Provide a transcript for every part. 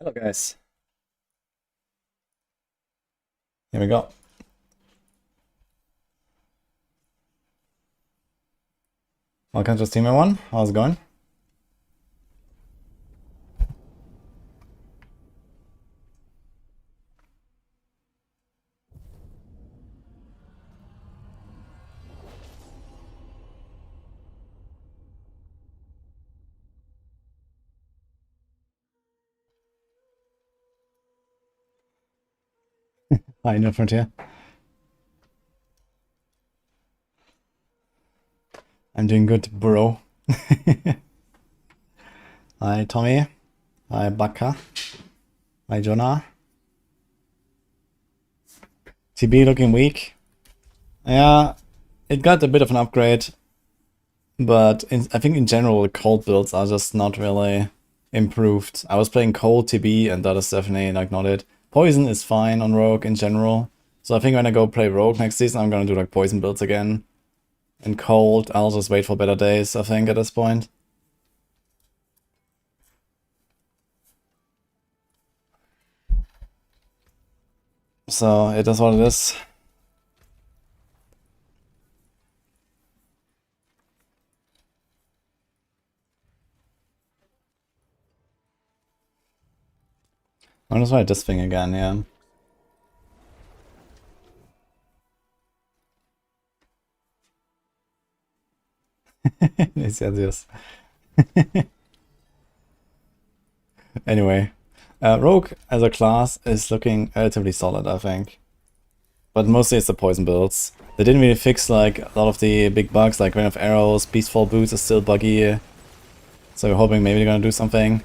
Hello guys. Here we go. Welcome to Steam everyone. How's it going? Hi, New Frontier. I'm doing good, bro. Hi, Tommy. Hi, Baka. Hi, Jonah. TB looking weak. Yeah, it got a bit of an upgrade, but I think in general, cold builds are just not really improved. I was playing cold TB, and that is definitely like not it. Poison is fine on Rogue in general, so I think when I go play Rogue next season, I'm gonna do like poison builds again. And cold, I'll just wait for better days, I think, at this point. So it is what it is. I'm gonna try this thing again, yeah. Yes. Anyway, Rogue as a class is looking relatively solid, I think. But mostly it's the poison builds. They didn't really fix like a lot of the big bugs, like Rain of Arrows, Beastfall Boots is still buggy. So we're hoping maybe they're gonna do something.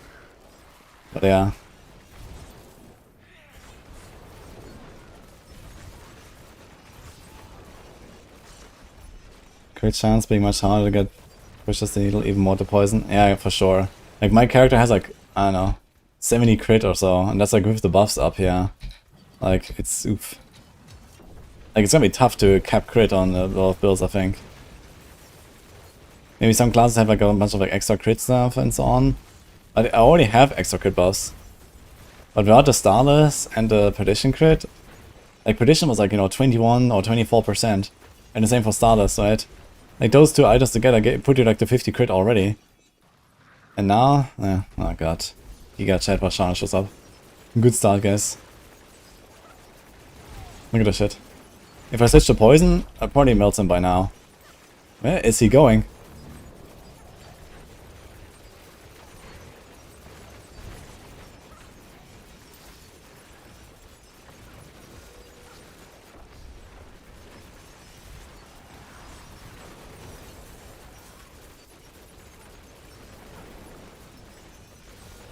But yeah. Crit chance being much harder to get pushes the needle even more to poison. Yeah, for sure. Like my character has like, I don't know, 70 crit or so, and that's like with the buffs up here. Like, it's oof. Like, it's gonna be tough to cap crit on a lot of builds, I think. Maybe some classes have like a bunch of like extra crit stuff and so on. I already have extra crit buffs. But without the Starless and the Perdition crit, like Perdition was like, you know, 21 or 24%. And the same for Starless, right? Like those two items together put you like to 50 crit already. And now, oh god. You got Chad Bashana shows up. Good start, guys. Look at this shit. If I switch to poison, I'd probably melt him by now. Where is he going?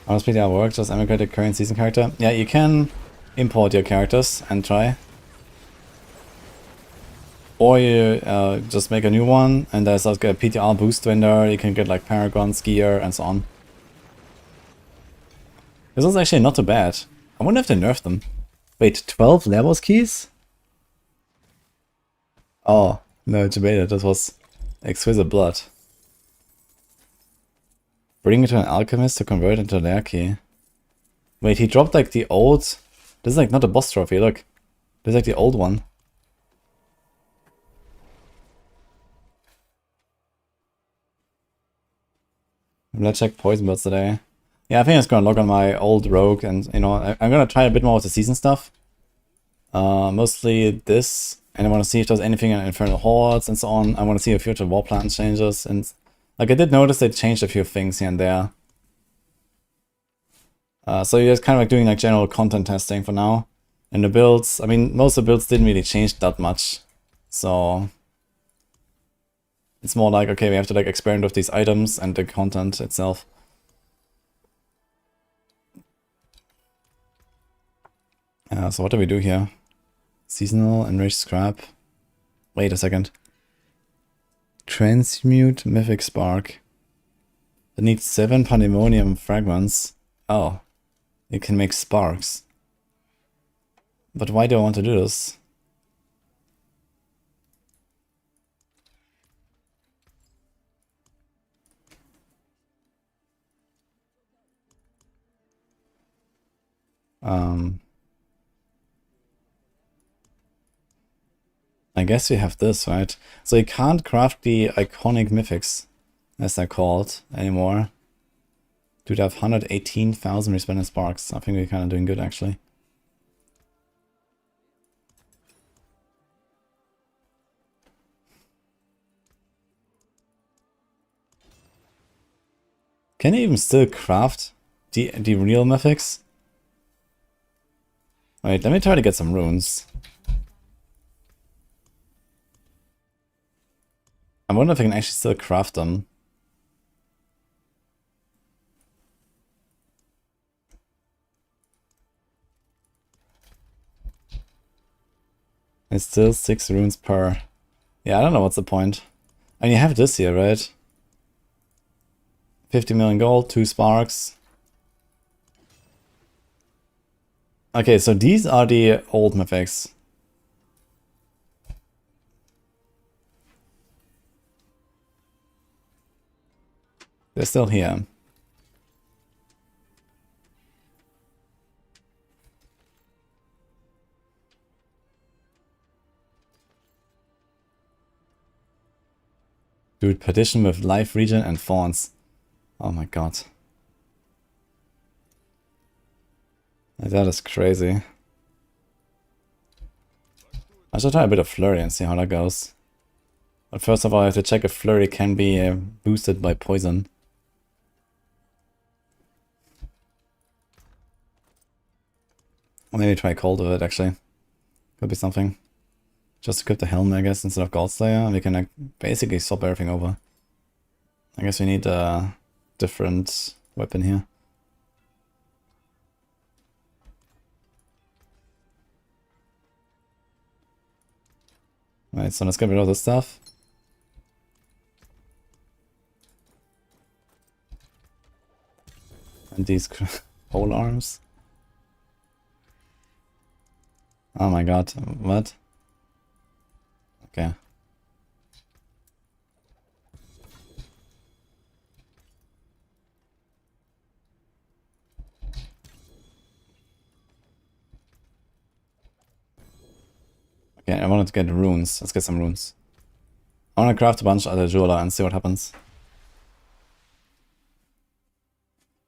How does PTR work? Just emigrate a current season character? Yeah, you can import your characters and try. Or you just make a new one, and there's like a PTR boost vendor, you can get like Paragons, Gear, and so on. This is actually not too bad. I wonder if they nerfed them. Wait, 12 levels keys? Oh, no, debated. That was exquisite blood. Bring it to an alchemist to convert into their key. Wait, he dropped like the old... This is like not a boss trophy, look. This is like the old one. Let's check poison builds today. Yeah, I think it's gonna log on my old rogue, and you know, I'm gonna try a bit more with the season stuff. Mostly this, and I want to see if there's anything in Infernal Hordes and so on. I want to see if future war plan changes, and like I did notice they changed a few things here and there. So you're just kind of like doing like general content testing for now. And the builds, I mean, most of the builds didn't really change that much. So it's more like, okay, we have to like experiment with these items and the content itself. So what do we do here? Seasonal, enriched scrap. Wait a second. Transmute mythic spark. It needs 7 pandemonium fragments. Oh, it can make sparks. But why do I want to do this? I guess we have this, right? So you can't craft the iconic mythics, as they're called, anymore. Dude, I have 118,000 resplendent sparks. I think we're kind of doing good, actually. Can you even still craft the real mythics? Wait, let me try to get some runes. I wonder if I can actually still craft them. It's still 6 runes per. Yeah, I don't know what's the point. And you have this here, right? 50 million gold, 2 sparks. Okay, so these are the old mythics. They're still here. Dude, partition with life regen and fawns. Oh my god. That is crazy. I should try a bit of flurry and see how that goes. But first of all, I have to check if flurry can be boosted by poison. Or maybe try cold with it, actually. Could be something. Just equip the helmet, I guess, instead of Goldslayer, and we can like, basically swap everything over. I guess we need a different weapon here. Right, so let's get rid of this stuff. And these pole arms. Oh my god, what? Okay. Okay, I wanted to get runes. Let's get some runes. I want to craft a bunch of the jeweler and see what happens.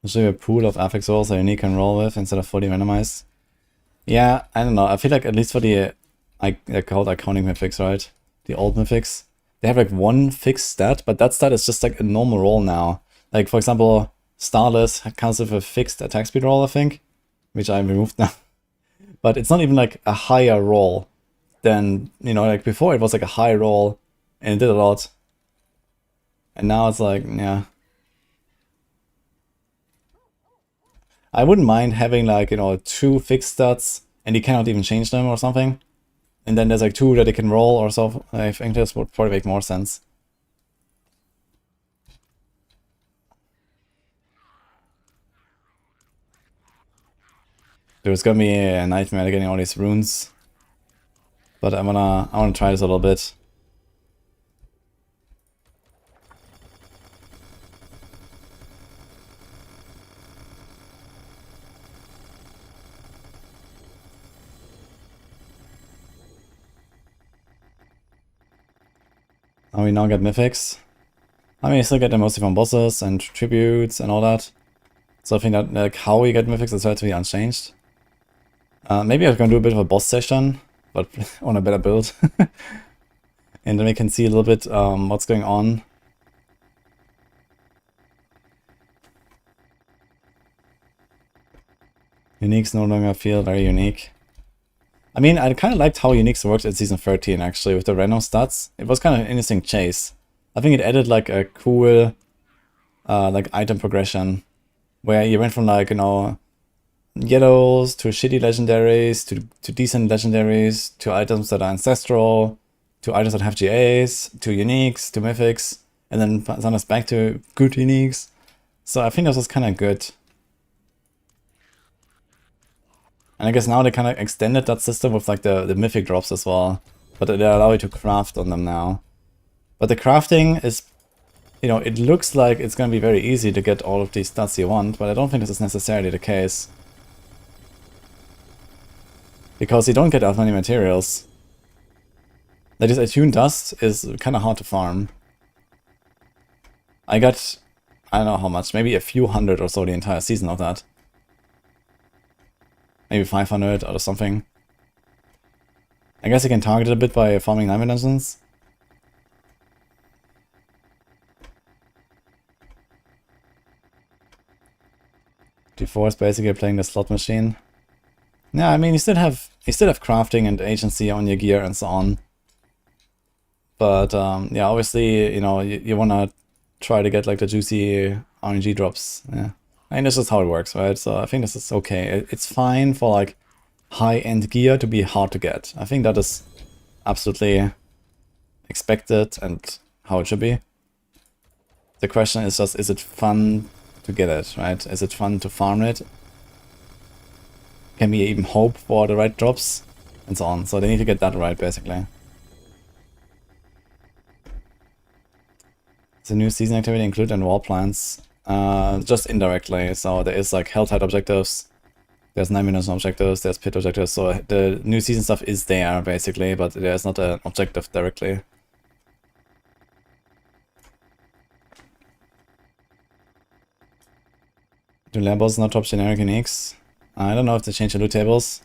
Usually a pool of affix rolls that you can roll with instead of fully randomized. Yeah, I don't know. I feel like at least for the they're called iconic mythics, right? The old mythics. They have like one fixed stat, but that stat is just like a normal roll now. Like for example, Starless comes with a fixed attack speed roll, I think, which I removed now. But it's not even like a higher roll than, you know, like before it was like a high roll and it did a lot. And now it's like, yeah. I wouldn't mind having like, you know, 2 fixed stats and you cannot even change them or something. And then there's like 2 that you can roll or so. I think this would probably make more sense. There's gonna be a nightmare getting all these runes. But I wanna try this a little bit. Oh, we now get mythics. I mean, you still get them mostly from bosses and tributes and all that. So I think that like how we get mythics is relatively unchanged. Maybe I'm gonna do a bit of a boss session, but on a better build. And then we can see a little bit what's going on. Uniques no longer feel very unique. I mean, I kind of liked how Uniques worked in Season 13, actually, with the random stats. It was kind of an interesting chase. I think it added, like, a cool, like, item progression, where you went from, like, you know, yellows to shitty legendaries, to decent legendaries, to items that are ancestral, to items that have GAs, to Uniques, to Mythics, and then sometimes back to good Uniques. So I think this was kind of good. And I guess now they kind of extended that system with like the mythic drops as well. But they allow you to craft on them now. But the crafting is, you know, it looks like it's going to be very easy to get all of these stats you want, but I don't think this is necessarily the case. Because you don't get that many materials. That is, attuned dust is kind of hard to farm. I got, I don't know how much, maybe a few hundred or so the entire season of that. Maybe 500 or something. I guess you can target it a bit by farming diamond dungeons. D4 is basically playing the slot machine. Yeah, I mean you still have crafting and agency on your gear and so on. But yeah, obviously, you know, you wanna try to get like the juicy RNG drops. Yeah. I mean, this is how it works, right? So I think this is okay. It's fine for like high-end gear to be hard to get. I think that is absolutely expected and how it should be. The question is just, is it fun to get it, right? Is it fun to farm it? Can we even hope for the right drops? And so on. So they need to get that right, basically. The new season activity included in wall plans? Just indirectly. So there is like hell-tight objectives. There's 9-minute objectives, there's pit objectives, so the new season stuff is there, basically, but there's not an objective directly. Do Lambos not drop generic uniques? I don't know if they change the loot tables.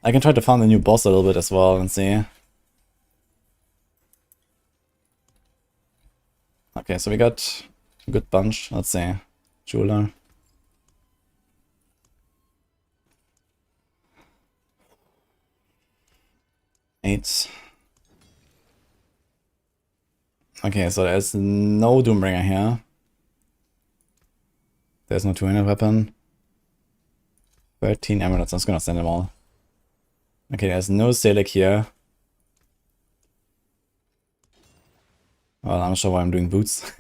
I can try to farm the new boss a little bit as well and see. Okay, so we got a good bunch, let's see. Jeweler. Eight. Okay, so there's no Doombringer here. There's no two-handed weapon. 13 amulets, I'm just gonna send them all. Okay, there's no Selig here. Well, I'm not sure why I'm doing boots.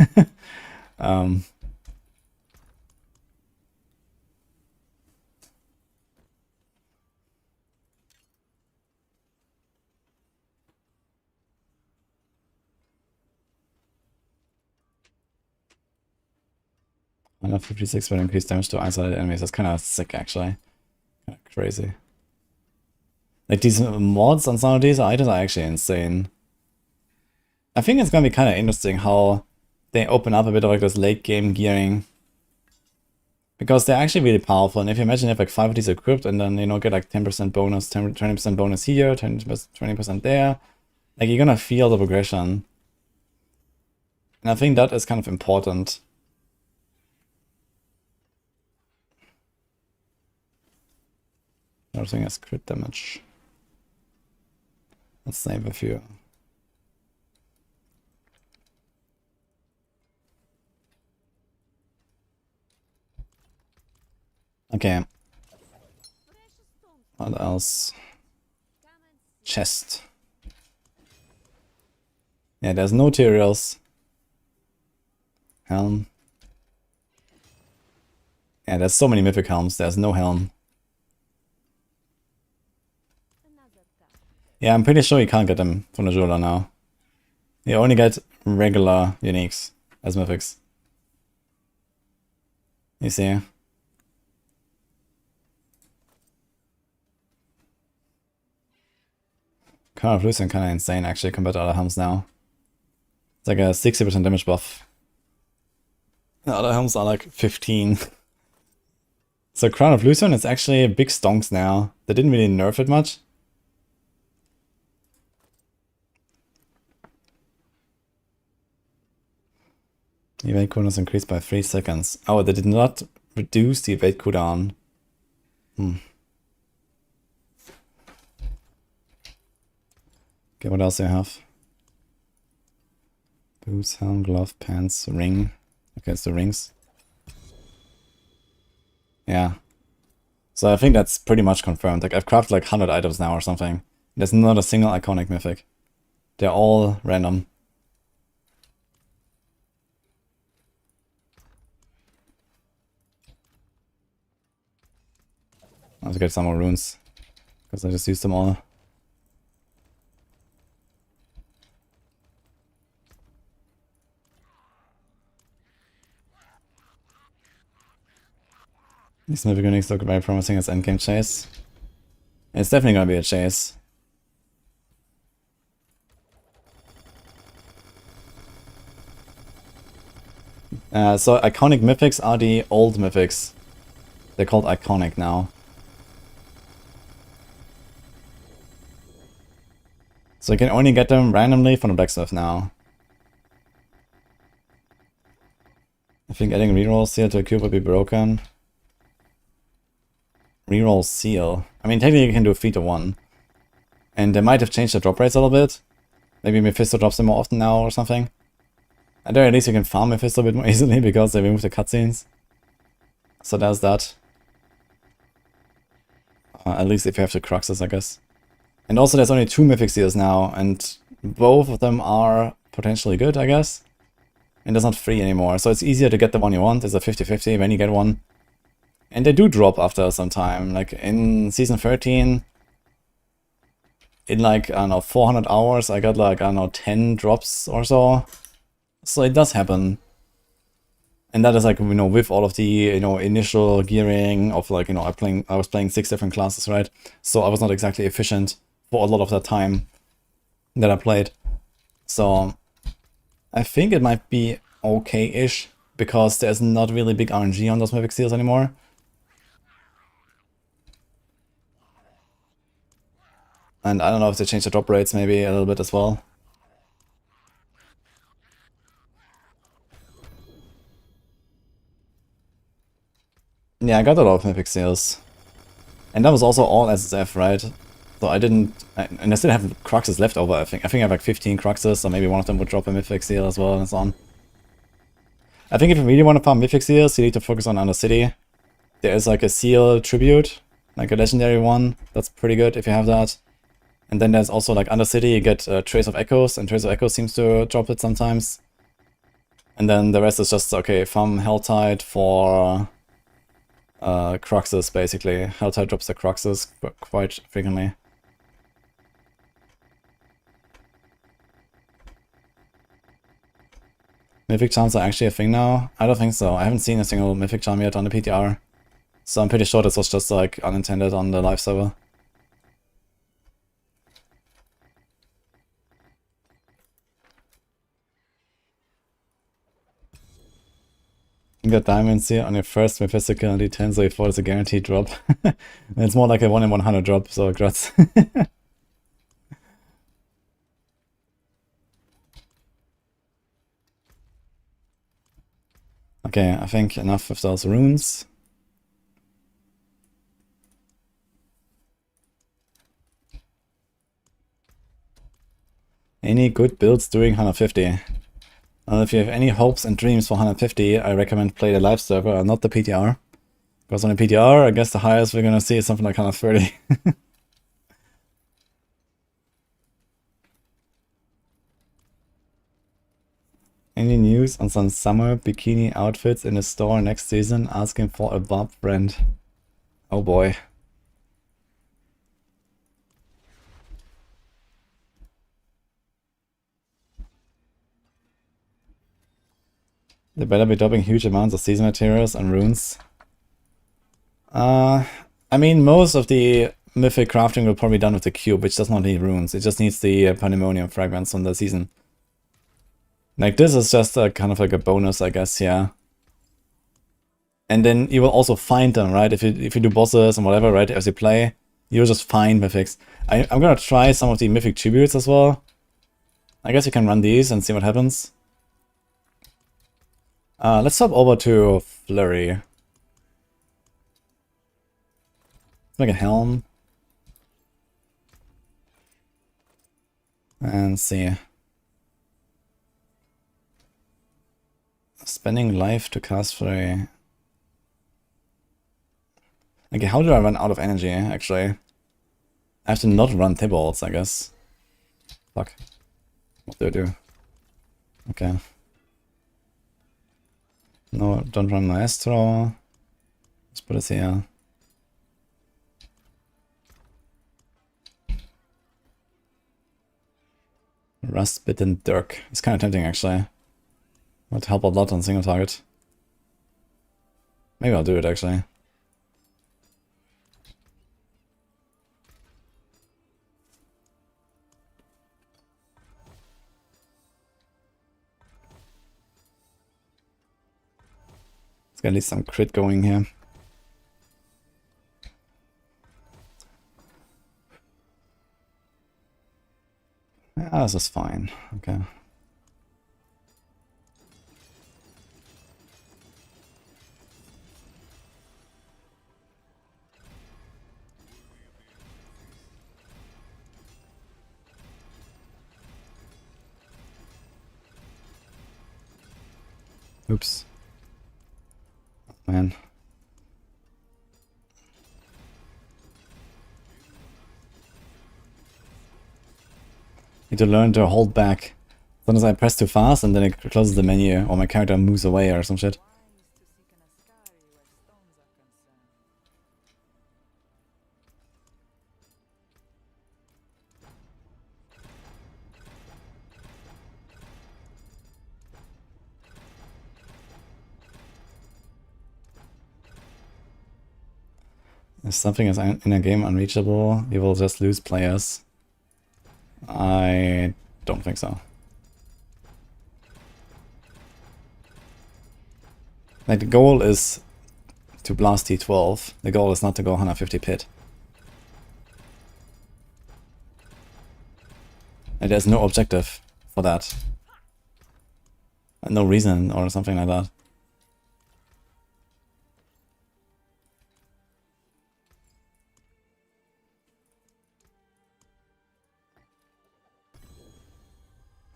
Another 56 will increase damage to isolated enemies. That's kind of sick, actually. Kind of crazy. Like, these mods on some of these items are actually insane. I think it's gonna be kind of interesting how they open up a bit of like this late game gearing. Because they're actually really powerful, and if you imagine you have like 5 of these equipped and then, you know, get like 10% bonus, 20% bonus here, 20% there, like you're gonna feel the progression. And I think that is kind of important. Another thing is crit damage. Let's save a few. Okay. What else? Chest. Yeah, there's no materials. Helm. Yeah, there's so many mythic helms, there's no helm. Yeah, I'm pretty sure you can't get them from the jeweler now. You only get regular uniques as mythics. You see? Crown of Lucian kind of insane actually compared to other helms now. It's like a 60% damage buff. The other helms are like 15. So Crown of Lucian is actually big stonks now. They didn't really nerf it much. Evade cooldown is increased by 3 seconds. Oh, they did not reduce the evade cooldown. Okay, what else do you have? Boots, helm, glove, pants, ring. Okay, it's the rings. Yeah. So I think that's pretty much confirmed. Like, I've crafted like 100 items now or something. There's not a single iconic mythic. They're all random. I have to get some more runes. Because I just used them all. These mythic uniques look very promising as endgame chase. It's definitely gonna be a chase. So iconic mythics are the old mythics. They're called iconic now. So you can only get them randomly from the blacksmith now. I think adding reroll seal to a cube would be broken. Reroll seal. I mean, technically you can do a 3-to-1. And they might have changed the drop rates a little bit. Maybe Mephisto drops them more often now or something. And there at least you can farm Mephisto a bit more easily because they remove the cutscenes. So there's that. At least if you have the Cruxes, I guess. And also there's only 2 Mythic Seals now, and both of them are potentially good, I guess. And it's not free anymore, so it's easier to get the one you want. It's a 50-50 when you get one. And they do drop after some time. Like in Season 13, in like, I don't know, 400 hours, I got like, I don't know, 10 drops or so. So it does happen. And that is like, you know, with all of the, you know, initial gearing of like, you know, I was playing 6 different classes, right? So I was not exactly efficient for a lot of that time that I played. So I think it might be okay-ish because there's not really big RNG on those Mythic Seals anymore. And I don't know if they changed the drop rates maybe a little bit as well. Yeah, I got a lot of Mythic Seals. And that was also all SSF, right? So I didn't... and I still have Cruxes left over, I think. I think I have like 15 Cruxes, so maybe one of them would drop a Mythic Seal as well and so on. I think if you really want to farm Mythic Seals, you need to focus on Undercity. There is like a Seal Tribute, like a legendary one. That's pretty good if you have that. And then there's also like Undercity, you get Trace of Echoes, and Trace of Echoes seems to drop it sometimes. And then the rest is just, okay, farm Helltide for Cruxes, basically. Helltide drops the Cruxes quite frequently. Mythic Charms are actually a thing now? I don't think so. I haven't seen a single Mythic Charm yet on the PTR. So I'm pretty sure this was just like unintended on the live server. You got diamonds here on your first Mephistical and D10, so you thought it's a guaranteed drop. It's more like a 1 in 100 drop, so congrats. Okay, I think enough of those runes. Any good builds doing 150? If you have any hopes and dreams for 150, I recommend play the live server and not the PTR. Because on the PTR, I guess the highest we're gonna see is something like 130. Any news on some summer bikini outfits in the store next season? Asking for a Bob brand. Oh boy. They better be dropping huge amounts of season materials and runes. I mean, most of the mythic crafting will probably be done with the cube, which does not need runes. It just needs the pandemonium fragments from the season. Like, this is just a kind of like a bonus, I guess, yeah. And then you will also find them, right? If you do bosses and whatever, right, as you play, you'll just find mythics. I'm gonna try some of the mythic tributes as well. I guess you can run these and see what happens. Let's hop over to Flurry. Make a helm. And see. Spending life to cast Flurry. Okay, how do I run out of energy, actually? I have to not run Thibalds, I guess. Fuck. What do I do? Okay. No, don't run Maestro. Let's put it here. Rust-bitten Dirk. It's kind of tempting, actually. Would help a lot on single target. Maybe I'll do it, actually. Get at least some crit going here. Yeah, this is fine. Okay. Oops. Man. Need to learn to hold back. Sometimes I press too fast and then it closes the menu or my character moves away or some shit. If something is in a game unreachable, you will just lose players. I don't think so. Like, the goal is to blast T12. The goal is not to go 150 pit. And there's no objective for that. No reason or something like that.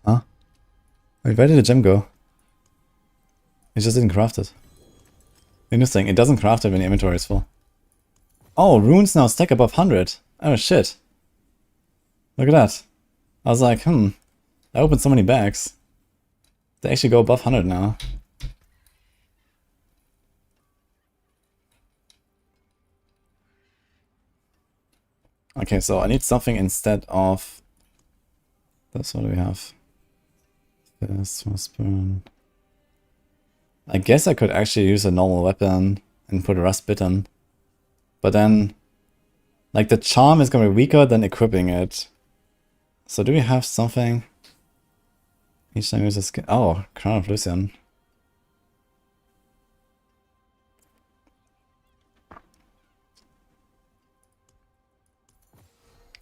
Huh? Wait, where did the gem go? It just didn't craft it. Interesting, it doesn't craft it when the inventory is full. Oh, runes now stack above 100. Oh shit. Look at that. I was like, I opened so many bags. They actually go above 100 now. Okay, so I need something instead of... That's what we have. This must burn. I guess I could actually use a normal weapon and put a rust bitten. But then, like, the charm is gonna be weaker than equipping it. So do we have something? Each time we use a skin. Oh, Crown of Lucian.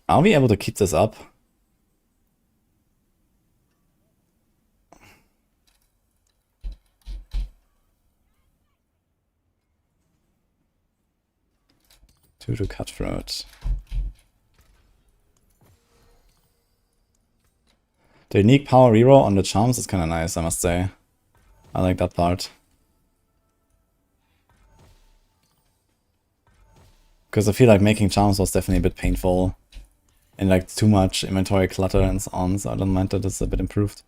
Are we able to keep this up? Two to Cutthroat. The unique power reroll on the charms is kind of nice, I must say. I like that part. Because I feel like making charms was definitely a bit painful. And like too much inventory clutter and so on, so I don't mind that it's a bit improved.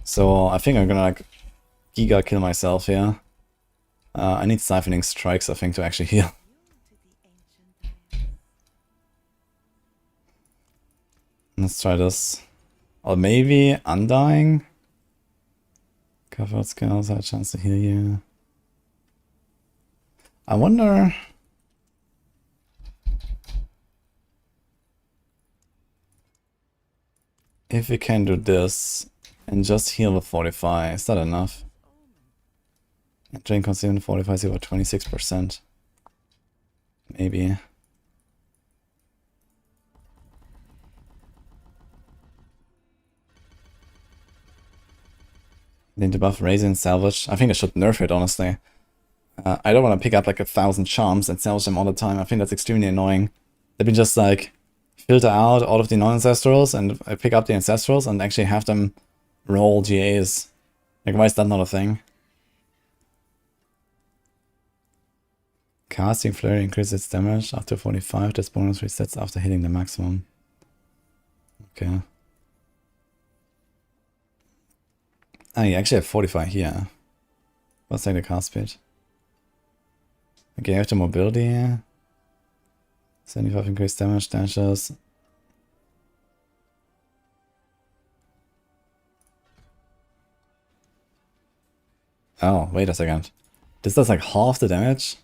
So I think I'm gonna like giga kill myself here. I need Siphoning Strikes, I think, to actually heal. Let's try this. Or maybe Undying? Covered Scales have a chance to heal you. I wonder... if we can do this and just heal with 45, is that enough? Drain consumed 45 is about 26%. Maybe. Need to buff Raisin Salvage. I think I should nerf it, honestly. I don't want to pick up like 1,000 charms and salvage them all the time. I think that's extremely annoying. Let me just like filter out all of the non-ancestrals and I pick up the ancestrals and actually have them roll GAs. Like, why is that not a thing? Casting Flurry increases its damage after 45. This bonus resets after hitting the maximum. Okay. Ah, you actually have 45 here. What's like the cast speed? Okay, you have the mobility. 75 increased damage, dashes. Oh, wait a second. This does like half the damage?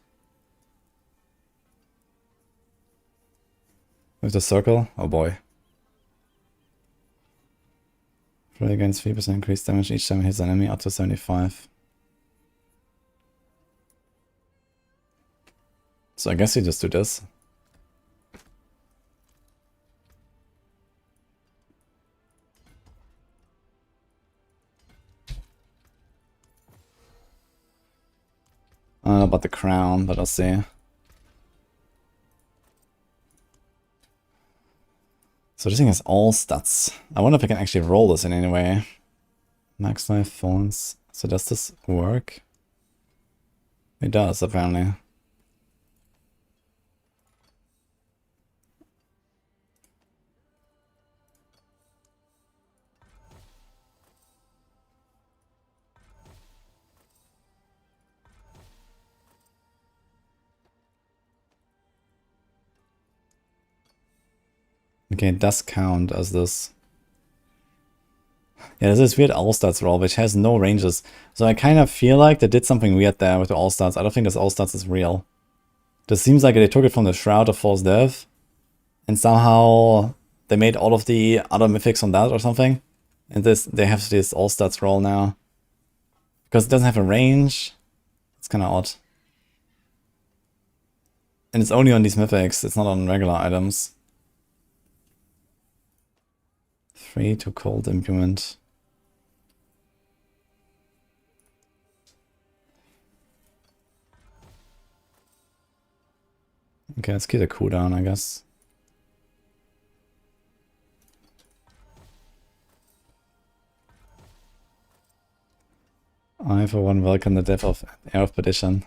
With the circle? Oh boy. Flurry gains 3% increased damage each time it hits an enemy up to 75. So I guess you just do this. I don't know about the crown, but I'll see. So this thing has all stats. I wonder if I can actually roll this in any way. Max life, phones. So does this work? It does, apparently. Okay, it does count as this. Yeah, this is weird all-stats roll, which has no ranges. So I kind of feel like they did something weird there with the all-stats. I don't think this all-stats is real. This seems like they took it from the Shroud of False Death, and somehow they made all of the other mythics on that or something. And they have this all-stats roll now. Because it doesn't have a range. It's kind of odd. And it's only on these mythics, it's not on regular items. 3 to cold implement. Okay, let's keep the cooldown, I guess. I, for one, welcome the death of Heir of Perdition.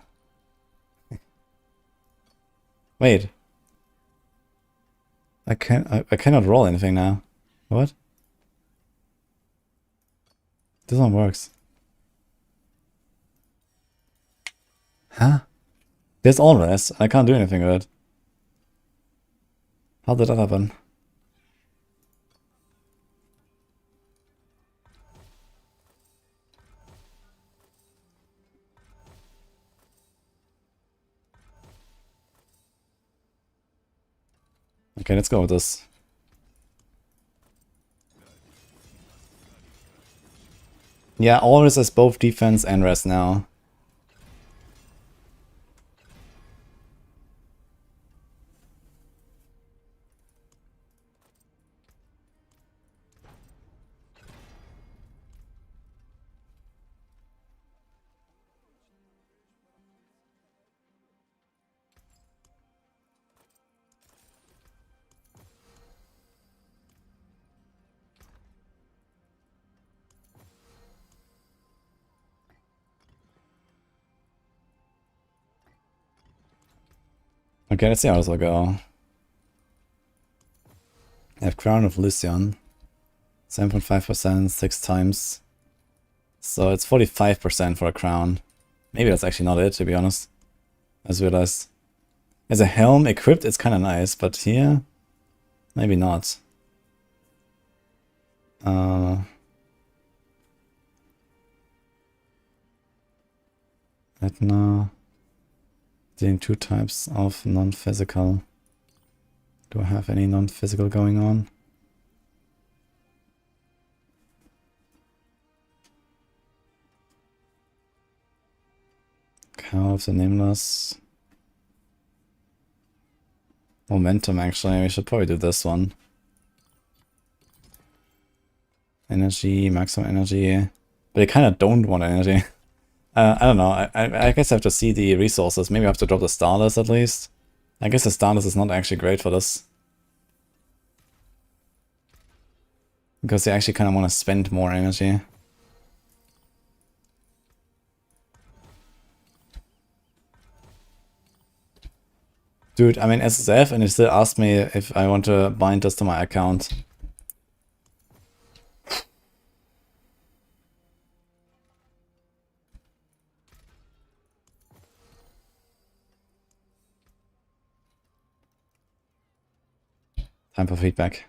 Wait. I cannot roll anything now. What? This one works. Huh? There's all rest. I can't do anything with it. How did that happen? Okay, let's go with this. Yeah, Always has both defense and rest now. Okay, let's see how this will go. I have Crown of Lucian. 7.5%, 6 times. So it's 45% for a crown. Maybe that's actually not it, to be honest. I just realized. As a helm equipped, it's kind of nice, but here, maybe not. Etna. Doing 2 types of non-physical. Do I have any non-physical going on? Cow of the Nameless. Momentum, actually. We should probably do this one. Energy, maximum energy. But I kind of don't want energy. I don't know. I guess I have to see the resources. Maybe I have to drop the Starless at least. I guess the Starless is not actually great for this. Because they actually kind of want to spend more energy. Dude, I'm in SSF and it still asked me if I want to bind this to my account. Time for feedback.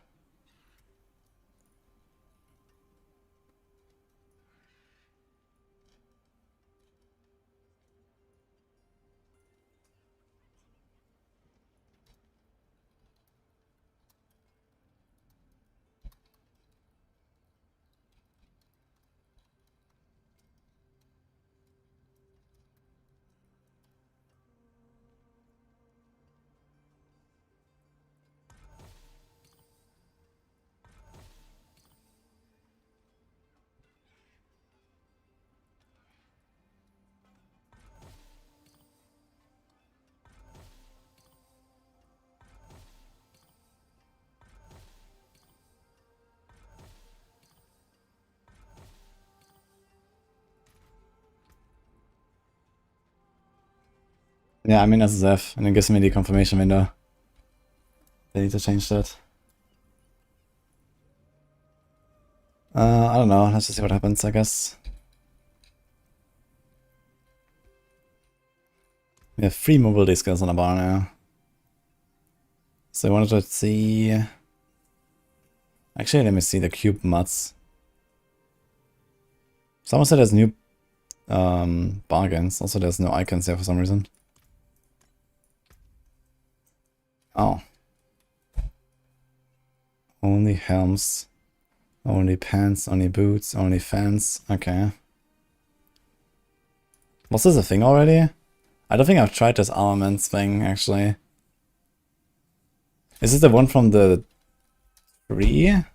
Yeah, I mean SSF, and it gives me the confirmation window. They need to change that. I don't know, let's just see what happens, I guess. We have 3 mobility skills on the bar now. So I wanted to see... Actually, let me see the cube mods. Someone said there's new bargains. Also, there's no icons here for some reason. Oh. Only helms. Only pants, only boots, only fans. Okay. Was this a thing already? I don't think I've tried this armaments thing, actually. Is this the one from the tree? I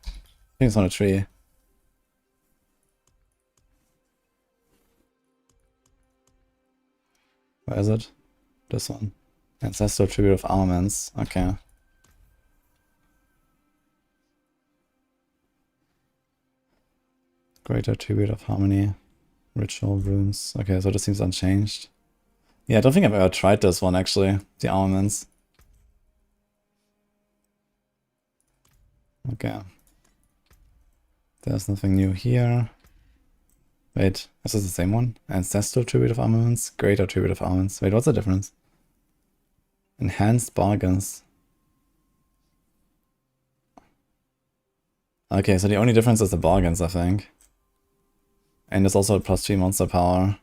think it's on a tree. Where is it? This one. Ancestral Tribute of Armaments. Okay. Greater Tribute of Harmony. Ritual Runes. Okay, so this seems unchanged. Yeah, I don't think I've ever tried this one, actually. The armaments. Okay. There's nothing new here. Wait, is this the same one? Ancestral Tribute of Armaments? Greater Tribute of Armaments. Wait, what's the difference? Enhanced Bargains. Okay, so the only difference is the bargains, I think. And there's also a +3 monster power.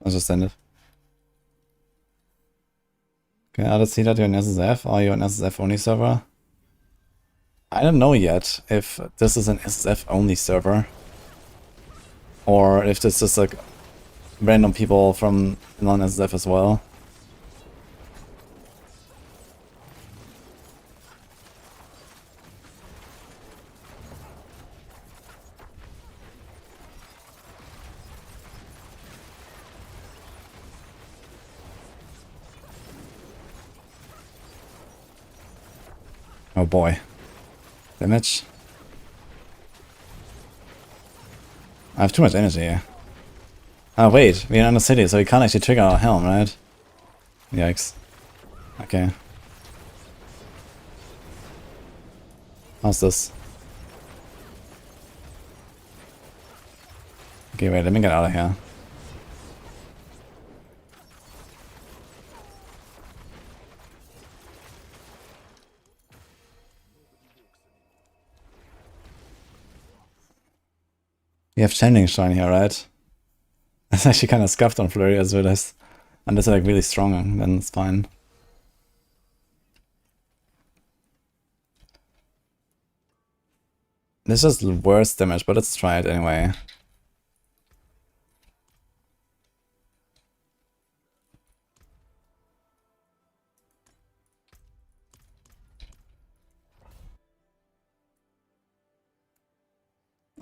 I'll just send it. Okay, I see that you're an SSF. Are you an SSF only server? I don't know yet if this is an SSF only server. Or if this is like random people from non-SSF as well. Oh boy. Damage. I have too much energy here. Oh wait, we're in the city, so we can't actually trigger our helm, right? Yikes. Okay. How's this? Okay, wait, let me get out of here. We have Channeling Shrine here, right? That's actually kind of scuffed on Flurry as well as... Unless they're like really strong, then it's fine. This is just worse damage, but let's try it anyway.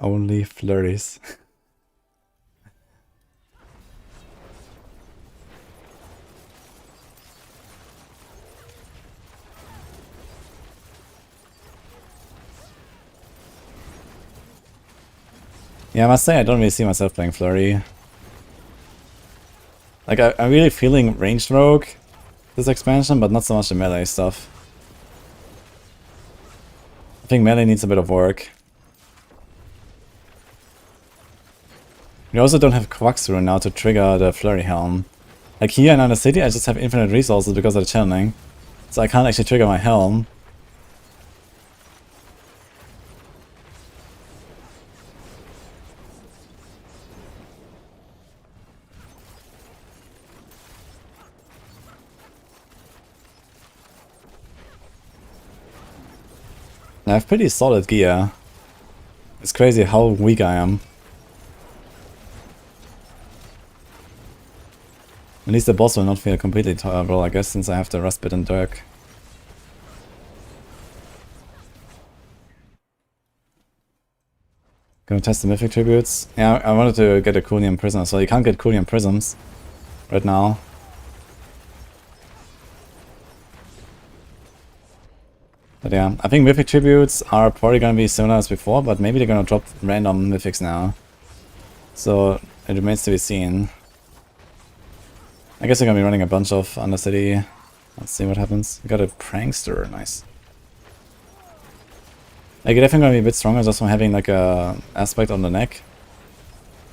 Only flurries. Yeah, I must say I don't really see myself playing Flurry. Like, I'm really feeling ranged rogue this expansion, but not so much the melee stuff. I think melee needs a bit of work. We also don't have Quaxru now to trigger the Flurry Helm. Like here in Under City, I just have infinite resources because of the channeling. So I can't actually trigger my Helm. I have pretty solid gear. It's crazy how weak I am. At least the boss will not feel completely terrible, I guess, since I have the Rustbit and Dirk. Gonna test the mythic tributes. Yeah, I wanted to get a Coolian prisoner, so you can't get Coolian prisms right now. But yeah, I think mythic tributes are probably gonna be similar as before, but maybe they're gonna drop random mythics now. So it remains to be seen. I guess they're gonna be running a bunch of Undercity. Let's see what happens. We got a Prankster, nice. Like, you're definitely gonna be a bit stronger just from having like a aspect on the neck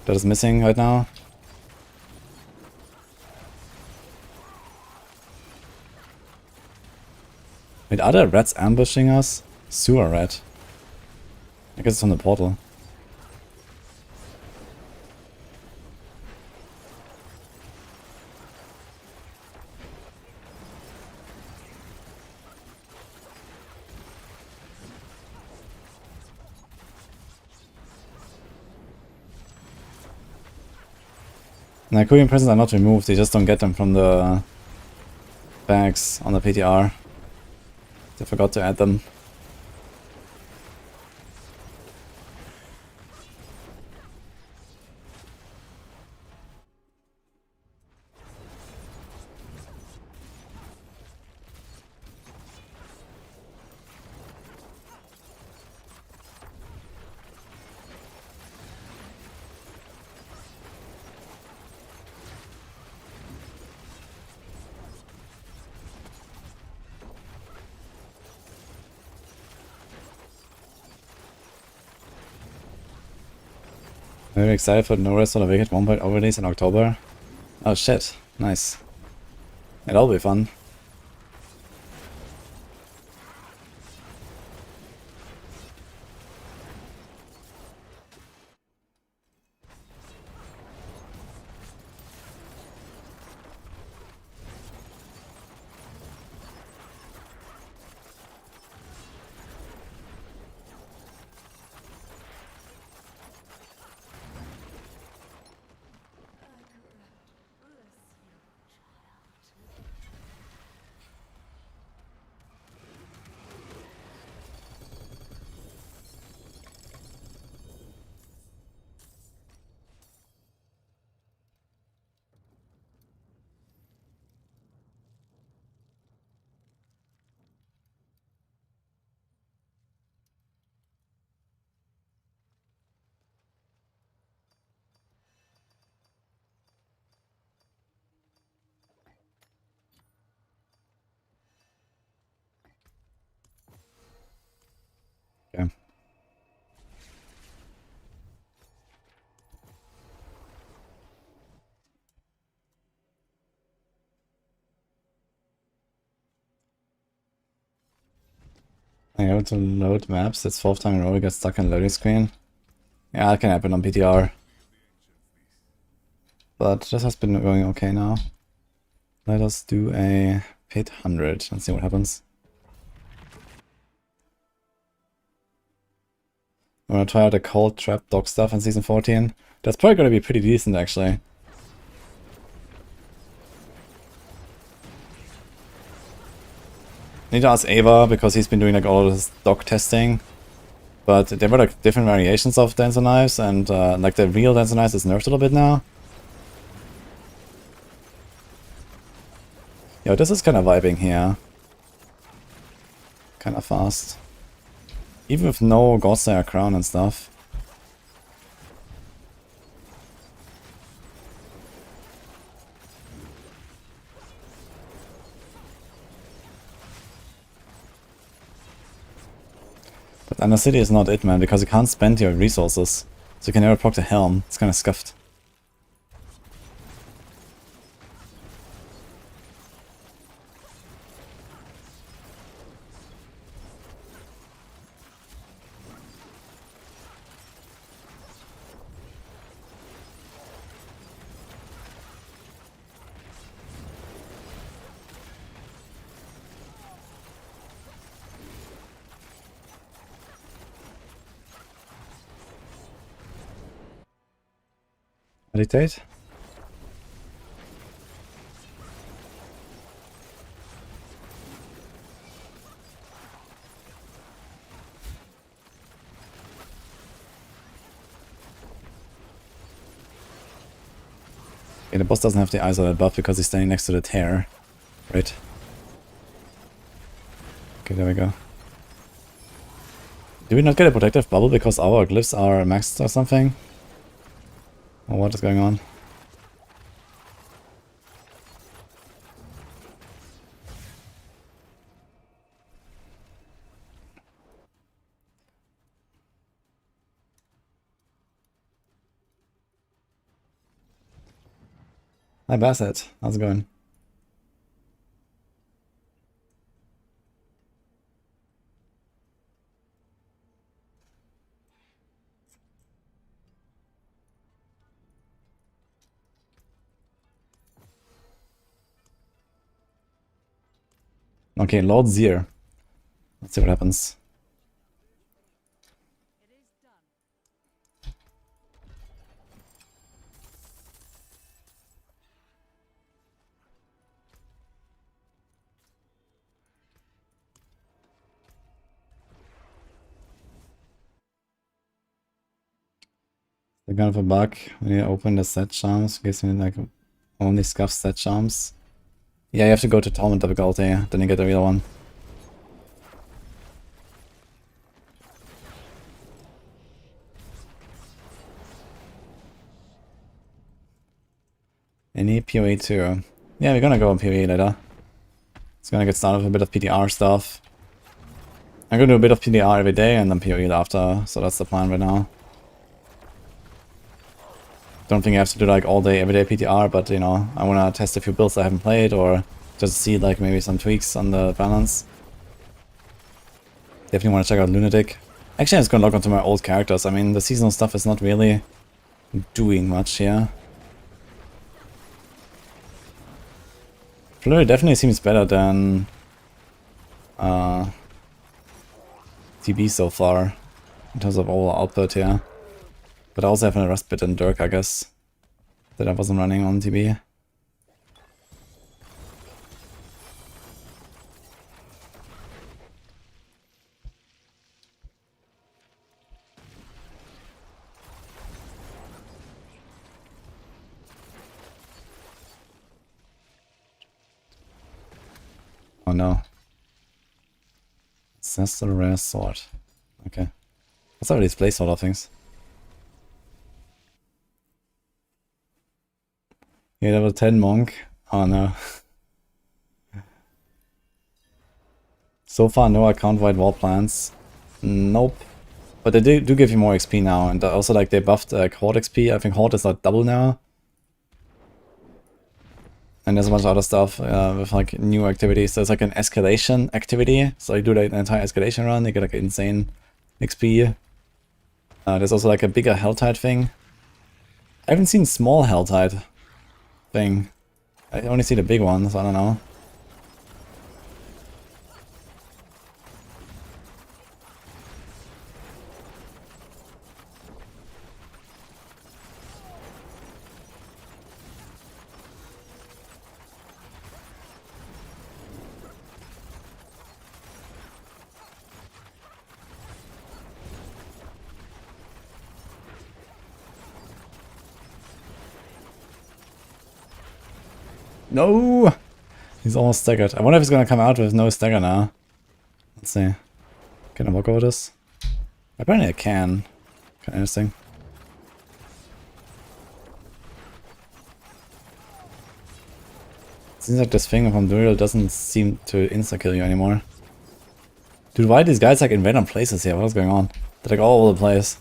that is missing right now. Wait, are there rats ambushing us? Sewer rat. I guess it's on the portal. Now, Korean prisons are not removed, they just don't get them from the bags on the PTR. They forgot to add them. I'm very excited for No Rest on the Wicked 1.0 release in October. Oh shit, nice. That'll be fun. Okay. I go to load maps, it's 4th time in a row we get stuck in loading screen. Yeah, that can happen on PTR. But this has been going okay now. Let us do a pit 100 and see what happens. I'm gonna try out the cold trap dog stuff in season 14. That's probably gonna be pretty decent actually. Need to ask Ava because he's been doing like all of this dog testing. But there were like different variations of Dancer Knives, and like the real Dancer Knives is nerfed a little bit now. Yo, this is kind of vibing here. Kind of fast. Even with no Godslayer crown and stuff. But Undercity is not it, man, because you can't spend your resources. So you can never proc the Helm. It's kind of scuffed. Meditate. Okay, the boss doesn't have the Isolated buff because he's standing next to the tear. Right. Okay, there we go. Do we not get a protective bubble because our glyphs are maxed or something? Or what is going on? Hi Bassett, how's it going? Okay, Lord Zier. Let's see what happens. The kind of a bug when you open the set charms gives me like only scuff set charms. Yeah, you have to go to Torment difficulty, then you get the real one. Any PoE too. Yeah, we're gonna go on PoE later. It's gonna get started with a bit of PTR stuff. I'm gonna do a bit of PTR every day and then PoE after, so that's the plan right now. Don't think I have to do like all day, everyday PTR, but you know, I wanna test a few builds I haven't played or just see like maybe some tweaks on the balance. Definitely wanna check out Lunatic. Actually, I'm just gonna log onto my old characters. I mean, the seasonal stuff is not really doing much here. Flurry definitely seems better than TB so far in terms of overall output here. But I also have a rust bit in Dirk, I guess, that I wasn't running on TB. Oh no. That's a rare sword. Okay. Let's already display sort of things. Yeah, level 10 monk. Oh no. So far, no account-wide wall plans. Nope. But they do give you more XP now, and also like they buffed Horde XP. I think Horde is like double now. And there's a bunch of other stuff with like new activities. There's like an escalation activity. So you do like an entire escalation run, you get like insane XP. There's also like a bigger Helltide thing. I haven't seen small Helltide thing. I only see the big ones, I don't know. No! He's almost staggered. I wonder if he's gonna come out with no stagger now. Let's see. Can I walk over this? Apparently I can. Kind of interesting. Seems like this thing from Dural doesn't seem to insta-kill you anymore. Dude, why are these guys like in random places here? What's going on? They're like all over the place.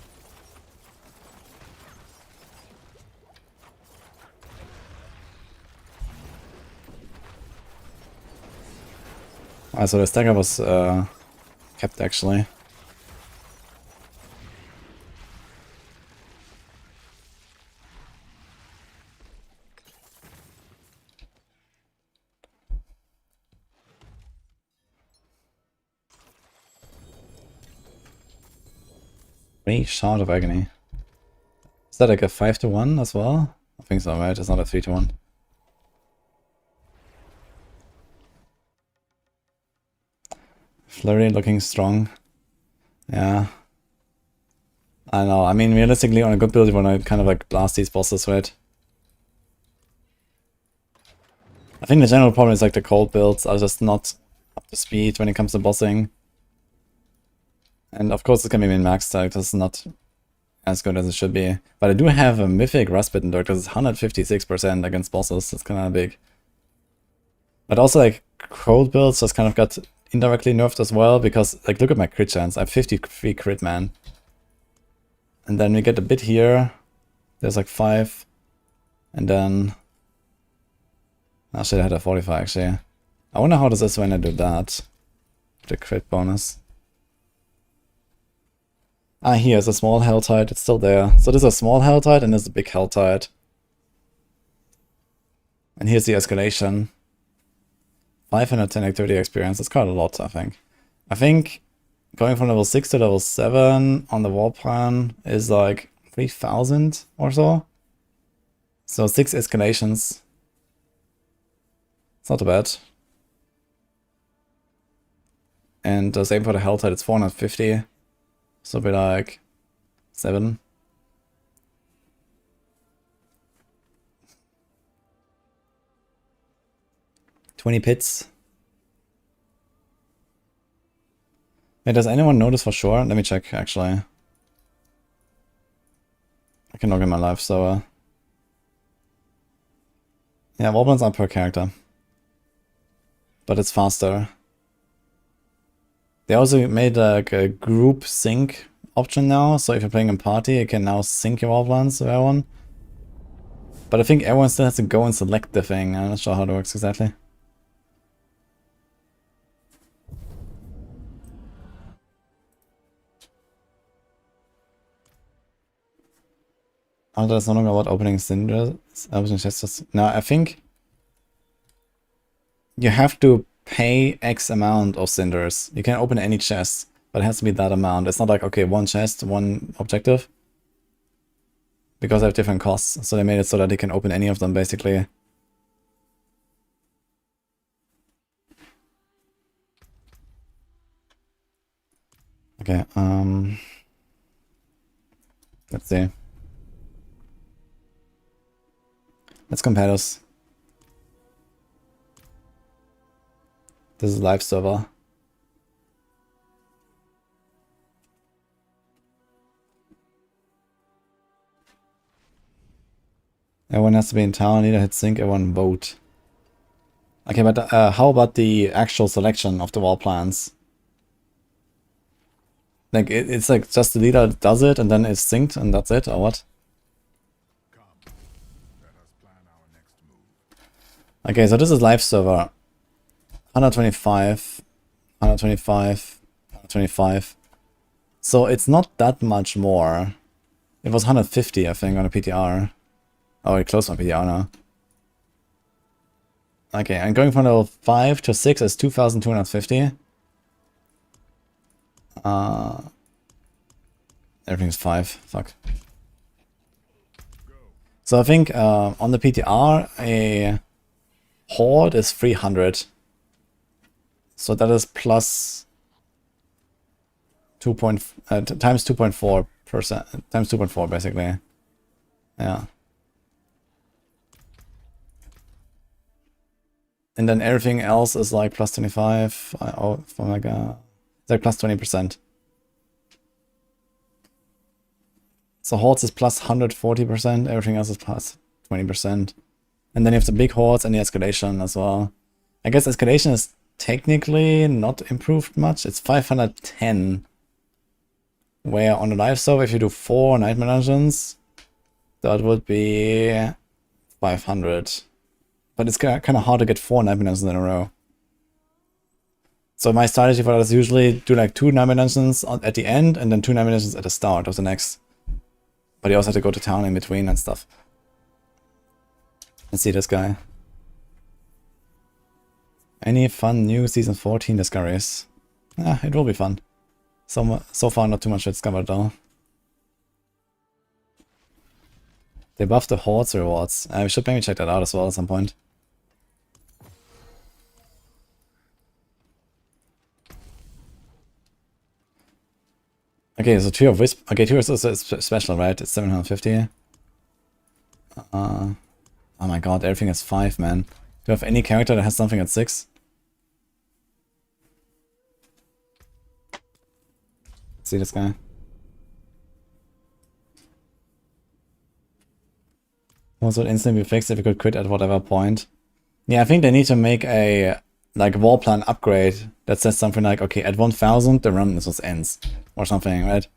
Ah, so the stagger was kept actually. Shard of Agony. Is that like a 5-to-1 as well? I think so, right? It's not a 3-to-1. Flurry looking strong. Yeah. I know. I mean, realistically, on a good build, you want to kind of like blast these bosses, right? I think the general problem is like the cold builds are just not up to speed when it comes to bossing. And of course it's gonna be min-maxed, like this is not as good as it should be. But I do have a mythic Rustbitten Dirk, because it's 156% against bosses, it's kinda big. But also like cold builds just kind of got indirectly nerfed as well, because like look at my crit chance, I have 53 crit, man. And then we get a bit here, there's like 5, and then... Actually I had a 45 actually. I wonder how this is when I do that. The crit bonus. Ah, here's a small Helltide, it's still there. So there's a small Helltide and there's a big Helltide. And here's the escalation. 510 activity experience, that's quite a lot, I think. I think going from level 6 to level 7 on the wall plan is like 3,000 or so. So 6 escalations. It's not too bad. And the same for the Helltide, it's 450. So it'll be like 7. $20 pits. Hey, does anyone notice for sure? Let me check actually. I can log in my live, so yeah, wallplans are per character. But it's faster. They also made like a group sync option now, so if you're playing in party, you can now sync your wallplans to everyone. But I think everyone still has to go and select the thing. I'm not sure how it works exactly. Oh, there's no longer about opening cinders, opening chests. No, I think you have to pay X amount of cinders. You can open any chest, but it has to be that amount. It's not like, okay, one chest, one objective. Because they have different costs, so they made it so that you can open any of them, basically. Okay, let's see. Let's compare this. This is live server. Everyone has to be in town, either hit sync, everyone vote. Okay, but how about the actual selection of the wall plans? Like, it's like just the leader does it and then it's synced and that's it, or what? Okay, so this is live server. 125, 125, 125. So it's not that much more. It was 150, I think, on a PTR. Oh, it closed my PTR now. Okay, and going from level 5 to 6 is 2,250. Everything's 5. Fuck. So I think on the PTR, a horde is 300. So that is plus 2. times 2.4%. Times 2.4 basically. Yeah. And then everything else is like plus 25. Oh, from like it's like plus 20%. So hordes is plus 140%. Everything else is plus 20%. And then you have the big hordes and the escalation as well. I guess escalation is technically not improved much. It's 510. Where on the live server, if you do 4 nightmare dungeons, that would be 500. But it's kind of hard to get 4 nightmare dungeons in a row. So my strategy for that is usually do like 2 nightmare dungeons at the end and then 2 nightmare dungeons at the start of the next. But you also have to go to town in between and stuff. Let's see this guy. Any fun new season 14 discoveries? It will be fun. So far not too much discovered though. They buffed the hordes rewards. We should maybe check that out as well at some point. Okay, so Tree of Wisp. Okay, Tree of Wisp is special, right? It's 750. Oh my god, everything is 5, man. you have any character that has something at 6? Let's see this guy. Also instantly be fixed if you could quit at whatever point. Yeah, I think they need to make a like war plan upgrade that says something like, okay, at 1000 the run just ends or something, right?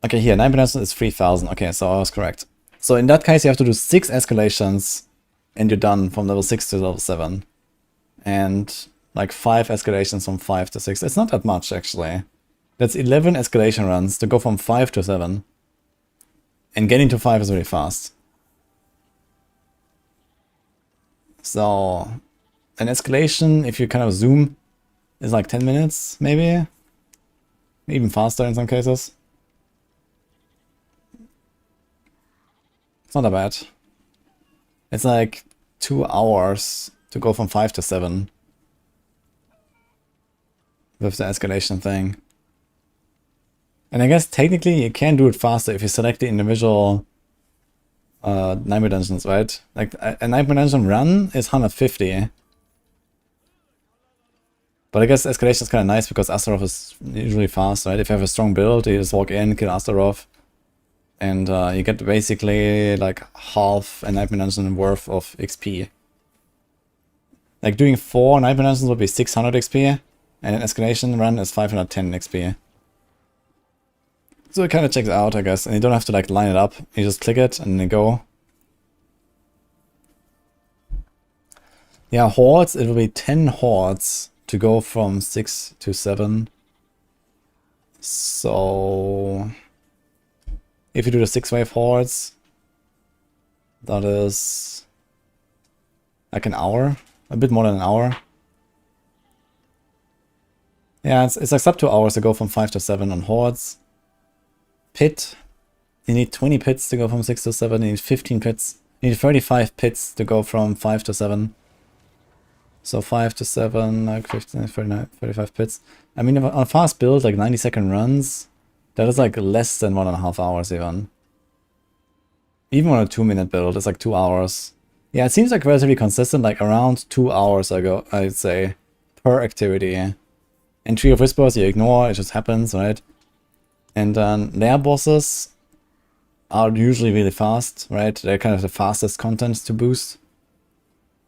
Okay, here 9% is 3000. Okay, so I was correct. So in that case, you have to do 6 escalations, and you're done from level 6 to level 7, and like 5 escalations from 5 to 6. It's not that much actually. That's 11 escalation runs to go from 5 to 7. And getting to 5 is really fast. So, an escalation, if you kind of zoom, is like 10 minutes, maybe? Even faster in some cases. It's not that bad. It's like 2 hours to go from 5 to 7. With the escalation thing. And I guess technically you can do it faster if you select the individual Nightmare Dungeons, right? Like a Nightmare Dungeon run is 150. But I guess escalation is kind of nice because Astaroth is usually fast, right? If you have a strong build, you just walk in, kill Astaroth, and you get basically like half a Nightmare Dungeon worth of XP. Like doing 4 Nightmare Dungeons would be 600 XP, and an escalation run is 510 XP. So it kind of checks out, I guess, and you don't have to like line it up. You just click it and then go. Yeah, hordes, it will be 10 hordes to go from 6 to 7. So if you do the 6-wave hordes, that is like an hour, a bit more than an hour. Yeah, it's like sub 2 hours to go from 5 to 7 on hordes. Pit, you need 20 pits to go from 6 to 7, you need 15 pits, you need 35 pits to go from 5 to 7. So 5 to 7, like 15, 39, 35 pits. I mean, on a fast build, like 90-second runs, that is like less than 1.5 hours even. Even on a 2-minute build, it's like 2 hours. Yeah, it seems like relatively consistent, like around 2 hours ago, I'd say, per activity. And Tree of Whispers, you ignore, it just happens, right? And their bosses are usually really fast, right? They're kind of the fastest content to boost.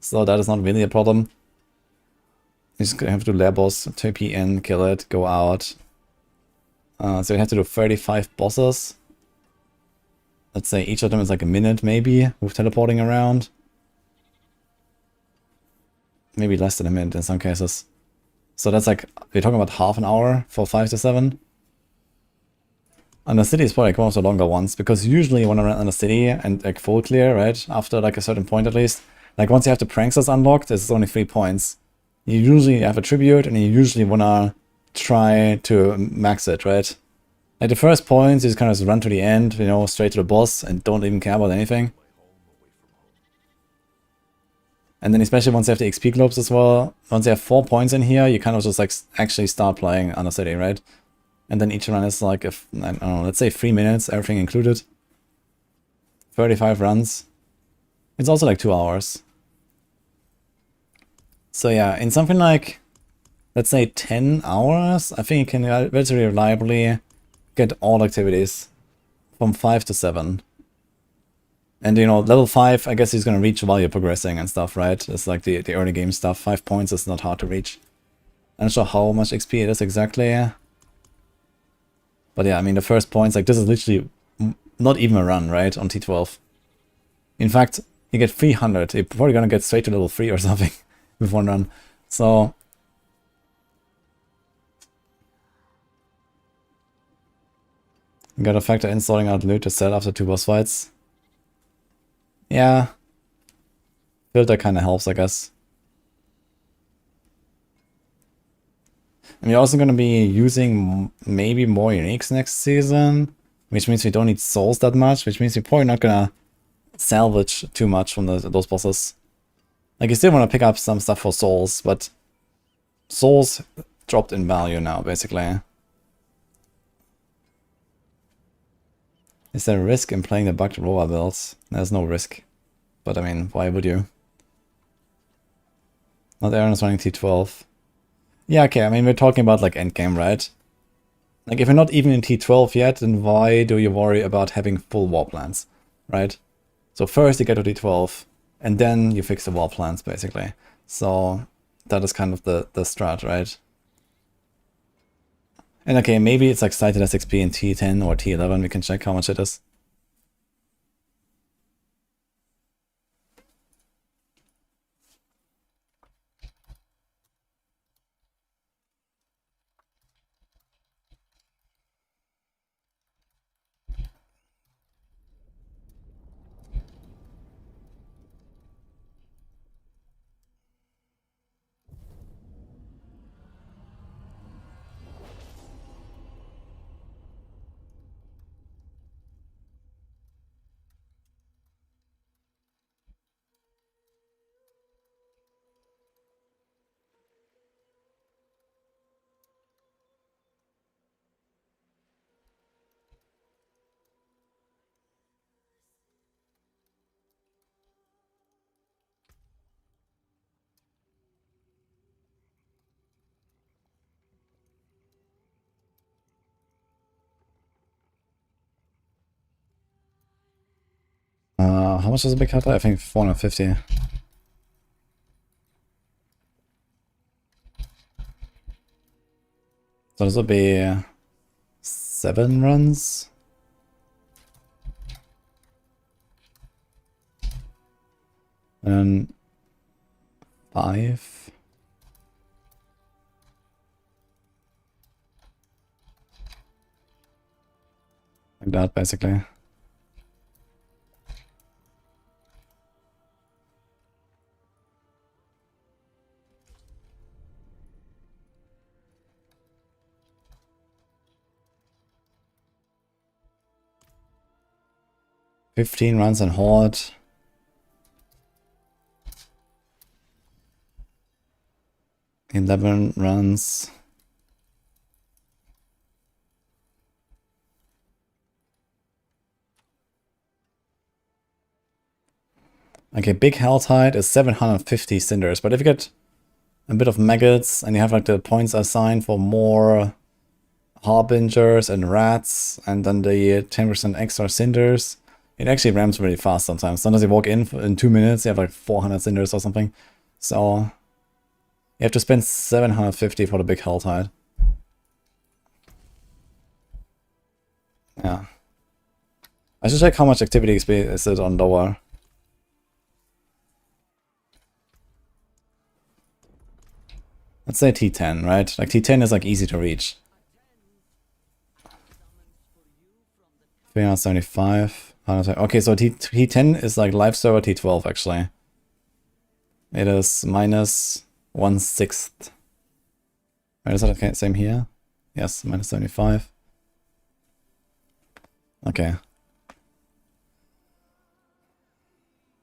So that is not really a problem. You just have to do lair boss, TP in, kill it, go out. So you have to do 35 bosses. Let's say each of them is like a minute maybe, with teleporting around. Maybe less than a minute in some cases. So that's like, we're talking about half an hour for 5 to 7. And the city is probably like one of the longer ones, because usually you want to run on the city and like full clear, right? After like a certain point at least. Like once you have the pranksters unlocked, it's only 3 points. You usually have a tribute and you usually want to try to max it, right? Like the first points, you just kind of just run to the end, you know, straight to the boss and don't even care about anything. And then especially once you have the XP globes as well, once you have 4 points in here, you kind of just like actually start playing on the city, right? And then each run is like, I don't know, let's say 3 minutes, everything included. 35 runs. It's also like 2 hours. So yeah, in something like, let's say 10 hours, I think you can relatively reliably get all activities from 5 to 7. And you know, level 5, I guess he's gonna reach while you're progressing and stuff, right? It's like the early game stuff. 5 points is not hard to reach. I'm not sure how much XP it is exactly. But yeah, I mean, the first points, like this is literally not even a run, right, on T12. In fact, you get 300. You're probably gonna get straight to level 3 or something with one run. So you gotta factor in sorting out loot to sell after 2 boss fights. Yeah. Filter kinda helps, I guess. And we're also going to be using maybe more uniques next season, which means we don't need souls that much, which means we're probably not going to salvage too much from those bosses. Like, you still want to pick up some stuff for souls, but souls dropped in value now, basically. Is there a risk in playing the bugged roller builds? There's no risk. but I mean, why would you? Not everyone is running T12. Yeah, okay, I mean, we're talking about like endgame, right? Like, if you're not even in T12 yet, then why do you worry about having full war plans, right? So first you get to T12, and then you fix the war plans, basically. So that is kind of the strat, right? And okay, maybe it's like cited as XP in T10 or T11, we can check how much it is. How much is a big cutter? I think 450. So this will be 7 runs. And 5. Like that, basically. "15 runs on Horde. 11 runs. Okay, big Helltide is 750 cinders, but if you get a bit of maggots and you have like the points assigned for more harbingers and rats and then the 10% extra cinders, it actually ramps really fast sometimes. Sometimes you walk in 2 minutes, you have like 400 cinders or something. So you have to spend 750 for the big Helltide. Yeah. I should check how much activity XP is it on lower. Let's say T10, right? Like T10 is like easy to reach. 375. Okay, so T10 is like live server T12 actually. It is minus 1/6. Right, is that okay? Same here? Yes, minus 75. Okay.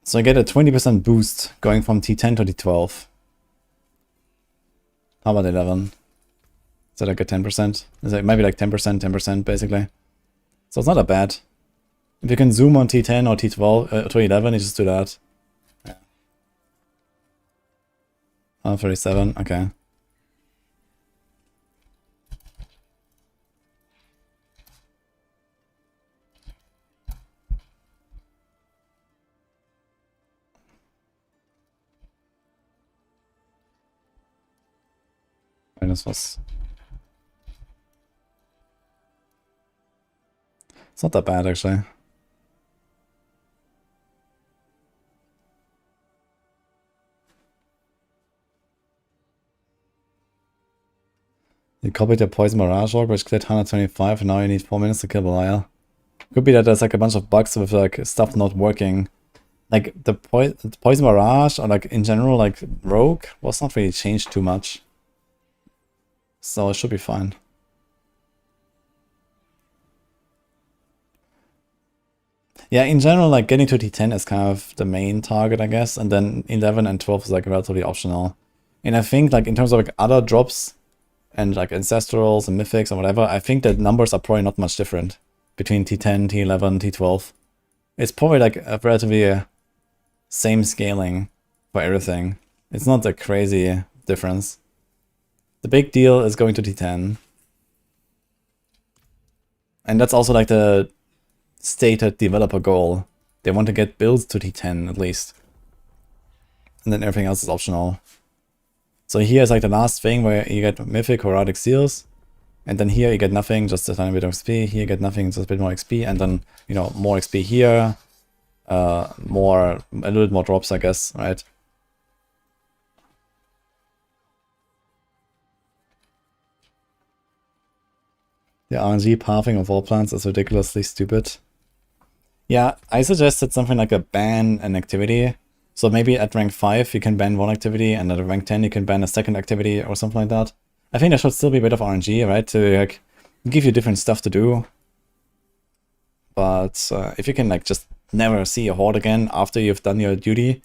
So I get a 20% boost going from T10 to T12. How about 11? Is that like a 10%? Is it maybe like 10%, 10% basically? So it's not that bad. If you can zoom on T10 or T12 to 11, you just do that. Yeah. 37, okay. Minus was. It's not that bad actually. You copied the Poison Mirage log, which cleared 125, and now you need 4 minutes to kill Belial. Could be that there's like a bunch of bugs with like stuff not working. Like the Poison Mirage, or like in general, like Rogue, was not really changed too much. So it should be fine. Yeah, in general, like getting to T10 is kind of the main target, I guess, and then 11 and 12 is like relatively optional. And I think like in terms of like other drops and like ancestrals and mythics or whatever, I think that numbers are probably not much different between T10, T11, T12. It's probably like a relatively same scaling for everything. It's not a crazy difference. The big deal is going to T10. And that's also like the stated developer goal. They want to get builds to T10 at least. And then everything else is optional. So here is like the last thing where you get Mythic or Exile Seals. And then here you get nothing, just a tiny bit of XP. Here you get nothing, just a bit more XP. And then, you know, more XP here. A little bit more drops, I guess, right? The RNG pathing of all plants is ridiculously stupid. Yeah, I suggested something like a ban an activity. So maybe at rank 5 you can ban one activity, and at rank 10 you can ban a second activity or something like that. I think there should still be a bit of RNG, right? To like give you different stuff to do. But if you can like just never see a horde again after you've done your duty,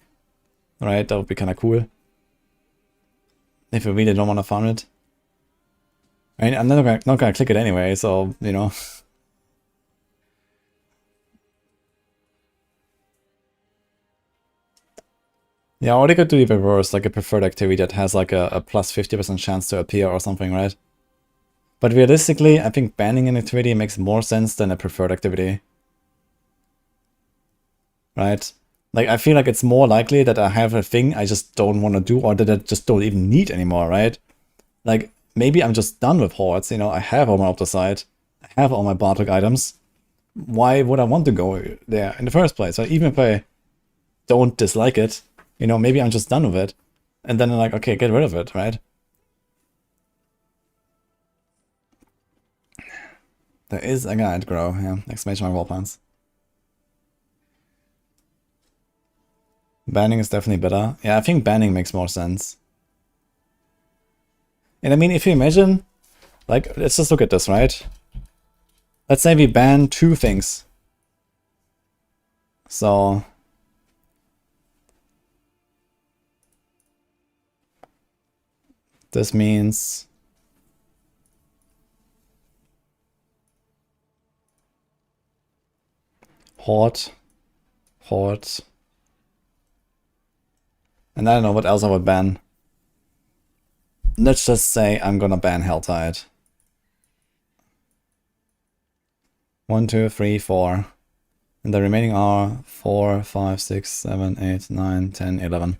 right? That would be kind of cool. If you really don't want to farm it. I mean, I'm not gonna click it anyway, so, you know. Yeah, or they could do the reverse, like a preferred activity that has like a plus 50% chance to appear or something, right? But realistically, I think banning an activity makes more sense than a preferred activity. Right? Like, I feel like it's more likely that I have a thing I just don't want to do, or that I just don't even need anymore, right? Like, maybe I'm just done with hordes, you know, I have all my Optosite, I have all my Bartok items. Why would I want to go there in the first place? So even if I don't dislike it, you know, maybe I'm just done with it. And then I'm like, okay, get rid of it, right? There is a guide grow, yeah. Exclamation mark wall plants. Banning is definitely better. Yeah, I think banning makes more sense. And I mean, if you imagine, like, let's just look at this, right? Let's say we ban 2 things. So this means horde, and I don't know what else I would ban. Let's just say I'm gonna ban Helltide. 1, 2, 3, 4. And the remaining are 4, 5, 6, 7, 8, 9, 10, 11.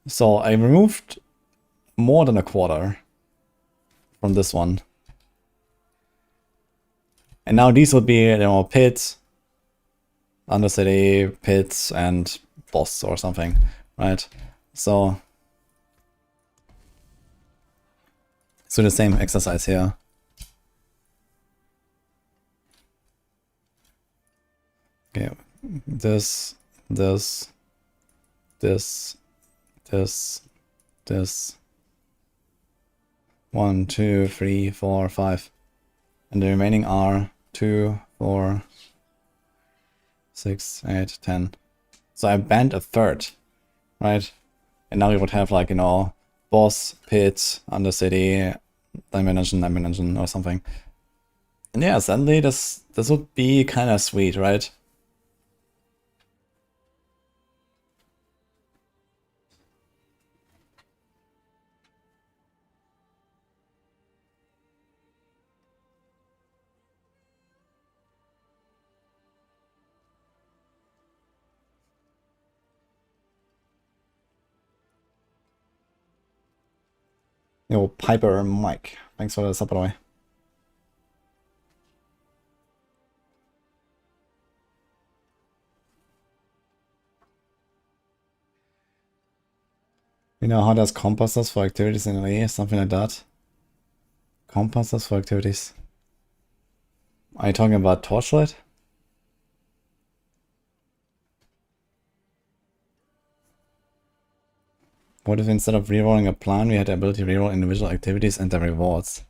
So I removed more than a quarter from this one. And now these would be, you know, Pit, Undercity, Pit, and Boss or something, right? So let's do the same exercise here. Okay, this. 1, 2, 3, 4, 5. And the remaining are 2, 4, 6, 8, 10. So I banned a third, right? And now we would have, like, you know, Boss, Pit, Undercity, Dimension, or something. And yeah, suddenly this would be kind of sweet, right? Yo, Piper Mike, thanks for the sub, by the way. You know how does compasses for activities in AE, something like that? Compasses for activities. Are you talking about Torchlight? What if instead of rerolling a plan, we had the ability to reroll individual activities and their rewards?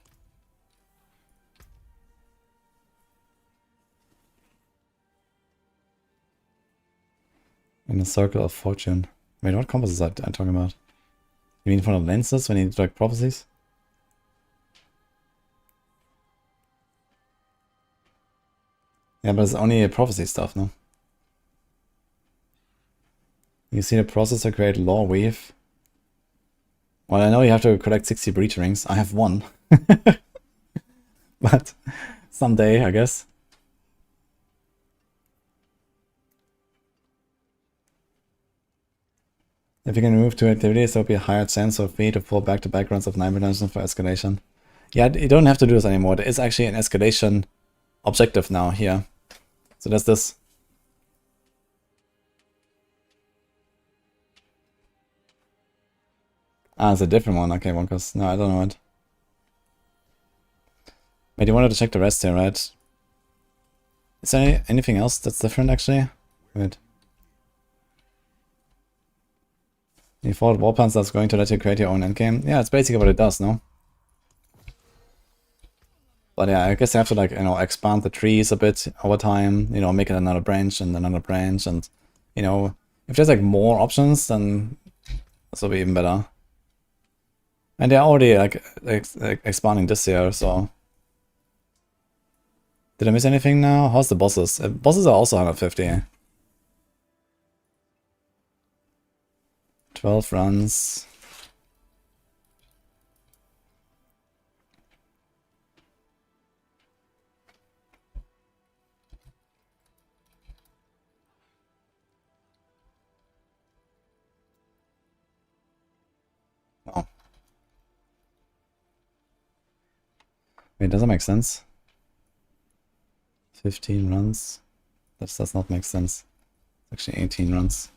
In a circle of fortune. Wait, what compasses are I talking about? You mean for the lenses when you do like prophecies? Yeah, but it's only prophecy stuff, no? You see the processor create lore weave. Well, I know you have to collect 60 breach rings. I have one. But someday, I guess. If you can move to activities, there will be a higher chance of me to pull back to backgrounds of 9 dimensions for escalation. Yeah, you don't have to do this anymore. There is actually an escalation objective now here. So there's this. Ah, it's a different one. Okay, Wonkers. No, I don't know it. Wait, you wanted to check the rest here, right? Is there anything else that's different, actually? Wait. Default warpants that's going to let you create your own endgame. Yeah, it's basically what it does, no? But yeah, I guess you have to, like, you know, expand the trees a bit over time, you know, make it another branch, and, you know, if there's, like, more options, then this will be even better. And they're already, like, expanding this year, so... Did I miss anything now? How's the bosses? Bosses are also 150. 12 runs. Oh. Wait, does that make sense? 15 runs? That does not make sense. Actually 18 runs.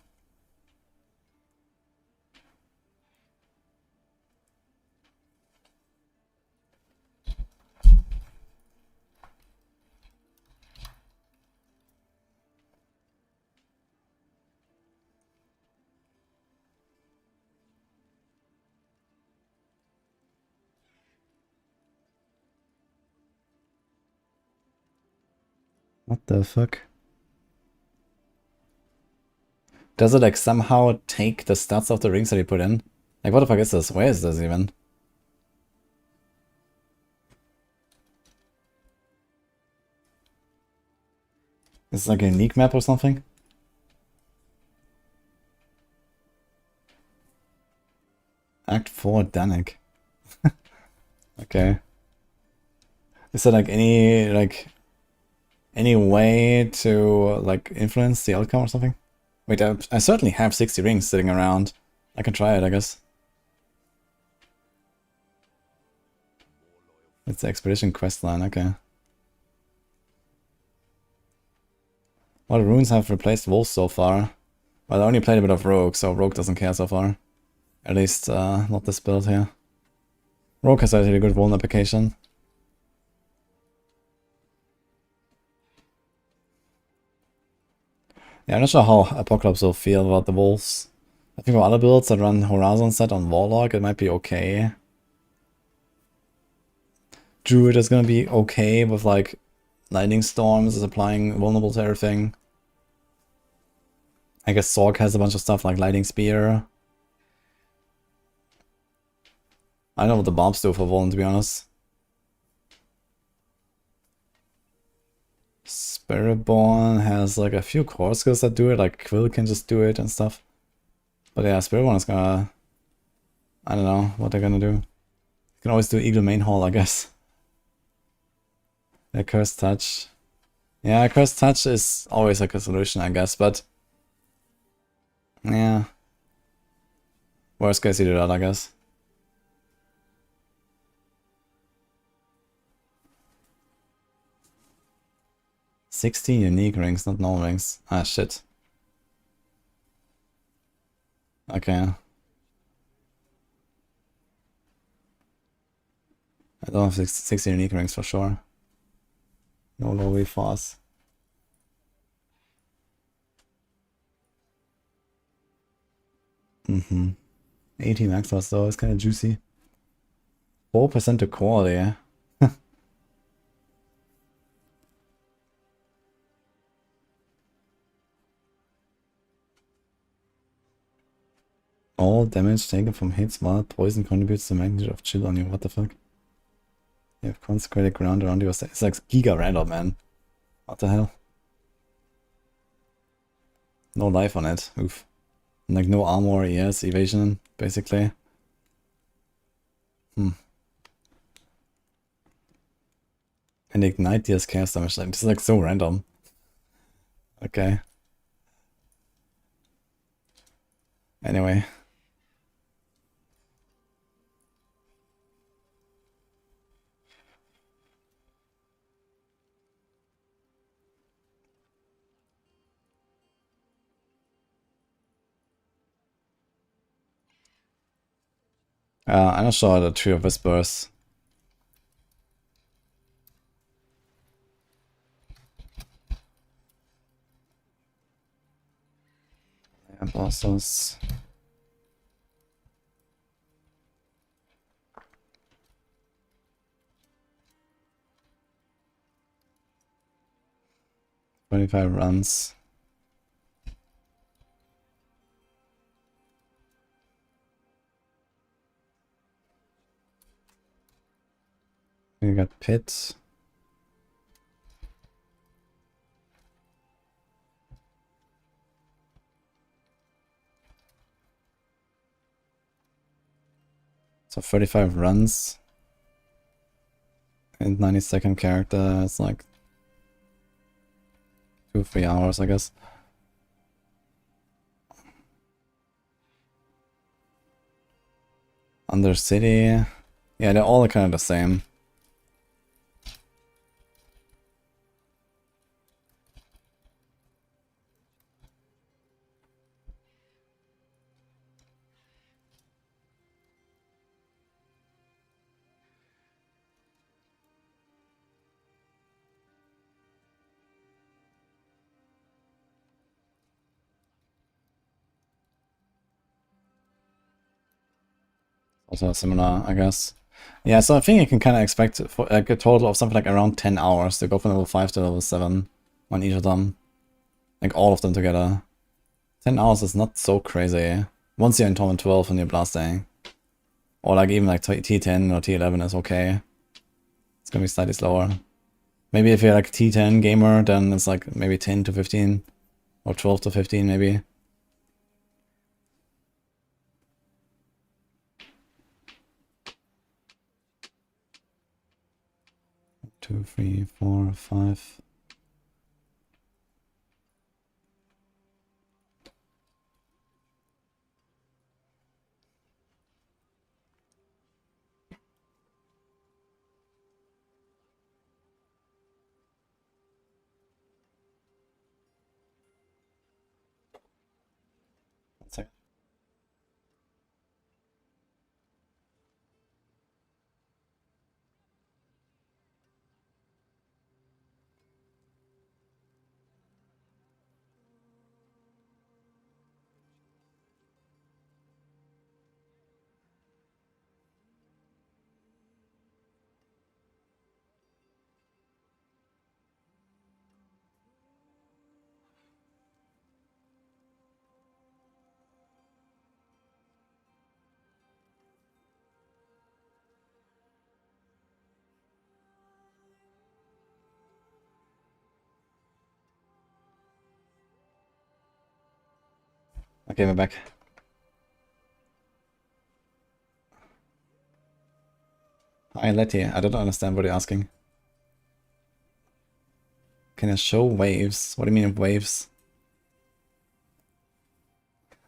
What the fuck? Does it like somehow take the stats of the rings that you put in? Like what the fuck is this? Where is this even? Is it like a unique map or something? Act 4 Danik. Okay. Is there like any way to like influence the outcome or something? Wait, I certainly have 60 rings sitting around. I can try it, I guess. It's the expedition quest line, okay. What runes have replaced wolves so far? Well, I only played a bit of rogue, so rogue doesn't care so far. At least not this build here. Rogue has actually a good vuln application. Yeah, I'm not sure how Apocalypse will feel about the wolves. I think for other builds that run Horizon set on Warlock, it might be okay. Druid is gonna be okay with like lightning storms is applying vulnerable to everything. I guess Sorg has a bunch of stuff like lightning spear. I don't know what the bombs do for vuln, to be honest. Spiritborn has like a few core skills that do it, like Quill can just do it and stuff. But yeah, Spiritborn is gonna... I don't know what they're gonna do. You can always do Eagle Main Hall, I guess. Yeah, Cursed Touch. Yeah, Cursed Touch is always like a solution, I guess, but... Yeah. Worst case you do that, I guess. "16 unique rings, not normal rings." Ah, shit. Okay. I don't have 60 unique rings for sure. No low way fast. Mm-hmm. 80 max loss though, it's kind of juicy. 4% to quality, yeah. All damage taken from hits while poison contributes to the magnitude of chill on you. What the fuck? You have consecrated ground around you. It's like Giga random, man. What the hell? No life on it. Oof. Like no armor, yes, evasion, basically. And ignite deals chaos damage. Like, this is like so random. Okay. Anyway. I'm not sure the Tree of Whispers. Yeah, bosses. $25 runs. We got Pit. So 35 runs. And 90-second character. It's like 2-3 hours, I guess. Under City. Yeah, they're all kind of the same. Also similar, I guess. Yeah, so I think you can kind of expect for like a total of something like around 10 hours to go from level 5 to level 7 on each of them. Like all of them together. 10 hours is not so crazy. Once you're in Torment 12 and you're blasting. Or like even like T10 or T11 is okay. It's gonna be slightly slower. Maybe if you're like T10 gamer, then it's like maybe 10 to 15. Or 12 to 15 maybe. Two, three, 4, 5. One second. Okay, we're back. Hi, Letty. I don't understand what you're asking. Can I show waves? What do you mean waves?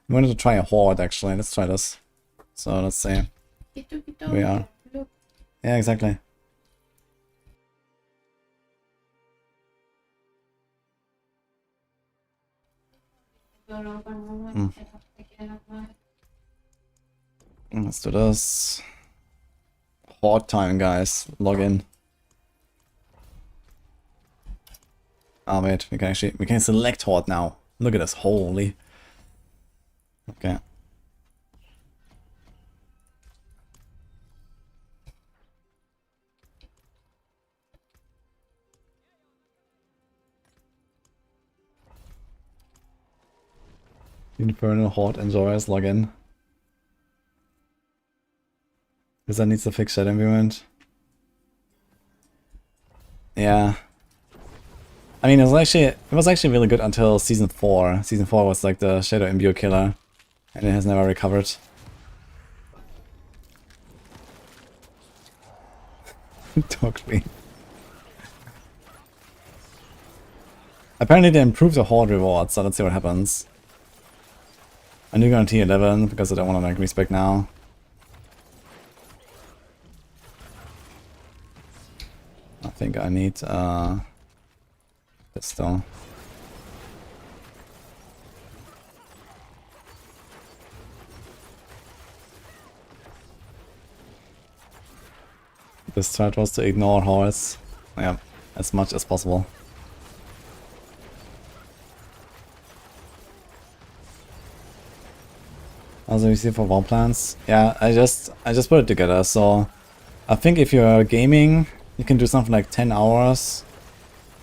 I wanted to try a horde actually. Let's try this. So let's see. We are. Yeah, exactly. Let's do this. Horde time, guys. Log in. Oh wait, we can select horde now. Look at this, holy. Okay. Infernal Horde enjoyers log in. Because that needs to fix that environment. Yeah. I mean, it was actually really good until season 4. Season 4 was like the Shadow Imbue killer. And it has never recovered. Totally. Apparently they improved the horde rewards, so let's see what happens. I do guarantee 11 because I don't want to like respec now. I think I need this though. This strat was to ignore hordes. Yeah, as much as possible. Also you see for war plans. Yeah, I just put it together. So I think if you're gaming, you can do something like 10 hours,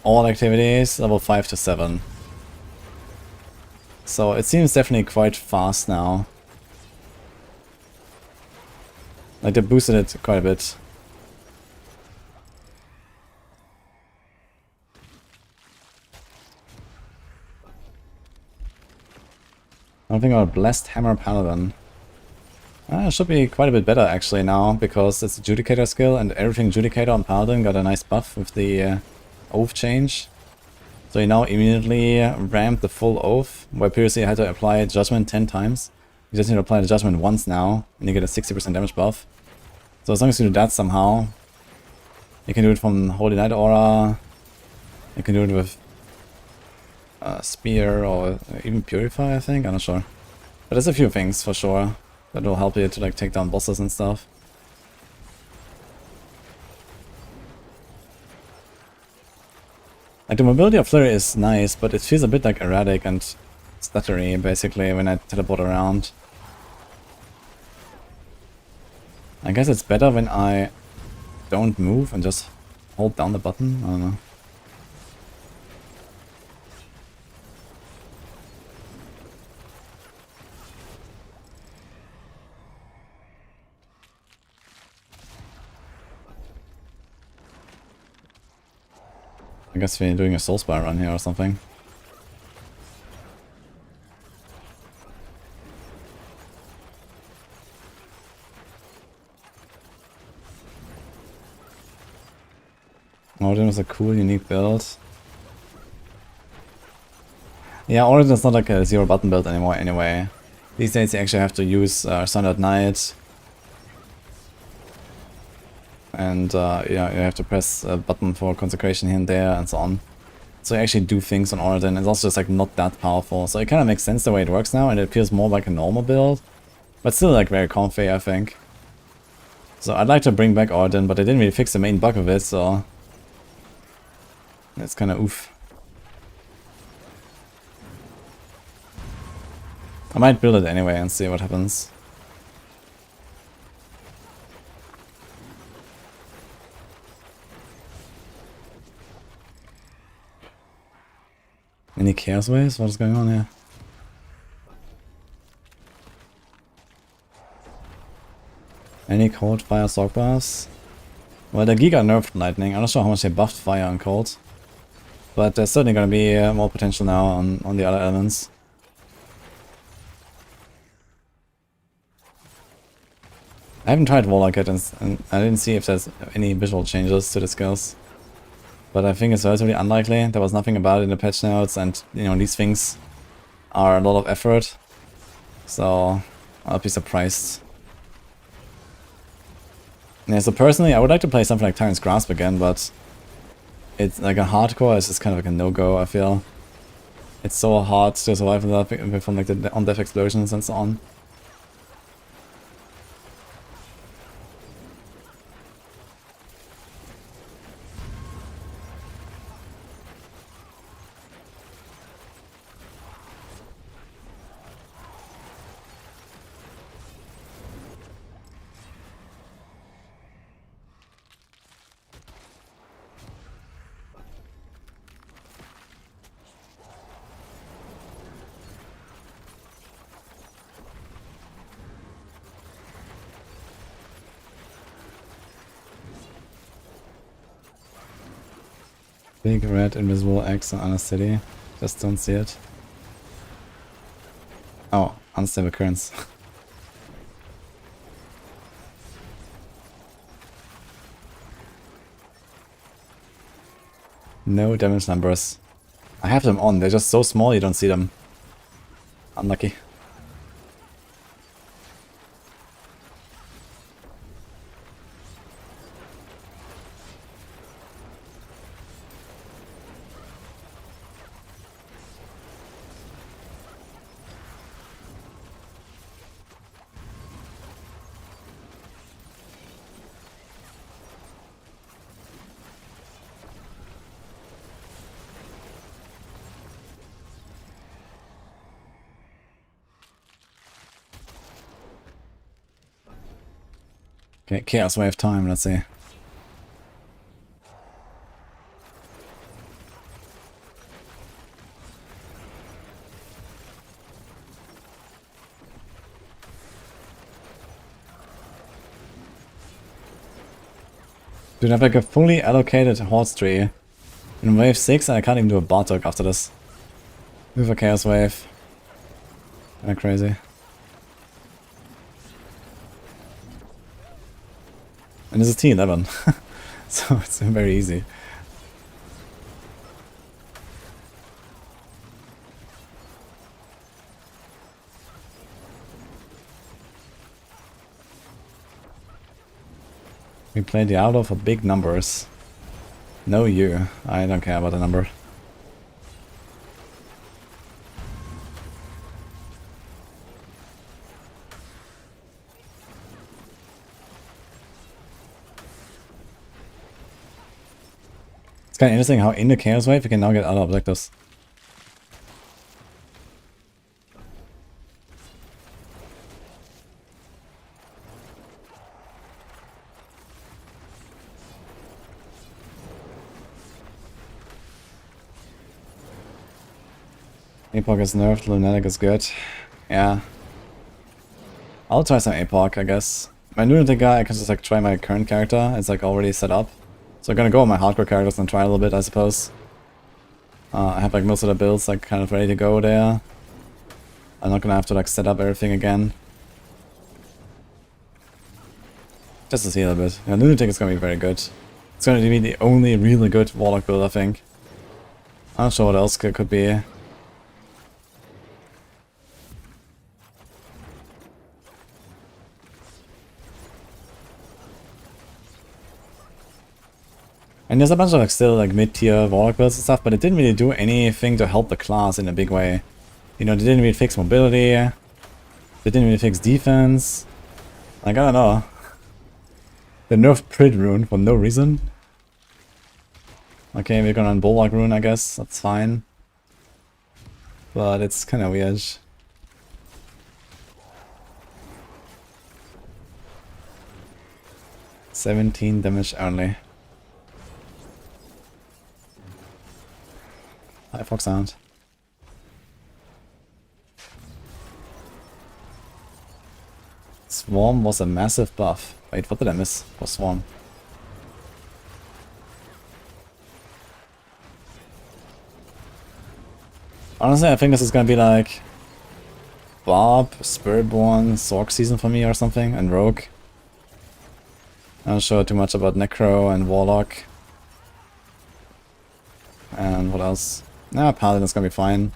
all activities, level 5 to 7. So it seems definitely quite fast now. Like they boosted it quite a bit. I'm thinking about Blessed Hammer Paladin. It should be quite a bit better actually now, because it's a Judicator skill, and everything Judicator on Paladin got a nice buff with the Oath change. So you now immediately ramp the full Oath, where previously you had to apply Judgment 10 times. You just need to apply the Judgment once now, and you get a 60% damage buff. So as long as you do that somehow, you can do it from Holy Knight Aura, you can do it with Spear, or even Purify, I think, I'm not sure. But there's a few things for sure that will help you to like take down bosses and stuff. Like the mobility of Flurry is nice, but it feels a bit like erratic and stuttery basically when I teleport around. I guess it's better when I don't move and just hold down the button, I don't know. I guess we're doing a soul spire run here or something. Origin was a cool, unique build. Yeah, Origin is not like a zero button build anymore anyway. These days you actually have to use Sundered Knight. And yeah, you have to press a button for consecration here and there and so on. So you actually do things on Origin. It's also just like not that powerful. So it kind of makes sense the way it works now, and it feels more like a normal build. But still like very comfy, I think. So I'd like to bring back Origin, but I didn't really fix the main bug of it, so it's kind of oof. I might build it anyway and see what happens. Any chaos waves? What is going on here? Any cold fire sock bars? Well, the Giga nerfed lightning. I'm not sure how much they buffed fire and cold. But there's certainly going to be more potential now on the other elements. I haven't tried Warlock yet, and I didn't see if there's any visual changes to the skills. But I think it's relatively unlikely. There was nothing about it in the patch notes, and you know, these things are a lot of effort. So I'll be surprised. Yeah, so personally I would like to play something like Tyrant's Grasp again, but it's like a hardcore is just kind of like a no-go, I feel. It's so hard to survive from like the on-death explosions and so on. Big red invisible X on a city. Just don't see it. Oh, unstable currents. No damage numbers. I have them on, they're just so small you don't see them. Unlucky. Okay, Chaos Wave time, let's see. Dude, I have like a fully allocated horse tree in wave 6 and I can't even do a Bartok after this. Move a Chaos Wave. Kinda crazy. And this is T11, so it's very easy. We play Diablo for big numbers. No you, I don't care about the number. It's kind of interesting how in the Chaos Wave you can now get other objectives. Epoch is nerfed, Lunatic is good. Yeah. I'll try some Epoch, I guess. My Lunatic guy, I can just like try my current character. It's like already set up. So I'm gonna go on my hardcore characters and try a little bit, I suppose. I have like most of the builds like kind of ready to go there. I'm not gonna have to like set up everything again. Just to see a little bit. Yeah, Lunatic is gonna be very good. It's gonna be the only really good Warlock build, I think. I'm not sure what else could be. And there's a bunch of like still like mid-tier Warlock builds and stuff, but it didn't really do anything to help the class in a big way. You know, they didn't really fix mobility. They didn't really fix defense. Like, I don't know. They nerfed Prid Rune for no reason. Okay, we're gonna run Bulwark Rune, I guess. That's fine. But it's kind of weird. $17 damage only. Hi, Fox Sound. Swarm was a massive buff. Wait, what did I miss for Swarm? Honestly, I think this is gonna be like Barb, Spiritborn, Sork season for me or something, and Rogue. I'm not sure too much about Necro and Warlock. And what else? Nah, Paladin is gonna be fine.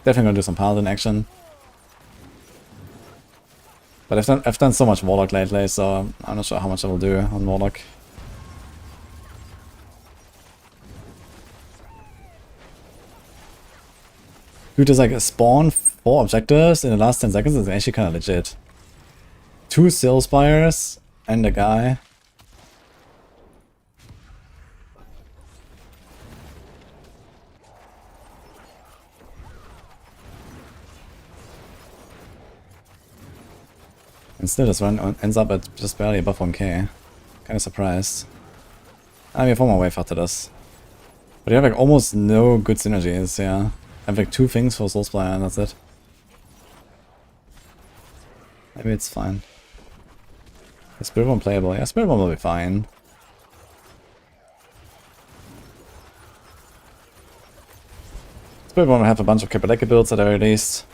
Definitely gonna do some Paladin action. But I've done so much Warlock lately, so I'm not sure how much I will do on Warlock. Dude, there's like a spawn 4 objectives in the last 10 seconds. It's actually kind of legit. 2 Seal Spires and a guy. And still this run ends up at just barely above 1k. Kinda surprised. I mean, 4 more wave after this. But you have like almost no good synergies, yeah. I have like 2 things for Soulspire and that's it. Maybe it's fine. Is Spirit Bomb playable? Yeah, Spirit Bomb will be fine. Spirit Bomb will have a bunch of Kapaleka builds at the very least.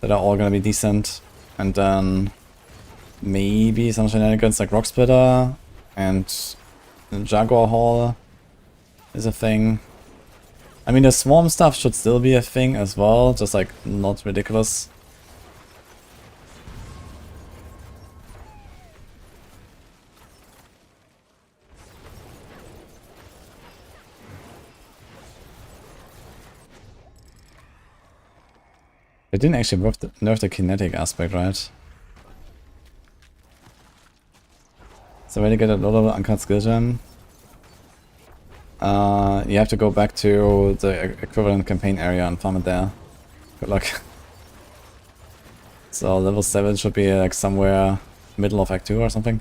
that are all gonna be decent. And then maybe some shenanigans like Rock Splitter and Jaguar Hall is a thing. I mean, the Swarm stuff should still be a thing as well, just like not ridiculous. They didn't actually nerf the kinetic aspect, right? So when you get a lot of uncut skill gem, you have to go back to the equivalent campaign area and farm it there. Good luck. So level 7 should be like somewhere middle of Act 2 or something.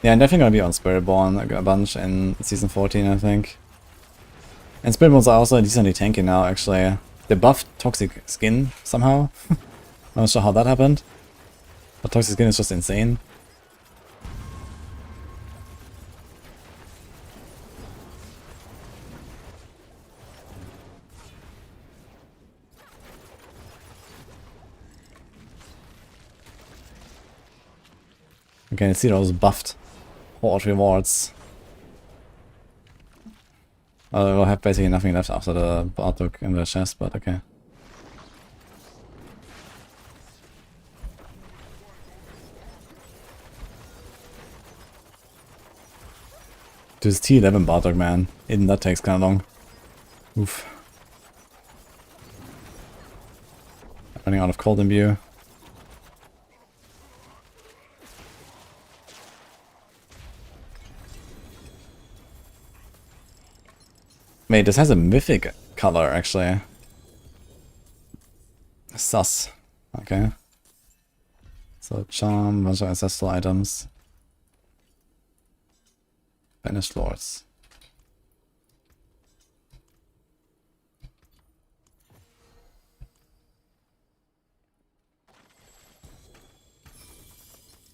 Yeah, I'm definitely gonna be on Spiritborn a bunch in Season 14, I think. And Spiritborns are also decently tanky now, actually. They buffed Toxic Skin somehow. Not sure how that happened. But Toxic Skin is just insane. Okay, let's see those buffed Horde rewards. We'll have basically nothing left after the Bartok in the chest, but okay. This T11 Bartok, man. Even that takes kinda long. Oof. Running out of cold imbue. Wait, this has a mythic color, actually. Sus. Okay. So, charm, bunch of ancestral items. Banished lords.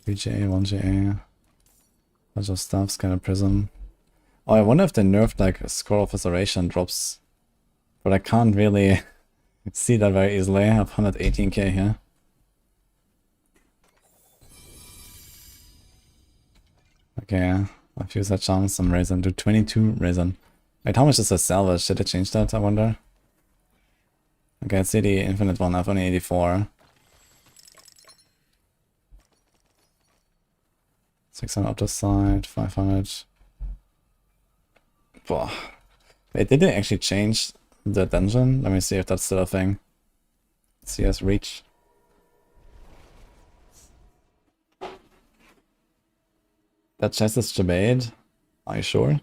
VGA, 1GA. Bunch of stuff, Scanner Prism. Oh, I wonder if they nerfed like a Scroll of Restoration drops. But I can't really see that very easily. I have 118k here. Okay, I've used that chance, some resin. Do 22 resin. Wait, how much is the salvage? Did I change that, I wonder? Okay, let's see the infinite one. I have only 84. 600 up the side, 500. Boah. Wait, did they actually change the dungeon? Let me see if that's still a thing. CS reach. That chest is Jabade. Are you sure?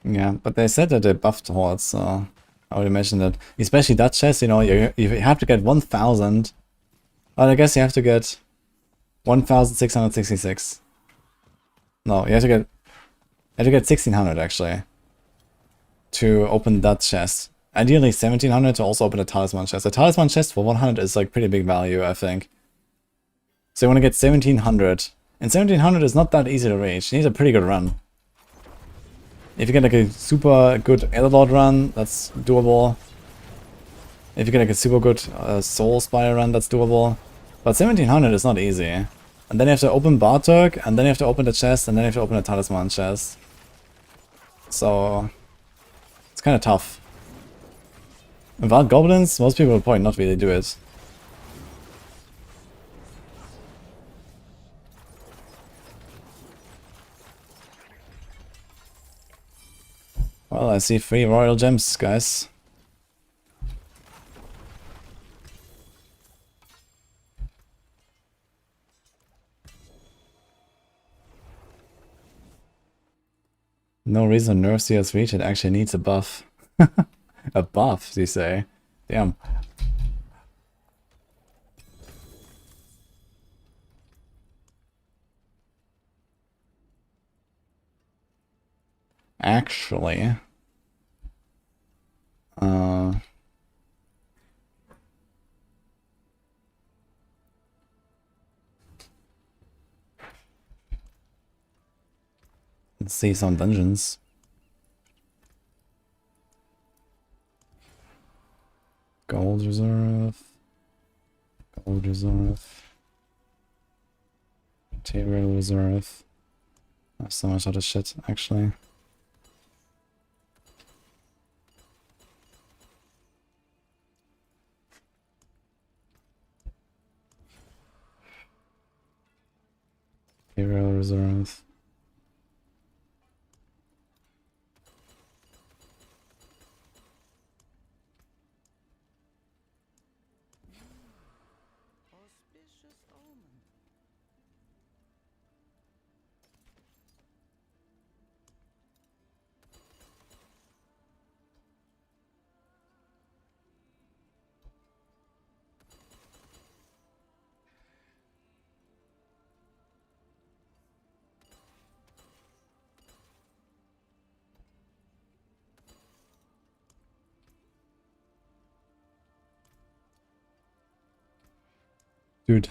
Yeah, but they said that they buffed hordes, so I would imagine that, especially that chest, you know, you have to get 1000. Well, I guess you have to get 1666. No, you have to get 1600 actually to open that chest. Ideally 1700 to also open a talisman chest. A talisman chest for 100 is like pretty big value, I think. So you want to get 1700. And 1700 is not that easy to reach. You need a pretty good run. If you get like a super good Elderlord run, that's doable. If you get like a super good Soul Spire run, that's doable. But 1700 is not easy. And then you have to open Bartok, and then you have to open the chest, and then you have to open a Talisman chest. So it's kind of tough. Without Goblins, most people will probably not really do it. Well, I see 3 Royal Gems, guys. No reason nerf CS reach, it actually needs a buff. A buff, you say? Damn. Actually, let's see some dungeons. Gold reserve. Gold reserve. Material reserve. There's so much other shit, actually. Material reserve. Dude.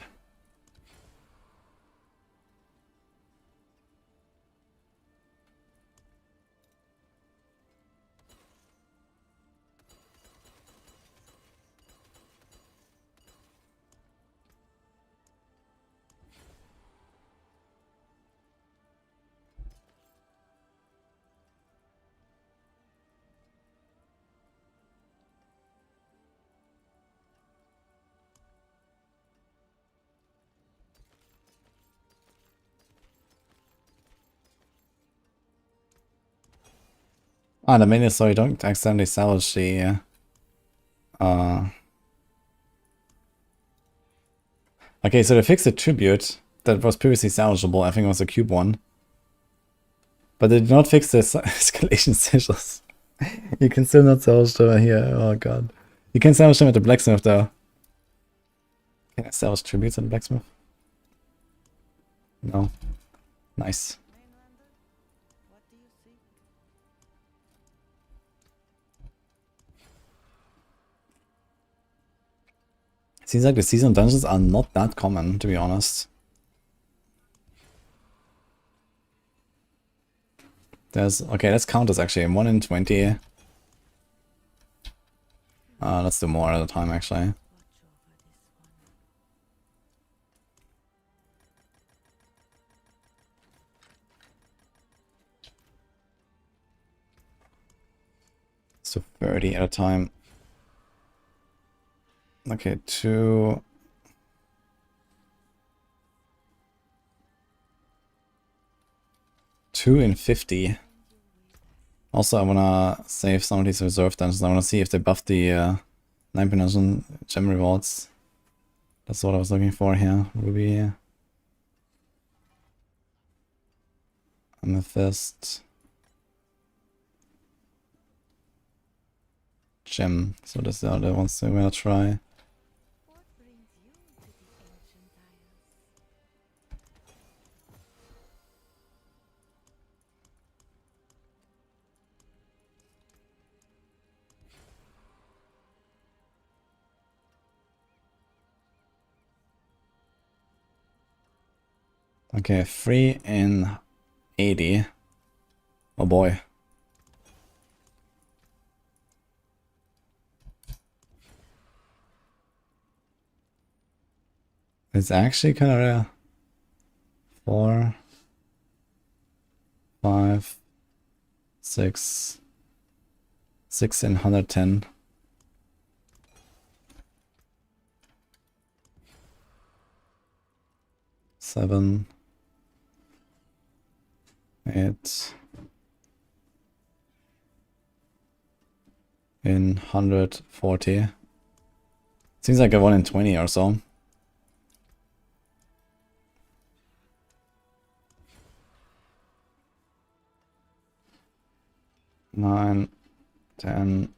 Ah, the main is so you don't accidentally salvage the okay, so they fixed the tribute that was previously salvageable. I think it was a cube one. But they did not fix the escalation sigils. You can still not salvage them here. Oh god. You can salvage them at the blacksmith though. Can I salvage tributes at the blacksmith? No. Nice. Seems like the season dungeons are not that common, to be honest. There's okay, let's count this actually. 1 in 20. Let's do more at a time actually. Let's do 30 at a time. Okay, 2. Two in 50. Also, I wanna save some of these reserve dungeons. I wanna see if they buff the 9 dungeon gem rewards. That's what I was looking for here. Ruby. Amethyst. Gem. So that's the other ones that we're gonna try. Okay, 3 in 80. Oh boy. It's actually kind of rare. 4, 5, 6. 6 in 110. 7. 8. In 140. Seems like a 1 in 20 or so. 9, 10,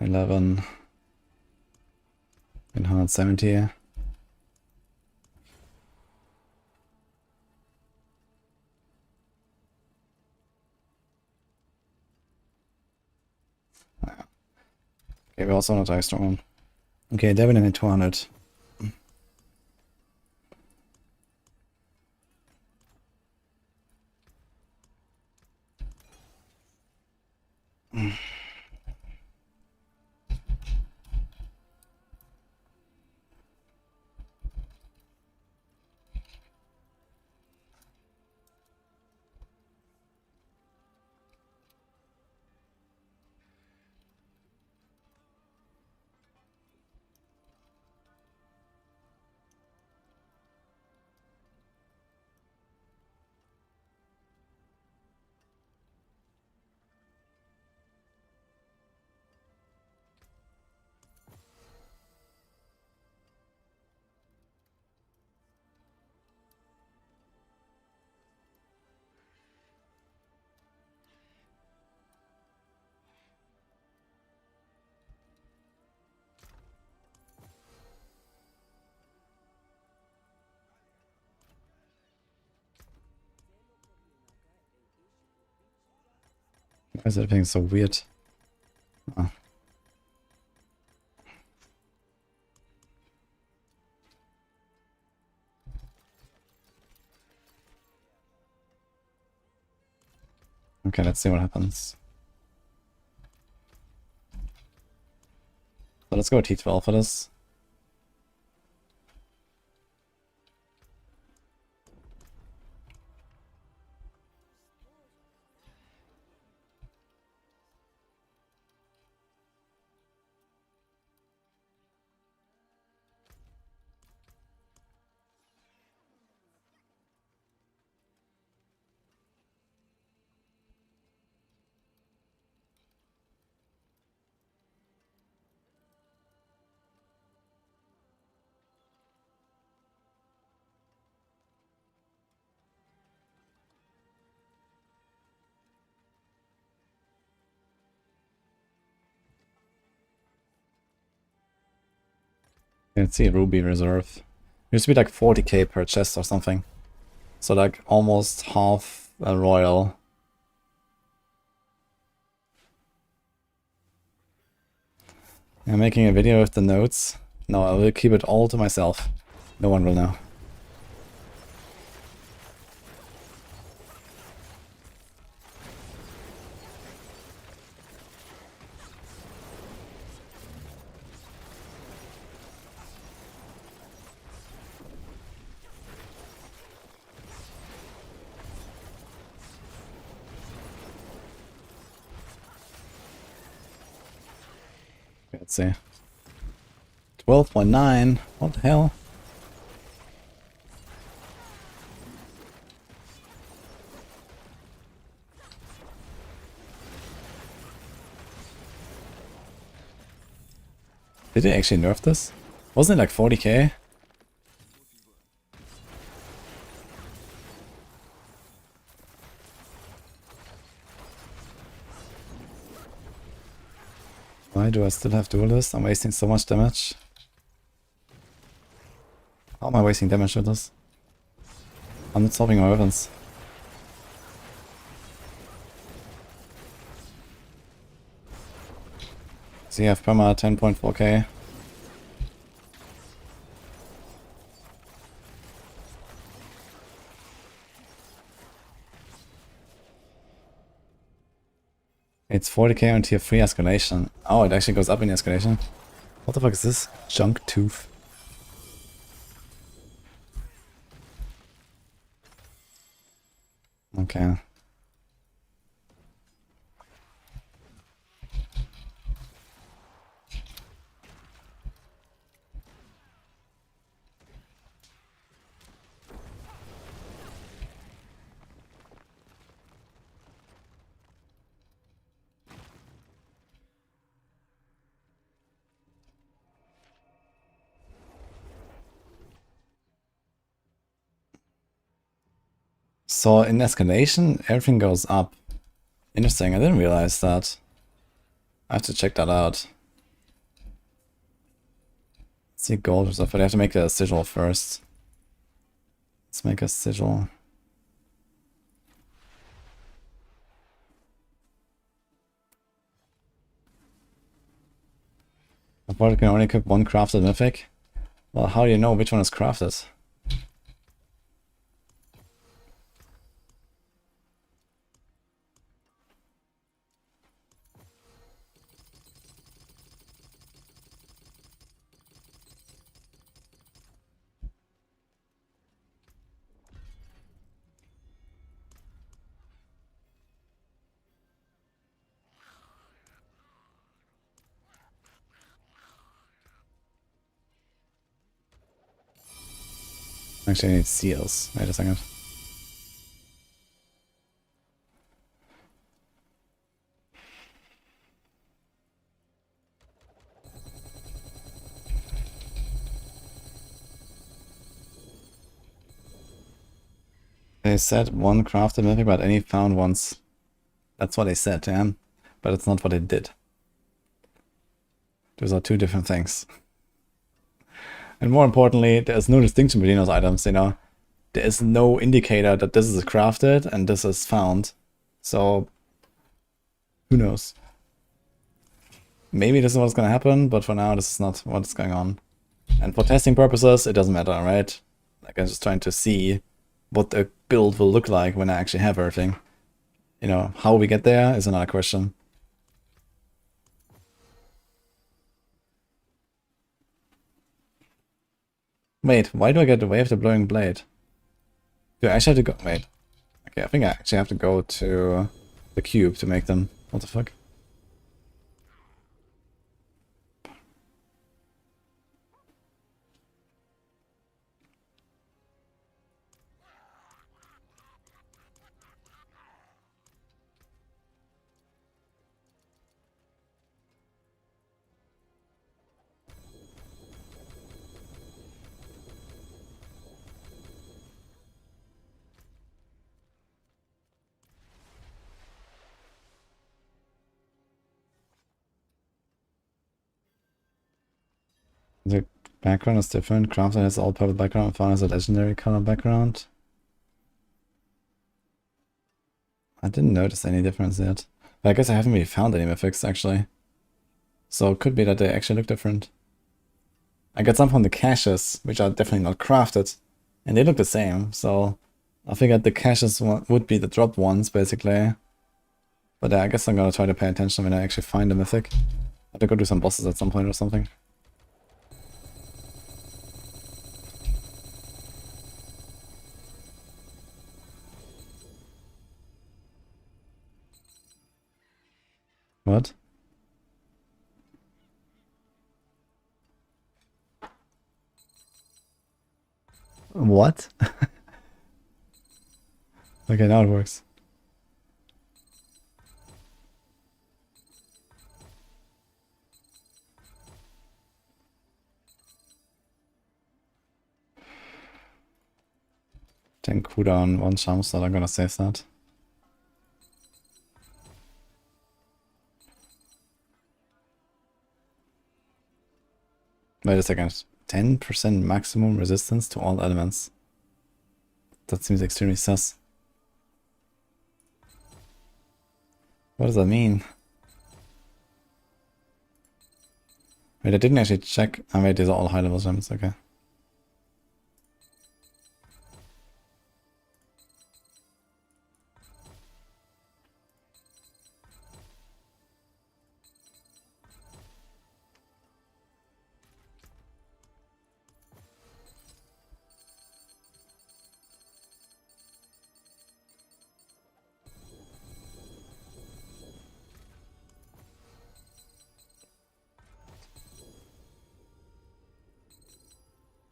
11, 170. Okay, wir also noch 3 strong. Okay, Devin in 200. Why is everything so weird? Oh. Okay, let's see what happens. So let's go T12 for this. Let's see, Ruby Reserve. Used to be like 40k per chest or something. So like almost half a royal. I'm making a video with the notes. No, I will keep it all to myself. No one will know. Let's see. 12.9. What the hell? Did they actually nerf this? Wasn't it like 40k? Why do I still have duelist? I'm wasting so much damage. How am I wasting damage with this? I'm not solving my weapons. CF perma 10.4k. It's 40k on tier 3 escalation. Oh, it actually goes up in escalation. What the fuck is this? Junk tooth. Okay. So in escalation, everything goes up. Interesting, I didn't realize that. I have to check that out. Let's see gold or stuff, but I have to make a sigil first. Let's make a sigil. I thought I can only equip one crafted mythic. Well, how do you know which one is crafted? Actually, I need seals. Wait a second. They said one crafted mythic, but any found once. That's what they said, yeah. But it's not what they did. Those are two different things. And more importantly, there's no distinction between those items, you know. There is no indicator that this is crafted and this is found. So, who knows? Maybe this is what's gonna happen, but for now, this is not what's going on. And for testing purposes, it doesn't matter, right? Like, I'm just trying to see what the build will look like when I actually have everything. You know, how we get there is another question. Wait, why do I get away with the blowing blade? Do I actually have to go? Wait. Okay, I think I actually have to go to the cube to make them. What the fuck? The background is different. Crafted has all purple background, found has a legendary color background. I didn't notice any difference yet. But I guess I haven't really found any mythics actually. So it could be that they actually look different. I got some from the caches, which are definitely not crafted. And they look the same, so I figured the caches would be the dropped ones, basically. But I guess I'm gonna try to pay attention when I actually find a mythic. I have to go do some bosses at some point or something. What? What? Okay, now it works. Then cooldown, one charm slot, I'm gonna save that. Wait a second. 10% maximum resistance to all elements. That seems extremely sus. What does that mean? Wait, I didn't actually check. Oh wait, these are all high level gems, okay.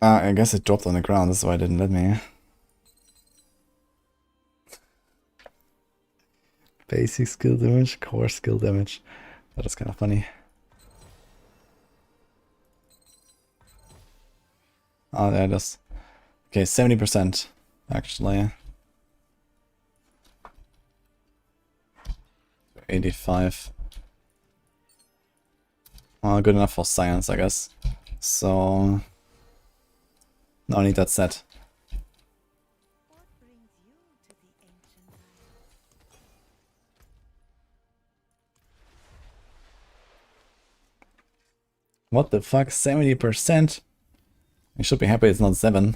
Ah, I guess it dropped on the ground, that's why it didn't let me. Basic skill damage, core skill damage. That is kind of funny. Oh, there it is. Okay, 70% actually. 85. Well, good enough for science, I guess. So no need that set. What the fuck? 70%? You should be happy it's not 7.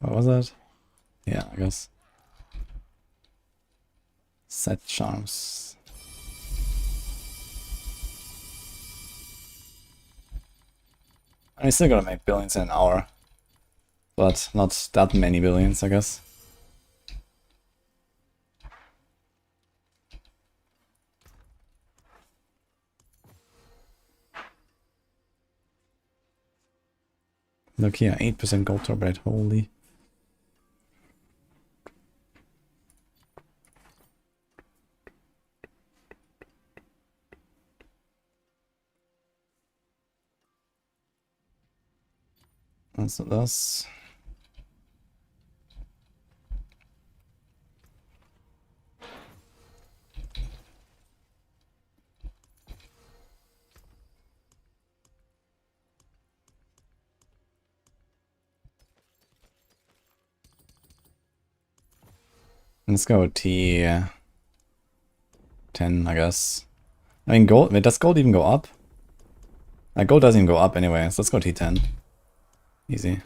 What was that? Yeah, I guess. Set charms. I'm still gonna make billions in an hour. But not that many billions, I guess. Look here, 8% gold turbate, holy. That's this. Let's go T10, I guess. I mean, gold. Wait, does gold even go up? Gold doesn't even go up anyway, so let's go T10. Easy.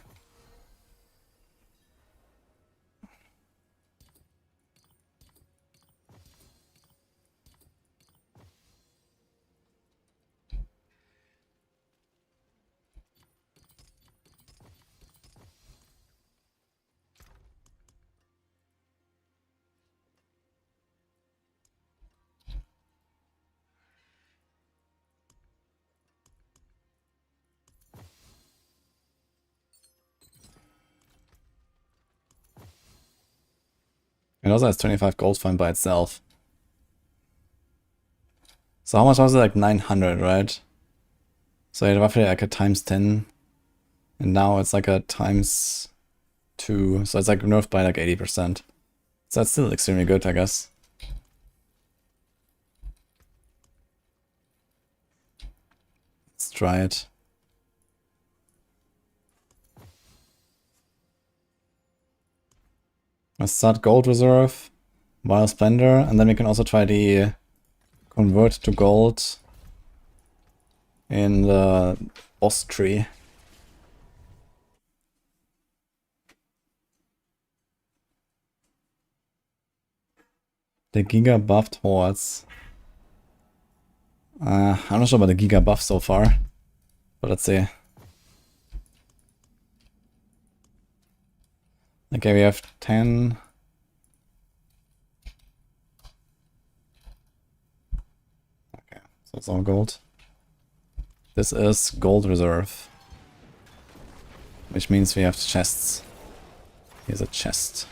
It also has 25 gold fine by itself. So how much was it? Like 900, right? So it roughly like a times 10. And now it's like a times 2. So it's like nerfed by like 80%. So that's still extremely good, I guess. Let's try it. Let's start gold reserve, Wild Splendor, and then we can also try the convert to gold in the boss tree. The Giga buffed hordes. I'm not sure about the Giga buff so far, but let's see. Okay, we have 10. Okay, so it's all gold. This is gold reserve, which means we have chests. Here's a chest.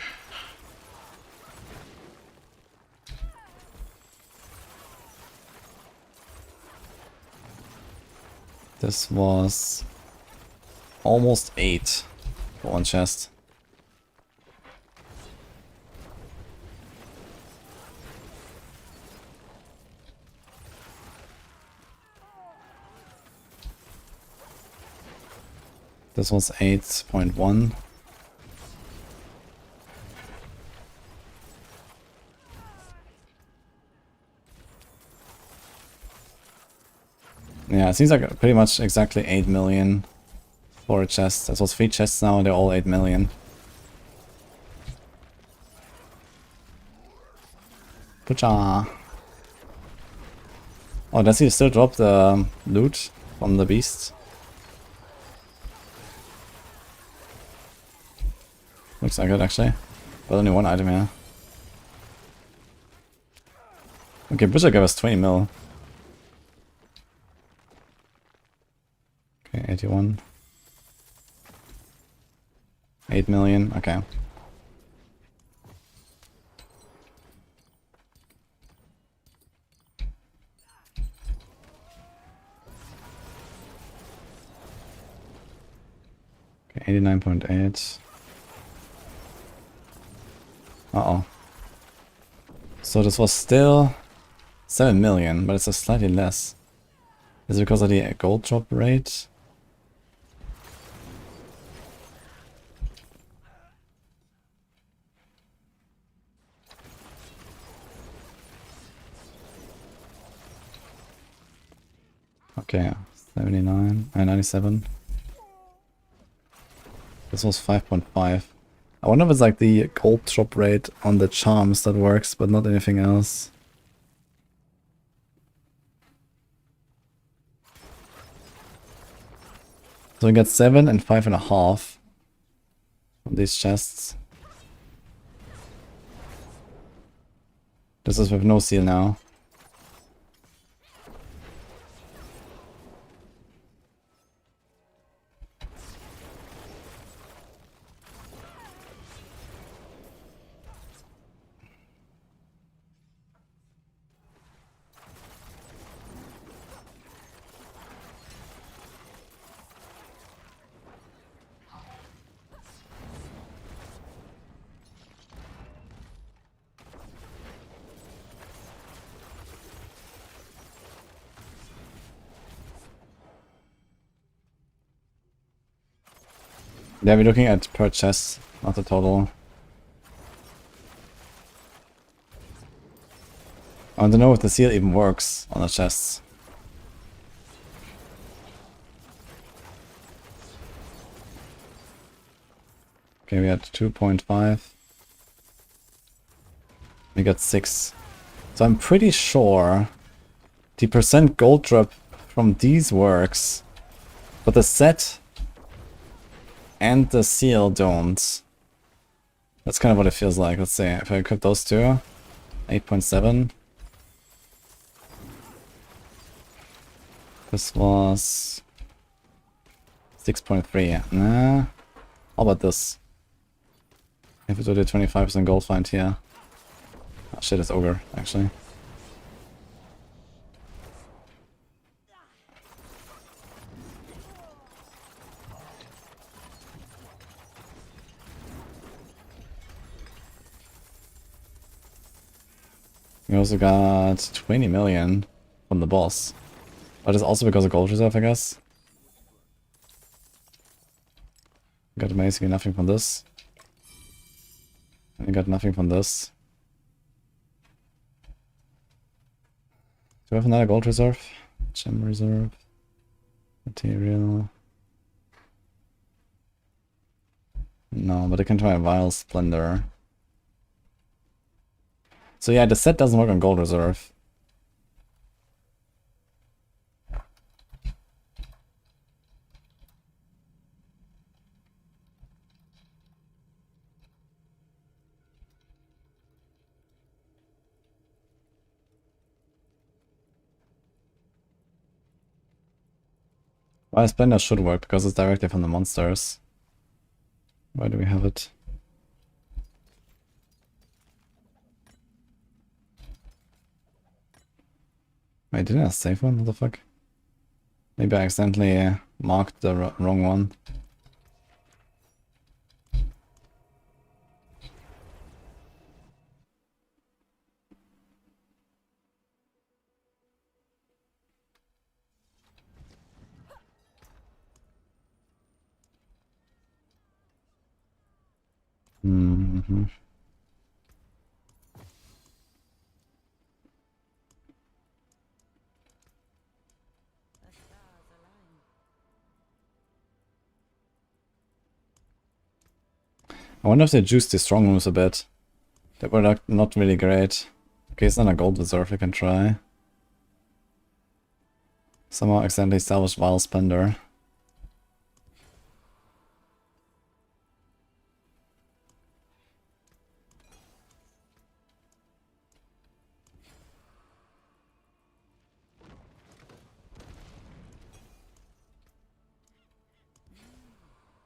This was almost 8 for one chest. This was 8.1. Yeah, it seems like pretty much exactly 8 million for a chest. This was 3 chests now, and they're all 8 million. Pucha. Oh, does he still drop the loot from the beast? Looks like it, actually. But only one item here. Okay, Butcher gave us 20 mil. Okay, 81. 8 million, okay. 39.8. Uh-oh. So this was still 7 million, but it's a slightly less. Is it because of the gold drop rate? Okay, 79 and 97. This was 5.5. I wonder if it's like the gold drop rate on the charms that works, but not anything else. So we got 7 and 5.5 from these chests. This is with no seal now. Yeah, we're looking at per chest, not the total. I don't know if the seal even works on the chests. Okay, we had 2.5. We got 6. So I'm pretty sure the percent gold drop from these works, but the set and the seal don't. That's kind of what it feels like. Let's see, if I equip those two, 8.7. This was 6.3. Nah. How about this? If we do the 25% gold find here. Oh shit, it's ogre, actually. We also got 20 million from the boss. But it's also because of gold reserve, I guess. Got basically nothing from this. And we got nothing from this. Do we have another gold reserve? Gem reserve. Material. No, but I can try a Vile Splendor. So yeah, the set doesn't work on gold reserve. Vile Splendor should work because it's directly from the monsters. Where do we have it? Wait, didn't I save one? What the fuck? Maybe I accidentally marked the wrong one. Mm-hmm. I wonder if they juiced the strong rooms a bit. They were not really great. Okay, it's not a gold reserve, we can try. Somehow accidentally salvaged Vile Splendor.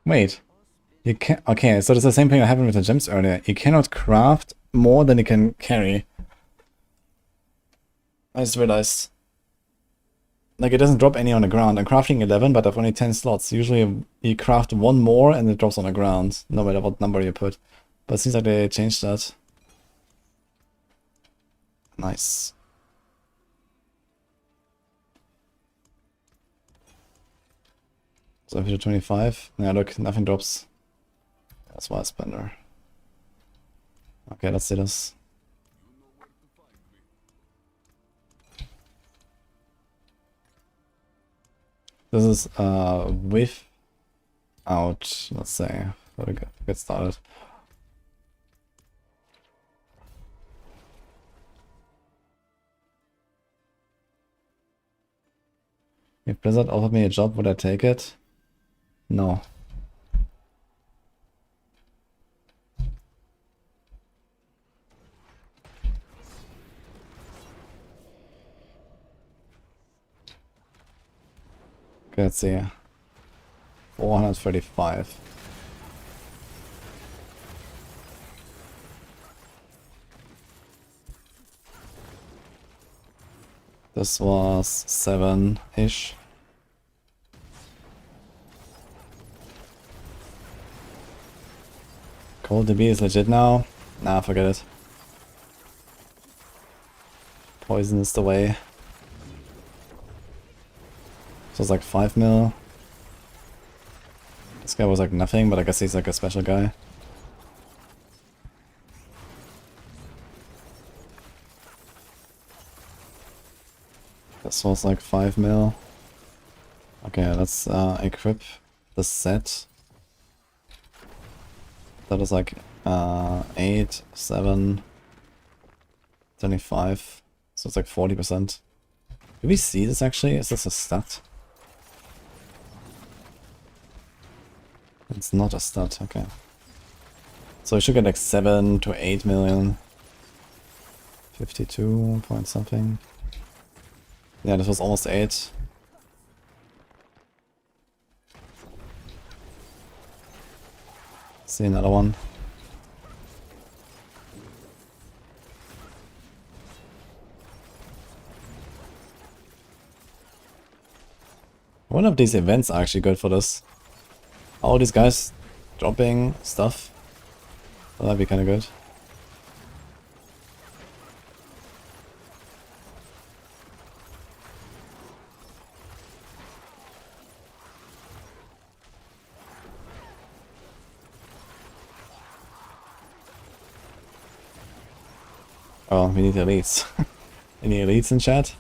Wait. You can't. Okay, so it's the same thing that happened with the gems earlier. You cannot craft more than you can carry. I just realized. Like, it doesn't drop any on the ground. I'm crafting 11, but I've only 10 slots. Usually you craft one more and it drops on the ground, no matter what number you put. But it seems like they changed that. Nice. So if you do 25, yeah, look, nothing drops. That's why I spender. Okay, let's see this. This is with out, let's say, how to get started. If Blizzard offered me a job, would I take it? No. Okay, let's see. 435. This was 7-ish. Cold DB is legit now? Nah, forget it. Poison is the way. So it's like 5 mil. This guy was like nothing, but I guess he's like a special guy. This was like 5 mil. Okay, let's equip the set. That is like 8, 7, 25. So it's like 40%. Do we see this actually? Is this a stat? It's not a stat, okay. So we should get like 7 to 8 million. 52 point something. Yeah, this was almost 8. See another one. One of these events are actually good for this. All these guys dropping stuff. Well, that'd be kind of good. Oh, we need elites. Any elites in chat?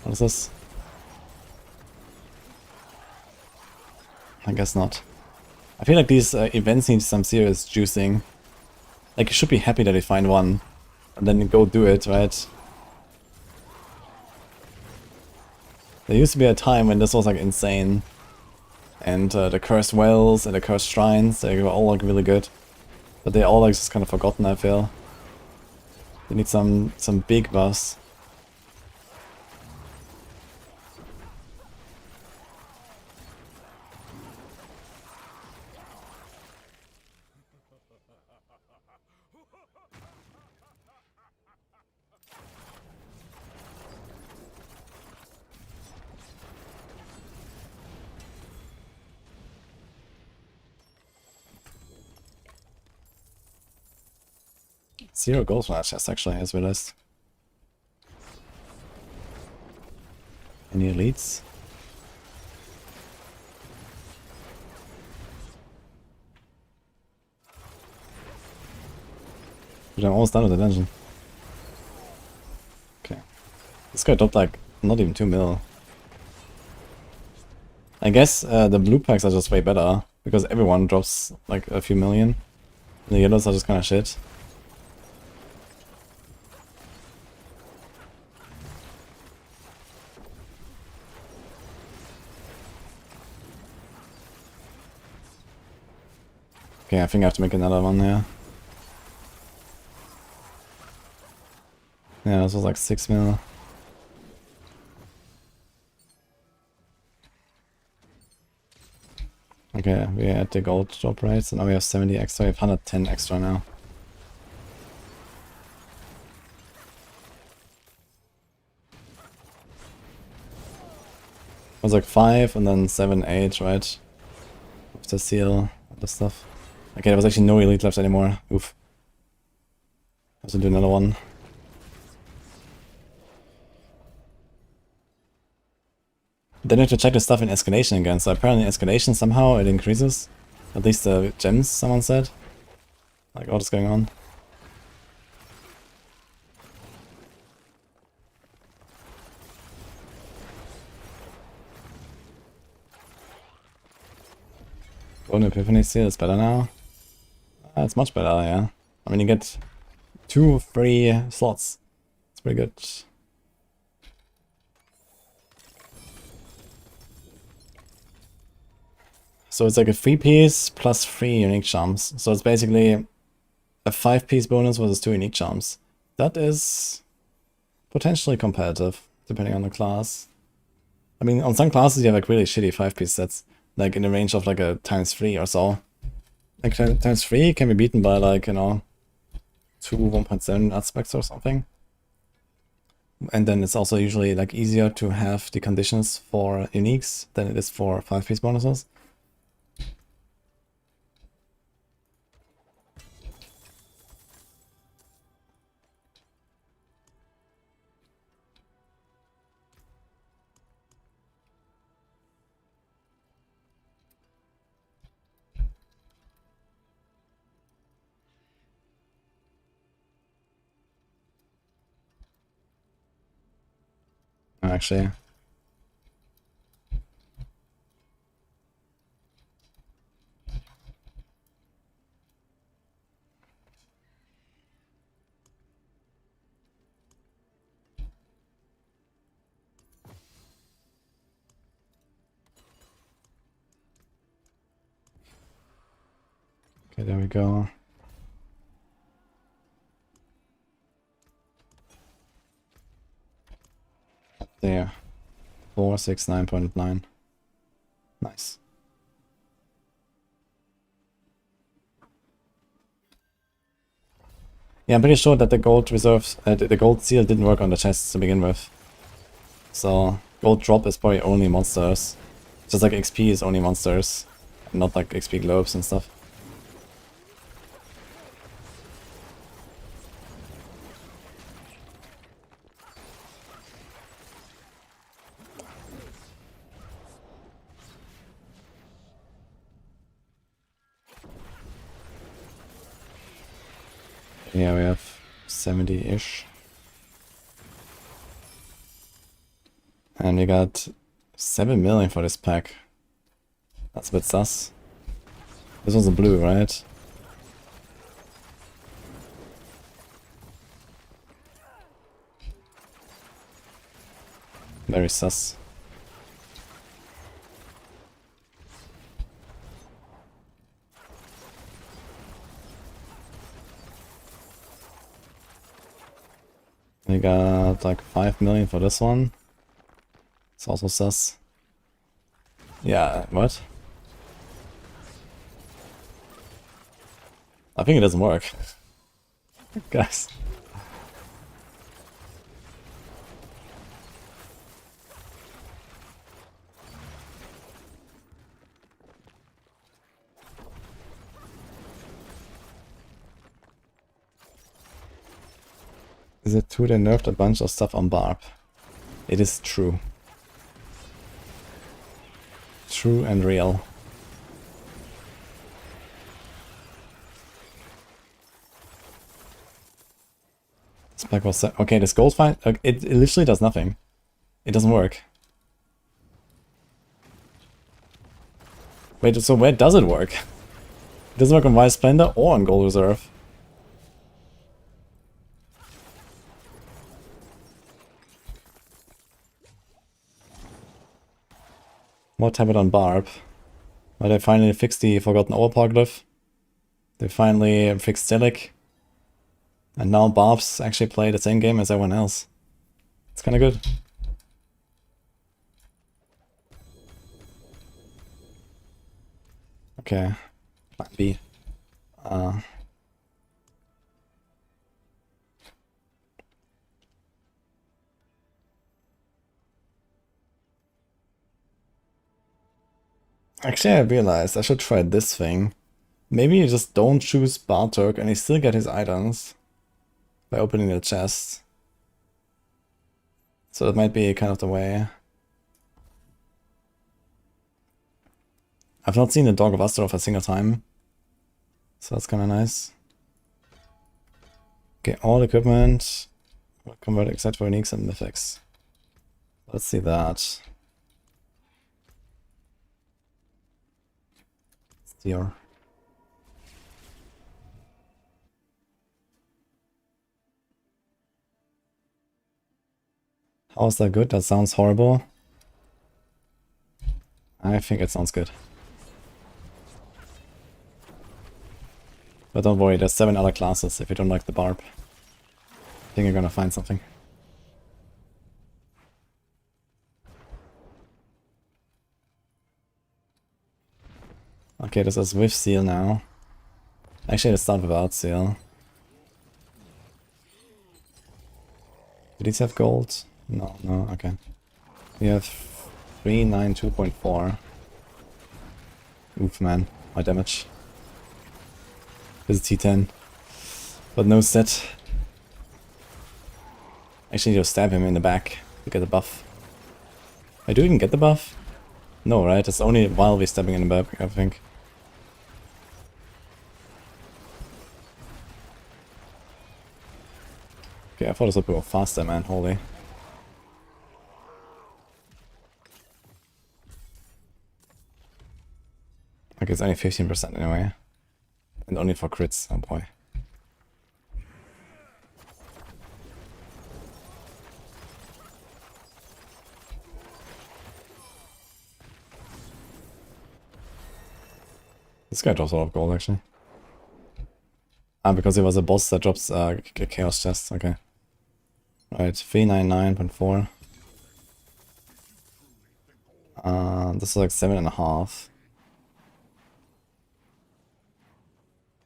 What is this? I guess not. I feel like these events need some serious juicing. Like, you should be happy that you find one. And then you go do it, right? There used to be a time when this was like insane. And the cursed wells and the cursed shrines, they were all like really good. But they all like just kind of forgotten, I feel. You need some big buffs. Zero goals from that chest actually, as realized. Any elites? But I'm almost done with the dungeon. Okay. This guy dropped like not even 2 mil. I guess the blue packs are just way better, because everyone drops like a few million. The yellows are just kind of shit. Okay, I think I have to make another one here. Yeah, this was like 6 mil. Okay, we had the gold drop rates, and now we have 70 extra. We have 110 extra now. was like 5 and then 7, 8, right? With the seal, all this stuff. Okay, there was actually no elite left anymore. Oof. I have to do another one. Then you have to check the stuff in escalation again. So apparently escalation somehow it increases. At least the gems, someone said. Like, what is going on? Golden Epiphany seal is better now. It's much better, yeah. I mean, you get 2 free slots. It's pretty good. So it's like a 3-piece plus 3 unique charms. So it's basically a 5-piece bonus versus 2 unique charms. That is potentially competitive, depending on the class. I mean, on some classes you have like really shitty 5-piece sets, like in the range of like a ×3 or so. Like ×3 can be beaten by like, you know, 2 1.7 aspects or something. And then it's also usually like easier to have the conditions for uniques than it is for 5-piece bonuses. Actually. Okay, there we go. There. 469.9. Nice. Yeah, I'm pretty sure that the gold reserves, the gold seal didn't work on the chests to begin with. So, gold drop is probably only monsters. Just like XP is only monsters, not like XP globes and stuff. Yeah, we have 70-ish. And we got 7 million for this pack. That's a bit sus. This was a blue, right? Very sus. We got like 5 million for this one. It's also sus. Yeah, what? I think it doesn't work. Guys. Is it true they nerfed a bunch of stuff on Barb? It is true. True and real. This pack was okay, this gold fight, it literally does nothing. It doesn't work. Wait, so where does it work? It doesn't work on Wise Splendor or on Gold Reserve. What happened on Barb? Well, they finally fixed the Forgotten Overpoglyph. They finally fixed Silic. And now Barbs actually play the same game as everyone else. It's kinda good. Okay. Plan B. Actually, I realized I should try this thing. Maybe you just don't choose Bartok and you still get his items by opening the chest. So that might be kind of the way. I've not seen the Dog of Astaroth a single time. So that's kind of nice. Okay, all equipment. Convert except for uniques and mythics. Let's see that. Steer. How is that good? That sounds horrible. I think it sounds good. But don't worry, there's 7 other classes if you don't like the barb. I think you're gonna find something. Okay, this is with seal now. Actually, let's start without seal. Do these have gold? No, no, okay. We have 392.4. Oof, man, my damage. This is T10. But no set. Actually, just stab him in the back to get the buff. I do even get the buff? No, right? It's only while we're stabbing in the back, I think. Okay, I thought this would go faster, man. Holy. Okay, it's only 15% anyway. And only for crits. Oh boy. This guy drops a lot of gold, actually. Ah, because he was a boss that drops a chaos chest. Okay. Right, 399.4. This is like 7.5.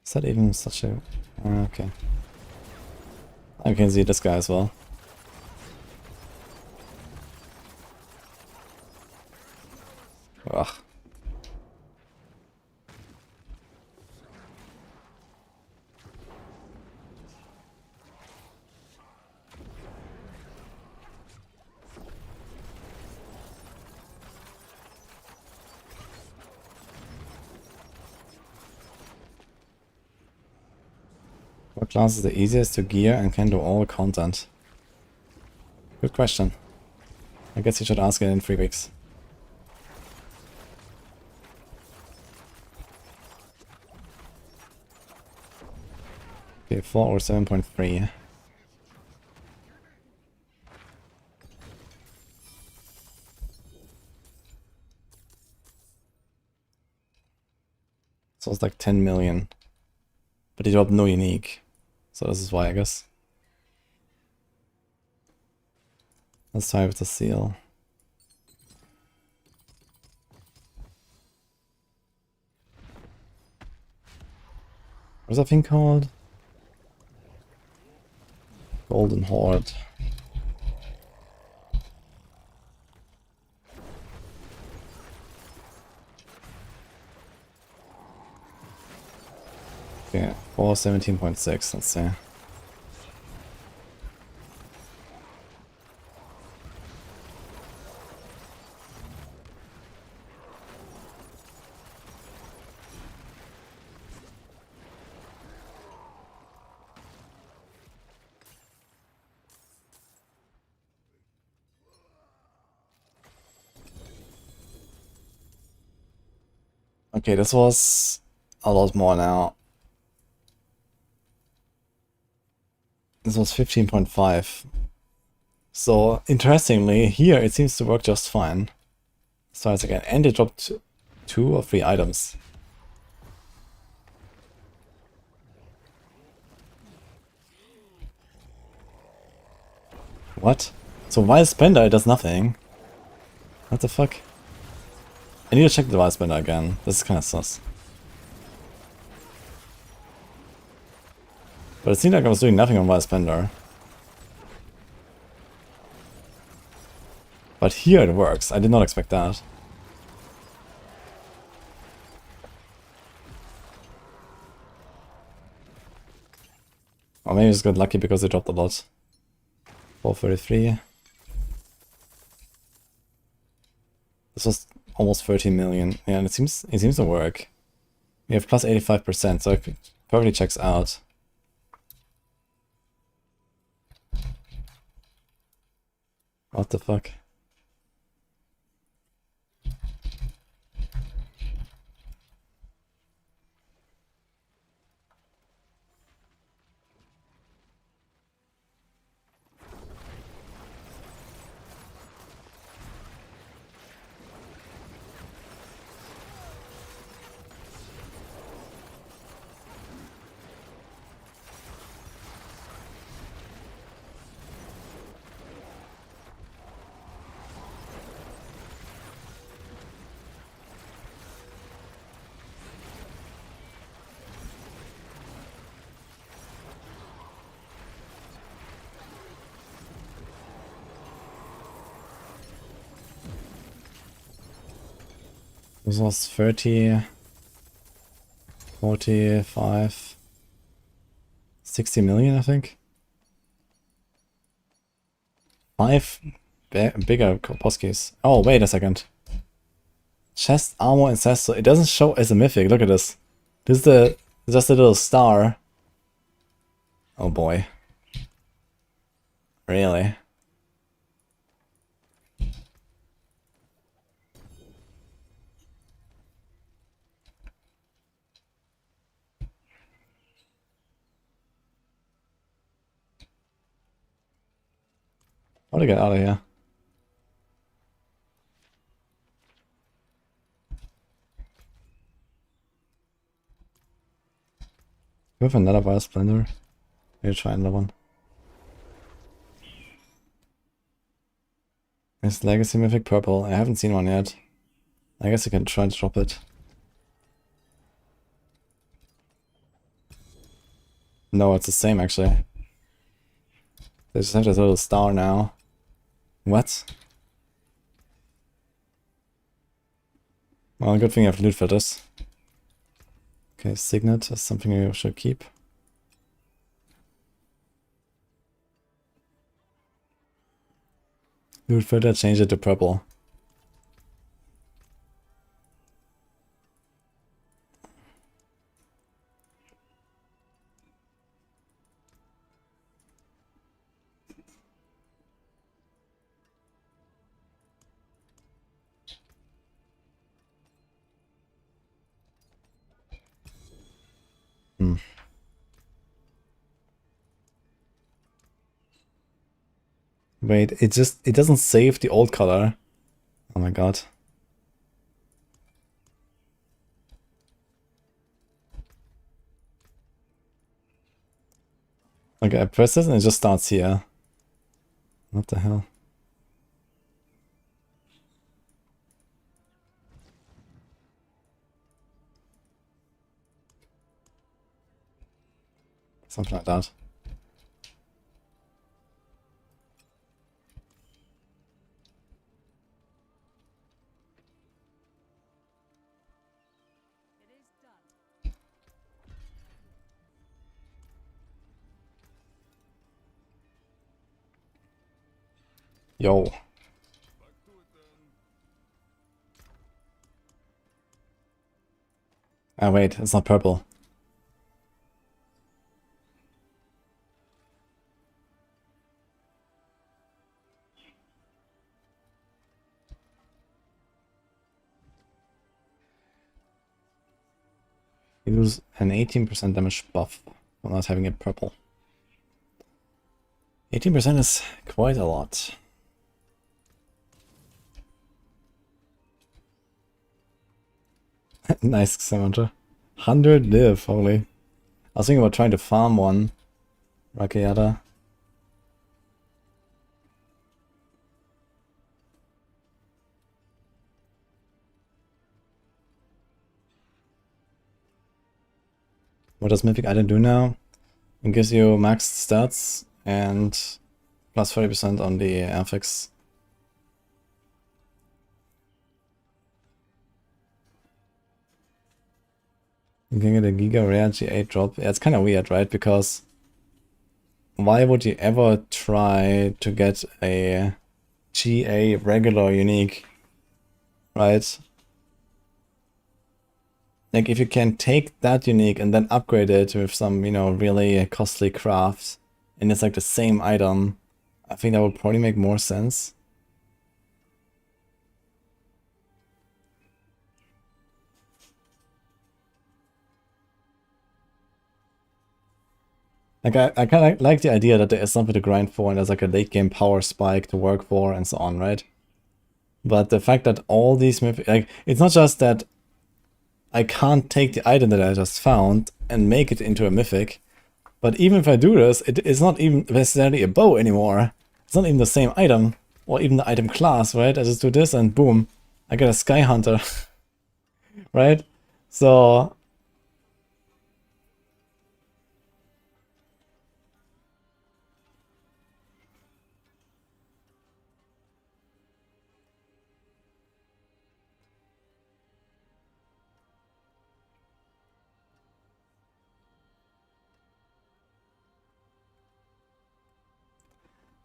Is that even such a... okay. I can see this guy as well. Ugh. What class is the easiest to gear and can do all content? Good question. I guess you should ask it in 3 weeks. Okay, 4 or 7.3. So it's like 10 million. But he dropped no unique. So this is why, I guess. Let's try with the seal. What's that thing called? Golden Horde. Okay, 417.6, let's see. Okay, this was a lot more now. This was 15.5. So, interestingly, here it seems to work just fine. Starts again, and it dropped 2 or 3 items. What? So while spender it does nothing? What the fuck? I need to check the while spender again. This is kinda sus. But it seemed like I was doing nothing on while spender. But here it works. I did not expect that. Or maybe I just got lucky because they dropped a lot. 433. This was almost 13 million. Yeah, and it seems to work. We have plus 85%, so it perfectly checks out. What the fuck? This was 30, 45, 60 million, I think. 5 bigger Koposkis. Oh, wait a second. Chest armor ancestor. It doesn't show as a mythic. Look at this. This is just a little star. Oh boy. Really? I want to get out of here. We have another Vile Splendor. Maybe try another one. It's Legacy Mythic Purple. I haven't seen one yet. I guess I can try to drop it. No, it's the same actually. They just have this little star now. What? Well, good thing I have loot filters. Okay, Signet is something you should keep. Loot filter, change it to purple. Wait, it doesn't save the old color. Oh my god. Okay, I press this and it just starts here. What the hell? Something like that. Yo. Ah, wait, it's not purple. Use an 18% damage buff while not having it purple. 18% is quite a lot. Nice, Samantha. 100 live, holy. I was thinking about trying to farm one. Rakiata. What does Mythic Item do now? It gives you max stats and plus 30% on the affix. You can get a Giga Rare G8 drop. Yeah, it's kind of weird, right? Because why would you ever try to get a GA regular unique, right? Like, if you can take that unique and then upgrade it with some, you know, really costly craft, and it's like the same item, I think that would probably make more sense. Like, I kind of like the idea that there is something to grind for and there's like a late game power spike to work for and so on, right? But the fact that all these like, it's not just that I can't take the item that I just found and make it into a mythic, but even if I do this, it is not even necessarily a bow anymore. It's not even the same item, or even the item class, right? I just do this and boom, I get a Sky Hunter, right? So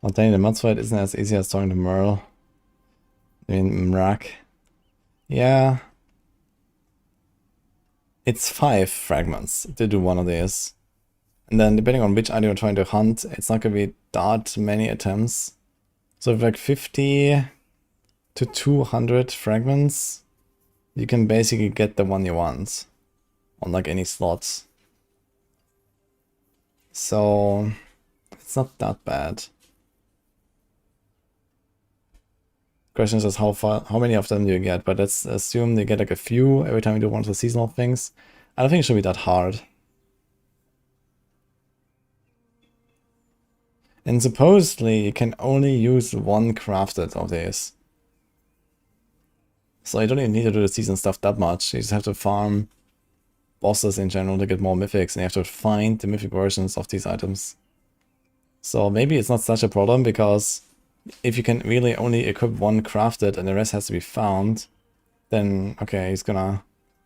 I'm telling you, the mod fight isn't as easy as talking to Merle. I mean, Merc. Yeah. It's 5 fragments to do one of these. And then depending on which item you're trying to hunt, it's not gonna be that many attempts. So with like 50 to 200 fragments, you can basically get the one you want on like any slots. So it's not that bad. Question is just how many of them do you get, but let's assume you get like a few every time you do one of the seasonal things. I don't think it should be that hard. And supposedly you can only use one crafted of these. So you don't even need to do the season stuff that much. You just have to farm bosses in general to get more mythics, and you have to find the mythic versions of these items. So maybe it's not such a problem, because if you can really only equip one crafted and the rest has to be found, then okay,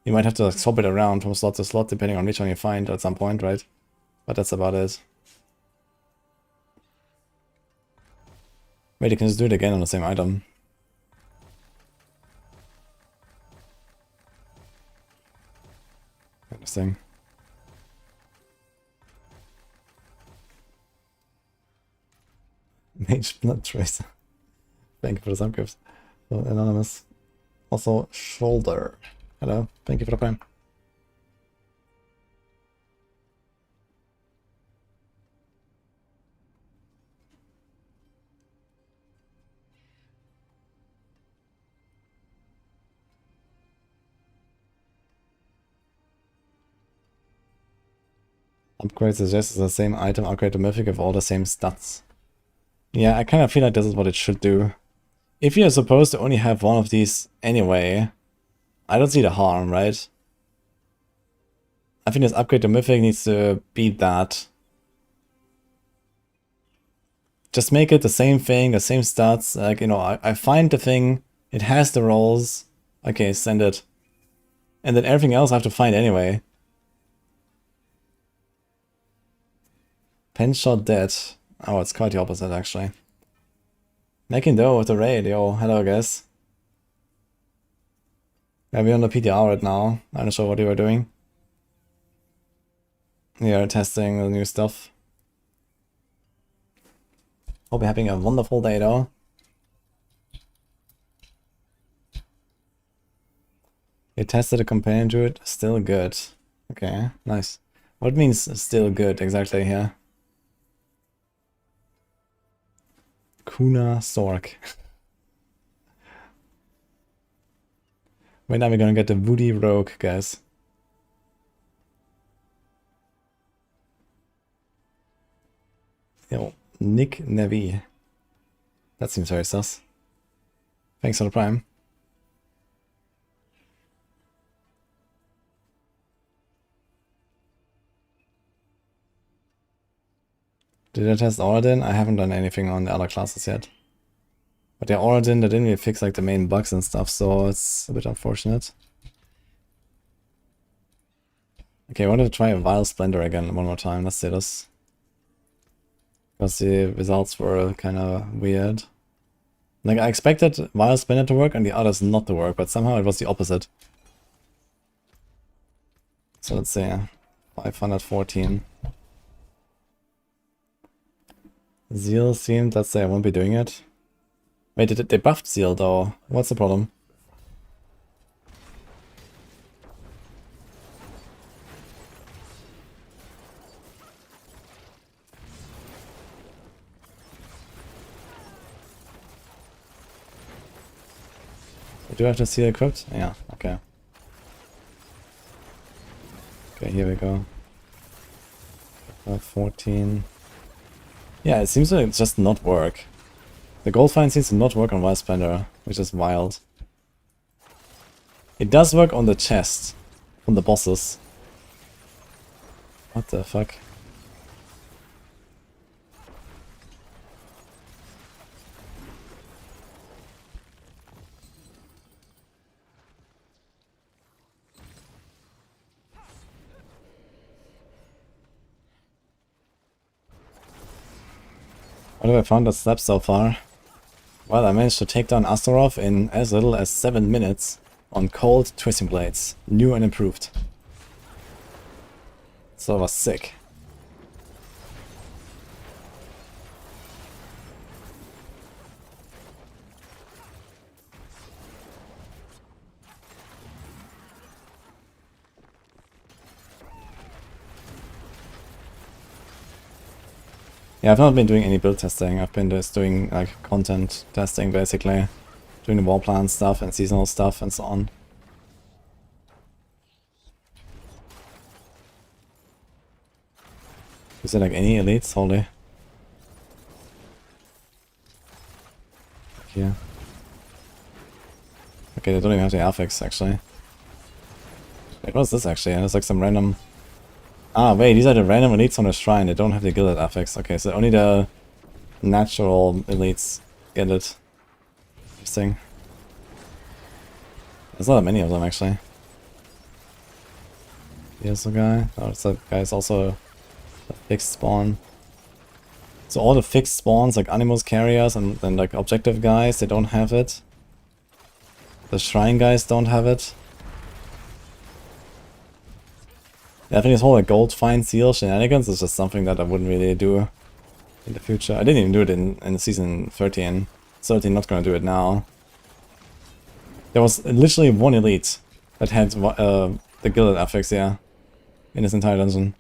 you might have to like, swap it around from slot to slot depending on which one you find at some point, right? But that's about it. Wait, you can just do it again on the same item. Interesting. Mage Blood Tracer. Thank you for the subgifts. So, Anonymous. Also, Shoulder. Hello, thank you for the prime. Upgrade suggests the same item, upgrade to Mythic with all the same stats. Yeah, I kind of feel like this is what it should do. If you're supposed to only have one of these anyway, I don't see the harm, right? I think this upgrade to Mythic needs to beat that. Just make it the same thing, the same stats. Like, you know, I find the thing, it has the rolls. Okay, send it. And then everything else I have to find anyway. Pen shot dead. Oh, it's quite the opposite, actually. Making dough with the raid. Yo, hello, guys. Yeah, we're on the PTR right now. I'm not sure what you were doing. We are testing the new stuff. Hope you're having a wonderful day, though. You tested a companion druid? Still good. Okay, nice. What means still good exactly here? Kuna Sork. When are we gonna get the Woody Rogue, guys? Yo, Nick Nevi. That seems very sus. Thanks for the prime. Did I test Oradin? I haven't done anything on the other classes yet. But yeah, Oradin, they didn't really fix like the main bugs and stuff, so it's a bit unfortunate. Okay, I wanted to try a Vile Splendor again one more time. Let's do this. Because the results were kind of weird. Like, I expected Vile Spinner to work and the others not to work, but somehow it was the opposite. So let's see, 514. Zeal seemed, let's say I won't be doing it. Wait, they buffed Zeal though. What's the problem? Do I have the Zeal equipped? Yeah, okay. Okay, here we go. 14. Yeah, it seems to just not work. The gold find seems to not work on Wild Splendor, which is wild. It does work on the chest, on the bosses. What the fuck? What have I found that steps so far? Well, I managed to take down Astaroth in as little as 7 minutes on cold twisting blades, new and improved. So it was sick. Yeah, I've not been doing any build testing. I've been just doing like content testing basically. Doing the war plan stuff and seasonal stuff and so on. Is there like any elites? Holy. Here. Okay, they don't even have the affix actually. Wait, what's this actually? There's like some random... Ah, wait, these are the random elites on the shrine. They don't have the gilded affix. Okay, so only the natural elites get it. Interesting. There's not that many of them actually. Here's the guy. Oh, that guy's also a fixed spawn. So all the fixed spawns, like Animus carriers and then like objective guys, they don't have it. The shrine guys don't have it. Yeah, I think this whole like gold find seal shenanigans is just something that I wouldn't really do in the future. I didn't even do it in season 13. Certainly not gonna do it now. There was literally one elite that had the gilded affix, yeah, in this entire dungeon.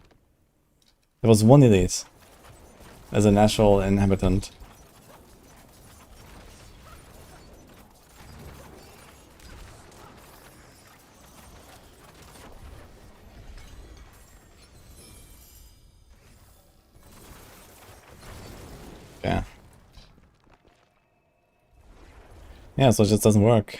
There was one elite as a natural inhabitant. Yeah. Yeah, so it just doesn't work.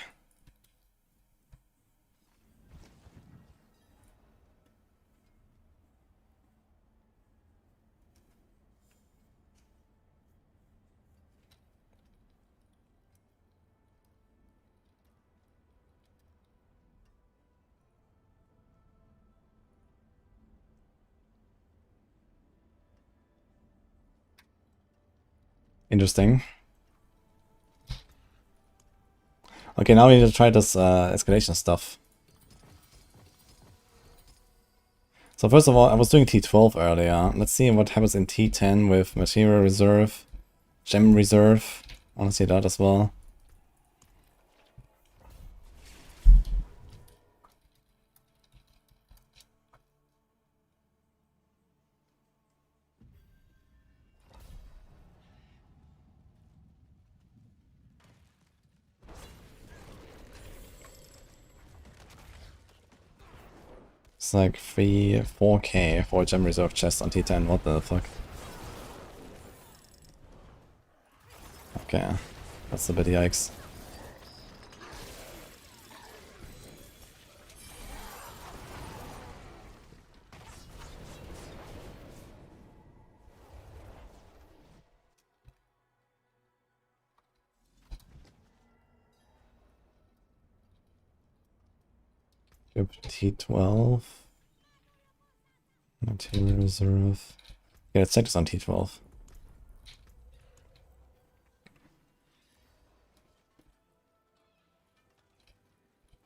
Interesting. Okay, now we need to try this escalation stuff. So first of all, I was doing T12 earlier. Let's see what happens in T10 with Material Reserve, Gem Reserve. I want to see that as well. It's like 4K for a Gem Reserve chest on T10. What the fuck? Okay, that's a bit yikes. T12. Material Reserve. Yeah, let's check this on T12.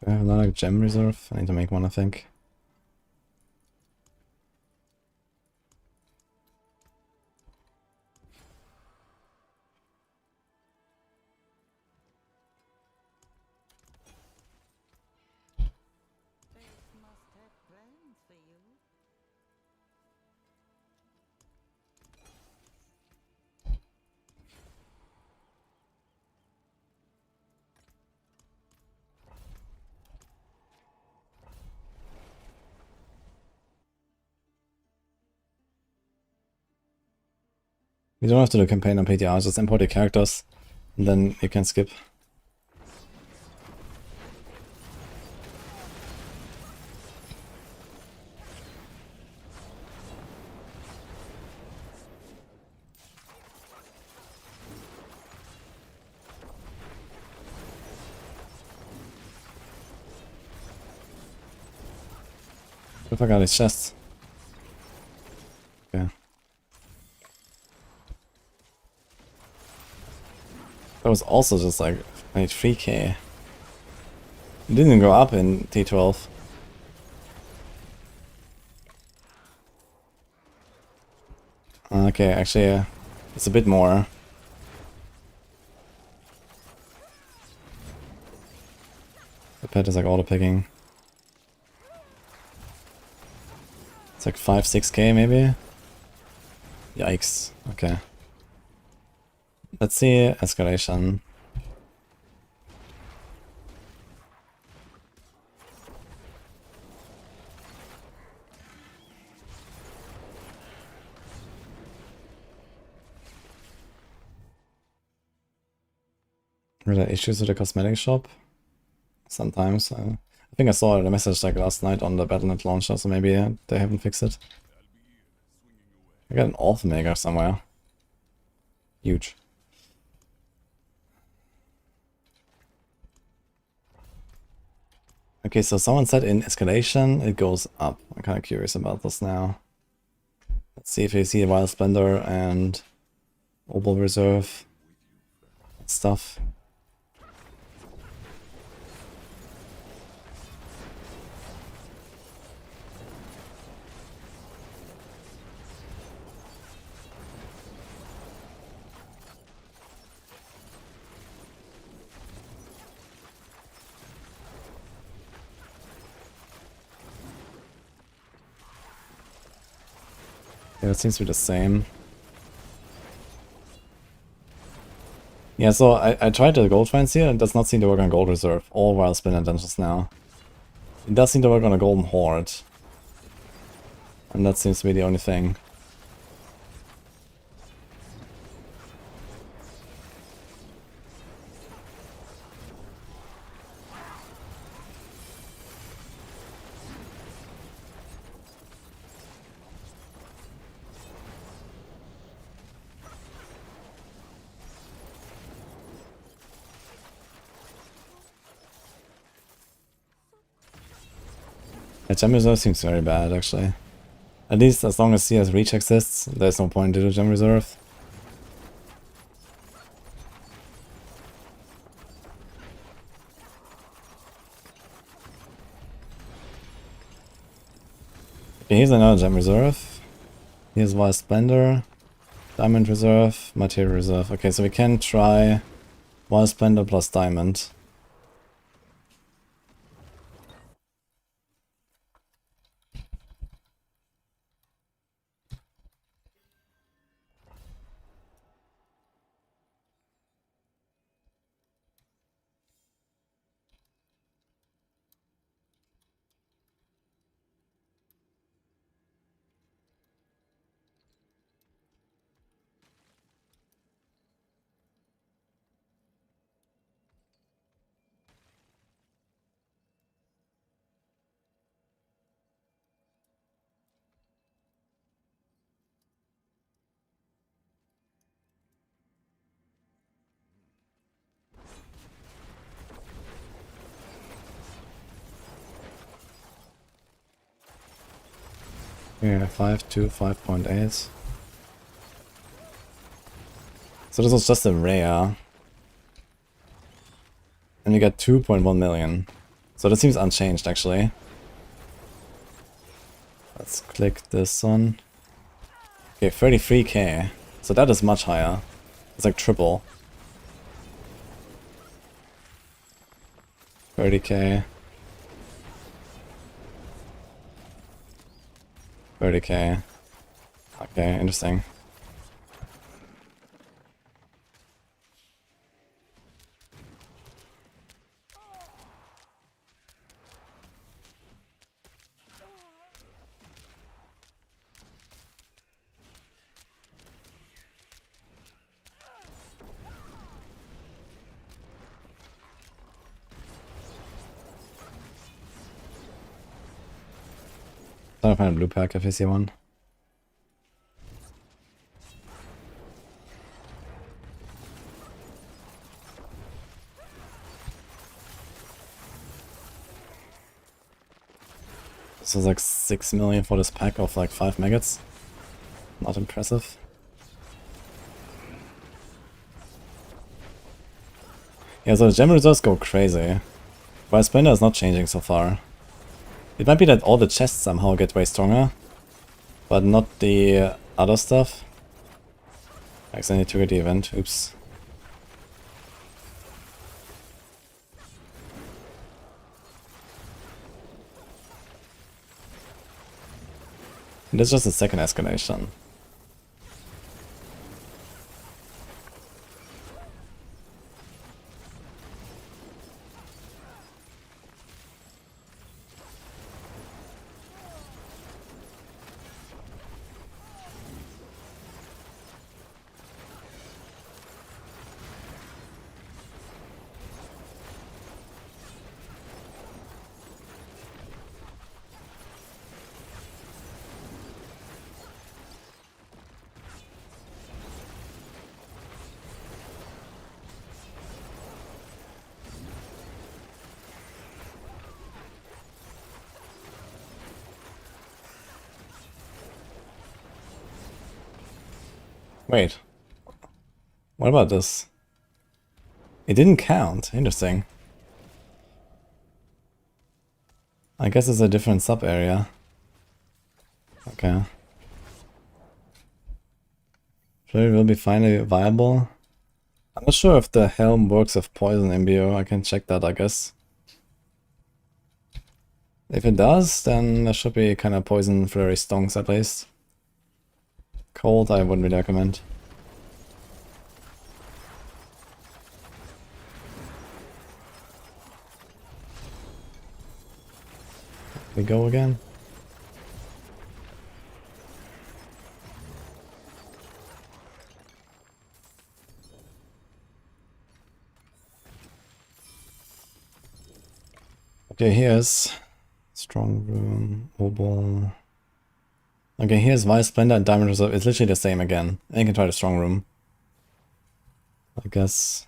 Do I have another gem reserve? I need to make one, I think. You don't have to do campaign on PTR, just import your characters, and then you can skip. I forgot his chest. Okay. That was also just like 3k. It didn't go up in T12. Okay, actually, it's a bit more. The pet is like auto picking. It's like 5-6k maybe? Yikes. Okay. Let's see escalation. Are there issues with the cosmetic shop? Sometimes. I think I saw the message like last night on the Battle.net launcher, so maybe they haven't fixed it. I got an Orphan Maker somewhere. Huge. Okay, so someone said in escalation it goes up. I'm kind of curious about this now. Let's see if you see a Wild Splendor and Opal Reserve stuff. Yeah, it seems to be the same. Yeah, so I tried the gold finds here, and it does not seem to work on Gold Reserve or Wild Splendor dungeons now. It does seem to work on a Golden Horde. And that seems to be the only thing. Yeah, Gem Reserve seems very bad, actually. At least as long as CS Reach exists, there's no point to do Gem Reserve. Okay, here's another Gem Reserve. Here's Wild Splendor, Diamond Reserve, Material Reserve. Okay, so we can try Wild Splendor plus Diamond. Yeah, 5 to 5.8. So this was just a rare. And we got 2.1 million. So that seems unchanged actually. Let's click this one. Okay, 33k. So that is much higher. It's like triple. 30k. 30k. Okay, interesting. Trying to find a blue pack if I see one. This is like 6 million for this pack of like 5 maggots. Not impressive. Yeah, so the gem reserves go crazy. But Splendor is not changing so far. It might be that all the chests somehow get way stronger, but not the other stuff. I accidentally triggered the event, oops. And that's just a second escalation. Wait. What about this? It didn't count. Interesting. I guess it's a different sub area. Okay. Flurry will be finally viable. I'm not sure if the helm works with poison imbue. I can check that, I guess. If it does, then there should be kind of poison flurry stonks at least. Cold, I wouldn't really recommend. We go again. Okay, here's strong room, obol. Okay, here's Vice Splendor and Diamond Reserve. It's literally the same again. And you can try the strong room. I guess.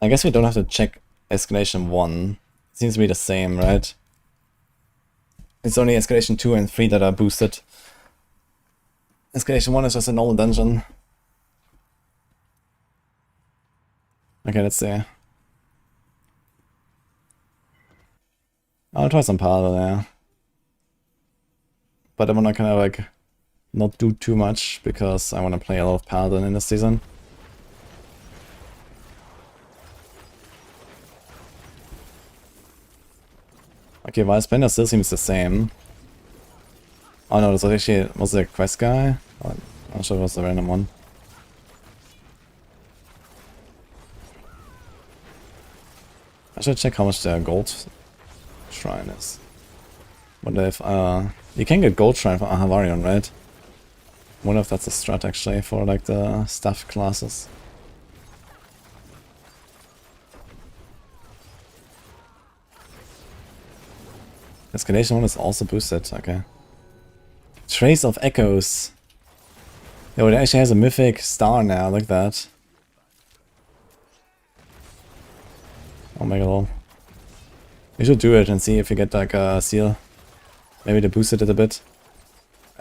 I guess we don't have to check escalation 1. It seems to be the same, right? It's only escalation 2 and 3 that are boosted. Escalation 1 is just a normal dungeon. Okay, let's see. I'll try some Paladin there. But I wanna kind of like not do too much because I wanna play a lot of Paladin in this season. Okay, Vice Splendor still seems the same. Oh no, this was actually, was it a quest guy? I'm not sure if it was a random one. I should check how much their gold shrine is. Wonder if, you can get gold shrine from Ahavarion, right? Wonder if that's a strat actually for like the staff classes. Escalation 1 is also boosted, okay. Trace of Echoes. Yo, it actually has a mythic star now, like that. Oh my god. You should do it and see if you get like a seal. Maybe they boosted it a bit.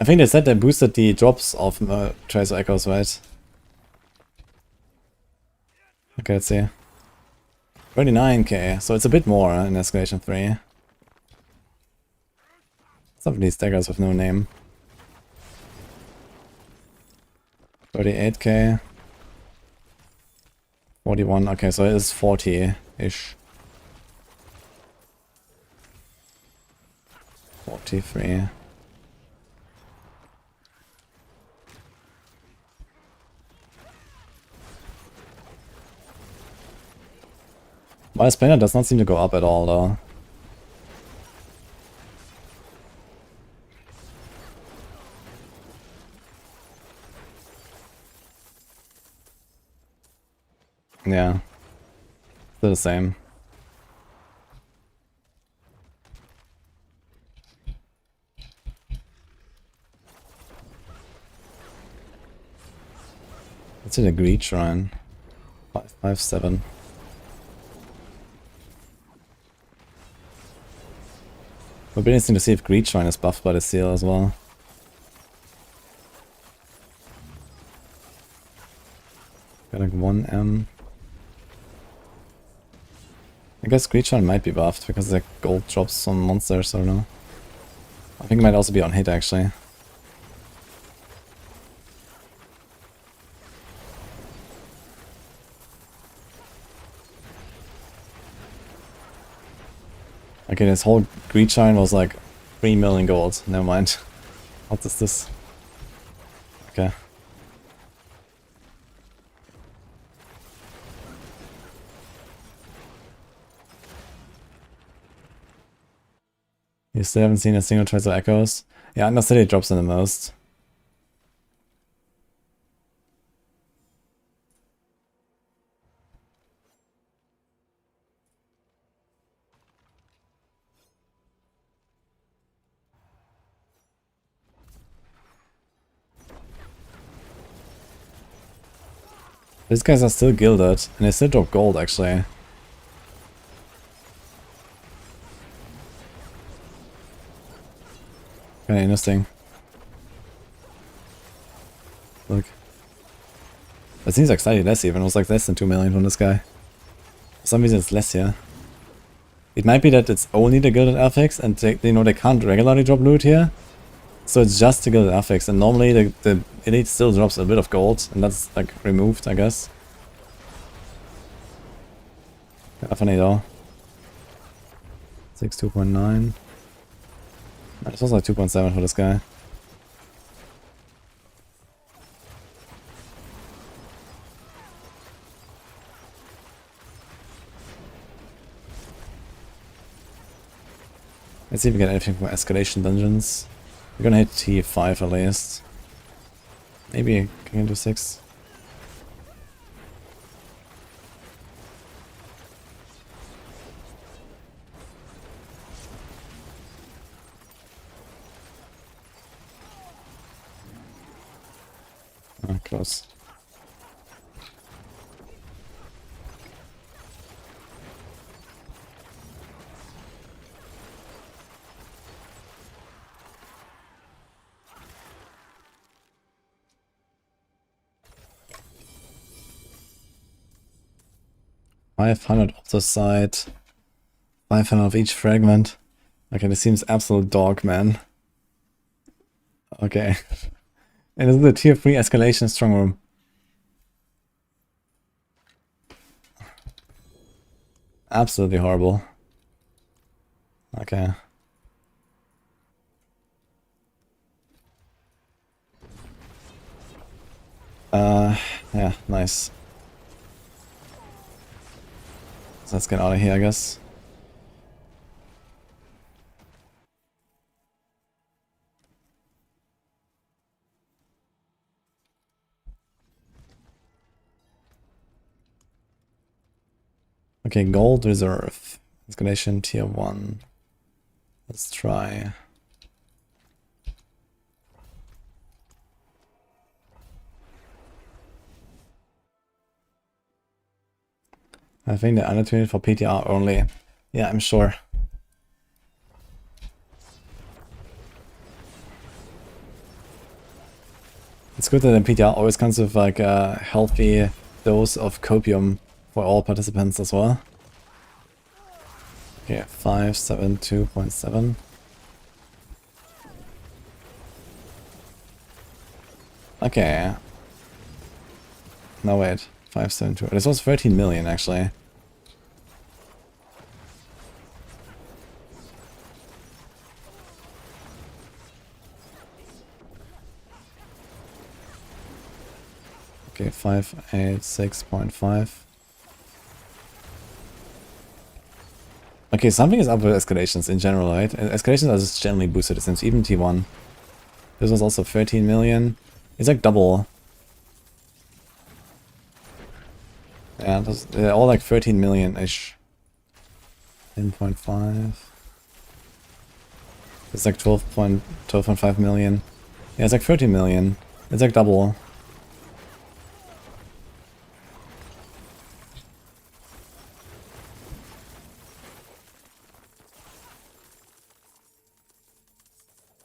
I think they said they boosted the drops of Trace of Echoes, right? Okay, let's see. 39k, so it's a bit more in Escalation 3. Some of these daggers with no name. 38k. 41, okay, so it is 40-ish. 43. My splendor does not seem to go up at all, though. Yeah. Still the same. Let's hit a greed shrine. 557. Would be interesting to see if greed shrine is buffed by the seal as well. Got like 1M. I guess greed shrine might be buffed because the gold drops on monsters, I don't know. I think it might also be on hit actually. Okay, this whole greed shrine was like 3 million gold. Never mind. What is this? Okay. You still haven't seen a single trace of echoes? Yeah, Undercity drops in the most. These guys are still gilded, and they still drop gold actually. Kinda interesting. Look. It seems like slightly less even, it was like less than 2 million from this guy. For some reason it's less here. It might be that it's only the gilded affix and they know they can't regularly drop loot here. So it's just the gilded affix, and normally the elite still drops a bit of gold, and that's like removed, I guess. Yeah, funny though. 6, 2.9. It's also like 2.7 for this guy. Let's see if we get anything from escalation dungeons. We're gonna hit T5 at least. Maybe can we do 6? Ah, close. $500 of the side. 500 of each fragment. Okay, this seems absolute dog, man. Okay. And this is the tier 3 escalation strong room. Absolutely horrible. Okay. Yeah, nice. So let's get out of here, I guess. Okay, gold reserve. Escalation tier 1. Let's try. I think they're annotated for PTR only. Yeah, I'm sure. It's good that the PTR always comes with like a healthy dose of copium for all participants as well. Okay, 572.7. Okay. No, wait. 572. This was 13 million, actually. Okay, 586.5. Okay, something is up with escalations in general, right? Escalations are just generally boosted, it seems, even T1. This was also 13 million. It's like double. Yeah, they're all like 13 million-ish. 10.5. It's like 12.5 million. Yeah, it's like 13 million. It's like double.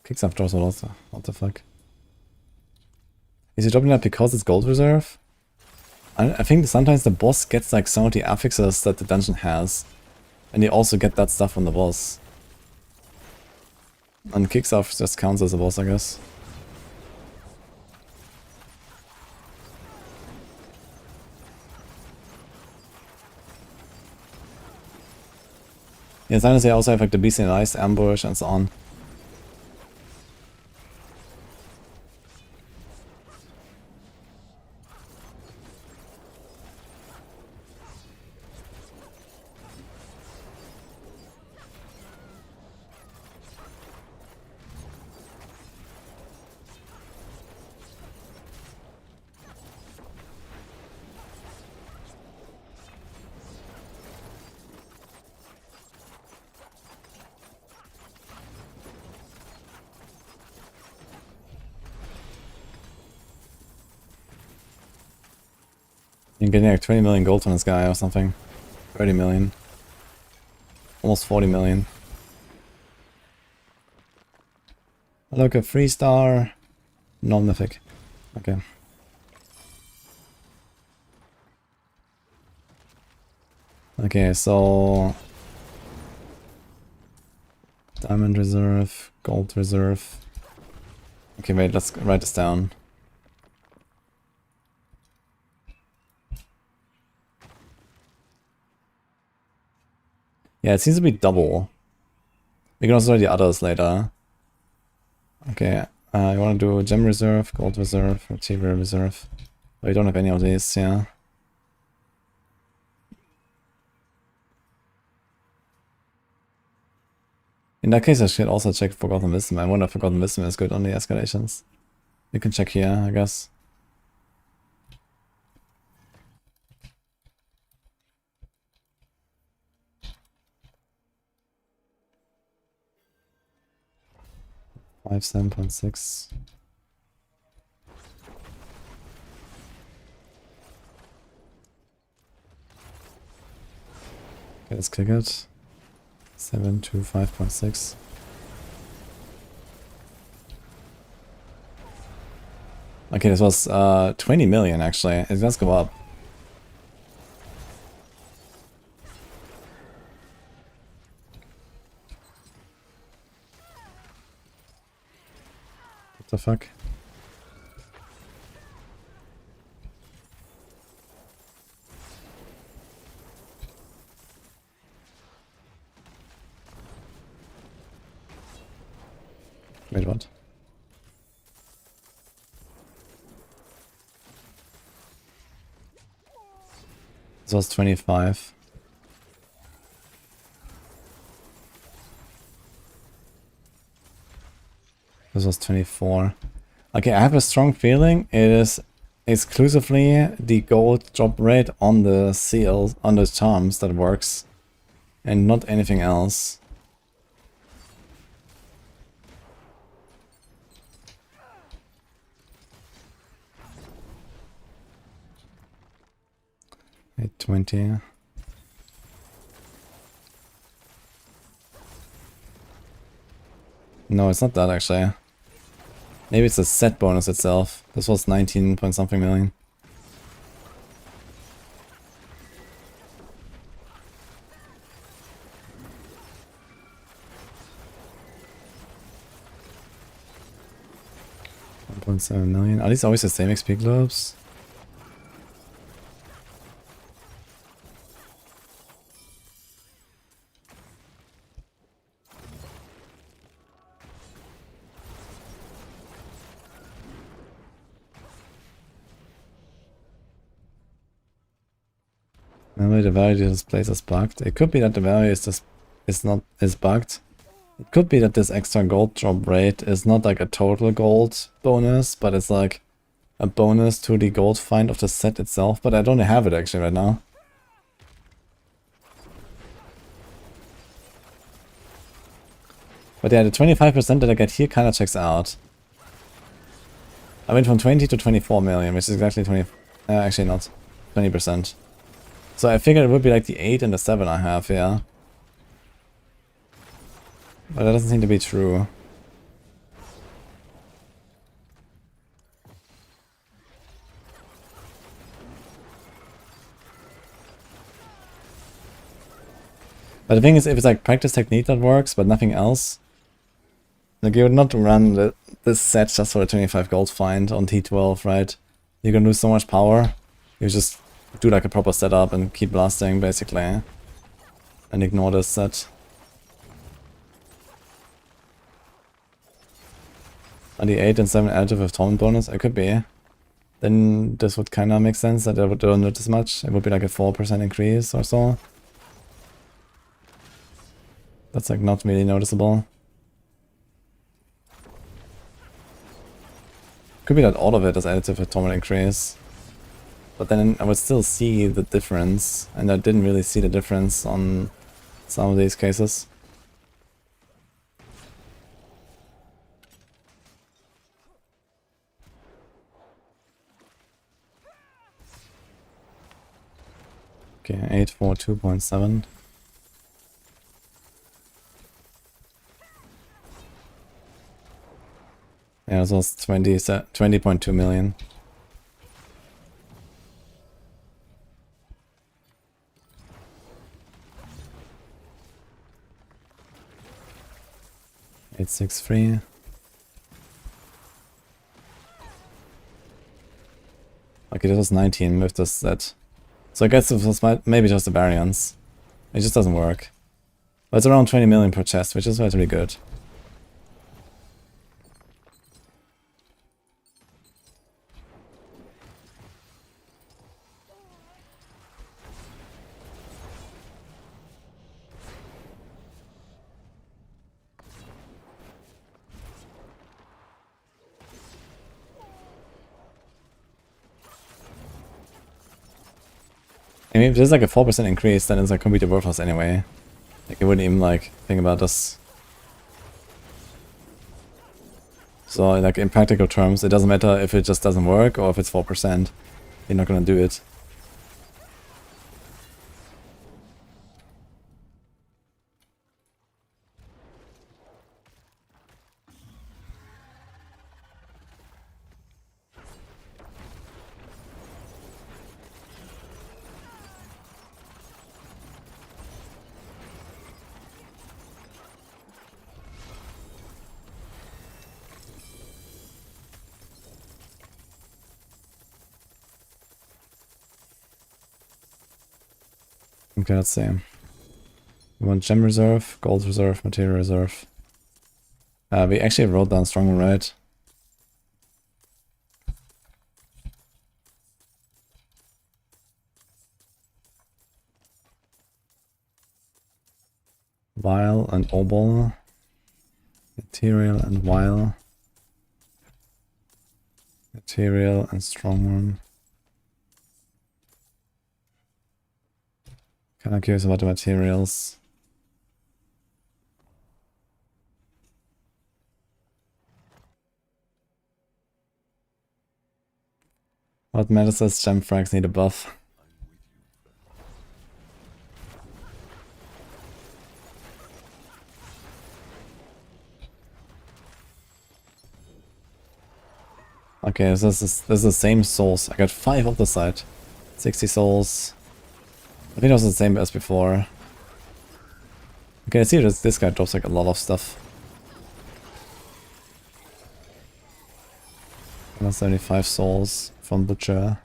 Kicks up draws also. What the fuck? Is he dropping that because it's gold reserve? I think sometimes the boss gets like some of the affixes that the dungeon has. And you also get that stuff from the boss. And kicks off just counts as a boss, I guess. Yeah, sometimes they also have like the beast in ice, ambush, and so on. You're getting like 20 million gold on this guy or something. 30 million. Almost 40 million. Look, a 3-star. Non-mythic. Okay. Okay, so... Diamond reserve, gold reserve. Okay, wait, let's write this down. Yeah, it seems to be double. We can also do the others later. Okay, you want to do gem reserve, gold reserve, material reserve. Oh, you don't have any of these, yeah. In that case, I should also check Forgotten Wisdom. I wonder if Forgotten Wisdom is good on the escalations. You can check here, I guess. Five 7.6. Okay, let's click it. 7 to 5.6. Okay, this was 20 million actually. It does go up. What the fuck? Wait, what? This was 25. This was 24. Okay, I have a strong feeling it is exclusively the gold drop rate on the seals, on the charms that works, and not anything else. At 20. No, it's not that actually. Maybe it's a set bonus itself. This was 19 point something million. 1.7 million. Are these always the same XP globes? Maybe the value of this place is bugged. It could be that the value is bugged. It could be that this extra gold drop rate is not like a total gold bonus, but it's like a bonus to the gold find of the set itself. But I don't have it actually right now. But yeah, the 25% that I get here kind of checks out. I went from 20 to 24 million, which is exactly 20. Actually not 20%. So I figured it would be like the 8 and the 7 I have, yeah. But that doesn't seem to be true. But the thing is, if it's like practice technique that works, but nothing else, like you would not run this set just for a 25 gold find on T12, right? You're gonna lose so much power. You just do like a proper setup and keep blasting, basically. And ignore this set. Are the 8 and 7 additive with torment bonus? It could be. Then this would kind of make sense that I would don't notice much. It would be like a 4% increase or so. That's like not really noticeable. Could be that all of it is additive with torment increase. But then I would still see the difference, and I didn't really see the difference on some of these cases. Okay, 842.7. Yeah, this was 20.2 million. Eight 6.3. Okay, this was 19 with this set. So I guess it was maybe just a variance. It just doesn't work. But it's around 20 million per chest, which is relatively good. I mean, if there's like a 4% increase, then it's like completely worthless anyway. Like, you wouldn't even like think about this. So, like, in practical terms, it doesn't matter if it just doesn't work or if it's 4%. You're not gonna do it. Okay, let's see. We want gem reserve, gold reserve, material reserve. We actually wrote down strongman, right? Vial and obol. Material and vial. Material and strongman. Kinda curious about the materials. What matters is gem frags need a buff. Okay, this is the same souls. I got 5 of the side. 60 souls. I think it was the same as before. Okay, I see this guy drops like a lot of stuff. 175 souls from Butcher.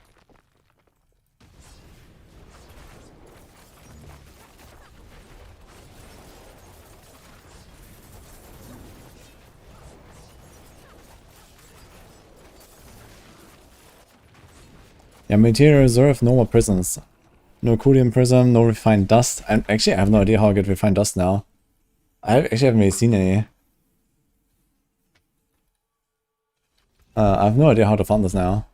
Yeah, Material Reserve, no more prisons. No Kudium Prism, no Refined Dust. And actually, I have no idea how I get Refined Dust now. I actually haven't really seen any. I have no idea how to farm this now.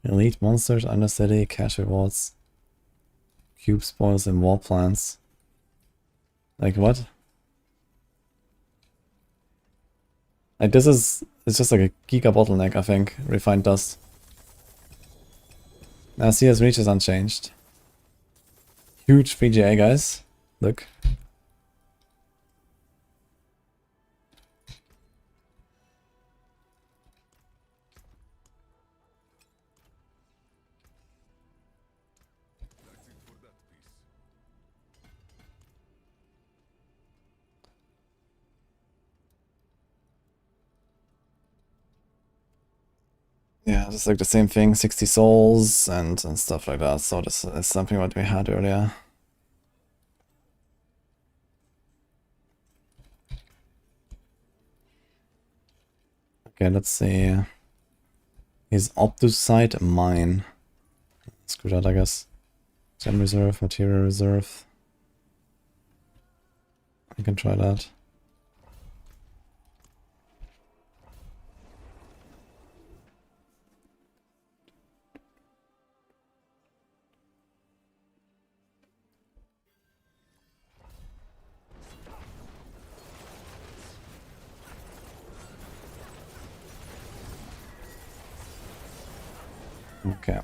Elite monsters, undercity, cash rewards, cube spoils, and wall plants. Like what? Like this is, it's just like a giga bottleneck, I think. Refined dust. Now CS reach is unchanged. Huge PGA, guys. Look. Yeah, just like the same thing, 60 souls and stuff like that. So this is something what we had earlier. Okay, let's see. Is Optus site mine? Screw that, I guess. Gem reserve, material reserve. I can try that. Okay.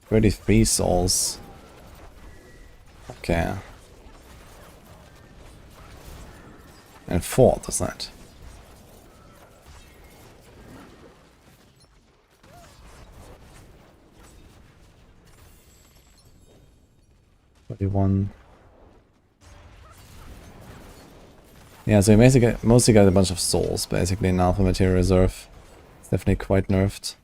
33 souls. Okay. And 4 does that. One. Yeah, so you mostly got a bunch of souls basically now for material reserve. It's definitely quite nerfed.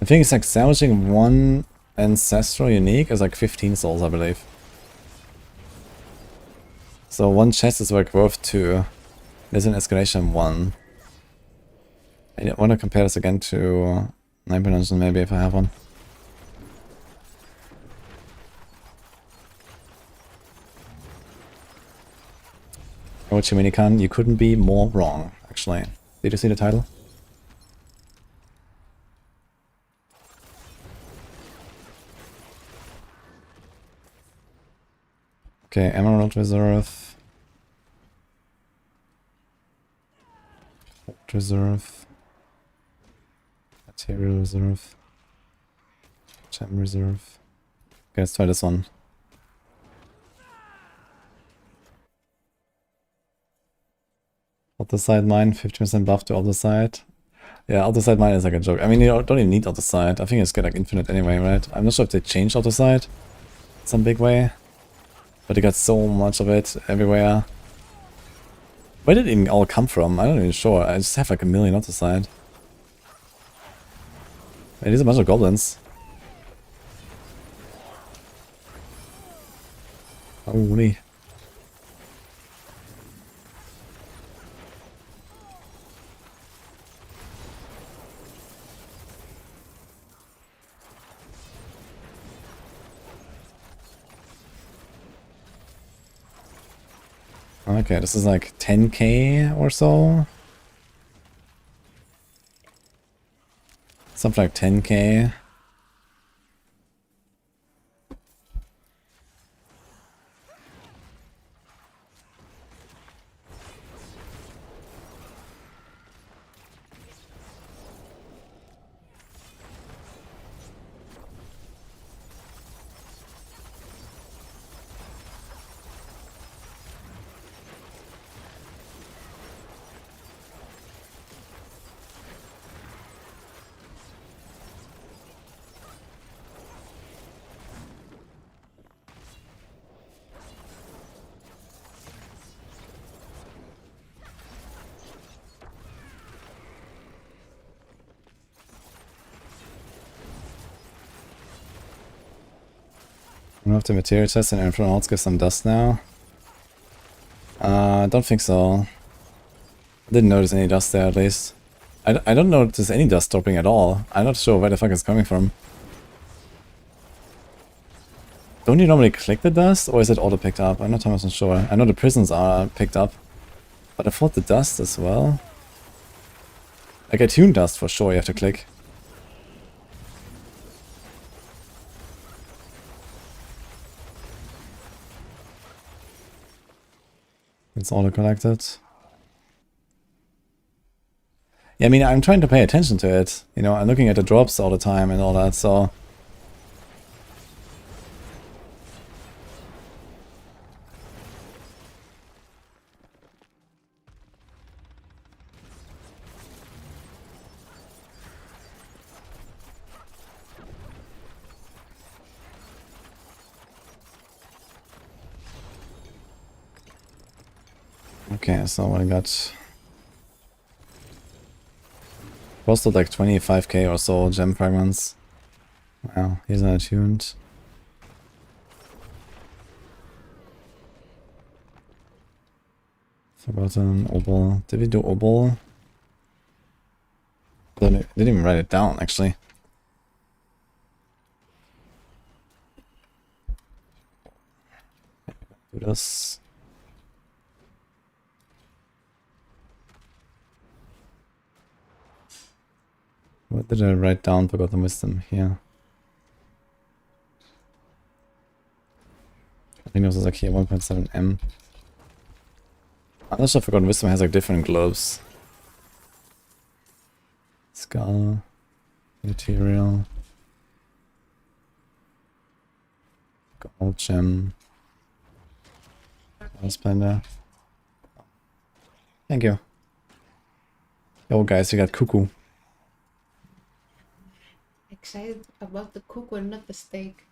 I think it's like salvaging one ancestral unique is like 15 souls, I believe. So one chest is like worth 2. There's an escalation 1. I want to compare this again to 9 Dungeon maybe if I have one. Oh, Chiminikan, you couldn't be more wrong, actually. Did you see the title? Okay, Emerald Reserve. Reserve. Material Reserve. Gem Reserve. Okay, let's try this one. Other side mine, 50% buff to other side. Yeah, other side mine is like a joke. I mean, you don't even need other side. I think it's got like infinite anyway, right? I'm not sure if they changed other side some big way. But they got so much of it everywhere. Where did it even all come from? I'm not even sure. I just have like a million other side. It is a bunch of goblins. Holy. Okay, this is like 10k or so. Something like 10k. Remove the material test and everyone else give some dust now. I don't think so. I didn't notice any dust there at least. I don't notice any dust dropping at all. I'm not sure where the fuck it's coming from. Don't you normally click the dust, or is it auto picked up? I'm not 100% sure. I know the prisons are picked up, but I thought the dust as well. Like attuned dust for sure you have to click. It's auto collected. Yeah, I mean, I'm trying to pay attention to it. You know, I'm looking at the drops all the time and all that, so... Okay, so I got... Costed like 25k or so gem fragments. Wow, he's not attuned. Forgotten, Obol. Did we do Obol? I didn't even write it down, actually. Do this. What did I write down? Forgotten Wisdom here. I think this was like here 1.7m. I'm not sure Forgotten Wisdom has like different globes. Skull. Material. Gold gem. Splendor. Thank you. Yo guys, we got cuckoo. Excited about the cuckoo and not the steak.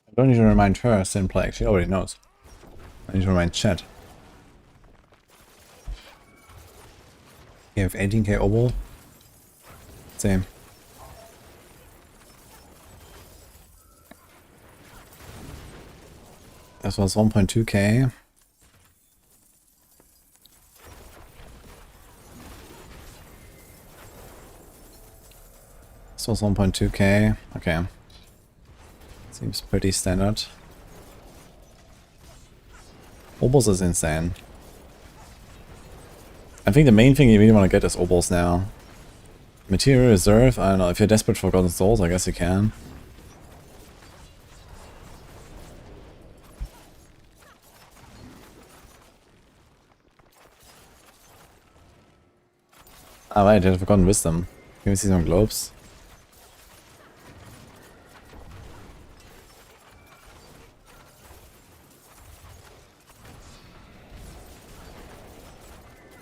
I don't need to remind her, Sinplague, she already knows. I need to remind chat. You have 18k obol? Same. This was 1.2k. This was 1.2k. Okay. Seems pretty standard. Obos is insane. I think the main thing you really want to get is Obos now. Material Reserve, I don't know, if you're desperate for Golden Souls, I guess you can. Ah right, I had forgotten Wisdom. Can we see some globes?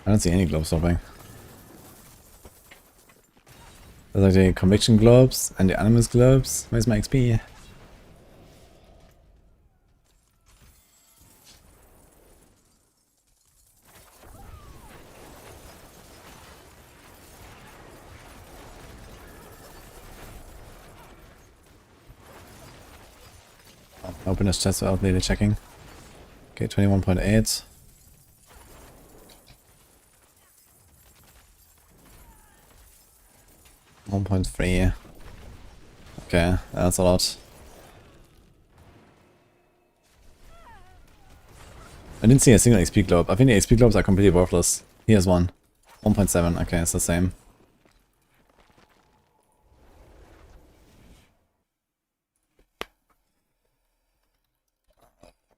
I don't see any globes dropping. There's like the Conviction globes and the Animus globes. Where's my XP? Open this chest without really checking. Okay, 21.8. .3. Okay, that's a lot. I didn't see a single XP globe. I think the XP globes are completely worthless. Here's one. 1.7. Okay, it's the same.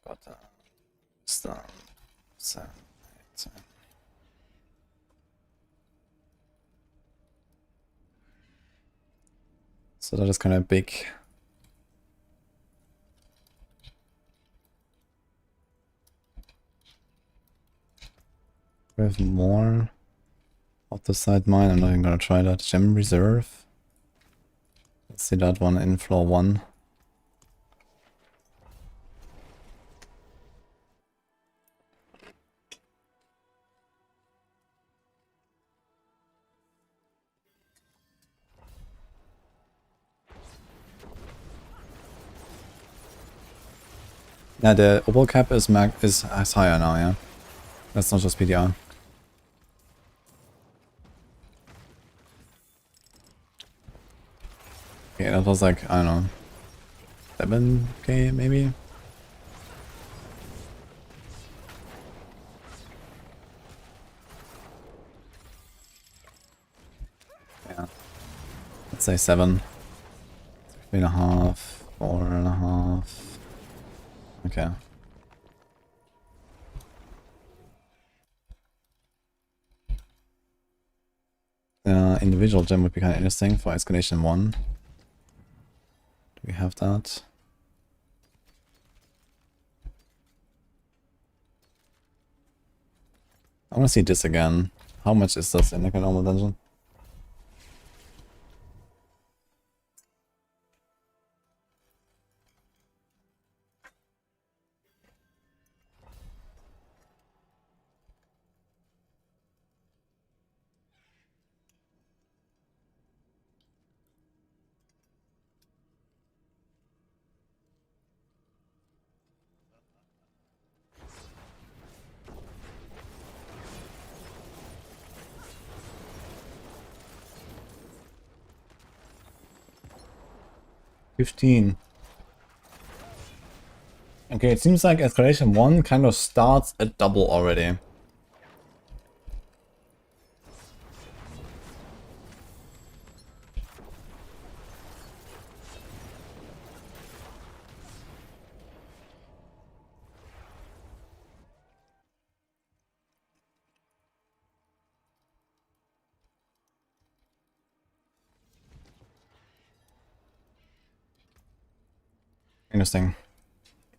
Got start. 7, 8, 10. So that is kind of big. We have more of the side mine. I'm not even gonna try that. Gem reserve. Let's see that one in floor 1. Yeah, the opal cap is higher now, yeah. That's not just PTR. Okay, that was like, I don't know, 7k maybe? Yeah. Let's say 7. 3.5, 4.5. Okay. Individual gem would be kind of interesting for escalation 1. Do we have that? I want to see this again. How much is this in like a normal dungeon? $15. Okay, it seems like escalation 1 kind of starts at double already. Interesting.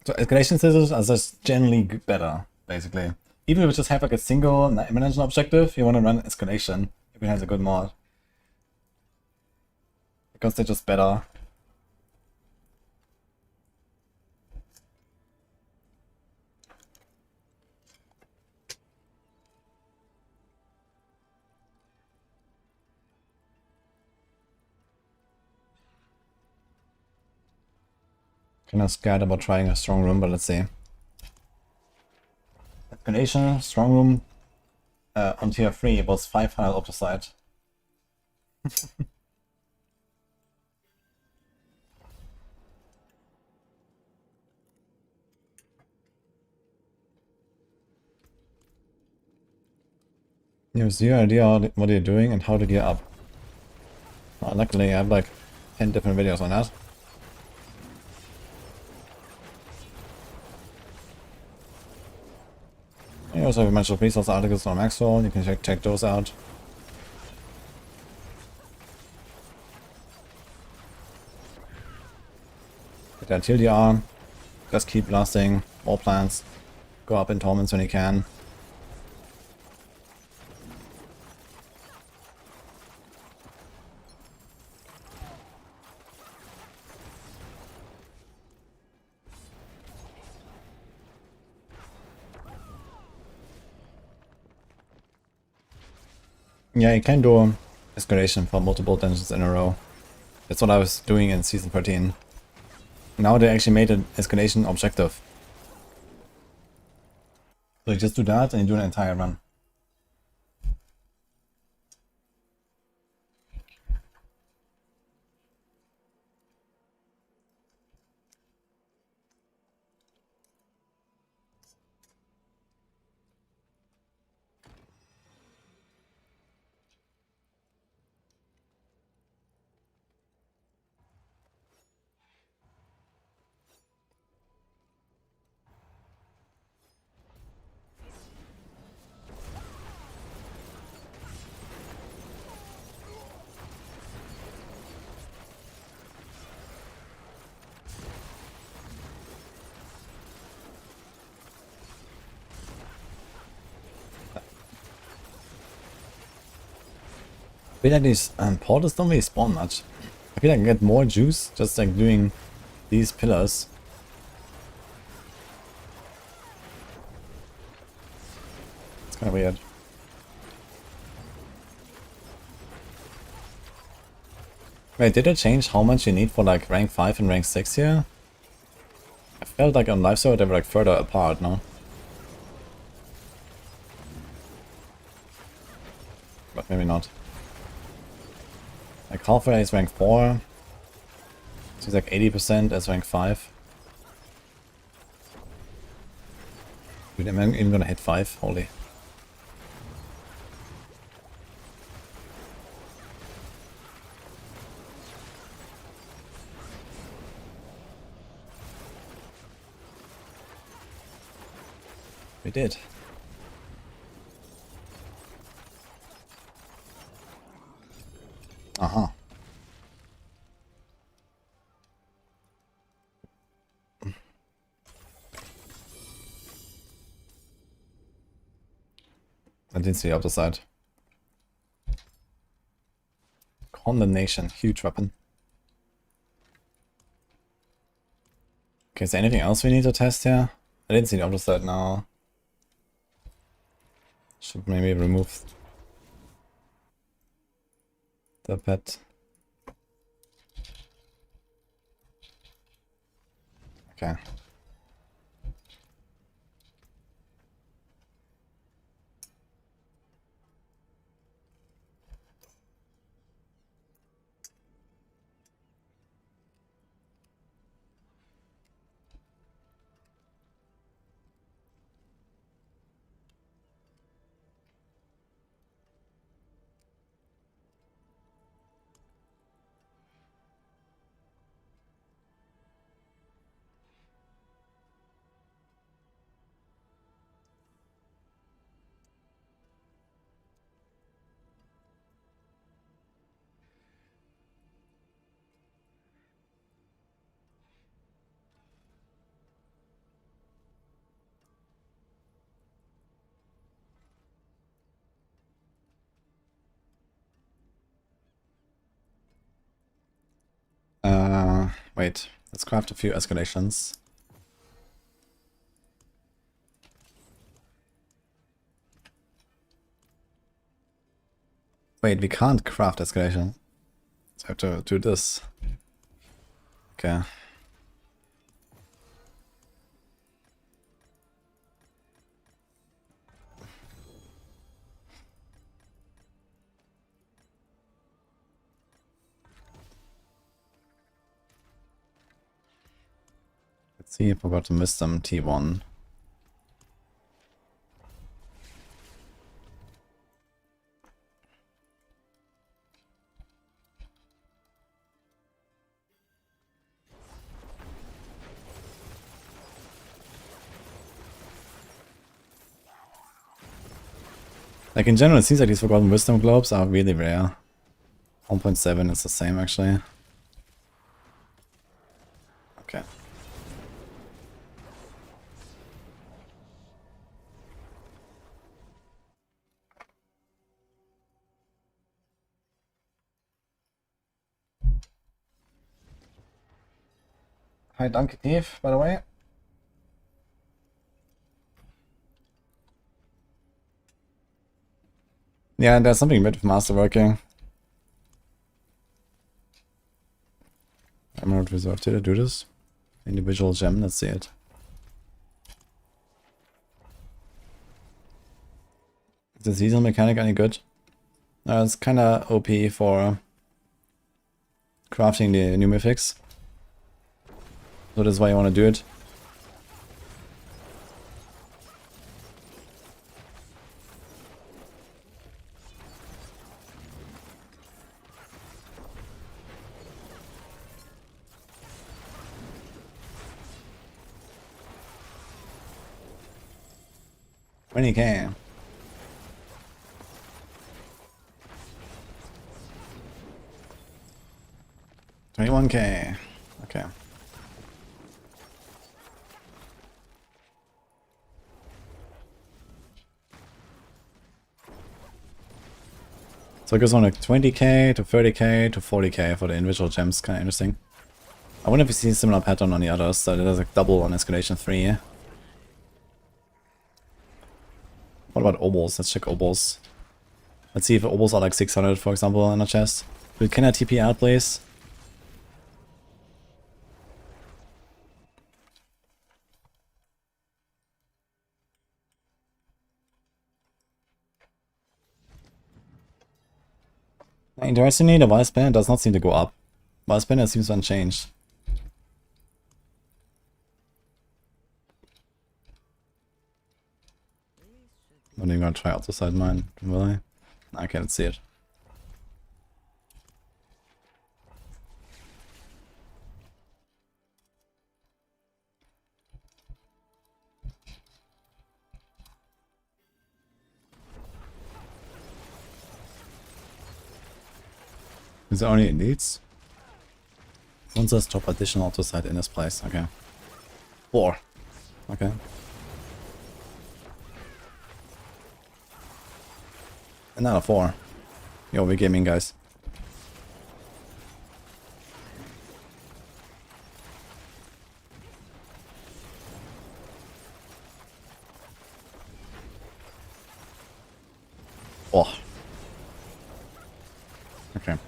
So escalation scissors are just generally better, basically. Even if you just have like a single dimensional objective, you want to run escalation if it has a good mod. Because they're just better. Kind of scared about trying a strong room, but let's see. Escalation, strong room on tier 3 was 500 off the side. You have zero idea what you're doing and how to gear up. Luckily, I have like 10 different videos on that. You also have a bunch of resource articles on Maxwell, you can check those out. Get that TLDR, just keep blasting more plants, go up in torments when you can. Yeah, you can do escalation for multiple dungeons in a row. That's what I was doing in Season 13. Now they actually made an escalation objective. So you just do that and you do an entire run. feel like these portals don't really spawn much. I feel like I get more juice just like doing these pillars. It's kind of weird. Wait, did it change how much you need for like rank 5 and rank 6 here? I felt like on live server they were like further apart, no? But maybe not. Like halfway is rank 4. So it's like 80% as rank 5. Dude, am I even gonna hit 5? Holy. We did. Uh-huh. I didn't see the other side. Condemnation, huge weapon. Okay, is there anything else we need to test here? I didn't see the other side now. Should maybe remove the pet. Okay. Wait. Let's craft a few escalations. Wait, we can't craft escalation. So I have to do this. Okay. Let's see if I got to miss some T1. Like in general, it seems like these Forgotten Wisdom Globes are really rare. 1.7 is the same actually. Okay. Hi, Donkey Thief, by the way. Yeah, there's something with masterworking. Emerald Reserve, did I do this? Individual gem, let's see it. Is the seasonal mechanic any good? It's kinda OP for crafting the new mythics. So that's why I wanna do it. When you can. 21k. Okay. So it goes on like 20k to 30k to 40k for the individual gems. Kind of interesting. I wonder if we see a similar pattern on the others, so there's like double on escalation 3. What about obols? Let's check obols. Let's see if obols are like 600, for example, in a chest. Can I TP out, please? Interestingly, the Vice Banner does not seem to go up. Vice Banner seems unchanged. I'm even gonna try out the side mine, will I? I can't see it. Is it only elites? Once says drop additional auto side in this place. Okay. 4. Okay. Another 4. Yo, we're gaming, guys. Oh. Okay.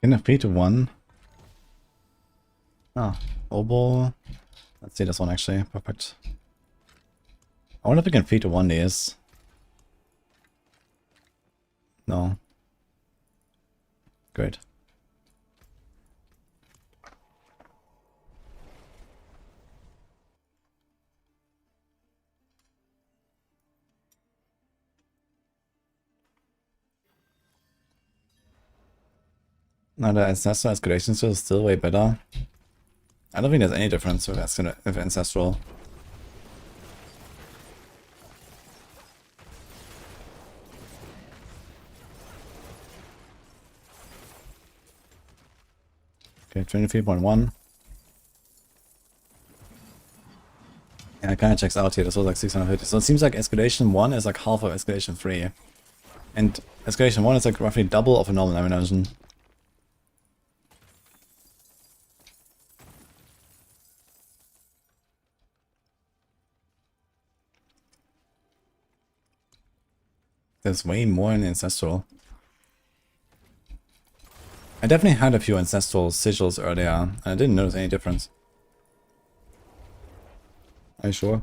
In a 3 to 1. Ah, oboe. Let's see this one actually. Perfect. I wonder if we can 3 to 1 these. No. Great. No, the Ancestral Escalation skill is still way better. I don't think there's any difference with Ancestral. Okay, 23.1. Yeah, it kind of checks out here. This was like 650. So it seems like Escalation 1 is like half of Escalation 3. And Escalation 1 is like roughly double of a normal ammunition. There's way more in Ancestral. I definitely had a few Ancestral sigils earlier, and I didn't notice any difference. Are you sure?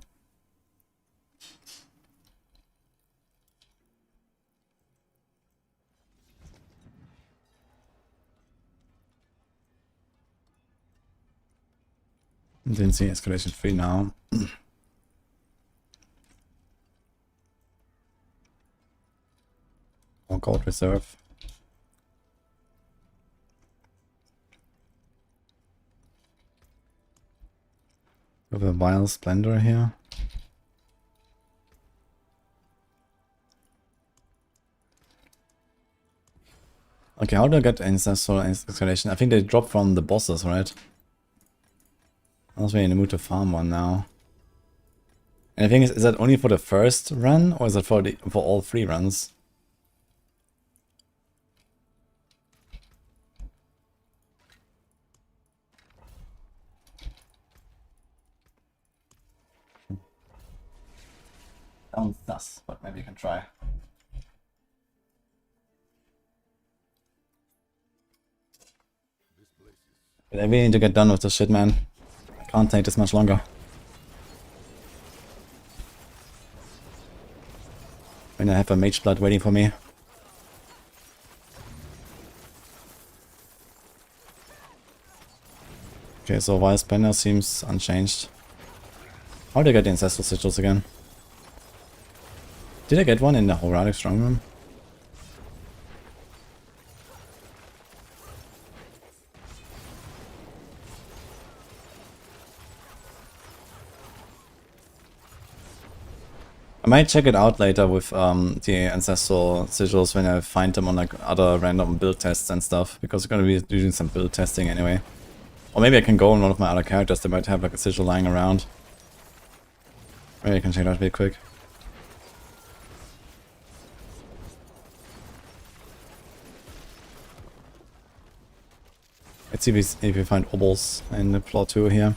Didn't see Escalation 3 now. Or Gold Reserve. With a Vile Splendor here. Okay, how do I get Ancestral Escalation? I think they drop from the bosses, right? I was really in the mood to farm one now. And the thing is that only for the first run, or is it for all 3 runs? Sounds sus, but maybe you can try. But I really need to get done with this shit, man. I can't take this much longer. When I have a Mage Blood waiting for me. Okay, so Vice Banner seems unchanged. How did I get the Ancestral Sigils again? Did I get one in the Horadic Strong Room? I might check it out later with the Ancestral Sigils when I find them on like other random build tests and stuff, because I'm gonna be doing some build testing anyway. Or maybe I can go on one of my other characters that might have like a sigil lying around. Maybe I can check it out really quick. Let's see if we find obels in the plot 2 here.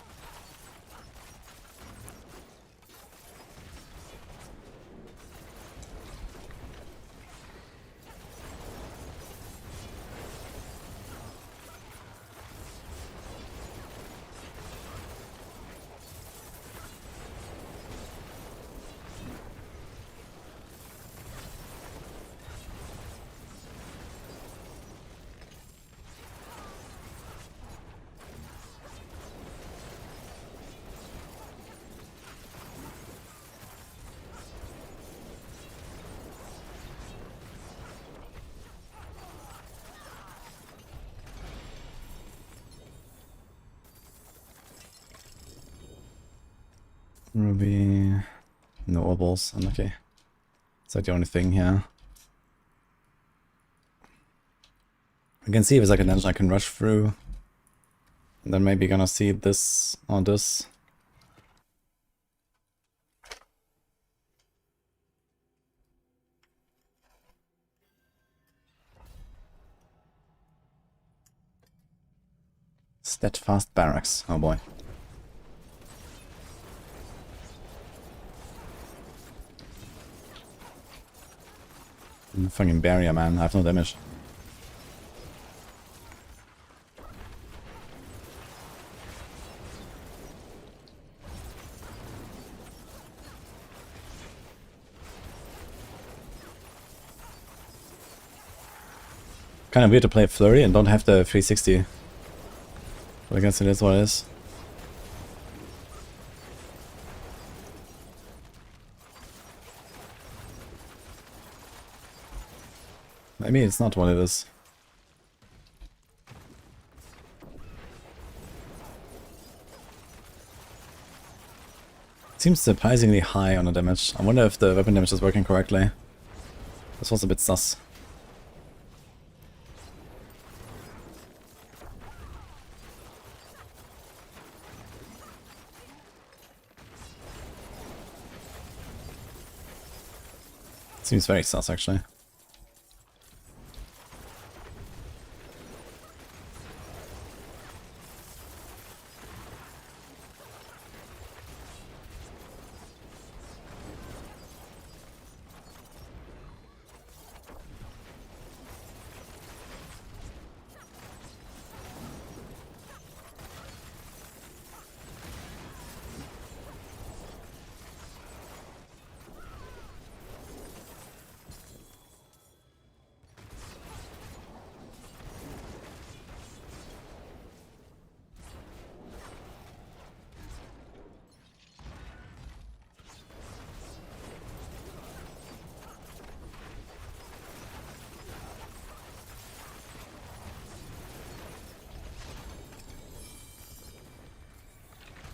Ruby... No obels, unlucky. Is that the only thing here? I can see if there's like a dungeon I can rush through. And then maybe gonna see this or this. Steadfast Barracks, oh boy. Fucking barrier, man, I have no damage. Kind of weird to play Flurry and don't have the 360. But I guess it is what it is. Maybe it's not what it is. It seems surprisingly high on the damage. I wonder if the weapon damage is working correctly. This was a bit sus. Seems very sus, actually.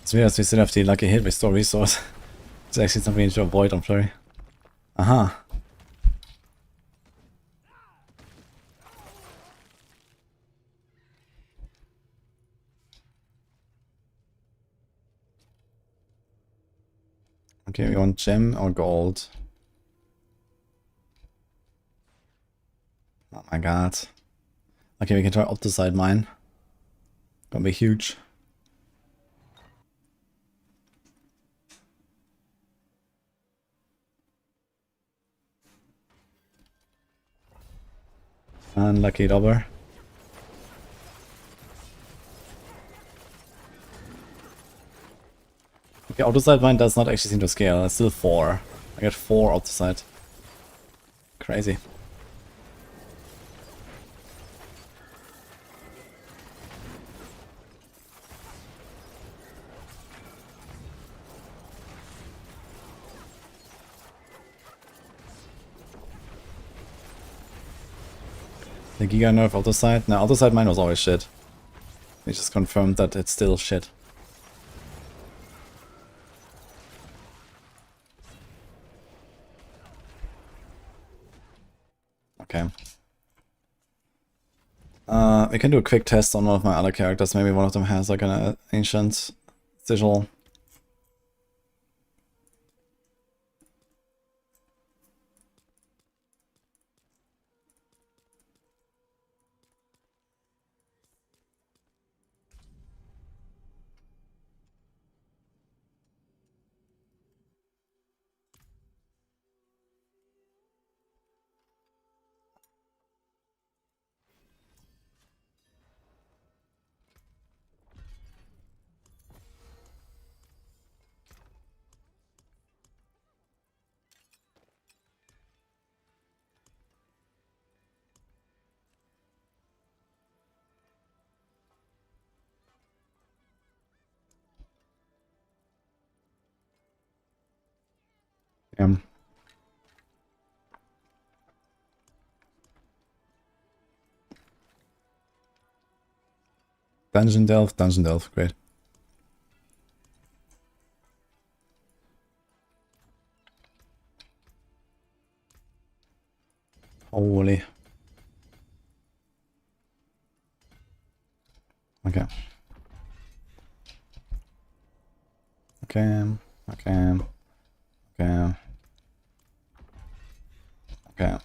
It's weird as we still have the lucky hit restore resource. It's actually something we need to avoid on Flurry. Aha. Okay, we want gem or gold. Oh my god. Okay, we can try Opticide Mine. Gonna be huge. Unlucky dobber. Okay, Opticide Mine does not actually seem to scale. It's still 4. I got 4 Opticide. Crazy. The Giga nerf auto side? No, auto side mine was always shit. We just confirmed that it's still shit. Okay. We can do a quick test on one of my other characters. Maybe one of them has like an ancient sigil. Yeah. Dungeon Delve, great. Holy. Okay. Okay. Okay. Okay. Okay.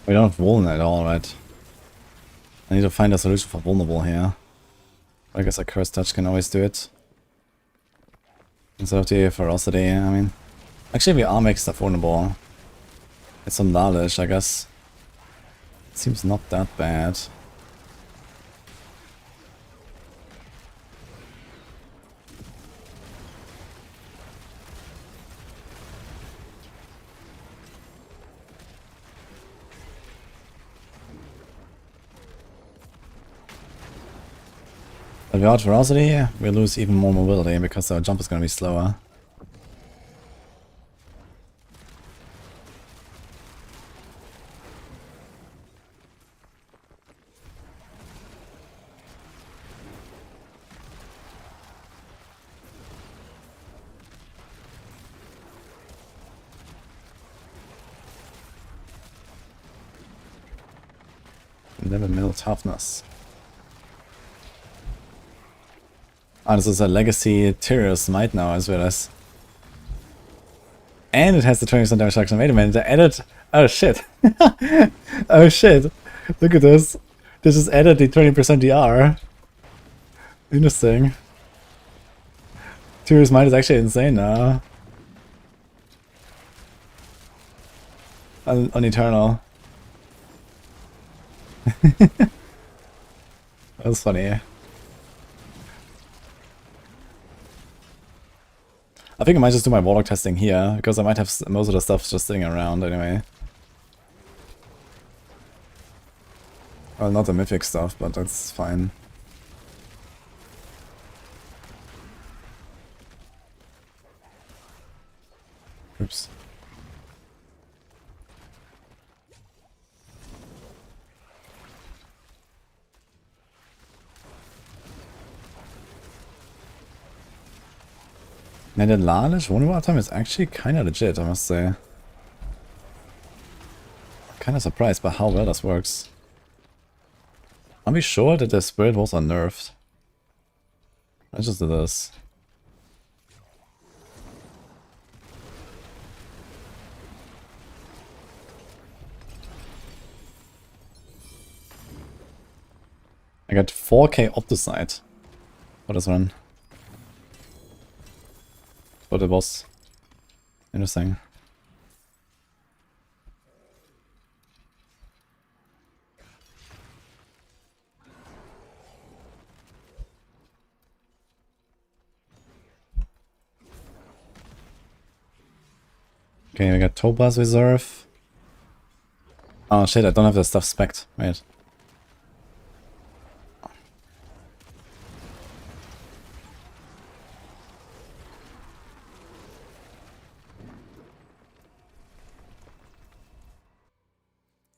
We don't have Vuln at all, right? I need to find a solution for vulnerable here. I guess a Curse Touch can always do it. Instead of the Ferocity, I mean. Actually, we are making stuff vulnerable. It's some knowledge, I guess. It seems not that bad. But without Ferocity, we lose even more mobility because our jump is going to be slower. Level middle toughness. Ah, this is a legacy Tyrius Might now as well as. And it has the 20% damage reduction. Wait a minute, they added. Oh shit. Oh shit. Look at this. They just added the 20% DR. Interesting. Tyrius Might is actually insane now. On Eternal. That's funny. I think I might just do my Warlock testing here, because I might have most of the stuff just sitting around anyway. Well, not the mythic stuff, but that's fine. Oops. Now the Lalish Wonder time is actually kinda legit, I must say. I'm kinda surprised by how well this works. Are we sure that the Spirit Walls are nerfed? Let's just do this. I got 4k Opticite for this one. For the boss. Interesting. Okay, we got Topaz Reserve. Oh shit, I don't have the stuff spec'd. Wait.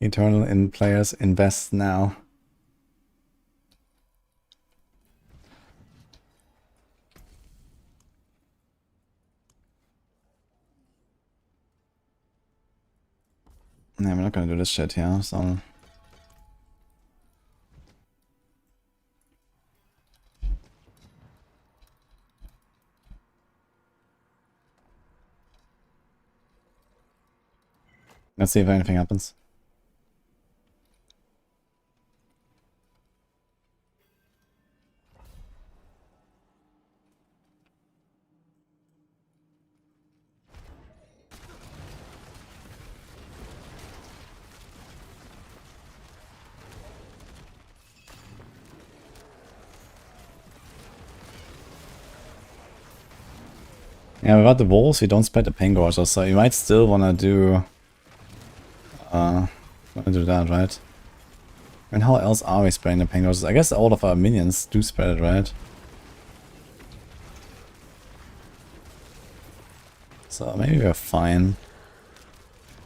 Eternal in players invest now. Yeah, we're not gonna do this shit here, so... Let's see if anything happens. Yeah, without the walls, you don't spread the pain gorger, so you might still wanna do that, right? And how else are we spreading the pain gorgers? I guess all of our minions do spread it, right? So maybe we're fine.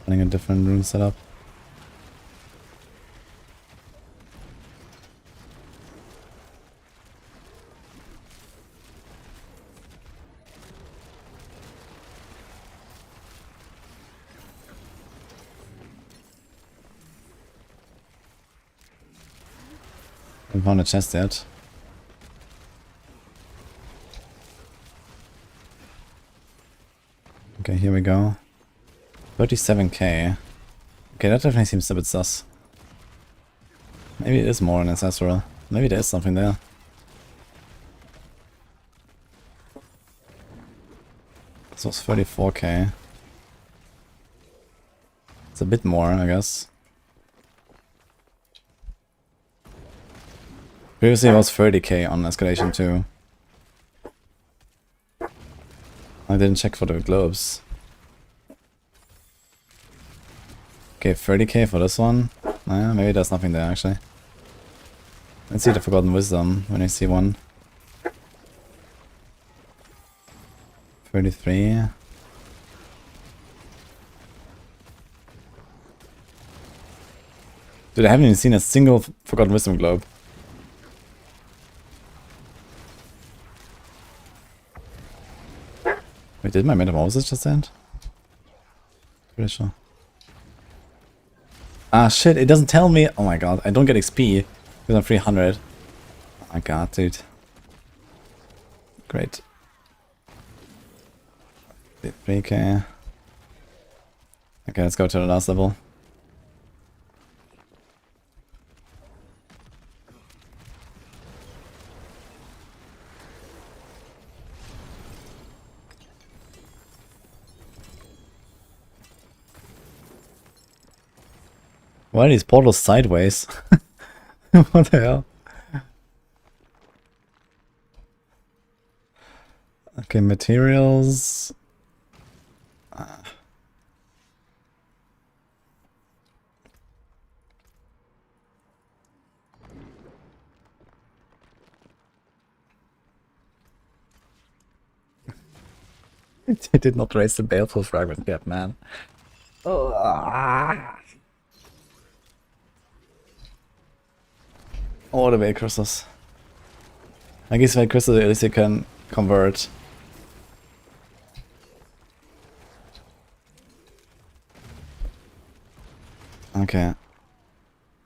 Running a different rune setup. Haven't found a chest yet. Okay, here we go. 37k. Okay, that definitely seems a bit sus. Maybe it is more an ancestral. Maybe there is something there. This was 34k. It's a bit more, I guess. Previously it was 30k on escalation too. I didn't check for the globes. Okay, 30k for this one. Nah, maybe there's nothing there actually. Let's see the Forgotten Wisdom when I see one. 33. Dude, I haven't even seen a single Forgotten Wisdom globe. Wait, did my metamorphosis just end? Pretty sure. Ah shit, it doesn't tell me. Oh my god, I don't get XP because I'm 300. Oh my god, dude. Great. 3k. Okay, let's go to the last level. Why are these portals sideways? What the hell? Okay, materials. They did not raise the baleful fragment yet, man. Oh. All the way crystals. I guess by crystal at least you can convert. Okay.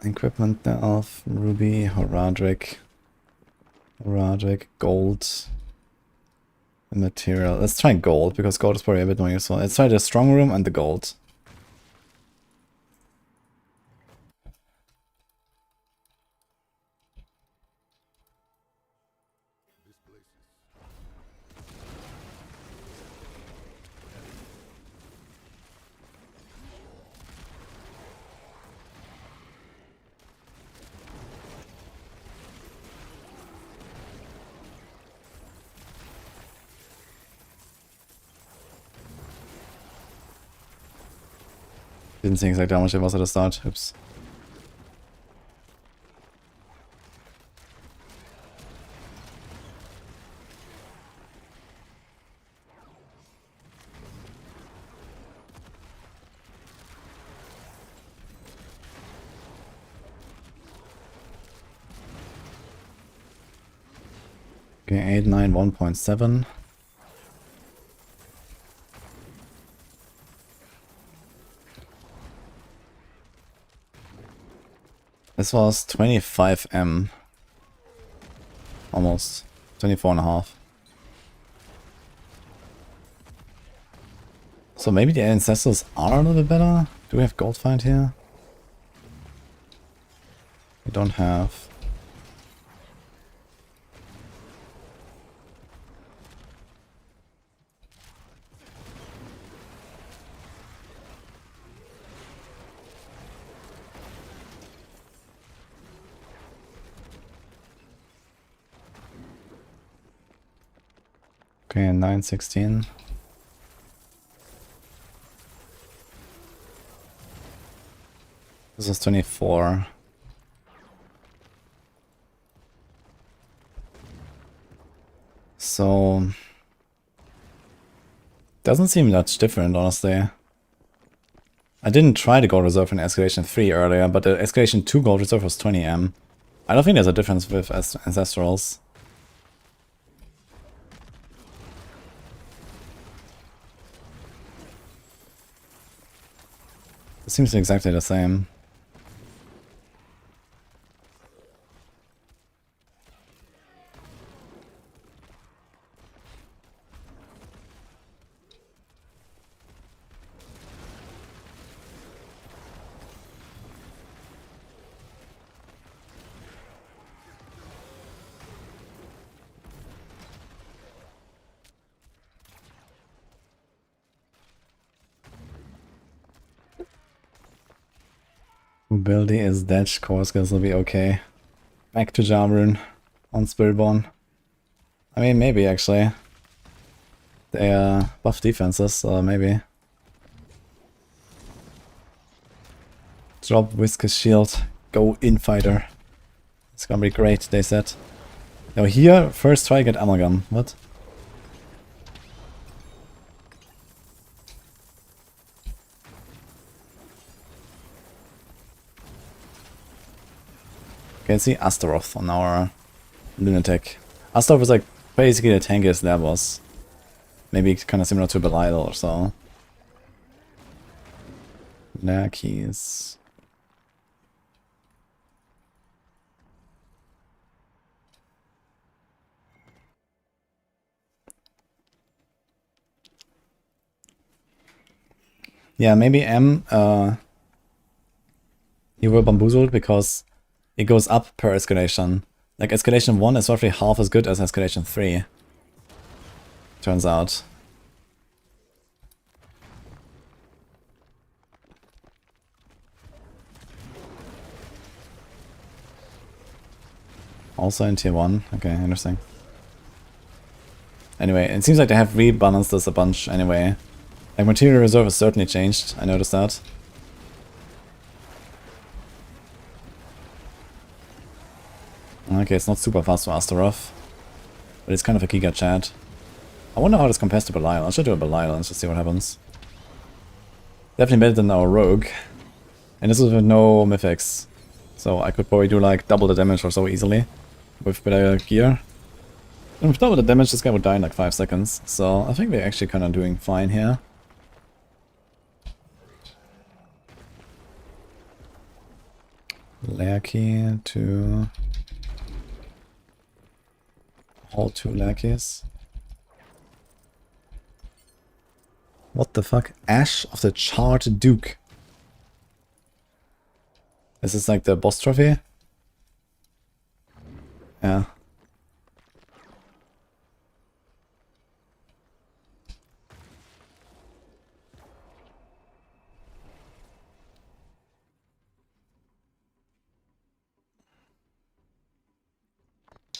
Equipment of Ruby, Horadric, Gold, and material. Let's try gold because gold is probably a bit more useful. Let's try the strong room and the gold. Didn't see exactly how much it was at the start. Oops. Okay, 891.7. This was 25M. Almost. 24.5. So maybe the ancestors are a little bit better? Do we have gold find here? We don't have. Okay, 916. This is 24. So doesn't seem much different, honestly. I didn't try the gold reserve in Escalation 3 earlier, but the Escalation 2 gold reserve was 20M. I don't think there's a difference with Ancestrals. It seems exactly the same. Mobility is dead, core skills will be okay. Back to Jarvan on Spiritborn. I mean, maybe actually. They buff defenses, so maybe. Drop Whisker's shield, go Infighter. It's gonna be great, they said. Now here, first try get Amalgam. What? Okay, see Astaroth on our Lunatic. Astaroth is like basically the tankiest there was. Maybe kind of similar to Belial or so. Lackeys. Yeah, maybe M, you were bamboozled because it goes up per escalation. Like escalation 1 is roughly half as good as escalation 3. Turns out. Also in tier 1. Okay, interesting. Anyway, it seems like they have rebalanced this a bunch anyway. Like material reserve has certainly changed, I noticed that. Okay, it's not super fast for Astaroth. But it's kind of a Giga chat. I wonder how this compares to Belial. I should do a Belial and just see what happens. Definitely better than our Rogue. And this is with no Mythics. So I could probably do like double the damage or so easily. With better gear. And with double the damage this guy would die in like 5 seconds. So I think we're actually kind of doing fine here. Lackey to... All 2 lackeys. What the fuck? Ash of the Charred Duke. Is this like the boss trophy? Yeah.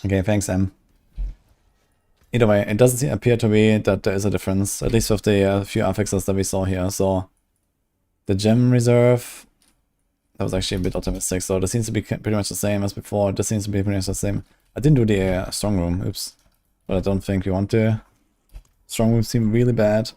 Okay, thanks, Em. Either way, it doesn't appear to be that there is a difference, at least with the few affixes that we saw here, so... The gem reserve, that was actually a bit optimistic, so this seems to be pretty much the same as before. This seems to be pretty much the same. I didn't do the strong room, oops. But I don't think we want to. Strong rooms seem really bad.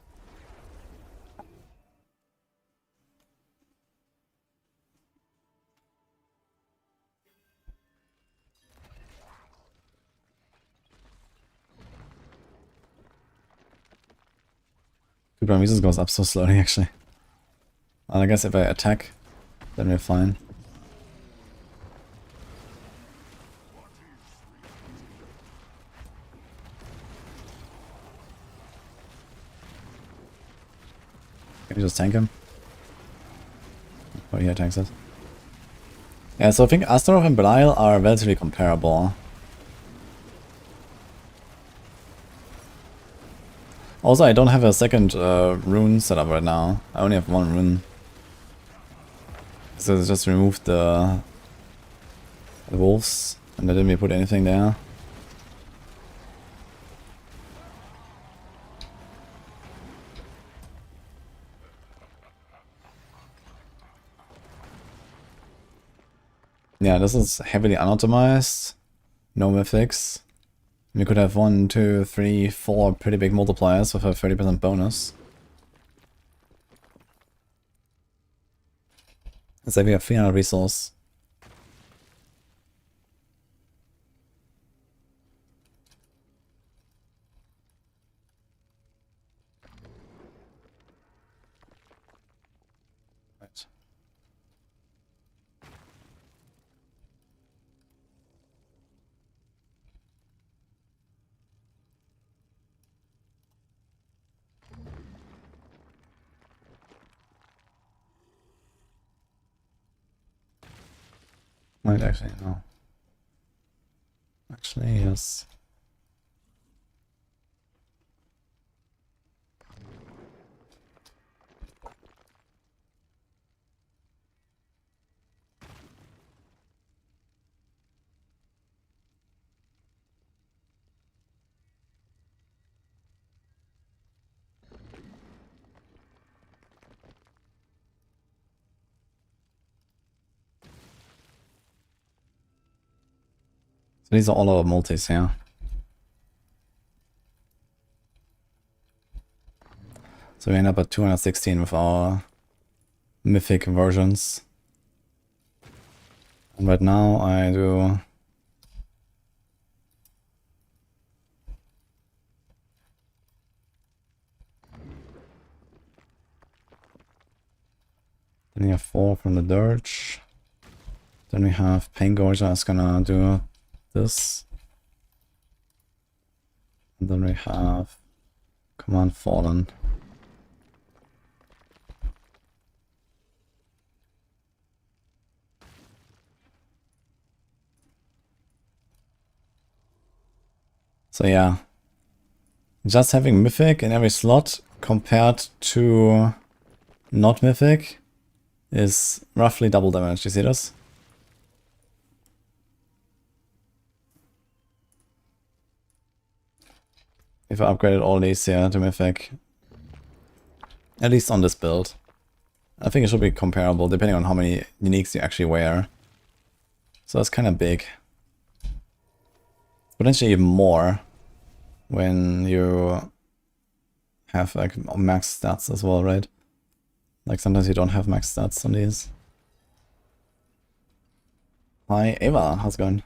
Dude, my music goes up so slowly actually. Well, I guess if I attack, then we're fine. Can you just tank him? Oh, he tanks it. Yeah, so I think Astaroth and Belial are relatively comparable. Also, I don't have a second rune set up right now. I only have one rune. So I just removed the wolves, and I didn't really put anything there. Yeah, this is heavily unoptimized. No mythics. We could have 1, 2, 3, 4 pretty big multipliers with a 30% bonus. Let's say we have 300 resource. Right. Wait, actually, no. Actually, yes. So these are all our multis, yeah. So we end up at 216 with our mythic versions. And right now I do... Then we have 4 from the Dirge. Then we have Pain Gorger is gonna do this. And then we have Command Fallen. So yeah, just having Mythic in every slot compared to not Mythic is roughly double damage. You see this? If I upgraded all these here to Mythic, at least on this build, I think it should be comparable depending on how many uniques you actually wear. So that's kind of big. Potentially even more when you have like max stats as well, right? Like sometimes you don't have max stats on these. Hi Ava, how's it going?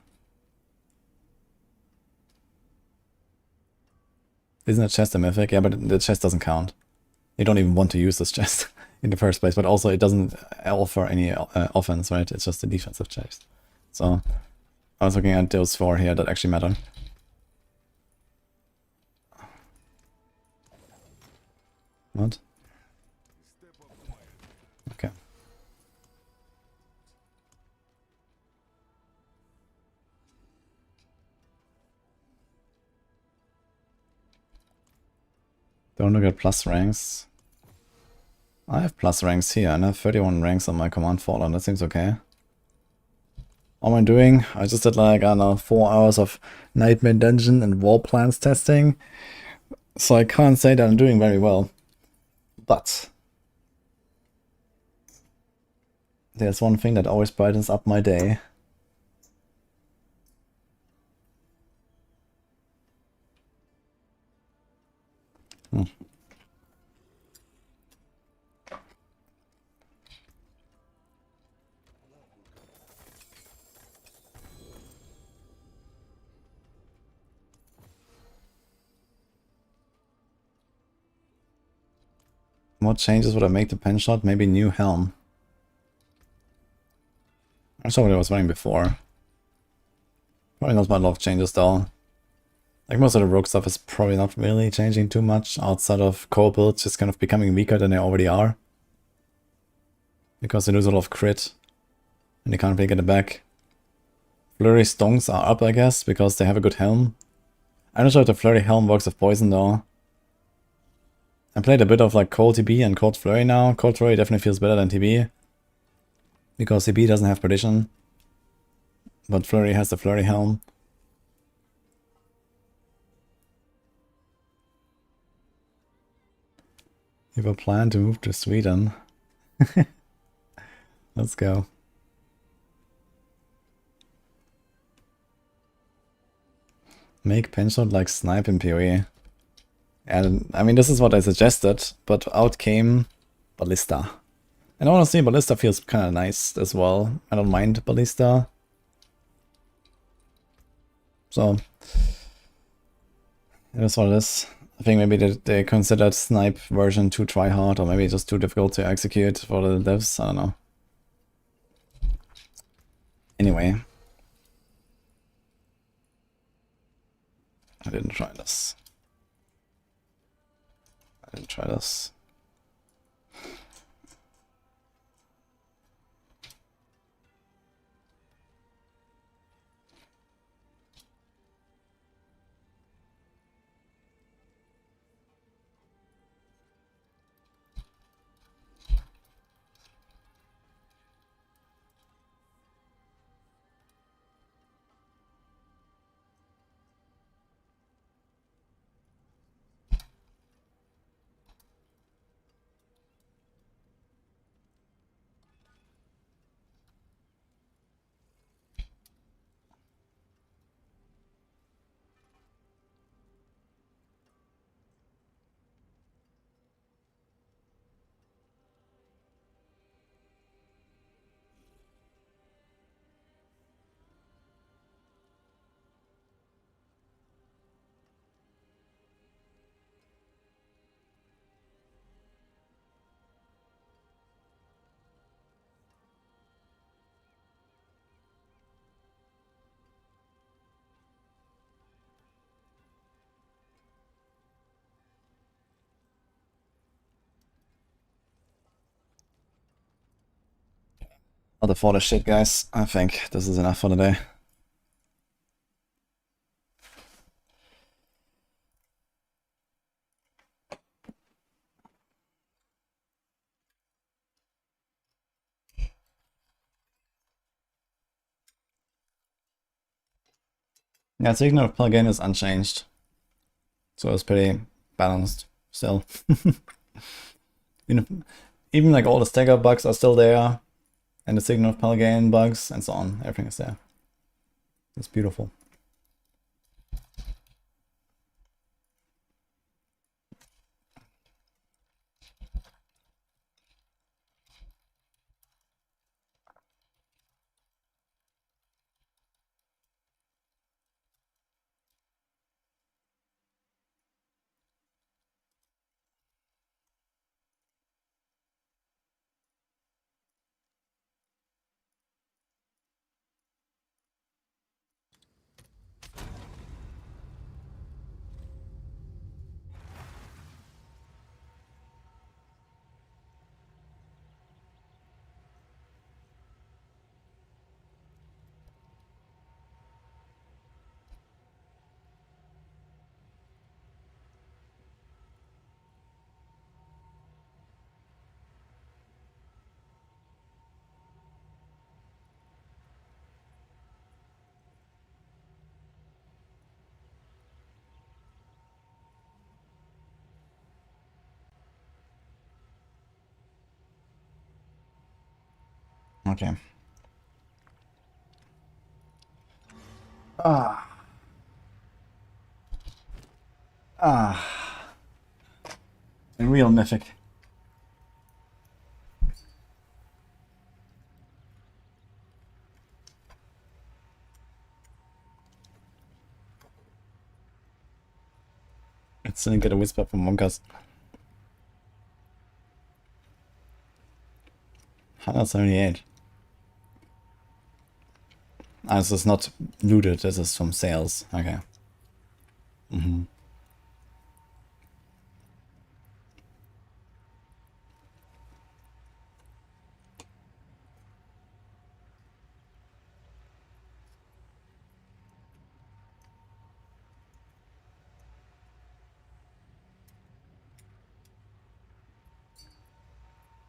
Isn't a chest a mythic? Yeah, but the chest doesn't count. You don't even want to use this chest in the first place, but also it doesn't offer any offense, right? It's just a defensive chest. So I was looking at those 4 here that actually matter. What? Okay. Don't look at plus ranks. I have plus ranks here, and I have 31 ranks on my command fallen. That seems okay. What am I doing? I just did like, I don't know, 4 hours of Nightmare Dungeon and War Plans testing. So I can't say that I'm doing very well. But There's one thing that always brightens up my day. What changes would I make to pen shot? Maybe new helm. I saw what I was running before. Probably not a lot of changes though. Like most of the rogue stuff is probably not really changing too much outside of core builds just kind of becoming weaker than they already are. Because they lose a lot of crit and they can't really get it back. Flurry stonks are up, I guess, because they have a good helm. I'm not sure if the flurry helm works with poison though. I played a bit of like cold TB and cold flurry now. Cold flurry definitely feels better than TB. Because TB doesn't have perdition. But flurry has the flurry helm. You have a plan to move to Sweden. Let's go. Make penshot like snipe in PoE. And I mean, this is what I suggested, but out came Ballista. And honestly, Ballista feels kind of nice as well. I don't mind Ballista. So, it is what it is. I think maybe they considered snipe version too tryhard, or maybe just too difficult to execute for the devs. I don't know. Anyway. I didn't try this. I didn't try this. Other for the shit, guys. I think this is enough for the day. Yeah, Signal of plugin is unchanged. So it's pretty balanced still. Even like all the stagger bugs are still there. And the Signal of Pelgain bugs and so on. Everything is there. It's beautiful. Okay. Ah. Ah. A real mythic. It's gonna get a whisper from Monkas. 178. Ah, this is not looted, this is from sales. Okay.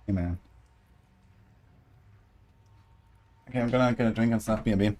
Hey man. Okay, I'm gonna get a drink and stuff, BRB.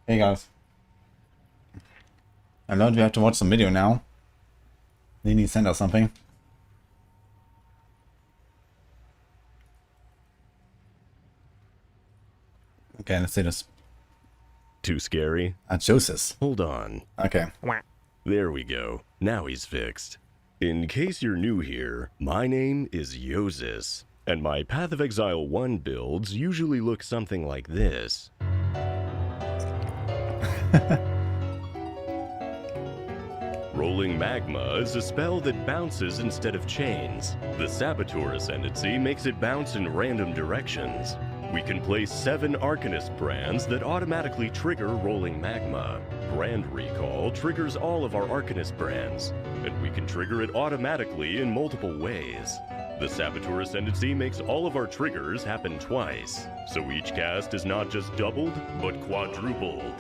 Hey guys. I learned we have to watch some video now. They need to send us something. Okay, let's see this. Too scary? Joseph. Hold on. Okay. There we go. Now he's fixed. In case you're new here, my name is Yozis, and my Path of Exile 1 builds usually look something like this. Rolling Magma is a spell that bounces instead of chains. The Saboteur Ascendancy makes it bounce in random directions. We can place 7 Arcanist brands that automatically trigger Rolling Magma. Brand Recall triggers all of our Arcanist brands, and we can trigger it automatically in multiple ways. The Saboteur Ascendancy makes all of our triggers happen twice, so each cast is not just doubled, but quadrupled.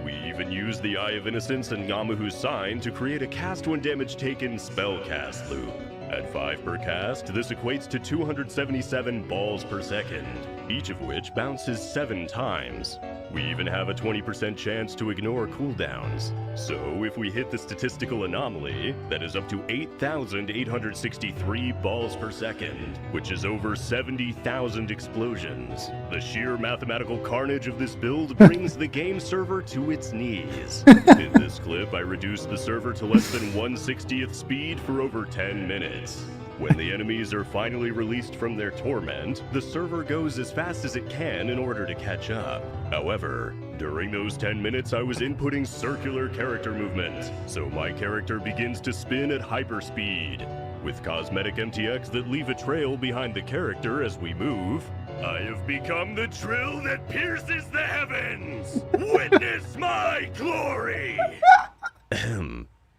We even use the Eye of Innocence and Yamahu's Sign to create a cast when damage taken spell cast loop. At 5 per cast, this equates to 277 balls per second, each of which bounces 7 times. We even have a 20% chance to ignore cooldowns. So if we hit the statistical anomaly, that is up to 8,863 balls per second, which is over 70,000 explosions. The sheer mathematical carnage of this build brings the game server to its knees. In this clip, I reduced the server to less than 1/60th speed for over 10 minutes. When the enemies are finally released from their torment, the server goes as fast as it can in order to catch up. However, during those 10 minutes I was inputting circular character movement, so my character begins to spin at hyperspeed. With cosmetic MTX that leave a trail behind the character as we move, I have become the trill that pierces the heavens! Witness my glory!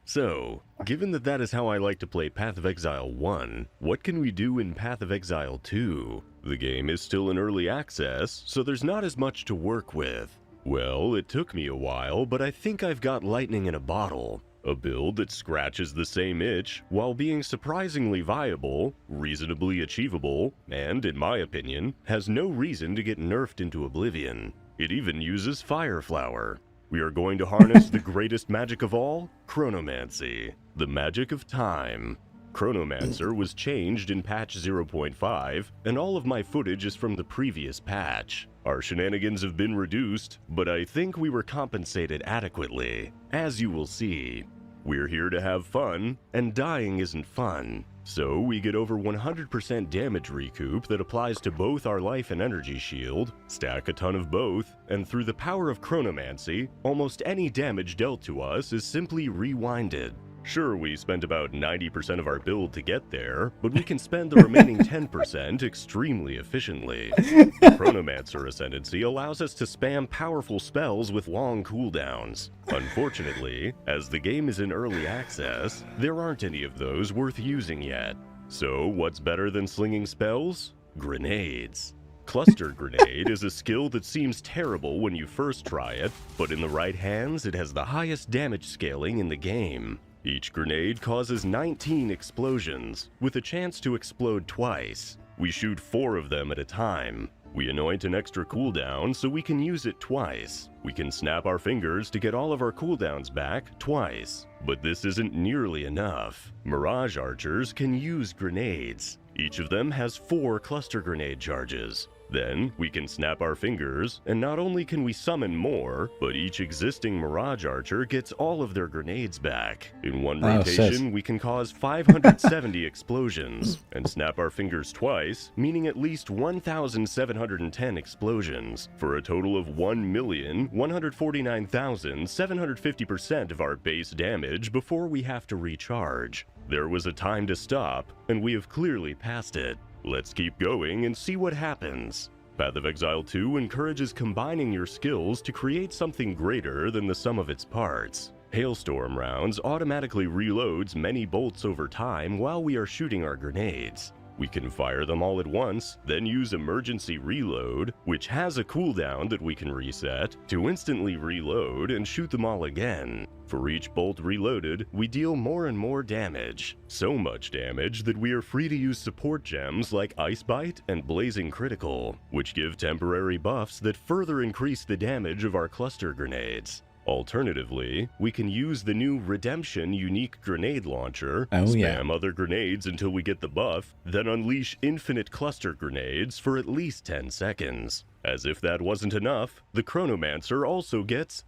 So, given that that is how I like to play Path of Exile 1, what can we do in Path of Exile 2? The game is still in early access, so there's not as much to work with. Well, it took me a while, but I think I've got lightning in a bottle. A build that scratches the same itch while being surprisingly viable, reasonably achievable, and, in my opinion, has no reason to get nerfed into oblivion. It even uses Fire Flower. We are going to harness the greatest magic of all, Chronomancy, the magic of time. Chronomancer was changed in patch 0.5, and all of my footage is from the previous patch. Our shenanigans have been reduced, but I think we were compensated adequately, as you will see. We're here to have fun, and dying isn't fun. So we get over 100% damage recoup that applies to both our life and energy shield, stack a ton of both, and through the power of Chronomancy, almost any damage dealt to us is simply rewinded. Sure, we spent about 90% of our build to get there, but we can spend the remaining 10% extremely efficiently. The Chronomancer Ascendancy allows us to spam powerful spells with long cooldowns. Unfortunately, as the game is in early access, there aren't any of those worth using yet. So what's better than slinging spells? Grenades. Cluster Grenade is a skill that seems terrible when you first try it, but in the right hands it has the highest damage scaling in the game. Each grenade causes 19 explosions, with a chance to explode twice. We shoot 4 of them at a time. We anoint an extra cooldown so we can use it twice. We can snap our fingers to get all of our cooldowns back twice. But this isn't nearly enough. Mirage Archers can use grenades. Each of them has 4 cluster grenade charges. Then, we can snap our fingers, and not only can we summon more, but each existing Mirage Archer gets all of their grenades back. In one rotation, we can cause 570 explosions, and snap our fingers twice, meaning at least 1,710 explosions, for a total of 1,149,750% of our base damage before we have to recharge. There was a time to stop, and we have clearly passed it. Let's keep going and see what happens. Path of Exile 2 encourages combining your skills to create something greater than the sum of its parts. Hailstorm rounds automatically reloads many bolts over time while we are shooting our grenades. We can fire them all at once, then use emergency reload, which has a cooldown that we can reset, to instantly reload and shoot them all again. For each bolt reloaded, we deal more and more damage. So much damage that we are free to use support gems like Ice Bite and Blazing Critical, which give temporary buffs that further increase the damage of our cluster grenades. Alternatively, we can use the new Redemption unique grenade launcher, spam other grenades until we get the buff, then unleash infinite cluster grenades for at least 10 seconds. As if that wasn't enough, the Chronomancer also gets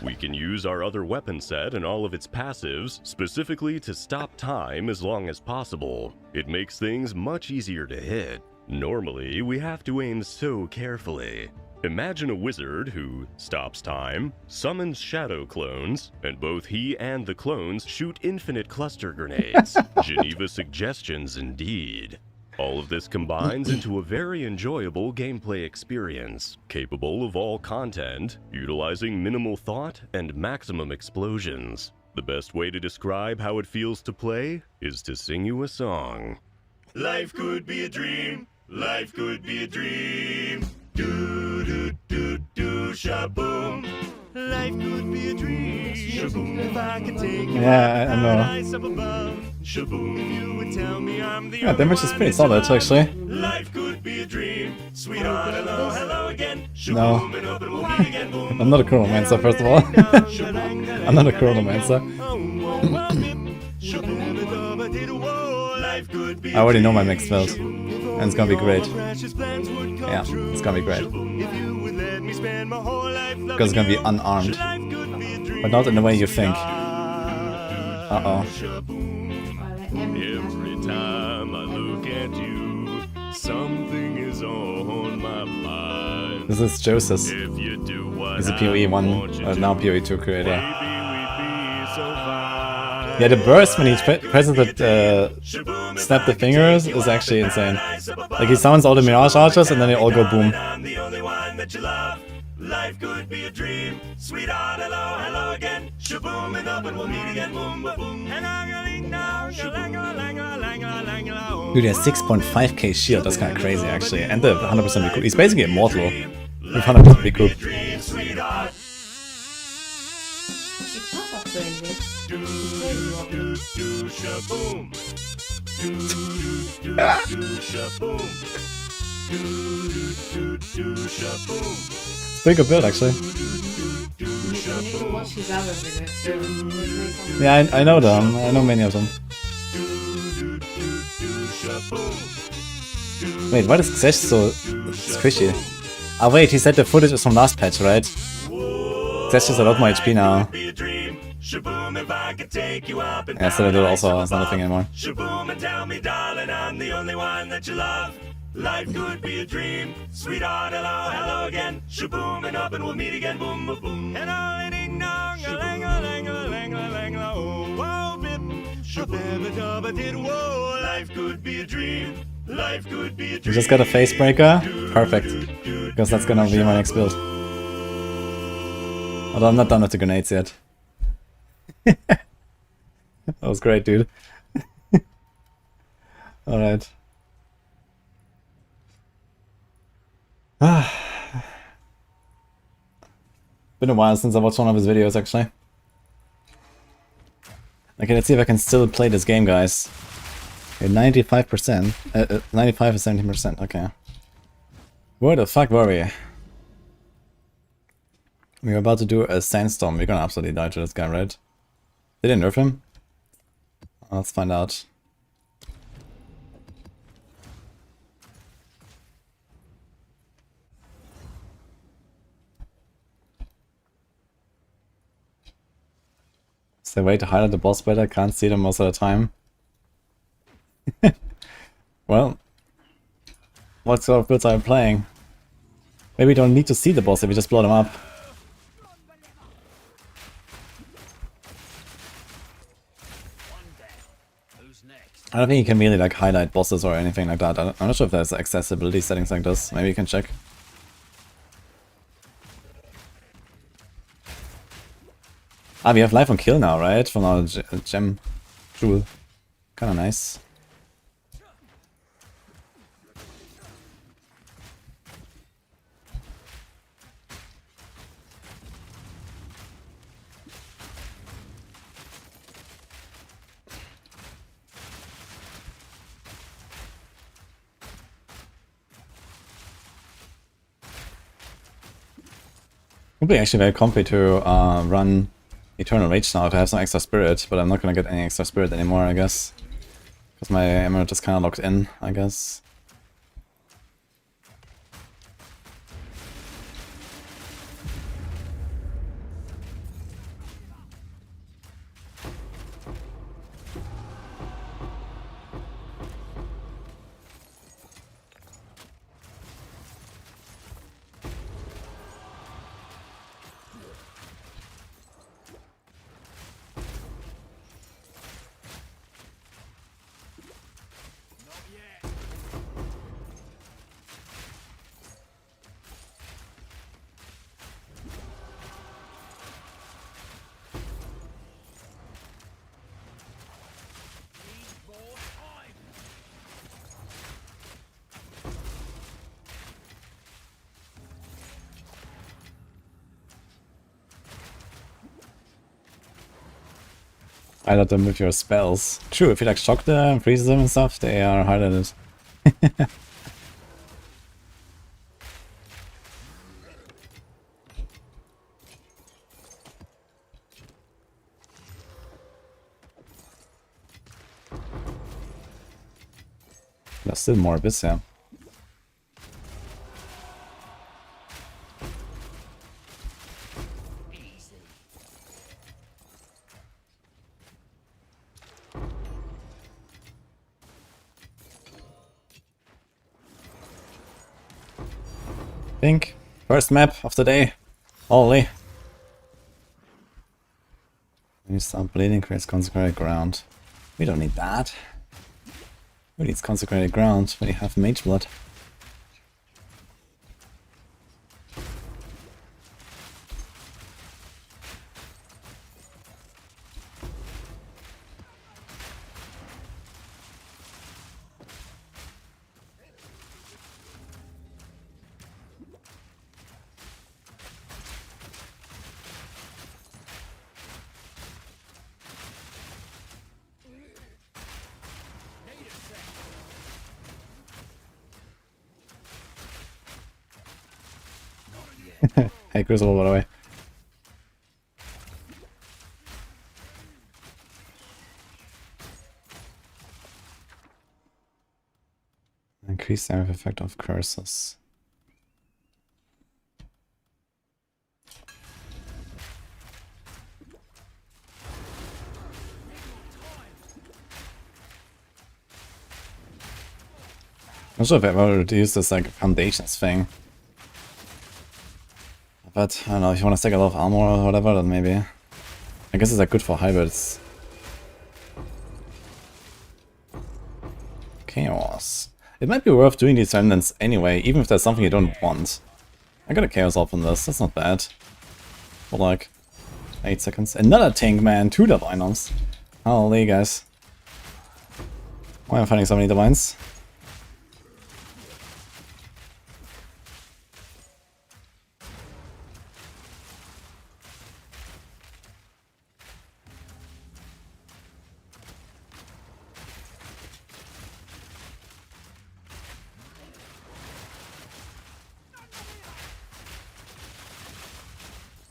We can use our other weapon set and all of its passives specifically to stop time as long as possible. It makes things much easier to hit. Normally, we have to aim so carefully. Imagine a wizard who stops time, summons shadow clones, and both he and the clones shoot infinite cluster grenades. Geneva suggestions indeed. All of this combines into a very enjoyable gameplay experience, capable of all content, utilizing minimal thought and maximum explosions. The best way to describe how it feels to play is to sing you a song. Life could be a dream. Life could be a dream. Do do do do shaboom. Life could be a dream. Shaboom, if I could take you I know. up above. Shaboom, if you would tell me I'm the Damage is pretty solid, actually. Life could be a dream. Sweetheart, hello, hello again. No. Shaboom, and open will meet again. Boom. I'm not a Chronomancer, first of all. I'm not a Chronomancer. I already know my mixed build. And it's gonna be great. Yeah, it's gonna be great. Because it's gonna be unarmed. But not in the way you think. Uh-oh. Every time I look at you, something is on my mind. This is Joseph. If you do what He's a PoE 1, now PoE 2 creator. maybe we'd be so fine. Yeah, the burst when he presses the snap the fingers is actually insane. Like he summons all the mirage archers and then they all go boom. I'm the only one that you love. Life could be a dream. Sweetheart, hello, hello again. Shaboom and up and we'll meet again. Boom, boom, boom. Dude, he has 6.5k shield, that's kinda crazy actually. And the 100% recoup. He's basically immortal. With 100% recoup. It's not upgraded. Shaboom. Shaboom. It's a pretty good build actually. You need to watch his other videos. Yeah, I know them. I know many of them. Wait, why is Xesh so squishy? Ah wait, he said the footage is from last patch, right? Xesh is a lot more HP now. Yeah, so that also is not a thing anymore. Shaboom and tell me, darling, I'm the only one that you love. Life could be a dream. Sweetheart, hello, hello again. Shaboom and up and we'll meet again. Boom, boom, boom. And all it ding dong, a lang a lang a lang a lang a oh, whoa, bip. Shabba dabba did whoa. Life could be a dream. Life could be a dream. You just got a face breaker? Perfect. Because that's gonna be my next build. Although I'm not done with the grenades yet. That was great, dude. Alright. Been a while since I watched one of his videos, actually. Okay, let's see if I can still play this game, guys. Okay, 95%. 95 or 70%, okay. Where the fuck were we? We were about to do a sandstorm. We're gonna absolutely die to this guy, right? They didn't nerf him? Let's find out. Is there a way to highlight the boss better? Can't see them most of the time. Well, what sort of builds are you playing? Maybe we don't need to see the boss if we just blow them up. I don't think you can really like highlight bosses or anything like that. I'm not sure if there's accessibility settings like this. Maybe you can check. Ah, we have life on kill now, right? From our gem Jewel. Kinda nice. Would be actually very comfy to run Eternal Rage now to have some extra spirit, but I'm not gonna get any extra spirit anymore, I guess. Because my emerald is kinda locked in, I guess. Highlight them with your spells. True, if you like shock them and freeze them and stuff, they are highlighted. There's still more abyss here. Pink. First map of the day. Holy. When you start bleeding, creates consecrated ground. We don't need that. Who needs consecrated ground when you have mage blood? Hey, Grizzle, by the way. Increase the effect of curses. I'm not sure if I've ever used this like foundations thing. But I don't know, if you want to stack a lot of armor or whatever, then maybe. I guess it's like good for hybrids. Chaos. It might be worth doing these remnants anyway, even if there's something you don't want. I got a chaos off on this, that's not bad. For like 8 seconds. Another tank, man, 2 diviners. Holy guys. Why am I finding so many divines?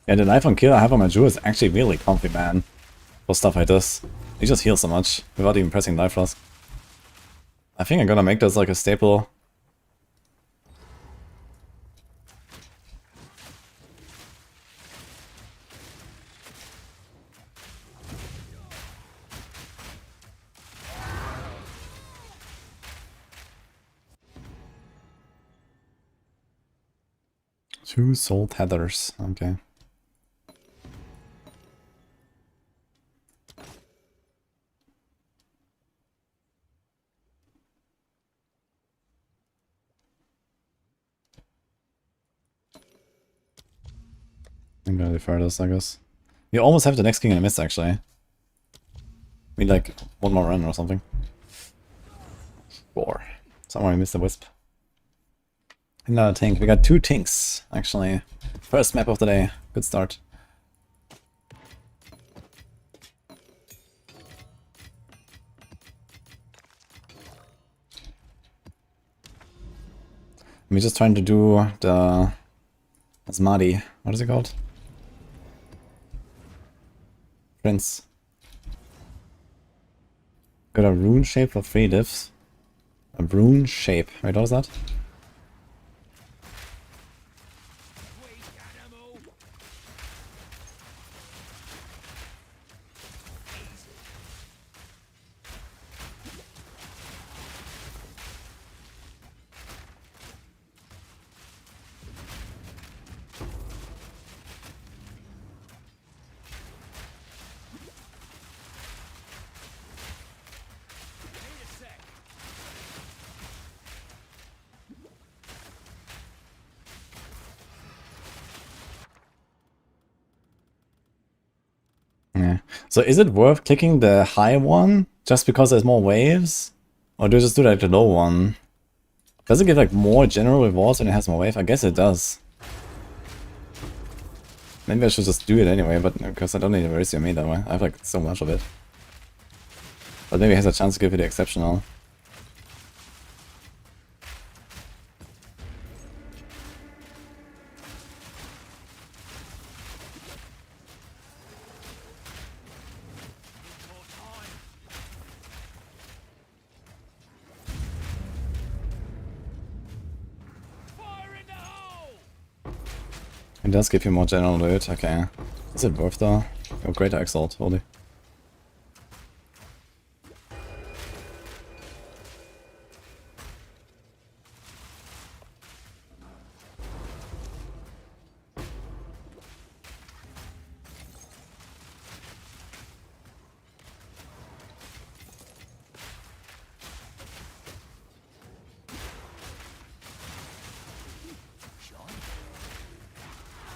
Yeah, the knife on kill I have on my jewel is actually really comfy, man. For stuff like this. You just heal so much without even pressing life loss. I think I'm gonna make this like a staple. Two soul tethers, okay. I'm gonna defer this, I guess. You almost have the next king in the mist, actually. We need like one more run or something. 4. Somewhere I missed a wisp. Another tank. We got 2 tinks, actually. First map of the day. Good start. I'm just trying to do the Asmadi. What is it called? Prince. Got a rune shape for 3 diffs. A rune shape. Wait, what was that? Yeah. So is it worth clicking the high one just because there's more waves? Or do you just do like the low one? Does it give like more general rewards when it has more wave? I guess it does. Maybe I should just do it anyway, but because I don't need a very CMA that way. I have like so much of it. But maybe it has a chance to give you the exceptional. It does give you more general loot, okay. Is it worth though? Oh, greater Exile, holy.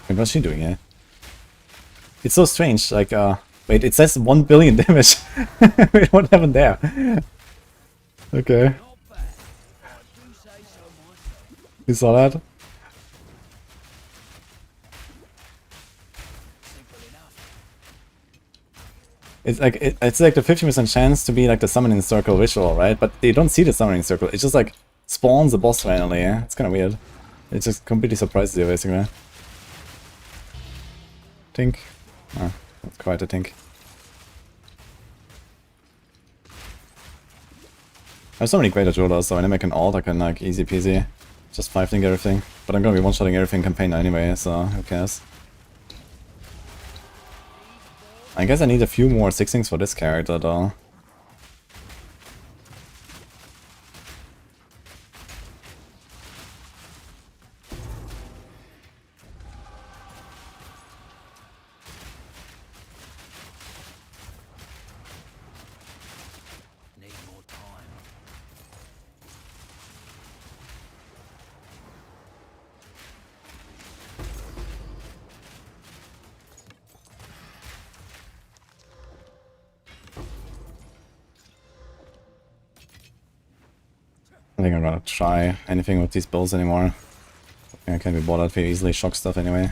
Wait, what's she doing here? It's so strange, like, wait, it says 1 billion damage. Wait, what happened there? Okay. You saw that? It's like it's like the 50% chance to be like the summoning circle visual, right? But they don't see the summoning circle. It just like spawns the boss randomly. Yeah? It's kind of weird. It just completely surprises you, basically. Tink. Ah, that's quite a tink. I have so many greater jewelers, so when I make an alt, I can like easy peasy just 5-think everything. But I'm gonna be one-shotting everything campaign anyway, so who cares? I guess I need a few more 6-thinks for this character though. I think I'm gonna try anything with these builds anymore. I can't be bothered if you easily shock stuff anyway.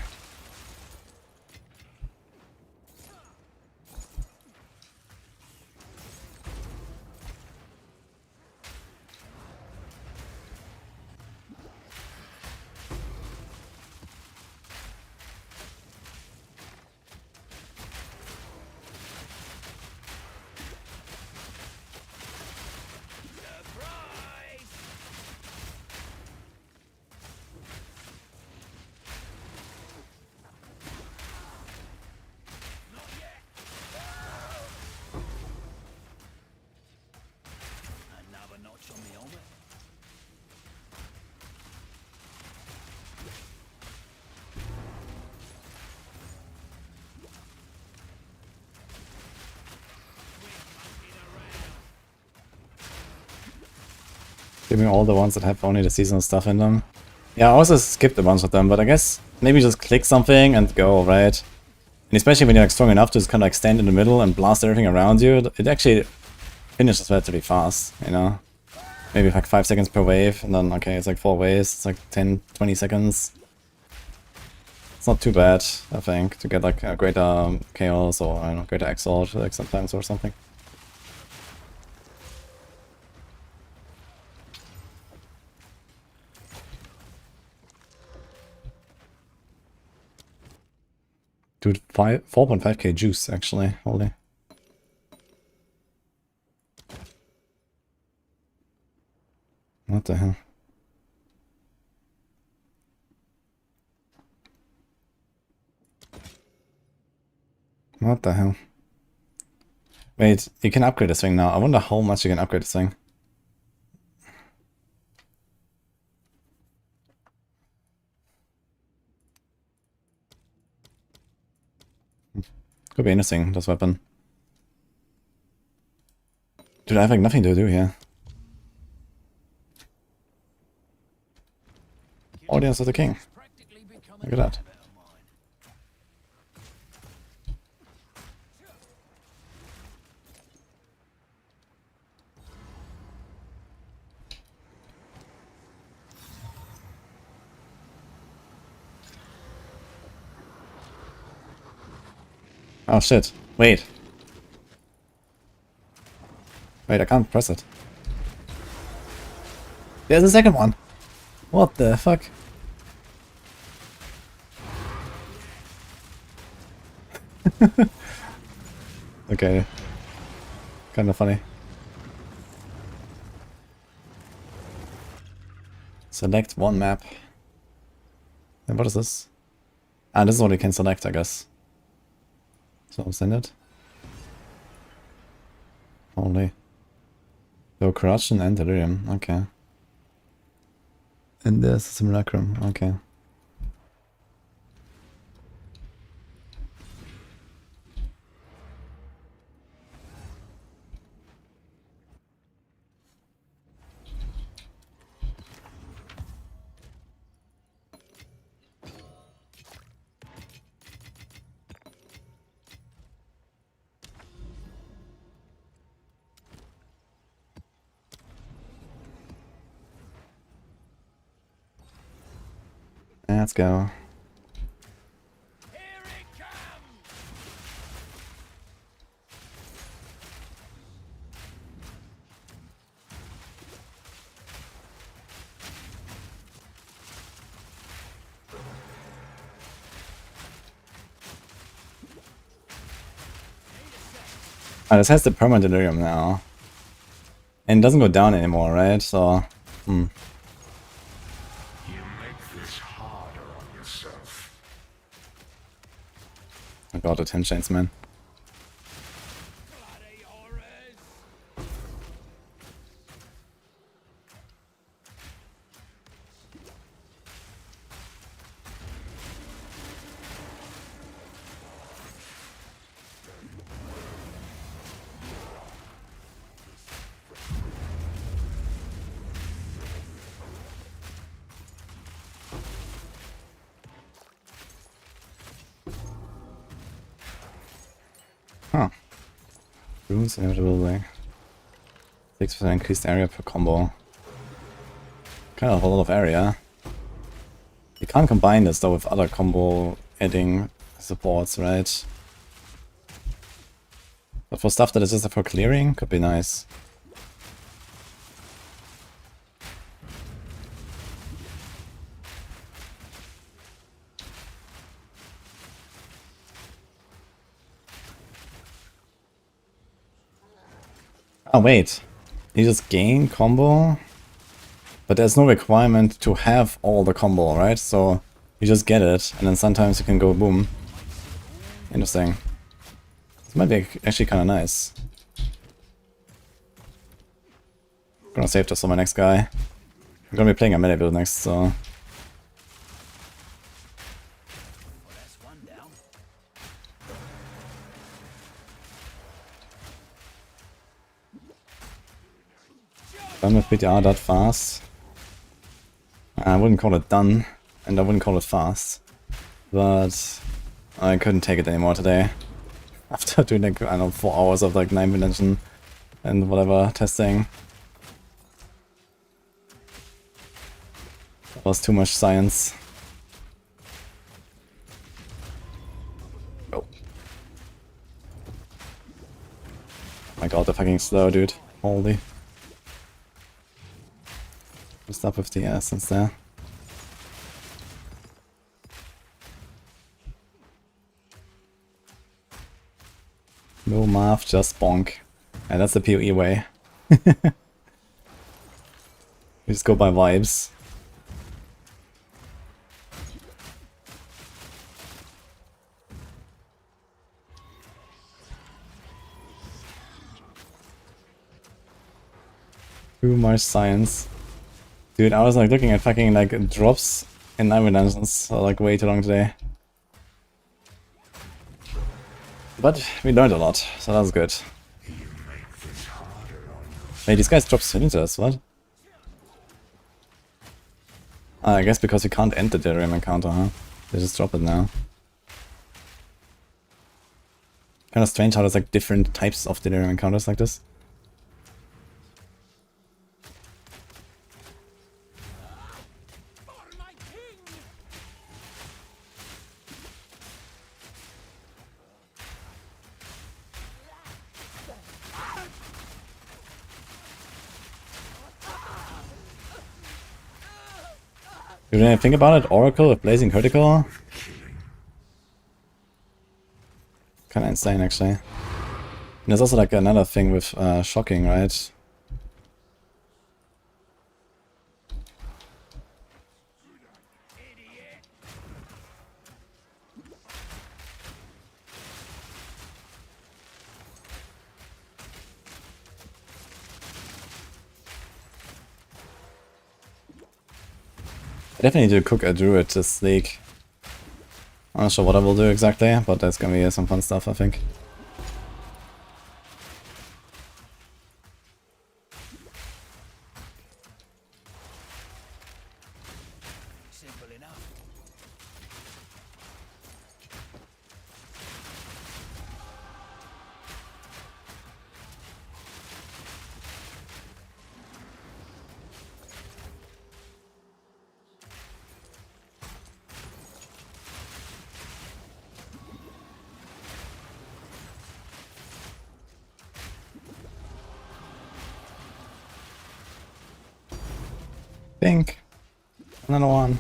Give me all the ones that have only the seasonal stuff in them. Yeah, I also skipped a bunch of them, but I guess maybe just click something and go, right? And especially when you're like strong enough to just kind of like stand in the middle and blast everything around you, it actually finishes relatively fast, you know? Maybe like 5 seconds per wave, and then, okay, it's like 4 waves, it's like 10, 20 seconds. It's not too bad, I think, to get like a greater chaos or, I don't know, greater exile like sometimes or something. Dude, 4.5k juice, actually, holy. What the hell? What the hell? Wait, you can upgrade this thing now. I wonder how much you can upgrade this thing. Could be interesting, this weapon. Dude, I have like nothing to do here. Audience of the King. Look at that. Oh shit. Wait. Wait, I can't press it. There's a second one. What the fuck? Okay. Kinda funny. Select one map. And what is this? Ah, this is what you can select, I guess. So send it. Holy. So corruption and delirium, okay. And there's a simulacrum, okay. Let's go. Ah, this has the permanent delirium now. And it doesn't go down anymore, right? So, You make this harder on yourself. I got the 10 chains, man. Huh. Runes inevitably. 6% increased area per combo. Kind of a lot of area. You can't combine this though with other combo adding supports, right? But for stuff that is just for clearing, could be nice. Oh wait, you just gain combo, but there's no requirement to have all the combo, right? So you just get it, and then sometimes you can go boom. Interesting. This might be actually kind of nice. I'm gonna save this for my next guy. I'm gonna be playing a melee build next, so... Done with PTR that fast. I wouldn't call it done, and I wouldn't call it fast. But I couldn't take it anymore today. After doing like, I don't know, 4 hours of like 9th dimension and whatever testing. That was too much science. Oh. My god, they're fucking slow, dude. Holy. Stop with the essence there. No math, just bonk. And that's the PoE way. We just go by vibes. Too much science. Dude, I was like looking at fucking like drops in 9 dungeons for like way too long today. But we learned a lot, so that was good. Hey, these guys drop cylinders, what? I guess because we can't end the delirium encounter, huh? They just drop it now. Kind of strange how there's like different types of delirium encounters like this. Did you think about it? Oracle with Blazing Critical? Kinda insane, actually. And there's also like another thing with Shocking, right? I definitely need to cook a druid this league. I'm not sure what I will do exactly, but that's gonna be some fun stuff, I think. Simple enough. Pink. Another one.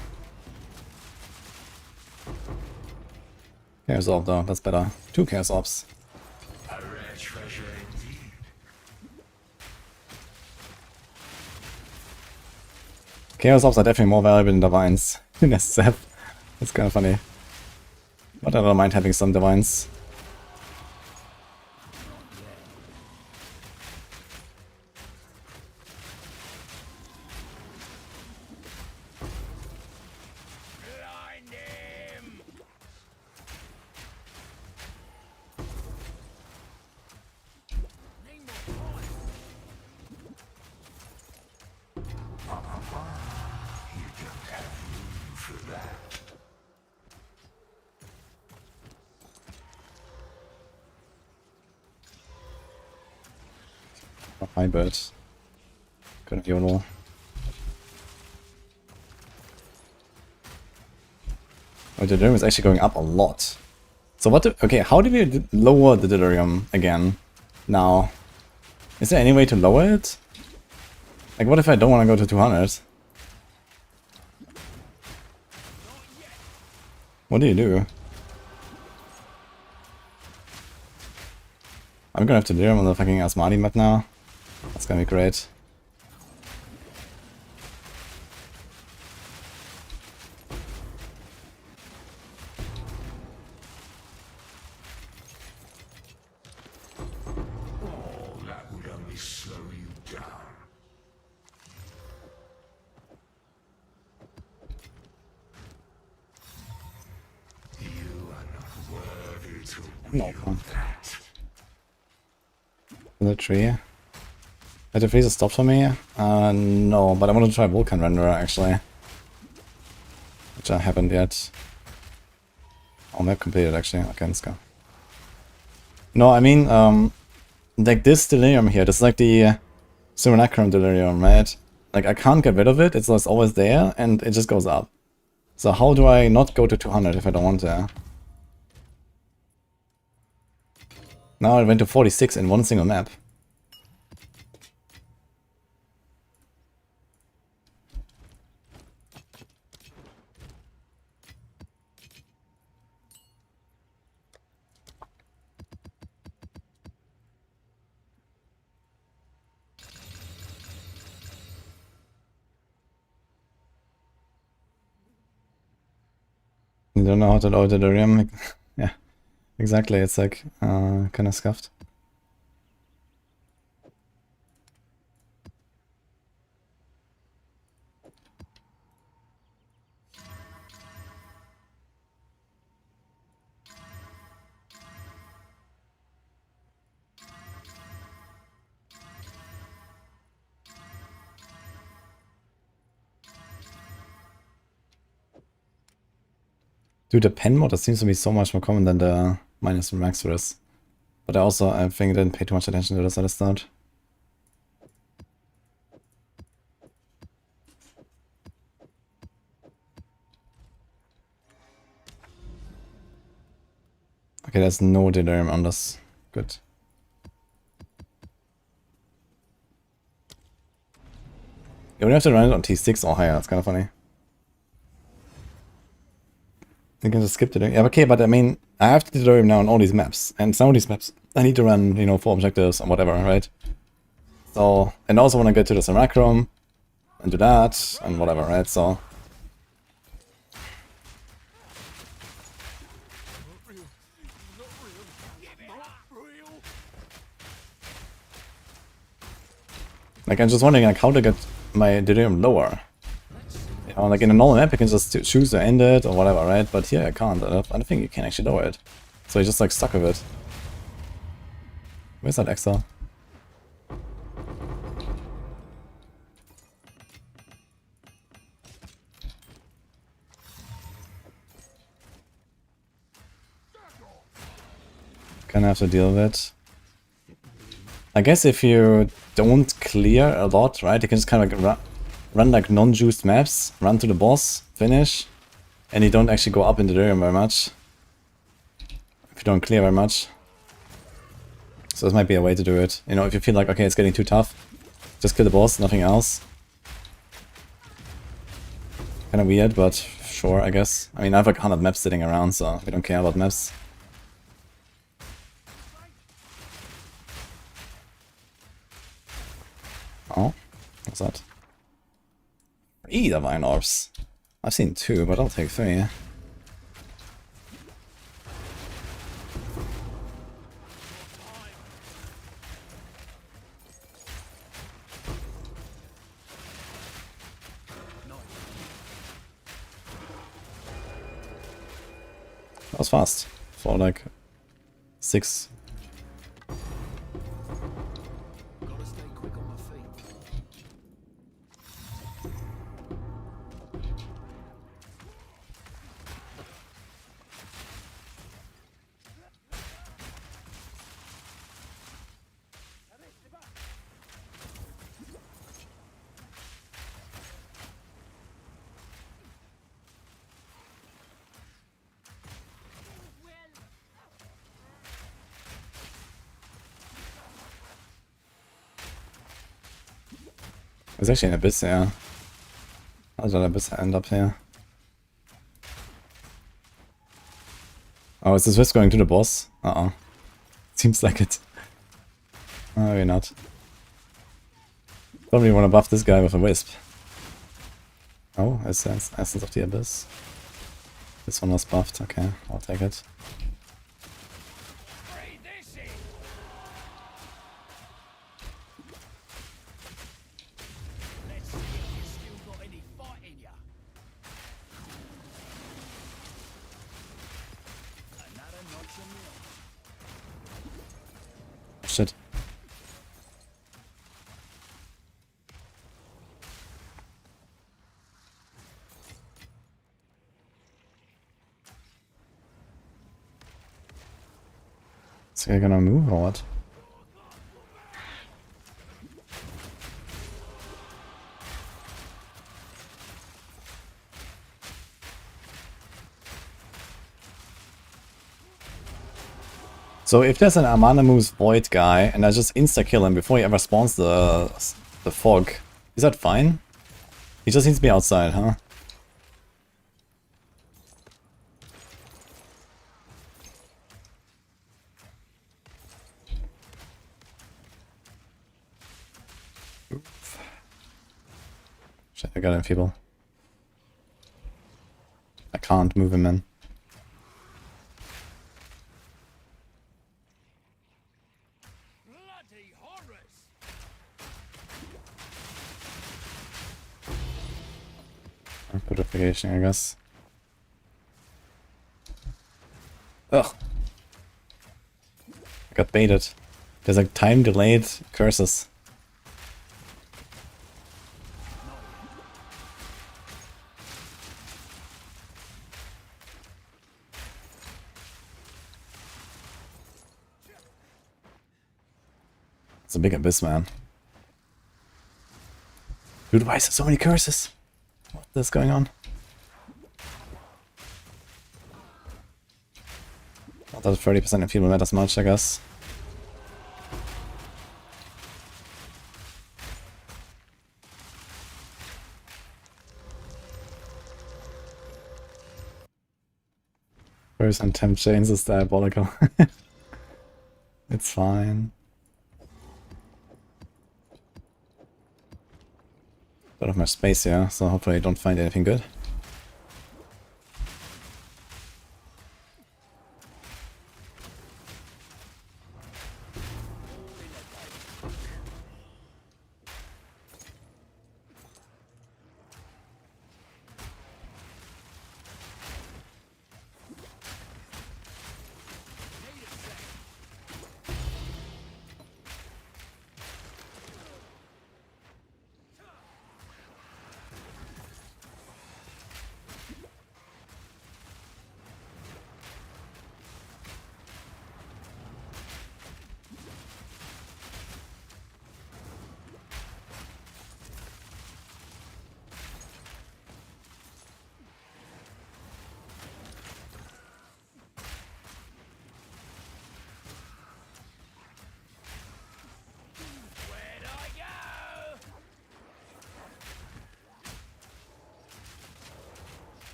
Chaos Orb though, that's better. 2 Chaos Orbs. Chaos Orbs are definitely more valuable than Divines in SSF. That's kind of funny. But I don't mind having some Divines. Hi, bird. Couldn't YOLO. Oh, the delirium is actually going up a lot. So what do, okay, how do we lower the delirium again now? Is there any way to lower it? Like what if I don't want to go to 200? What do you do? I'm gonna have to delirium on the fucking Asmadi map now. That's gonna be great. That would only slow you down. You are not worthy to wield that. The tree. Did the freezer stop for me? No, but I want to try Vulcan Renderer actually. Which I haven't yet. Oh, map completed actually. Okay, let's go. No, I mean, like this delirium here, this is like the Simulacrum delirium, right? Like I can't get rid of it, it's just always there, and it just goes up. So how do I not go to 200 if I don't want to? Now I went to 46 in one single map. You don't know how to load the delirium? Yeah, exactly, it's like kinda scuffed. Dude, the pen mod, that seems to be so much more common than the minus max risk. But I also, I think, didn't pay too much attention to this at the start. Okay, there's no delirium on this. Good. You only have to run it on T6 or higher, that's kind of funny. You can just skip the delirium. Yeah, okay, but I mean, I have the delirium now on all these maps. And some of these maps, I need to run, you know, 4 objectives and whatever, right? So, and also when I get to the Simulacrum, and do that, and whatever, right? So... Like, I'm just wondering, like, how to get my delirium lower. You know, like in a normal map, you can just choose to end it or whatever, right? But here I can't. I don't think you can actually lower it. So you're just like stuck with it. Where's that Exile? Kinda have to deal with it. I guess if you don't clear a lot, right, you can just kind of like run like non-juiced maps, run to the boss, finish, and you don't actually go up in the delirium very much. If you don't clear very much. So this might be a way to do it. You know, if you feel like, okay, it's getting too tough, just kill the boss, nothing else. Kinda weird, but sure, I guess. I mean, I have like 100 maps sitting around, so we don't care about maps. Oh, what's that? 3 divine orbs. I've seen 2, but I'll take 3. That was fast. For like 6. There's actually an abyss here. How did that abyss end up here? Oh, is this just going to the boss? Uh-oh. Seems like it. Oh, maybe not. Probably want to buff this guy with a wisp. Oh, Essence of the Abyss. This one was buffed, okay, I'll take it. Shit. Is he gonna move or what? So if there's an Amana moves Void guy and I just insta-kill him before he ever spawns the fog, is that fine? He just needs to be outside, huh? Oof. Shit, I got him, people. I can't move him in. Purification, I guess. Ugh. I got baited. There's like time delayed curses. It's a big abyss, man. Dude, why is there so many curses? What is going on? Not that 30% of people matters much, I guess. First and temp chains is diabolical. It's fine. Out of my space here, so hopefully I don't find anything good.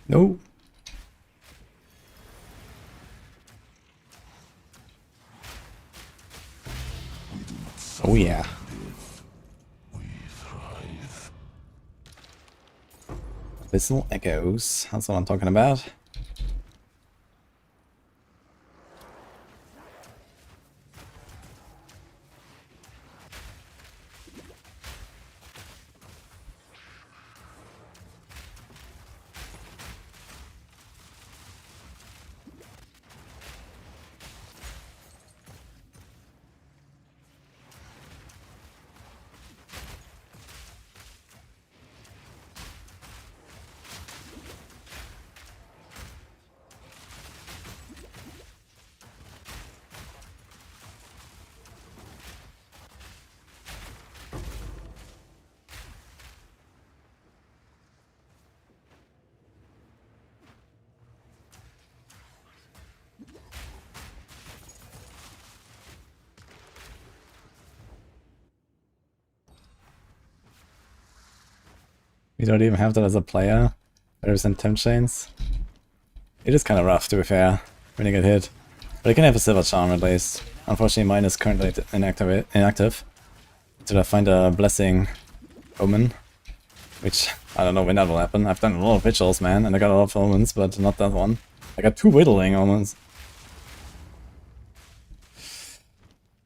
No. Oh yeah. Abyssal Echoes. That's what I'm talking about. We don't even have that as a player. There's some temp chains. It is kind of rough, to be fair, when you get hit. But I can have a silver charm at least. Unfortunately, mine is currently inactive. Did I find a blessing omen? Which, I don't know when that will happen. I've done a lot of vigils, man, and I got a lot of omens, but not that one. I got 2 whittling omens.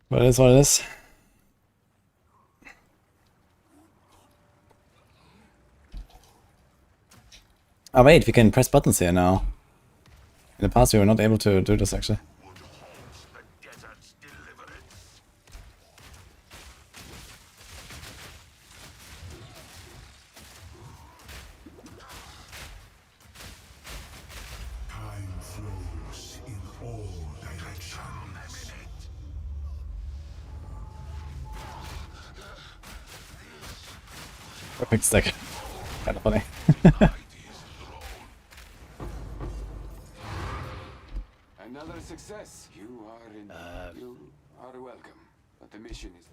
But it is what it is. Oh wait, we can press buttons here now. In the past we were not able to do this actually. Time flows in all directions. Perfect stack. Kind of funny. Another success. You are welcome. But the mission is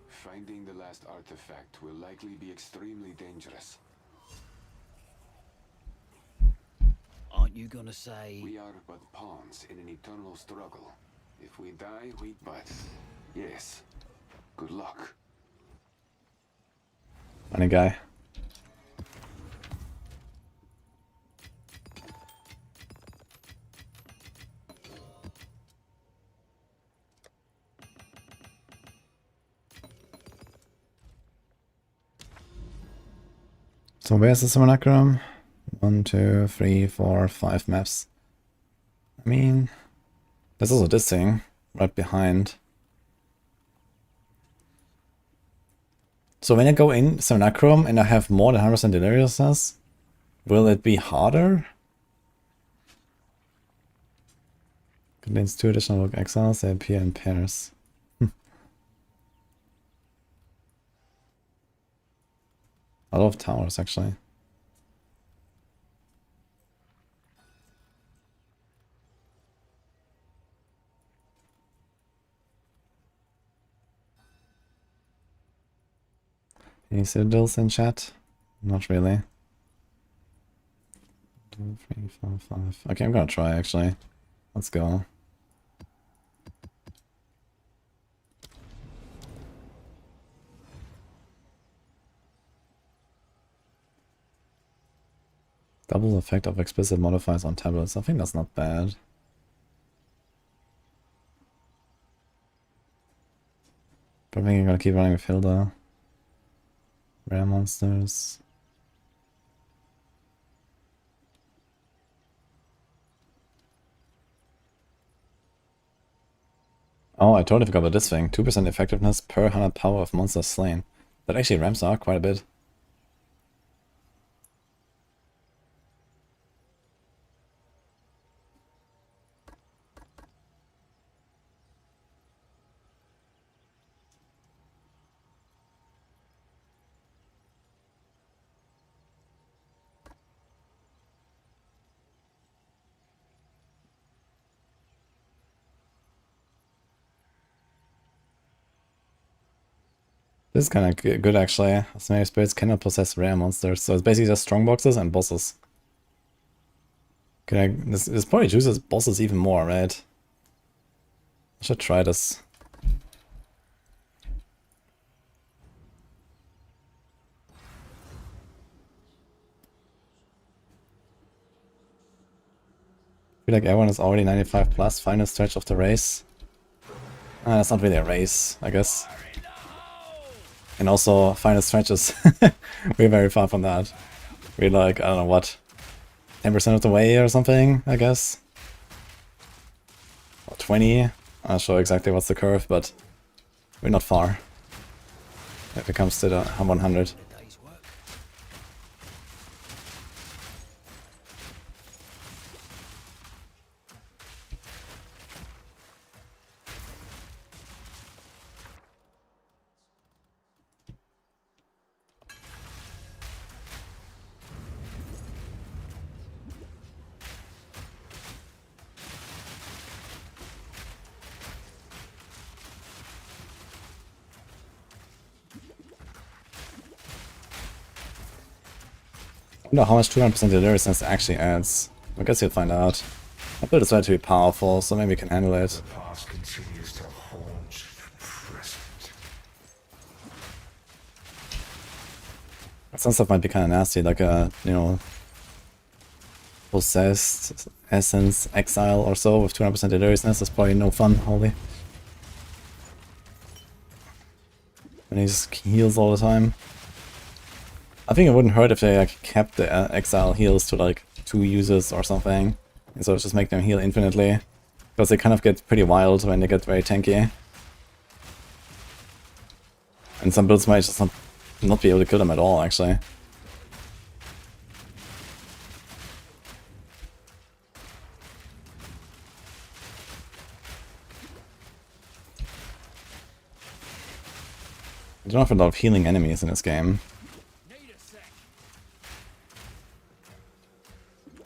finding the last artifact will likely be extremely dangerous. Aren't you gonna say... We are but pawns in an eternal struggle. If we die, we... But, yes. Good luck. Funny guy. So where's the simulacrum? 1, 2, 3, 4, 5 maps. I mean, there's also this thing right behind. So when I go in simulacrum and I have more than 100% deliriousness, will it be harder? Contains 2 additional exiles, they appear in pairs. A lot of towers, actually. Any citadels in chat? Not really. 2, 3, 4, 5. Okay, I'm gonna try, actually. Let's go. Double effect of explicit modifiers on tablets. I think that's not bad. But I think I'm gonna keep running with Hilda. Rare monsters. Oh, I totally forgot about this thing. 2% effectiveness per 100 power of monsters slain. That actually ramps up quite a bit. This is kind of good actually. Estimated spirits cannot possess rare monsters, so it's basically just strong boxes and bosses. This probably chooses bosses even more, right? I should try this. I feel like everyone is already 95 plus, final stretch of the race. That's not really a race, I guess. And also, final stretches. We're very far from that. We're like, I don't know what, 10% of the way or something, I guess. Or 20. I'm not sure exactly what's the curve, but we're not far. If it comes to the 100. I wonder how much 200% deliriousness actually adds. I guess you'll find out. I built this right to be powerful, so maybe we can handle it. The past continues to haunt the present. Some stuff might be kind of nasty, like a, you know, possessed essence exile or so with 200% deliriousness. That's probably no fun, holy. And he just heals all the time. I think it wouldn't hurt if they like kept the exile heals to like 2 uses or something. And so just make them heal infinitely. Because they kind of get pretty wild when they get very tanky. And some builds might just not be able to kill them at all, actually. I don't have a lot of healing enemies in this game.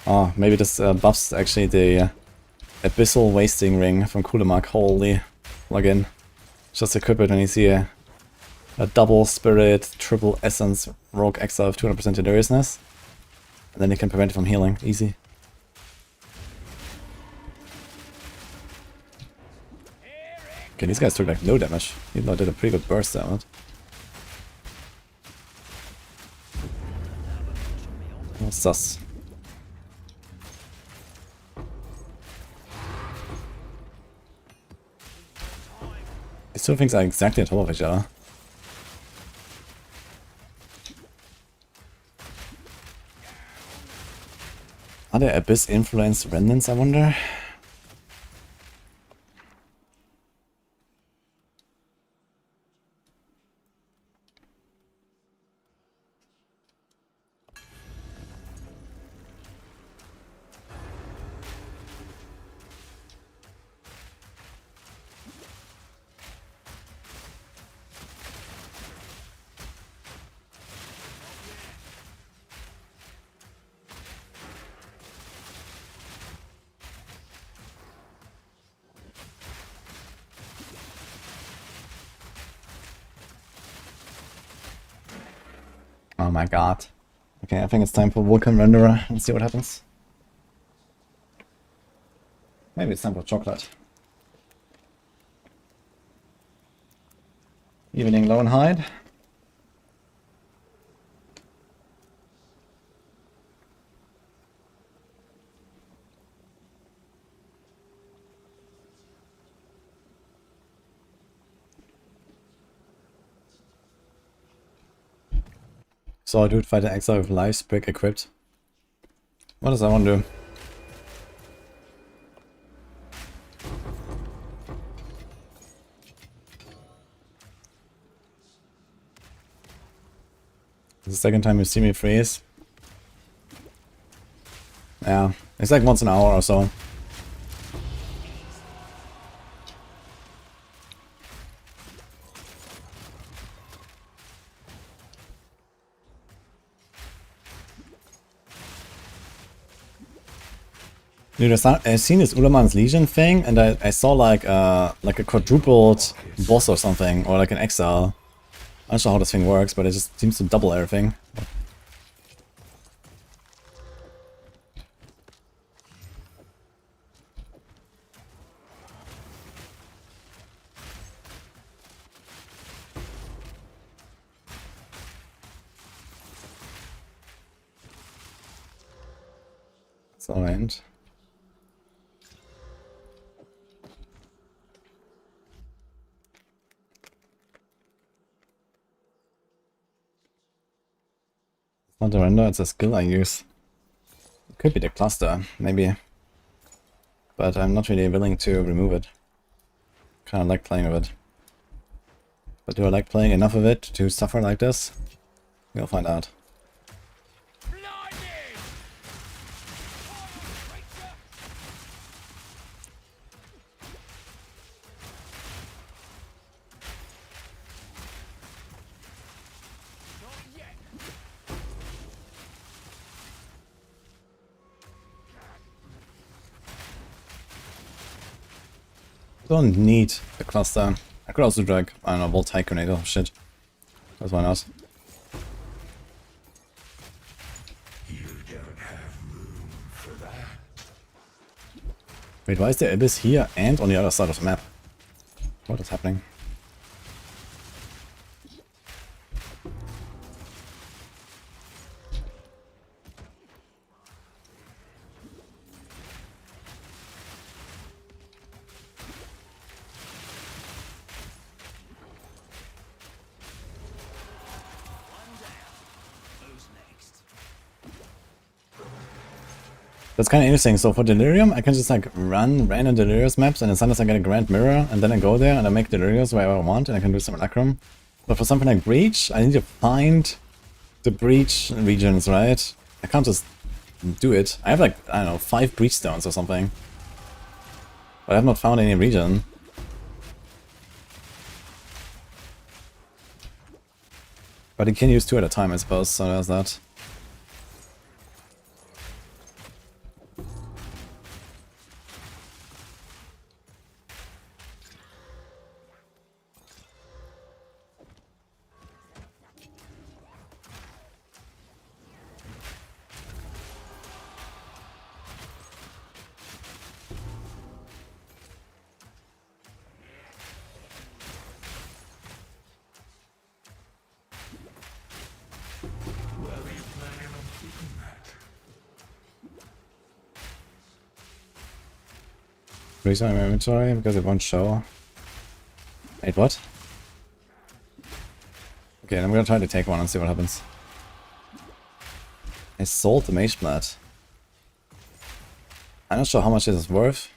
Oh, maybe this buffs actually the Abyssal Wasting Ring from Kulemark. Holy plugin. Just equip it when you see a double Spirit, triple Essence, Rogue Exile of 200% Deliriousness. And then you can prevent it from healing. Easy. Okay, these guys took like no damage, even though I did a pretty good burst damage. Oh, sus. These two things are exactly on top of each other. Are there Abyss influenced remnants, I wonder? Oh my god. Okay, I think it's time for Vulcan Renderer. Let's see what happens. Maybe it's time for chocolate. Evening Low and Hide. So I do fight an Exile with Life Brick equipped. What does that one do? It's the second time you see me freeze. Yeah, it's like once an hour or so. Dude, I've seen this Ulaman's Legion thing, and I saw like a quadrupled boss or something, or like an Exile. I'm not sure how this thing works, but it just seems to double everything. It's alright. Not the render, it's a skill I use. It could be the cluster, maybe. But I'm not really willing to remove it. Kinda like playing with it. But do I like playing enough of it to suffer like this? We'll find out. Don't need the cluster. I could also drag, I don't know, Volt Tycoon or shit. That's why not. You don't have room for that. Wait, why is the Abyss here and on the other side of the map? What is happening? That's kind of interesting. So for Delirium, I can just like run random Delirious maps, and then sometimes I get a Grand Mirror, and then I go there and I make Delirious wherever I want, and I can do Simulacrum. But for something like Breach, I need to find the Breach regions, right? I can't just do it. I have like, I don't know, 5 Breach Stones or something. But I have not found any region. But you can use 2 at a time, I suppose, so there's that. Where are you planning on keeping that? Reason my inventory because it won't show. Wait, what? Okay, I'm gonna try to take one and see what happens. I sold the Mage Blood. I'm not sure how much this is worth,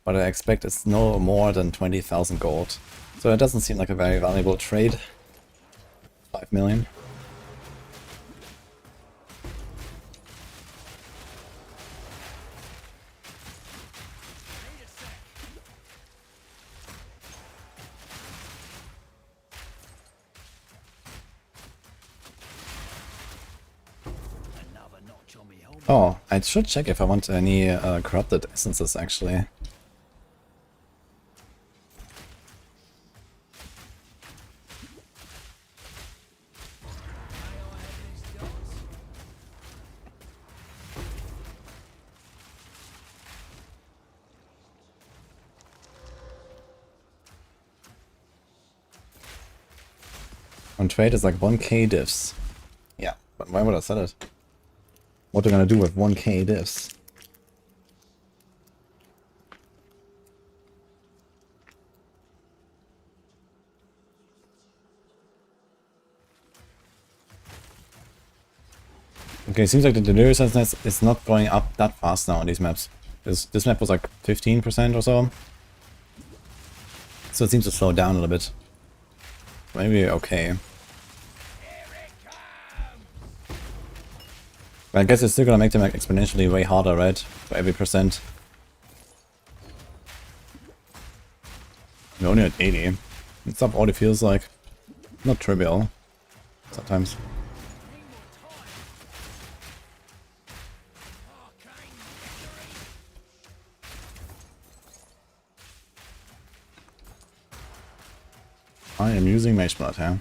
but I expect it's no more than 20,000 gold. So it doesn't seem like a very valuable trade. 5 million. Another notch on me home. Oh, I should check if I want any corrupted essences actually. On trade is like 1k diffs. Yeah, but why would I sell it? What are we gonna do with 1k diffs? Okay, seems like the Delirious is not going up that fast now on these maps. This map was like 15% or so. So it seems to slow down a little bit. Maybe okay. But I guess it's still gonna make them like exponentially way harder, right? For every percent. We're only at 80. This stuff already feels like not trivial sometimes. I am using Mage Blood, huh?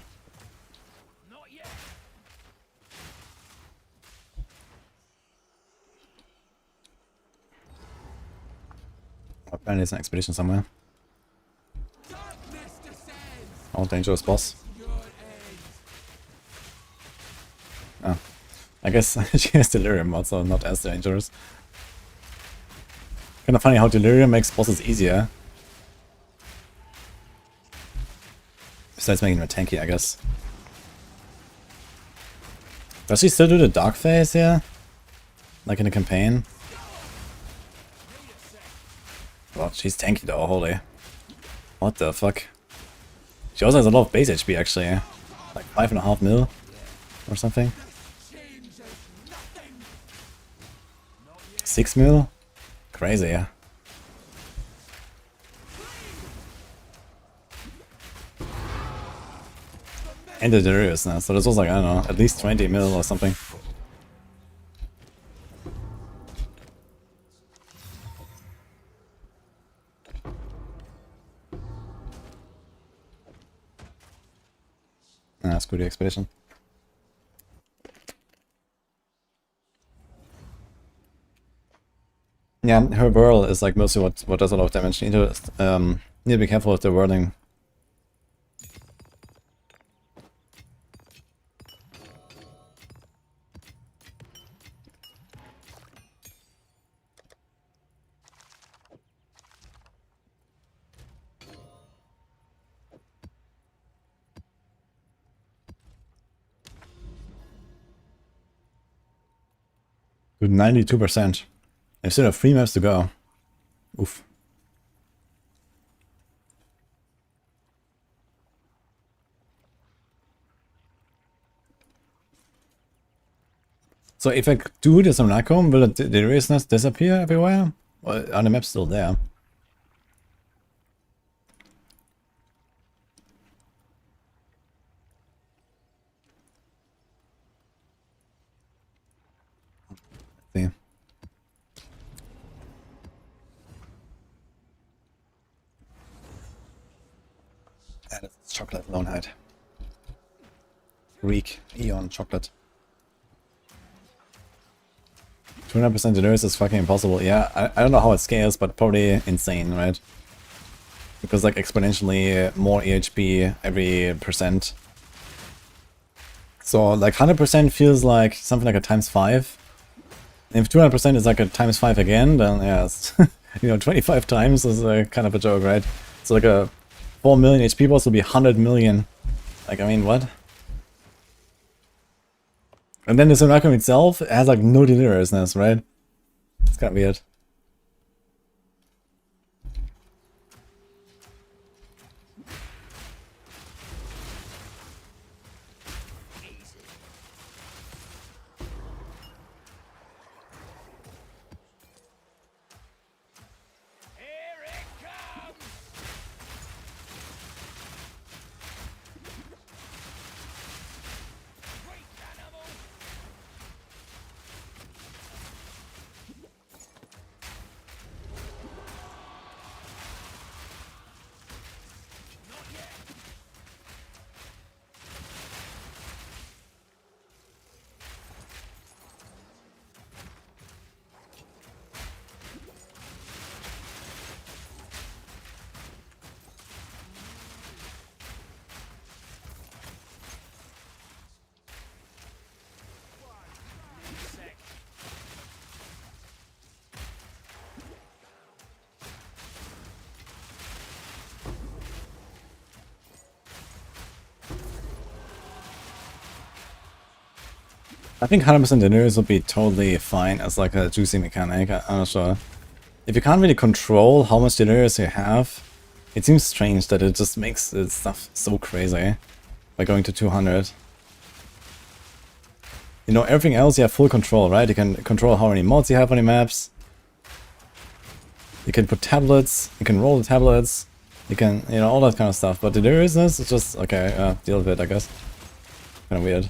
Apparently there's an expedition somewhere. Oh, dangerous boss. Oh. I guess she has Delirium also, not as dangerous. Kinda funny how Delirium makes bosses easier. Besides making them tanky, I guess. Does she still do the dark phase here? Like in the campaign? Well, she's tanky though, holy. What the fuck? She also has a lot of base HP actually. Like 5.5 mil or something. 6 mil? Crazy, yeah. And the Delirious now, so this was like, I don't know, at least 20 mil or something. Ah, screw the expedition. Yeah, her whirl is like mostly what does a lot of damage. You need to be careful with the whirling. Dude, 92%. I still have 3 maps to go. Oof. So if I do the Simulacrum, will the eraseness disappear everywhere? Or are the maps still there? See. And it's chocolate Lonehead. Greek Eon chocolate. 200% generous is fucking impossible. Yeah, I don't know how it scales, but probably insane, right? Because like exponentially more EHP every percent. So like 100% feels like something like a ×5. And if 200% is like a ×5 again, then yeah, it's, you know, 25 times is kind of a joke, right? So like a 4 million HP boss will be 100 million. Like, I mean, what? And then the Simulacrum itself has like no deliriousness, right? It's kind of weird. I think 100% delirious would be totally fine as like a juicy mechanic. I'm not sure. If you can't really control how much delirious you have, it seems strange that it just makes its stuff so crazy by going to 200. You know, everything else you have full control, right? You can control how many mods you have on your maps. You can put tablets, you can roll the tablets, you can, you know, all that kind of stuff. But deliriousness is just, okay, deal with it, I guess. Kind of weird.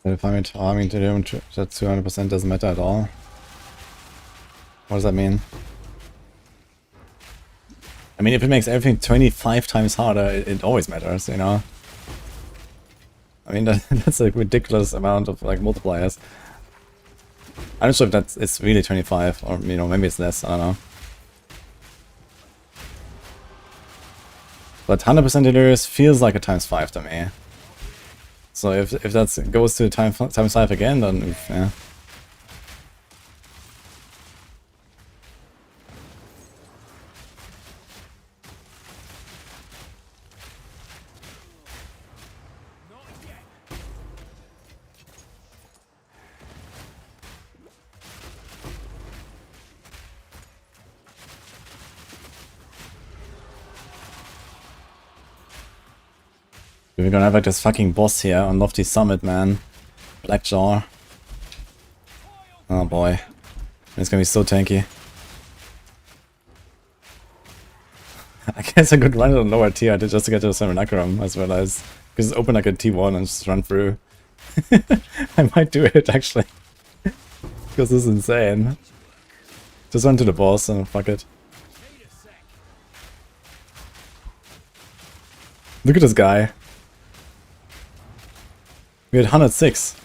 If I'm farming to do that 200% doesn't matter at all. What does that mean? I mean, if it makes everything 25 times harder, it always matters, you know? I mean, that's a ridiculous amount of, like, multipliers. I'm not sure if it's really 25, or, you know, maybe it's less, I don't know. But 100% delirious feels like a ×5 to me. So if that goes to ×5 again, then yeah. We're gonna have like this fucking boss here on Lofty Summit, man. Blackjaw. Oh boy. It's gonna be so tanky. I guess I could run it on lower tier just to get to the Simulacrum, as well as just open like a T1 and just run through. I might do it actually. Because this is insane. Just run to the boss and fuck it. Look at this guy. We had 106.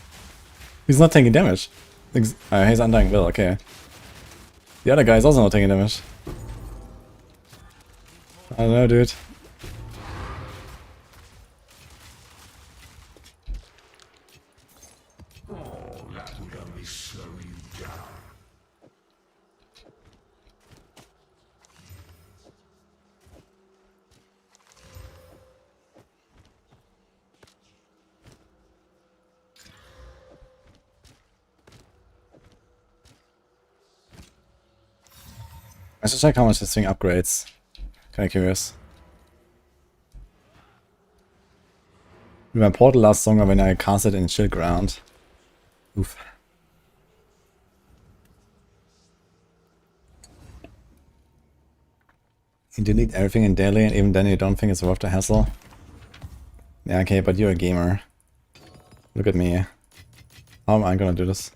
He's not taking damage. He's Undying Will, okay. The other guy is also not taking damage. I don't know, dude. Oh, that would only slow you down. I should check how much this thing upgrades. Kinda curious. My portal lasts longer when I cast it in chill ground. Oof. You delete everything in daily and even then you don't think it's worth the hassle? Yeah, okay, but you're a gamer. Look at me. How am I gonna do this?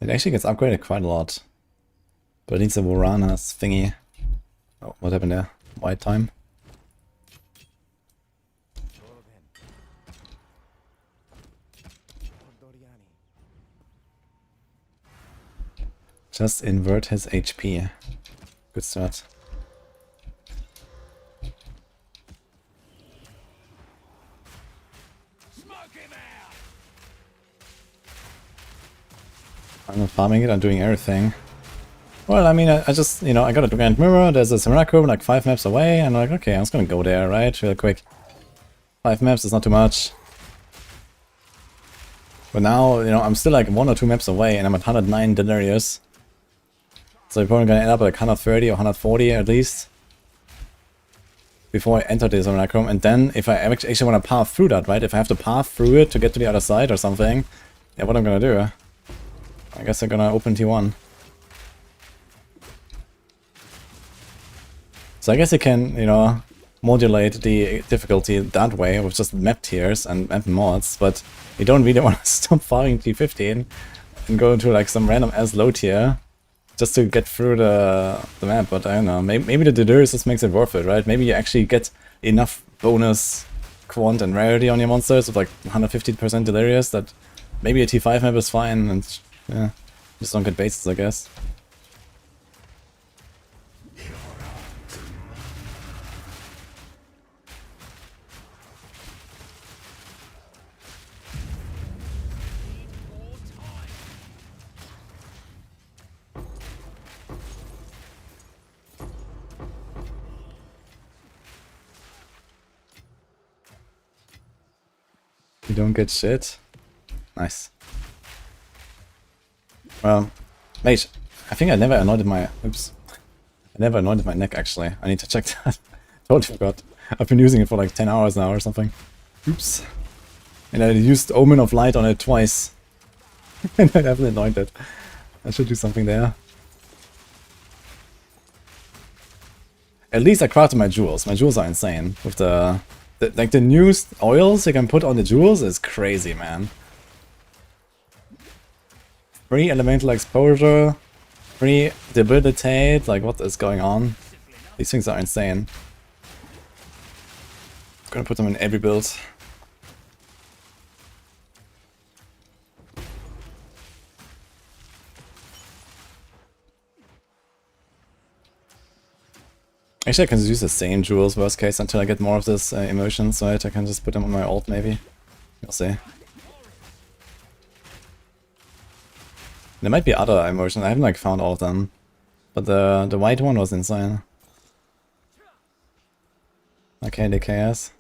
It actually gets upgraded quite a lot. But it needs a Warana's thingy. Oh, what happened there? White time? Just invert his HP. Good start. I'm not farming it, I'm doing everything. Well, I mean, I just, you know, I got a Grand Mirror, there's a Simulacrum like 5 maps away, and I'm like, okay, I'm just gonna go there, right? Real quick. 5 maps is not too much. But now, you know, I'm still like 1 or 2 maps away, and I'm at 109 Delirious. So I'm probably gonna end up at like 130 or 140 at least. Before I enter the Simulacrum, and then if I actually want to path through that, right? If I have to path through it to get to the other side or something, yeah, what I'm gonna do? I guess I'm gonna open T1. So I guess you can, you know, modulate the difficulty that way with just map tiers and map mods, but you don't really want to stop farming T15 and go into like some random ass low tier just to get through the map. But I don't know, maybe the Delirious just makes it worth it, right? Maybe you actually get enough bonus quant and rarity on your monsters with like 150% Delirious that maybe a T5 map is fine, and yeah, just don't get bases, I guess. You don't get shit. Nice. Well, mate, I think I never anointed my... Oops. I never anointed my neck, actually. I need to check that. Totally forgot. I've been using it for like 10 hours now or something. Oops. And I used Omen of Light on it twice. And I haven't anointed. I should do something there. At least I crafted my jewels. My jewels are insane. With like the new oils you can put on the jewels is crazy, man. Free elemental exposure, free debilitate, like what is going on? These things are insane. I'm gonna put them in every build. Actually, I can just use the same jewels, worst case, until I get more of this emotions, right? I can just put them on my ult, maybe. We'll see. There might be other emotions. I haven't like found all of them, but the white one was insane. Okay, the chaos.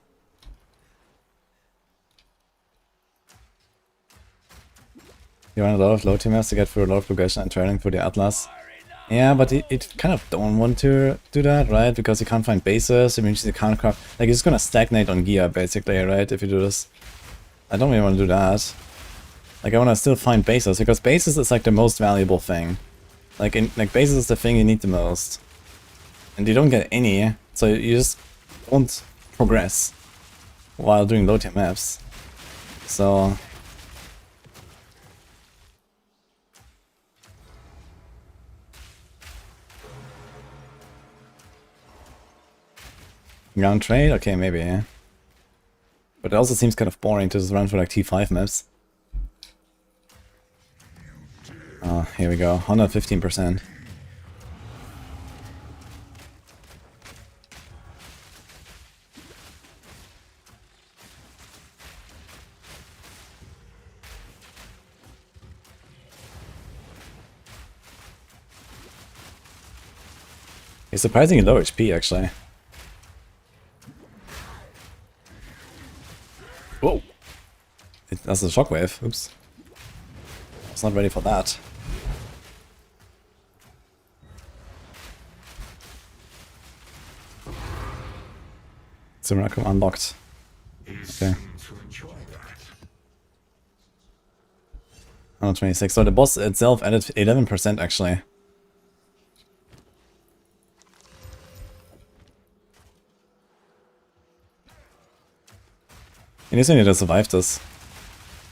You run a lot of low team maps to get through a lot of progression and trailing through the Atlas. Yeah, but it kind of don't want to do that, right? Because you can't find bases, it means you can't craft... Like, it's gonna stagnate on gear, basically, right? If you do this. I don't really want to do that. Like, I want to still find bases, because bases is like the most valuable thing. Like, bases is the thing you need the most. And you don't get any, so you just won't progress while doing low tier maps. So... Ground trade? Okay, maybe, yeah. But it also seems kind of boring to just run for like T5 maps. Oh, here we go. 115%. He's surprisingly low HP, actually. Whoa! That's a shockwave. Oops. I was not ready for that. Simulacrum unlocked. Okay. 126. So the boss itself added 11% actually. And he's going to survive this.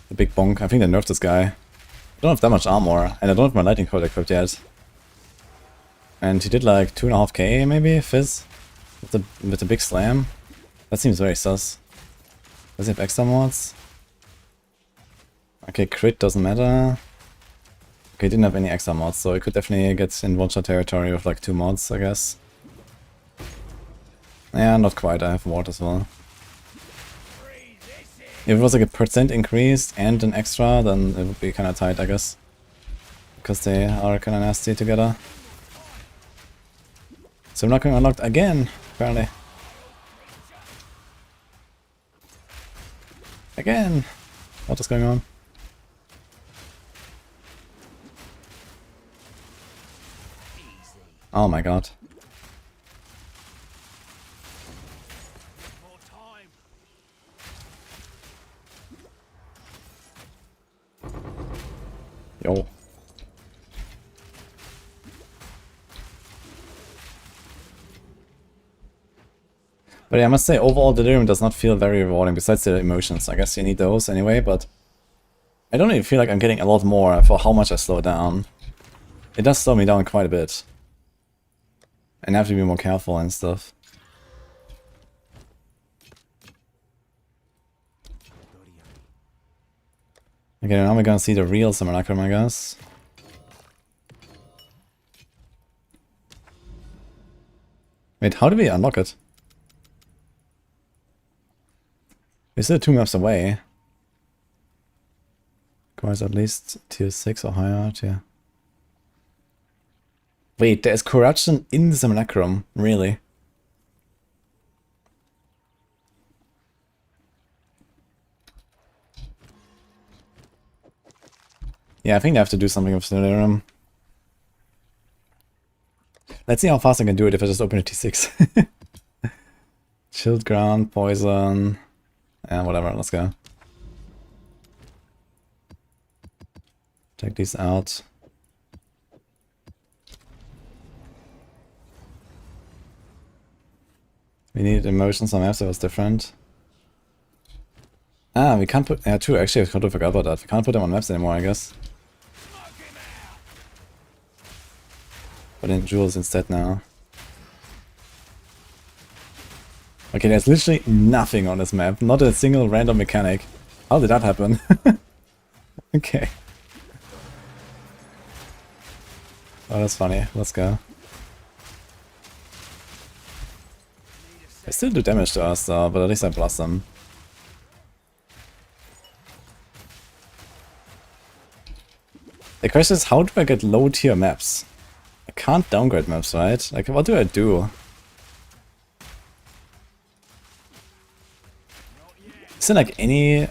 The big bonk. I think they nerfed this guy. I don't have that much armor, and I don't have my lightning code equipped yet. And he did like 2.5k maybe, Fizz? With the big slam. That seems very sus. Does he have extra mods? Okay, crit doesn't matter. Okay, he didn't have any extra mods, so he could definitely get in one-shot territory with like 2 mods, I guess. Yeah, not quite, I have ward as well. If it was like a percent increase and an extra, then it would be kinda tight, I guess. Because they are kinda nasty together. So I'm not going unlocked again, apparently. Again! What is going on? Oh my god. Yo. But yeah, I must say, overall Delirium does not feel very rewarding, besides the emotions. I guess you need those anyway, but I don't even feel like I'm getting a lot more for how much I slow down. It does slow me down quite a bit. And I have to be more careful and stuff. Okay, now we're gonna see the real Simulacrum, I guess. Wait, how do we unlock it? We're still 2 maps away. Requires at least tier 6 or higher, tier. Wait, there's corruption in the Simulacrum, really? Yeah, I think I have to do something with Delirium. Let's see how fast I can do it if I just open a T6. Chilled ground, poison. Yeah, whatever, let's go. Check these out. We need emotions on maps that was different. Ah, we can't put... Yeah, true, actually I totally forgot about that. We can't put them on maps anymore, I guess. Put in jewels instead now. Okay, there's literally nothing on this map. Not a single random mechanic. How did that happen? Okay. Oh, that's funny. Let's go. They still do damage to us though, but at least I blast them. The question is, how do I get low tier maps? I can't downgrade maps, right? Like, what do I do? Is there like any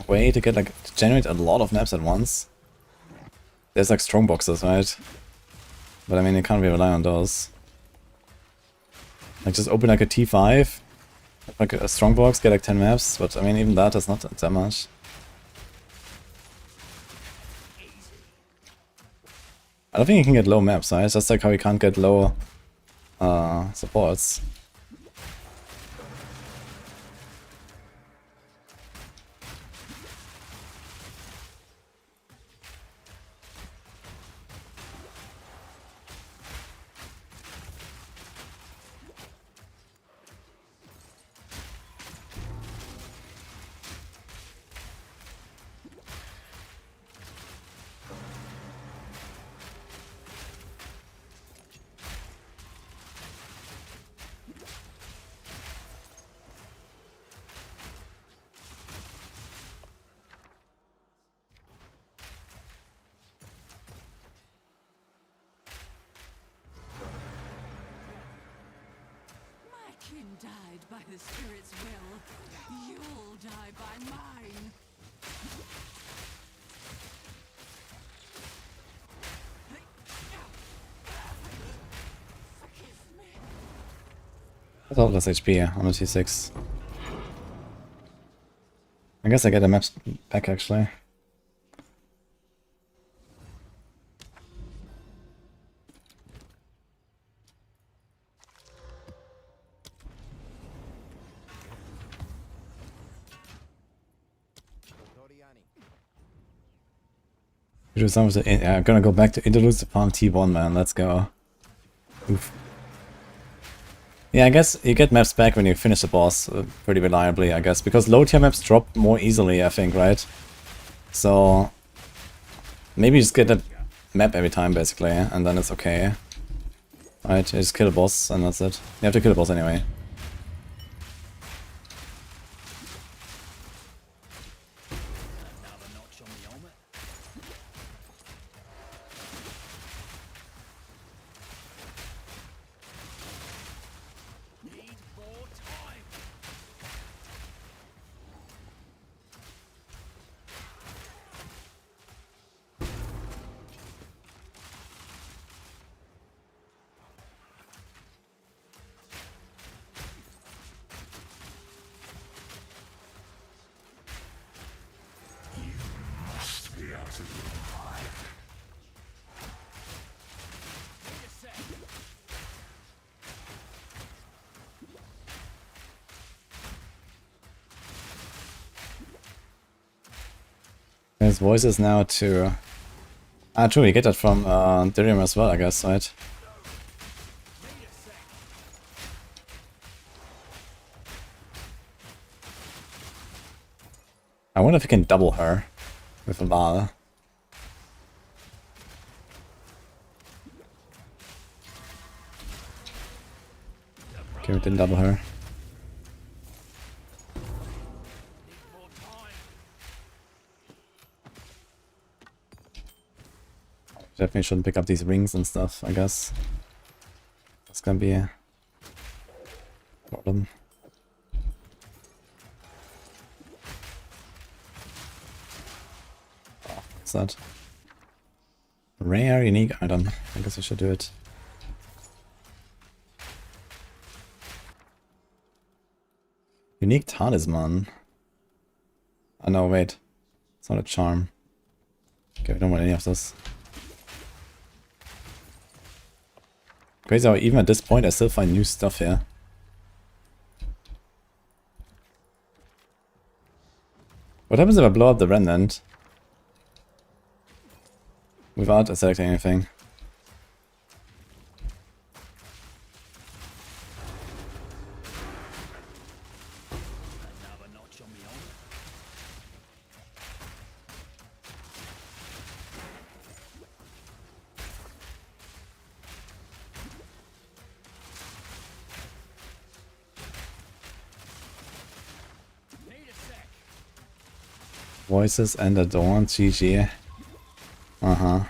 way to get like to generate a lot of maps at once? There's like strong boxes, right? But I mean, you can't really rely on those. Like just open like a T5, like a strong box, get like 10 maps, but I mean even that is not that much. I don't think you can get low maps, right? It's just like how you can't get low supports. Odin died by the spirit's will. You'll die by mine. That's all less HP on a T6. I guess I get the maps back actually. Yeah, I'm gonna go back to Interludes to farm T1, man. Let's go. Oof. Yeah, I guess you get maps back when you finish the boss pretty reliably, I guess. Because low tier maps drop more easily, I think, right? So maybe you just get a map every time, basically, and then it's okay. Right, you just kill a boss, and that's it. You have to kill a boss anyway. Another notch on the helmet. Need more time. Must be out of your mind. Need a sec. There's voices now too. Ah, true, you get that from Dirium as well, I guess, right? Need a sec. I wonder if you can double her with a Val. Okay, we didn't double her. Need more time. Definitely shouldn't pick up these rings and stuff, I guess. That's gonna be a problem. Oh, what's that? Rare unique item. I guess I should do it. Unique talisman. Oh no, wait. It's not a charm. Okay, we don't want any of this. Crazy how even at this point I still find new stuff here. What happens if I blow up the remnant? Without selecting anything? Another notch on the helmet. Need a sec. Voices and Adorn, GG. Uh-huh.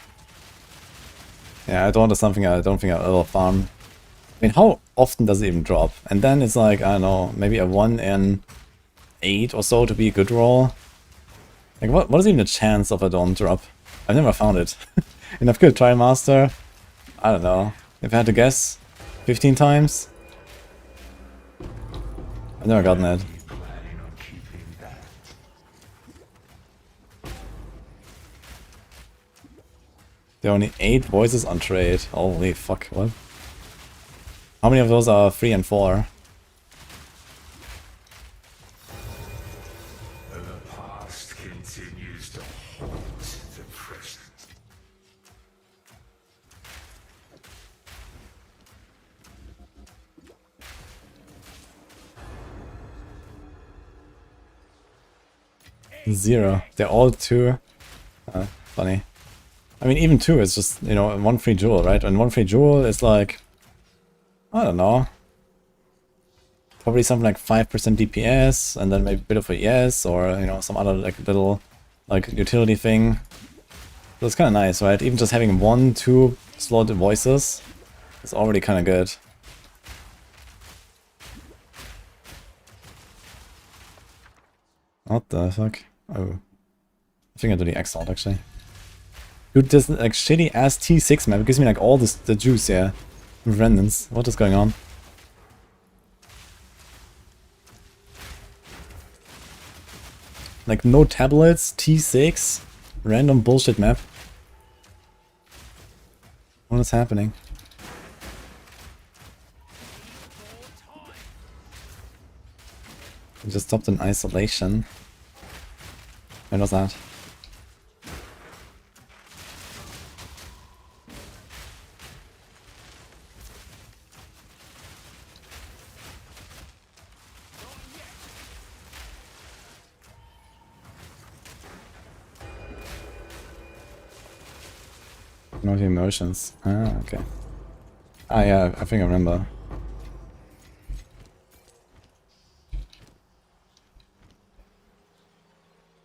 Yeah, Adorn is something I don't think I'll ever farm. I mean, how often does it even drop? And then it's like, I don't know, maybe a 1 in 8 or so to be a good roll. Like, what is even the chance of Adorn drop? I've never found it. And I've killed Trial Master, I don't know, if I had to guess, 15 times? I've never gotten it. Planning on keeping that. There are only 8 voices on trade. Holy fuck, what? How many of those are 3 and 4? The past continues to haunt the present. Zero. They're all 2. Funny. I mean, even 2 is just, you know, 1 free jewel, right? And 1 free jewel is like, I don't know. Probably something like 5% DPS, and then maybe a bit of a yes, or, you know, some other like little like utility thing. So it's kind of nice, right? Even just having 1, 2 slotted voices is already kind of good. What the fuck? Oh. I think I do the Exile actually. Dude, this like shitty ass T6 map gives me like all this the juice here. Randoms. What is going on? Like no tablets, T6, random bullshit map. What is happening? I just stopped in isolation. When was that? No emotions. Ah, okay. Ah, yeah, I think I remember.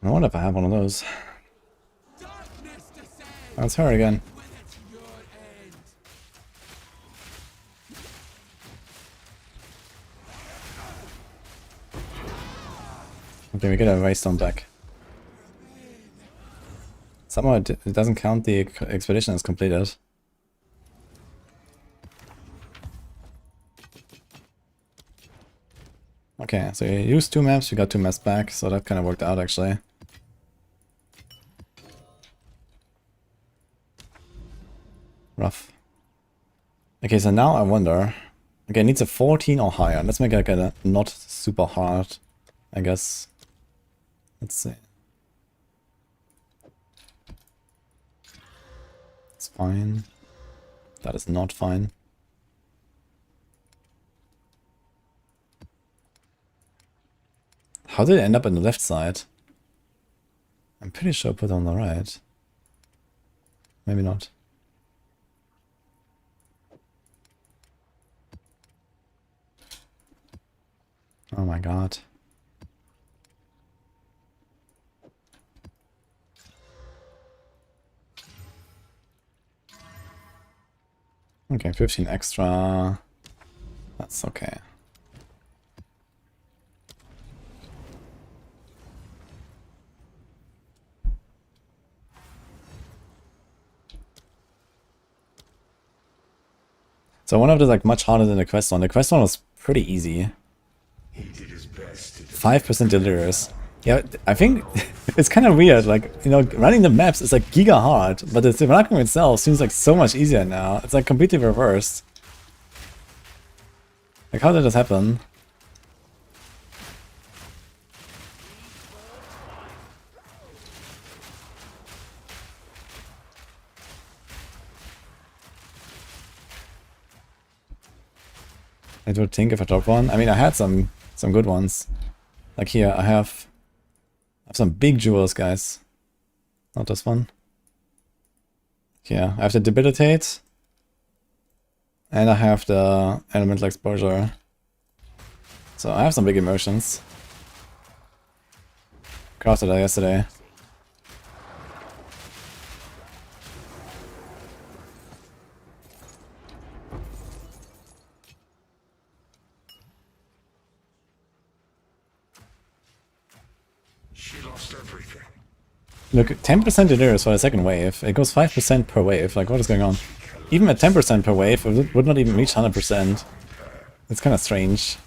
I wonder if I have one of those. Oh, it's her again. Okay, we get a Waystone back. Somehow it doesn't count the expedition as completed. Okay, so you used 2 maps, you got 2 maps back, so that kind of worked out actually. Rough. Okay, so now I wonder... Okay, it needs a 14 or higher. Let's make it like a not super hard, I guess. Let's see. It's fine. That is not fine. How did it end up on the left side? I'm pretty sure I put it on the right. Maybe not. Oh my god. Okay, 15 extra. That's okay. So one of the like much harder than the quest one. The quest one was pretty easy. He did his best to 5% delirious. Yeah, I think it's kind of weird. Like, you know, running the maps is like giga hard, but the simulacrum itself seems like so much easier now. It's like completely reversed. Like, how did this happen? I would think if I drop one. I mean, I had some good ones. Like here, I have some big jewels, guys. Not this one. Yeah, I have the debilitate, and I have the elemental exposure. So I have some big emotions. Crafted that yesterday. She lost everything. Look, 10% delirious for the second wave. It goes 5% per wave. Like, what is going on? Even at 10% per wave, it would not even reach 100%. It's kind of strange.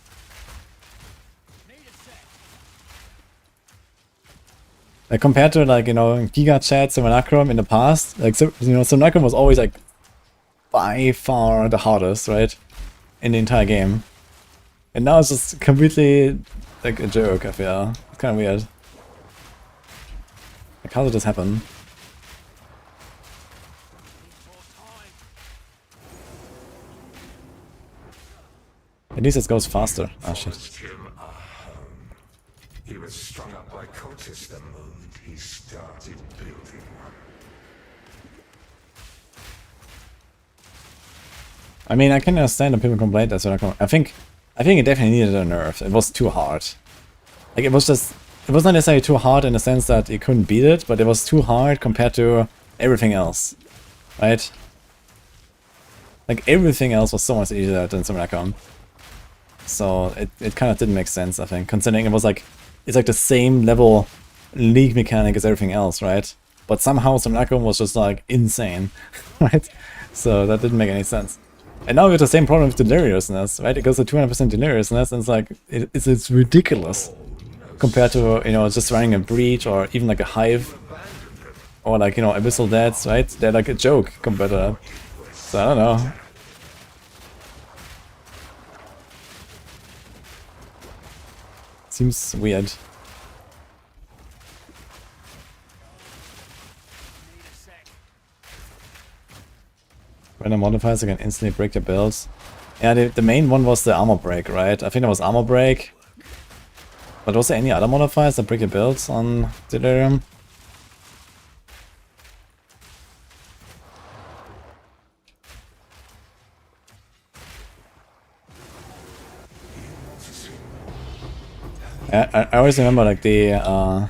Like, compared to, like, you know, Giga Chat, Simulacrum in the past, like, so, you know, Simulacrum was always, like, by far the hardest, right? In the entire game. And now it's just completely, like, a joke, I feel. It's kind of weird. Like, how did this happen? At least it goes faster. Ah, shit. Forced him a home. He was strung up by cultists the moment he started building one. I mean, I can understand that people complain that I think it definitely needed a nerf. It was too hard. Like, it was not necessarily too hard in the sense that you couldn't beat it, but it was too hard compared to everything else, right? Like, everything else was so much easier than Simulacrum. So it kind of didn't make sense, I think, considering it was like it's like the same level league mechanic as everything else, right? But somehow Simulacrum was just like insane, right? So that didn't make any sense. And now we have the same problem with deliriousness, right? It goes to 200% deliriousness, and it's like, it's ridiculous compared to, you know, just running a breach or even like a hive or like, you know, abyssal deaths, right? They're like a joke compared to that. So I don't know. Seems weird. Need a sec. Random modifiers that can instantly break their builds. Yeah, the main one was the armor break, right? I think that was armor break. But was there any other modifiers that break your builds on Delirium? I always remember like the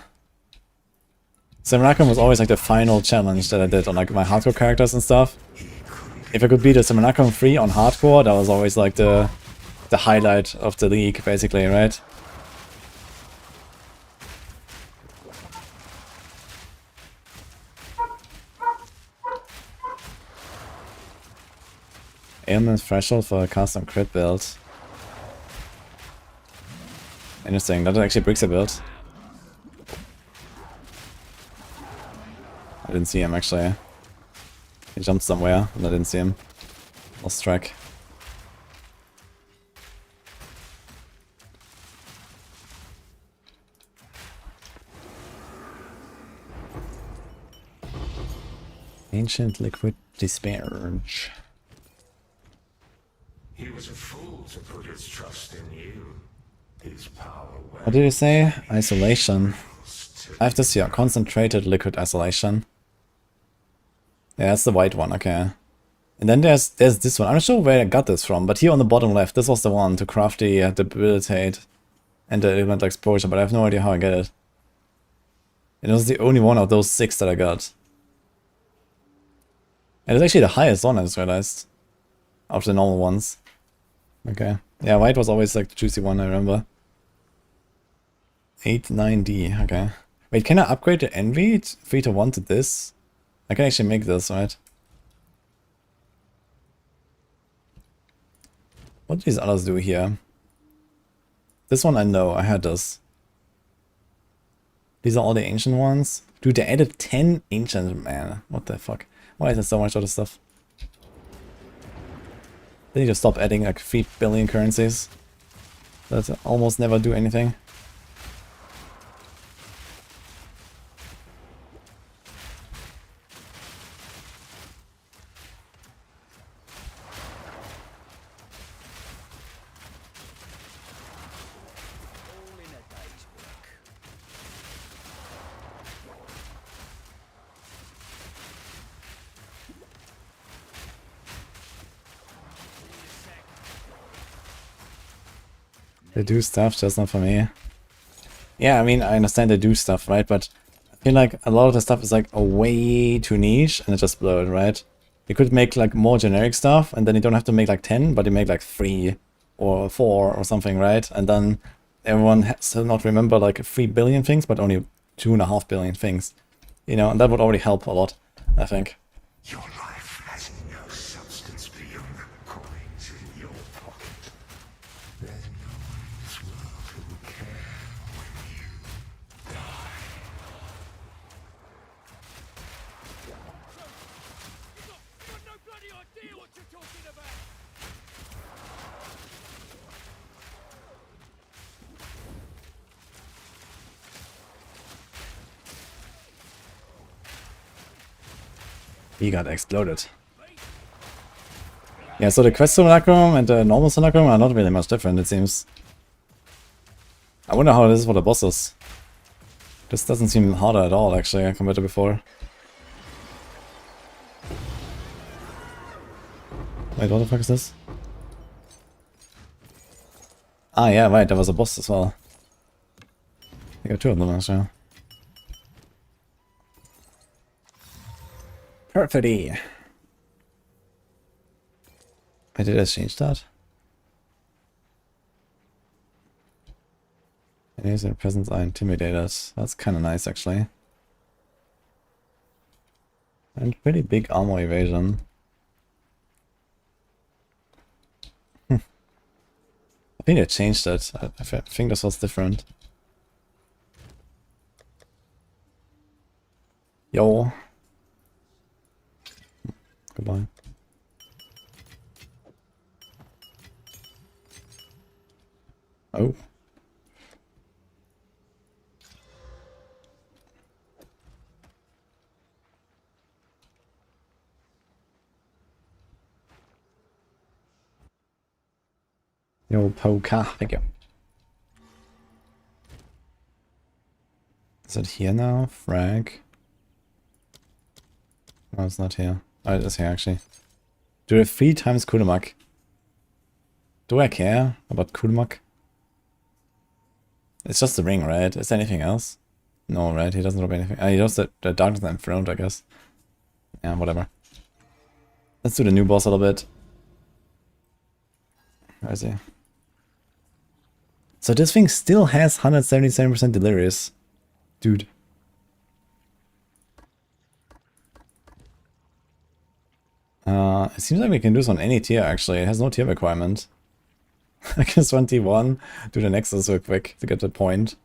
Simulacrum was always like the final challenge that I did on like my hardcore characters and stuff. If I could beat a Simulacrum 3 on hardcore, that was always like the highlight of the league, basically, right? Ailment threshold for a custom crit build. Interesting, that actually breaks a build. I didn't see him actually. He jumped somewhere and I didn't see him. Lost track. Ancient liquid disparage. He was a fool to put his trust in you. His power What did you say? Isolation. I have this here, concentrated liquid isolation. Yeah, that's the white one, okay. And then there's this one. I'm not sure where I got this from, but here on the bottom left, this was the one to craft the debilitate and the elemental exposure, but I have no idea how I get it. And it was the only one of those 6 that I got. And it's actually the highest one, I just realized. Of the normal ones. Okay. Yeah, white was always like the juicy one, I remember. 8-9D, okay. Wait, can I upgrade the Envy 3 to 1 to this? I can actually make this, right? What do these others do here? This one I know, I had this. These are all the ancient ones. Dude, they added 10 ancient, man. What the fuck? Why is there so much other stuff? They need to stop adding like 3 billion currencies. That almost never do anything. All in a day's work. Need a sec. They do stuff, just not for me. Yeah, I mean, I understand they do stuff, right? But I feel like a lot of the stuff is like way too niche and it just blow it, right? You could make like more generic stuff and then you don't have to make like 10, but you make like 3 or 4 or something, right? And then everyone has to not remember like 3 billion things, but only 2.5 billion things. You know, and that would already help a lot, I think. Your life has no substance beyond the coins in your pocket. There's no one in this world who will care when you die. You got no bloody idea what you're talking about. He got exploded. Yeah, so the quest simulacrum and the normal simulacrum are not really much different, it seems. I wonder how this is for the bosses. This doesn't seem harder at all, actually, compared to before. Wait, what the fuck is this? Ah, yeah, right, there was a boss as well. I got 2 of them, actually. Perfidy! Wait, did I change that? Enemies and peasants are intimidated. That's kind of nice, actually. And pretty big armor evasion. I think they changed it. I think this was different. Yo. Goodbye. Oh. Yo, poker. Thank you. Is it here now? Frag. No, it's not here. Oh, it is here actually. Do it 3 times Kudamak. Do I care about Kudamak? It's just the ring, right? Is there anything else? No, right? He doesn't drop anything. He does the Darkness Enthroned, I guess. Yeah, whatever. Let's do the new boss a little bit. Where is he? So this thing still has 177% delirious. Dude. It seems like we can do this on any tier, actually. It has no tier requirement. I guess 21. Do the Nexus real quick to get the point.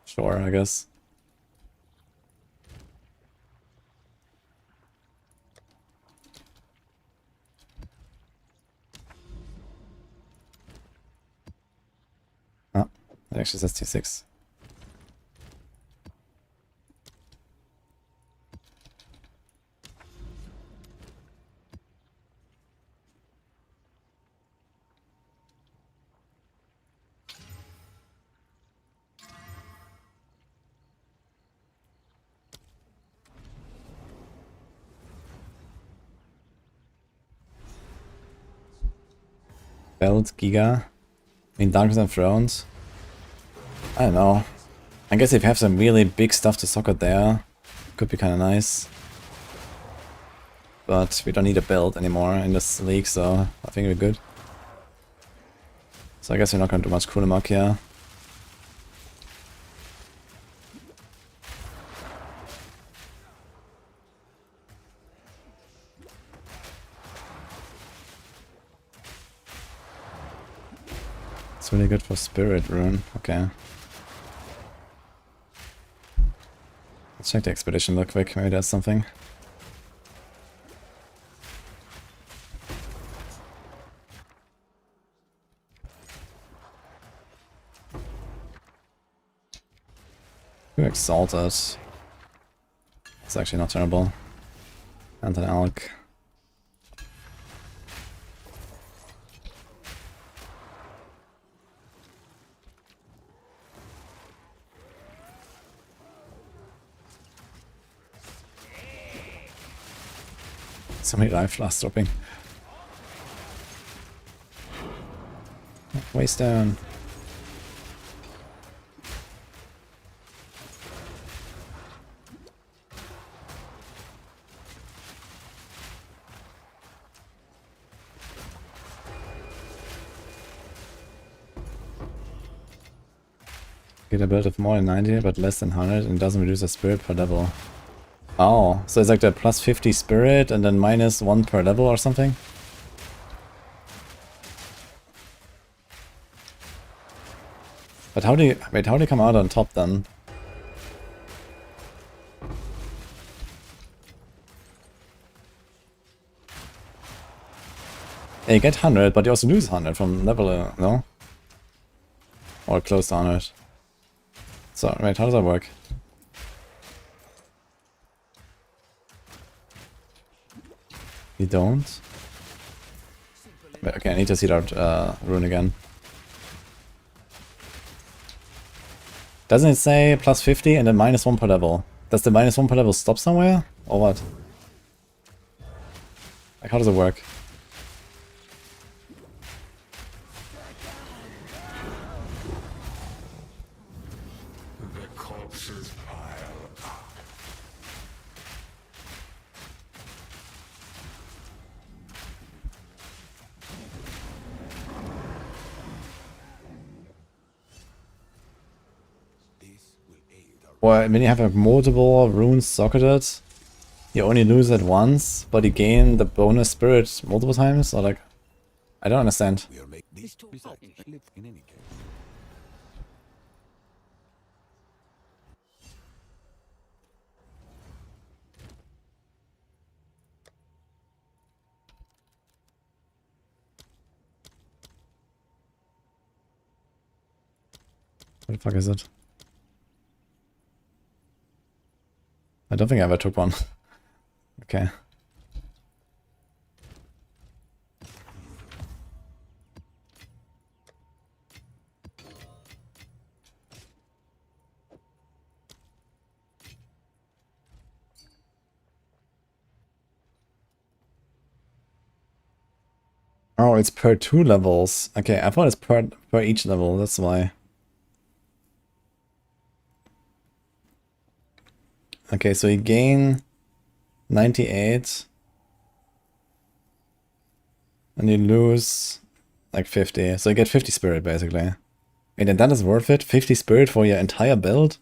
Sure, I guess. Ah, it actually says T6. Belt, Giga. I mean, Darkness Enthroned. I don't know. I guess if you have some really big stuff to socket there, could be kind of nice. But we don't need a belt anymore in this league, so I think we're good. So I guess we're not going to do much Kudamak here. It's really good for Spirit Rune. Okay. Let's check the expedition real quick. Maybe there's something. Too exalted. It's actually not terrible. And an Alk. So many life last dropping. Waste down. Get a build of more than 90 but less than 100 and doesn't reduce the spirit per level. Oh, so it's like the plus 50 spirit and then minus 1 per level or something? But how do you... Wait, how do you come out on top then? Yeah, you get 100, but you also lose 100 from level, no? Or close to 100. So, wait, how does that work? You don't? Wait, okay, I need to see that rune again. Doesn't it say plus 50 and then minus 1 per level? Does the minus 1 per level stop somewhere? Or what? Like, how does it work? The corpses pile up. Or when you have a multiple runes socketed, you only lose it once, but you gain the bonus spirit multiple times? Or like, I don't understand. We'll make these besides, I live in any case. What the fuck is it? I don't think I ever took one. Okay. Oh, it's per 2 levels. Okay, I thought it's per each level, that's why. Okay, so you gain 98 and you lose like 50. So you get 50 spirit basically. Wait, and that is worth it? 50 spirit for your entire build?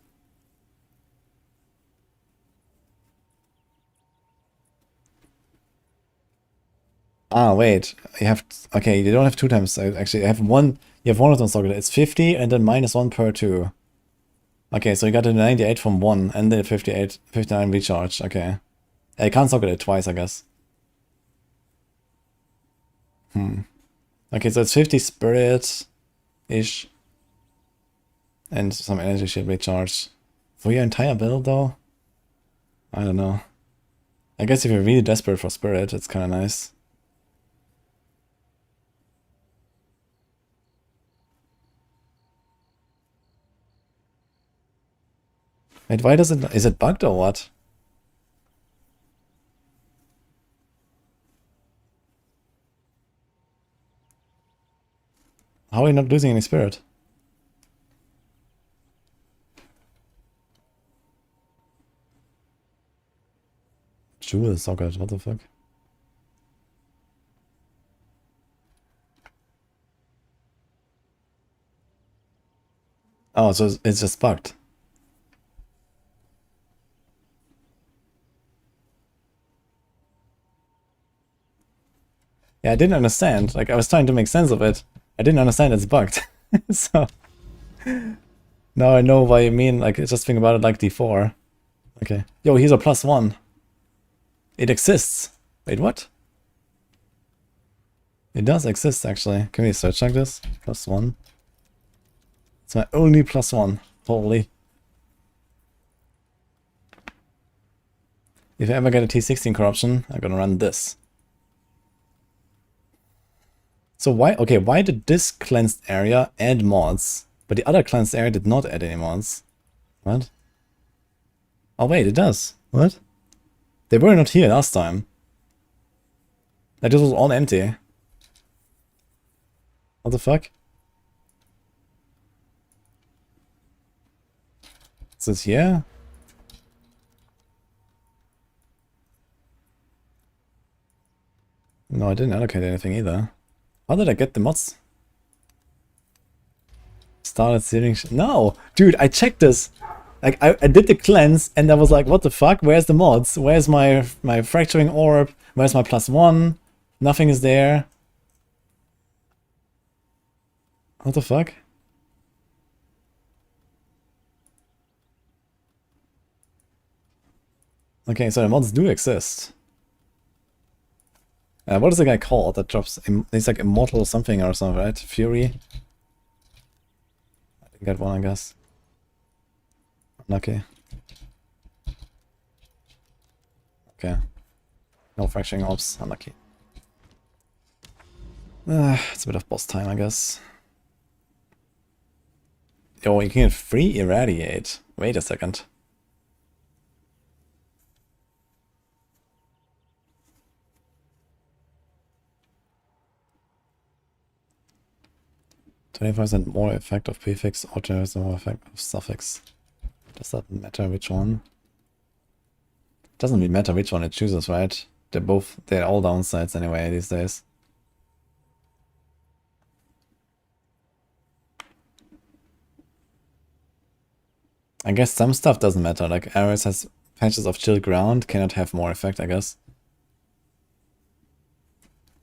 Ah, wait. You have okay, you don't have 2 times. Actually, you have one of them socketed. It's 50 and then -1 per 2. Okay, so you got a 98 from 1 and then 59 recharge. Okay. I can't socket it twice, I guess. Okay, so it's 50 spirit-ish. And some energy shield recharge. For your entire build, though? I don't know. I guess if you're really desperate for spirit, it's kind of nice. Wait, why does it... Is it bugged or what? How are you not losing any spirit? Jewel socket, what the fuck? Oh, so it's just bugged. Yeah, I didn't understand. Like, I was trying to make sense of it. I didn't understand it's bugged. So... Now I know what you mean. Like, just think about it like D4. Okay. Yo, here's a +1. It exists. Wait, what? It does exist, actually. Can we search like this? +1. It's my only +1. Holy. If I ever get a T16 corruption, I'm gonna run this. So why... Okay, why did this cleansed area add mods, but the other cleansed area did not add any mods? What? Oh wait, it does. What? They were not here last time. Like, this was all empty. What the fuck? Is this here? No, I didn't allocate anything either. How did I get the mods? Started sealing... No! Dude, I checked this! Like, I did the cleanse, and I was like, what the fuck? Where's the mods? Where's my fracturing orb? Where's my +1? Nothing is there. What the fuck? Okay, so the mods do exist. What is the guy called that drops... He's like Immortal something or something, right? Fury? I didn't get one, I guess. Unlucky. Okay. No fracturing orbs. Unlucky. It's a bit of boss time, I guess. Yo, you can get free irradiate. Wait a second. %25 more effect of prefix, or 20% more effect of suffix. Does that matter which one? Doesn't really matter which one it chooses, right? They're all downsides anyway these days. I guess some stuff doesn't matter, like Ares has patches of chill ground, cannot have more effect, I guess.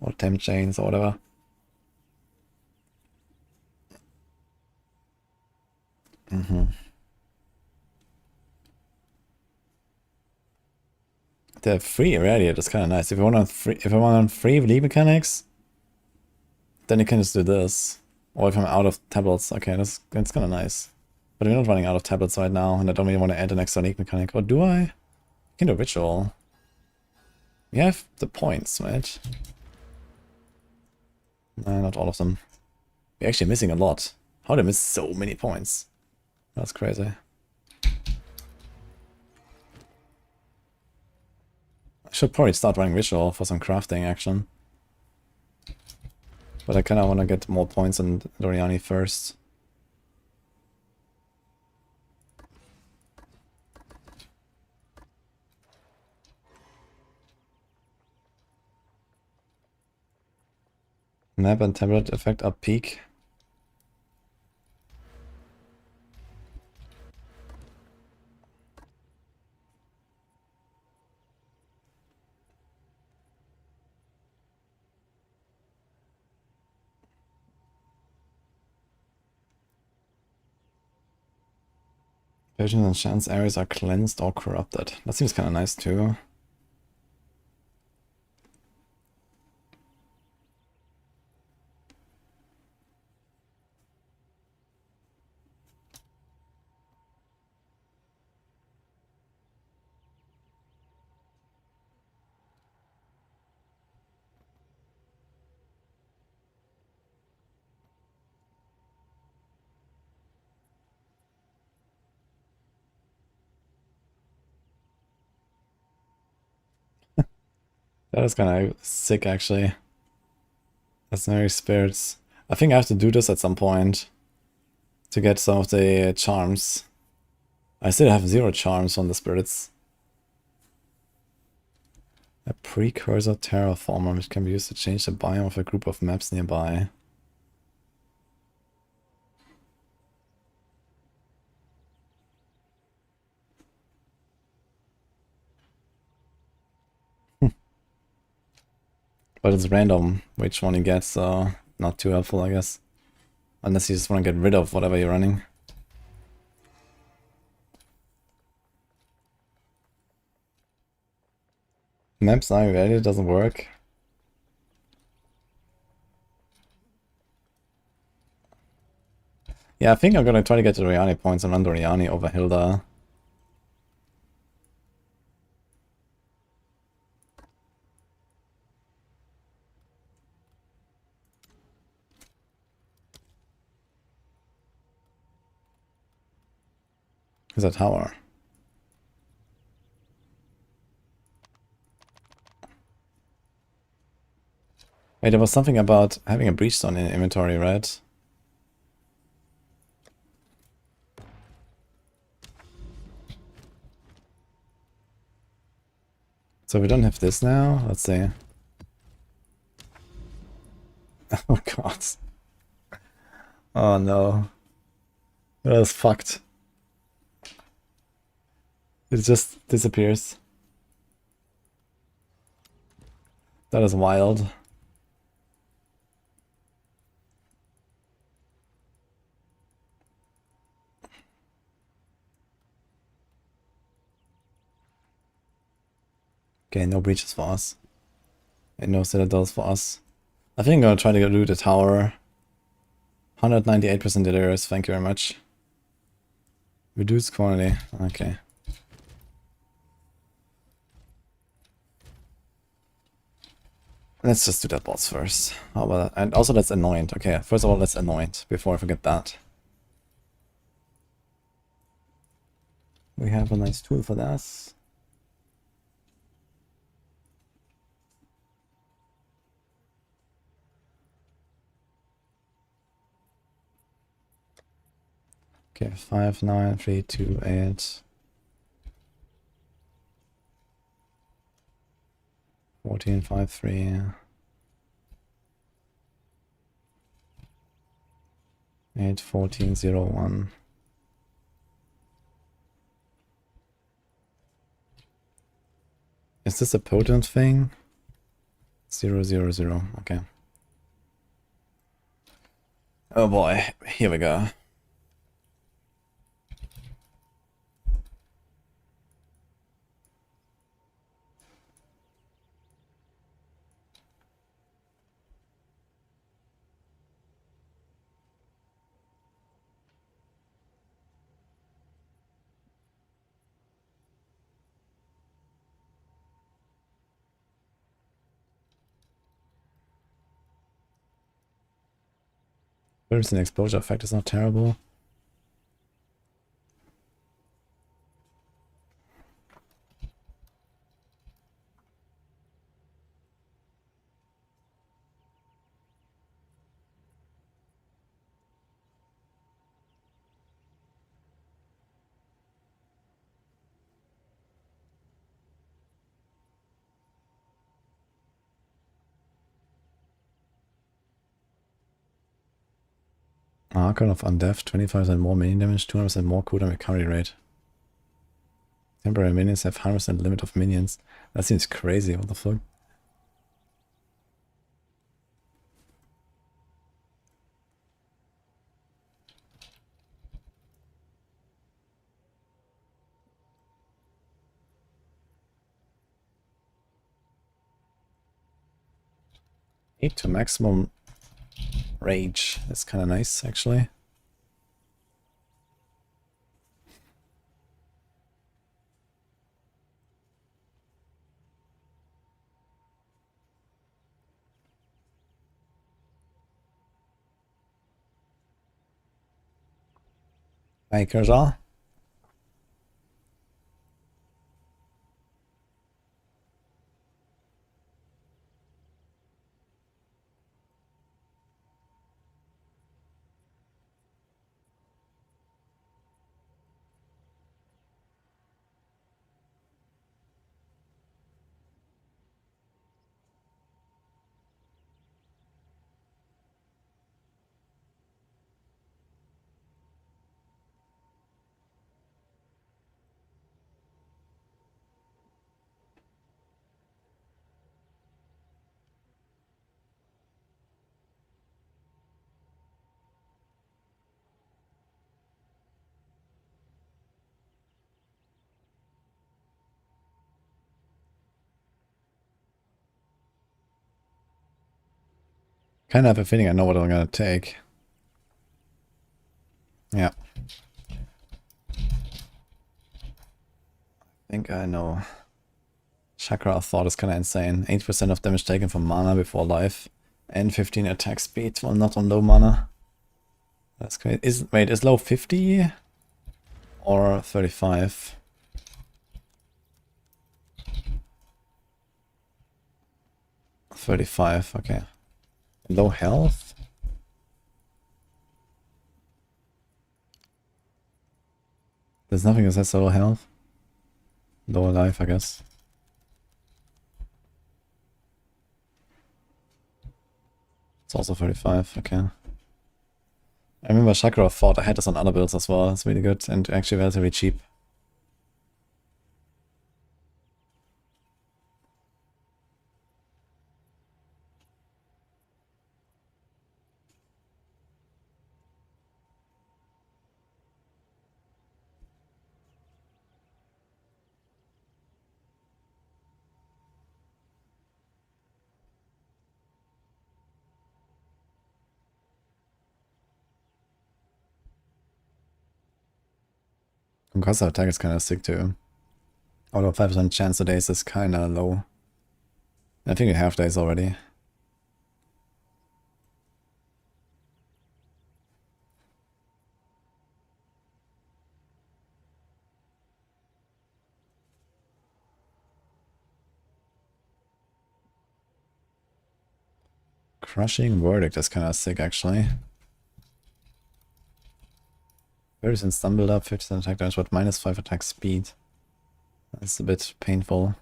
Or temp chains or whatever. The free irradiate is kind of nice. If you want on free lead mechanics, then you can just do this. Or if I'm out of tablets, okay, that's kind of nice. But we're not running out of tablets right now, and I don't really want to add an extra league mechanic. Or do I? I can do ritual. We have the points, right? Nah, not all of them. We're actually missing a lot. How did I miss so many points? That's crazy. I should probably start running ritual for some crafting action. But I kind of want to get more points on Doriani first. Map and tablet effect up peak. Visions and chance areas are cleansed or corrupted. That seems kind of nice too. That is kind of sick, actually. Mercenary spirits. I think I have to do this at some point to get some of the charms. I still have 0 charms on the spirits. A precursor terraformer which can be used to change the biome of a group of maps nearby. But it's random which one you get, so not too helpful, I guess. Unless you just want to get rid of whatever you're running. Maps are value doesn't work. Yeah, I think I'm gonna try to get the Riani points and run the Riani over Hilda. Is a tower. Wait, there was something about having a breachstone in inventory, right? So we don't have this now? Let's see. Oh god. Oh no. That was fucked. It just disappears. That is wild. Okay, no breaches for us. And no citadels for us. I think I'm gonna try to do the tower. 198% delirious, thank you very much. Reduced quantity, okay. Let's just do that boss first. How about that? And also let's anoint. Okay, first of all let's anoint before I forget that. We have a nice tool for that. Okay, 5, 9, 3, 2, 8. 14, 5, 3. 8, 14, 0, 1. Is this a potent thing? 0, 0, 0. Okay. Oh boy, here we go. Burst and exposure effect is not terrible. Archon of Undeath, 25% more minion damage, 200% more cooldown recovery rate. Temporary minions have 100% limit of minions. That seems crazy, what the fuck? Eight to maximum rage. That's kind of nice, actually. Hi, Kershaw. Kind of have a feeling I know what I'm gonna take. Yeah. I think I know. Chakra of Thought is kind of insane. 8% of damage taken from mana before life. And 15 attack speed while not on low mana. That's great. Wait, is low 50? Or 35? $35, okay. Low health? There's nothing that says low health. Lower life, I guess. It's also 35, okay. I remember Chakra of Thought, I had this on other builds as well. It's really good and actually relatively cheap. Concussive attack is kind of sick too. Although 5% chance of days is kind of low. I think we have days already. Crushing Verdict is kind of sick actually. 30% stun build up, 50% attack damage, but minus 5 attack speed. That's a bit painful.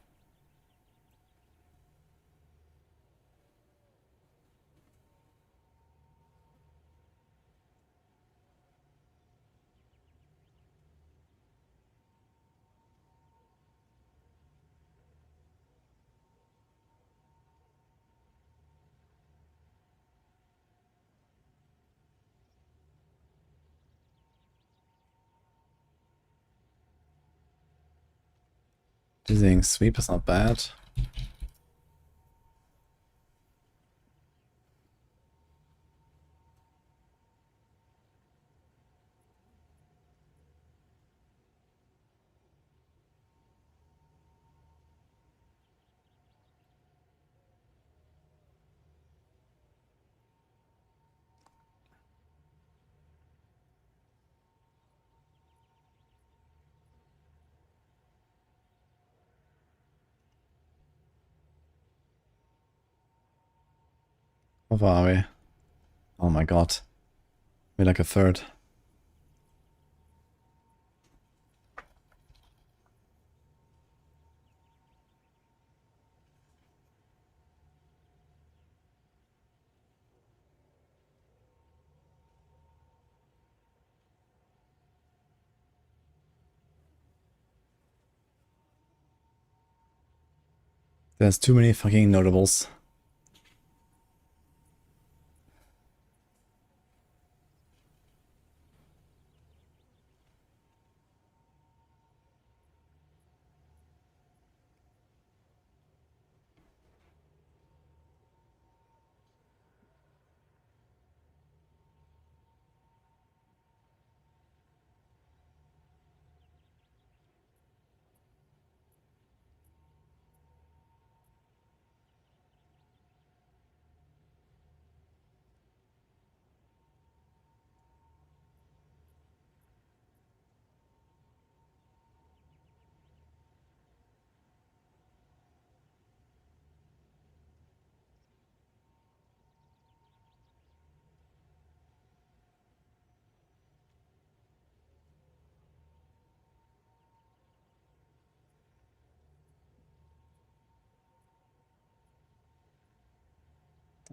Dizzying sweep is not bad. How far are we? Oh my god. We're like a third. There's too many fucking notables.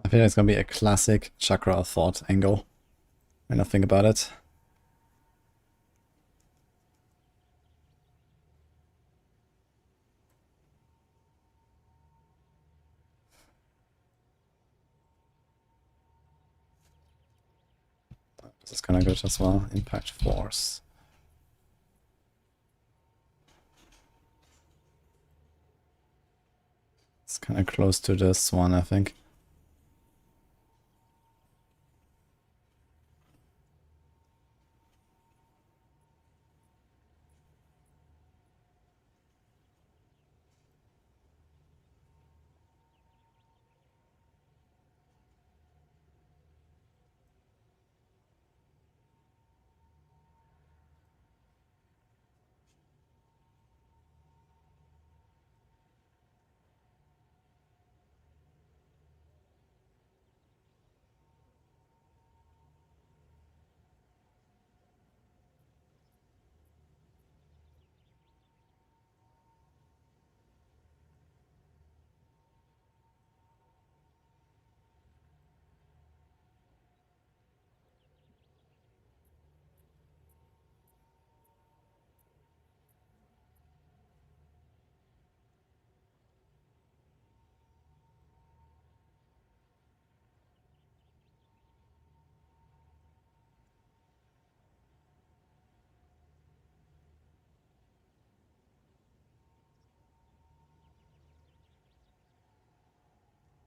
I feel like it's gonna be a classic Chakra of Thought angle when I think about it. This is kind of good as well. Impact Force. It's kind of close to this one, I think.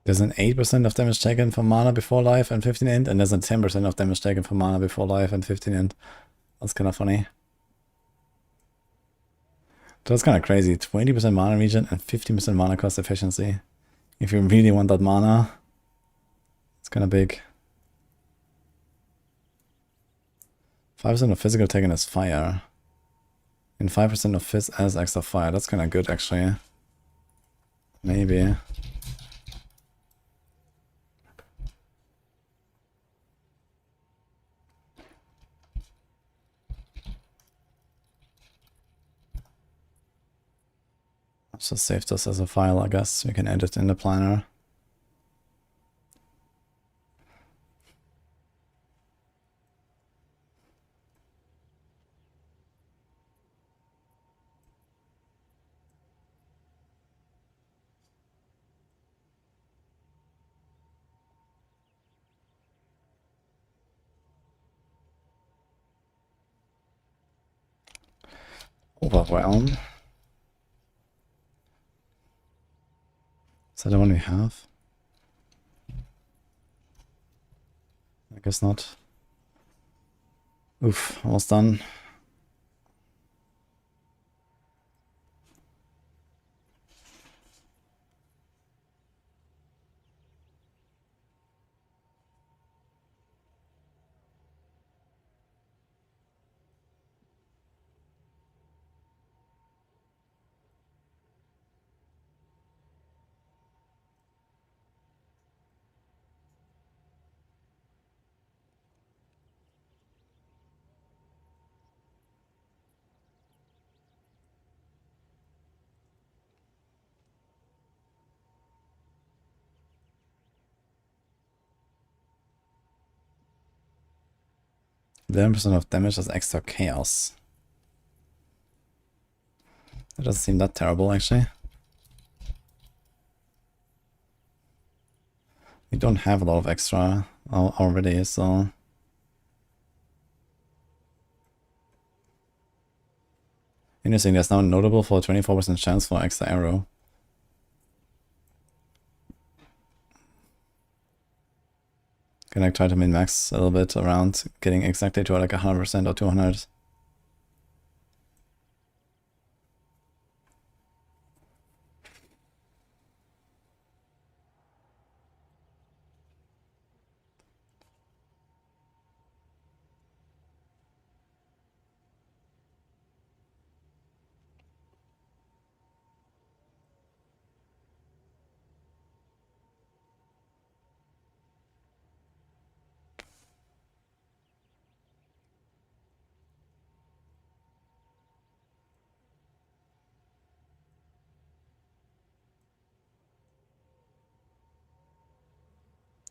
There's an 8% of damage taken from mana before life and 15 int, and there's a 10% of damage taken from mana before life and 15 int. That's kind of funny. That's kind of crazy. 20% mana regen and 15% mana cost efficiency. If you really want that mana, it's kind of big. 5% of physical taken is fire. And 5% of phys as extra fire. That's kind of good, actually. Maybe. Let's just save this as a file, I guess. We can edit in the planner. Overwhelm. that the one we have? I guess not. Oof, almost done. Eleven percent of damage as extra chaos. That doesn't seem that terrible, actually. We don't have a lot of extra already, so... Interesting, that's now notable for a 24% chance for extra arrow. Can I try to min-max a little bit around getting exactly to like 100% or 200?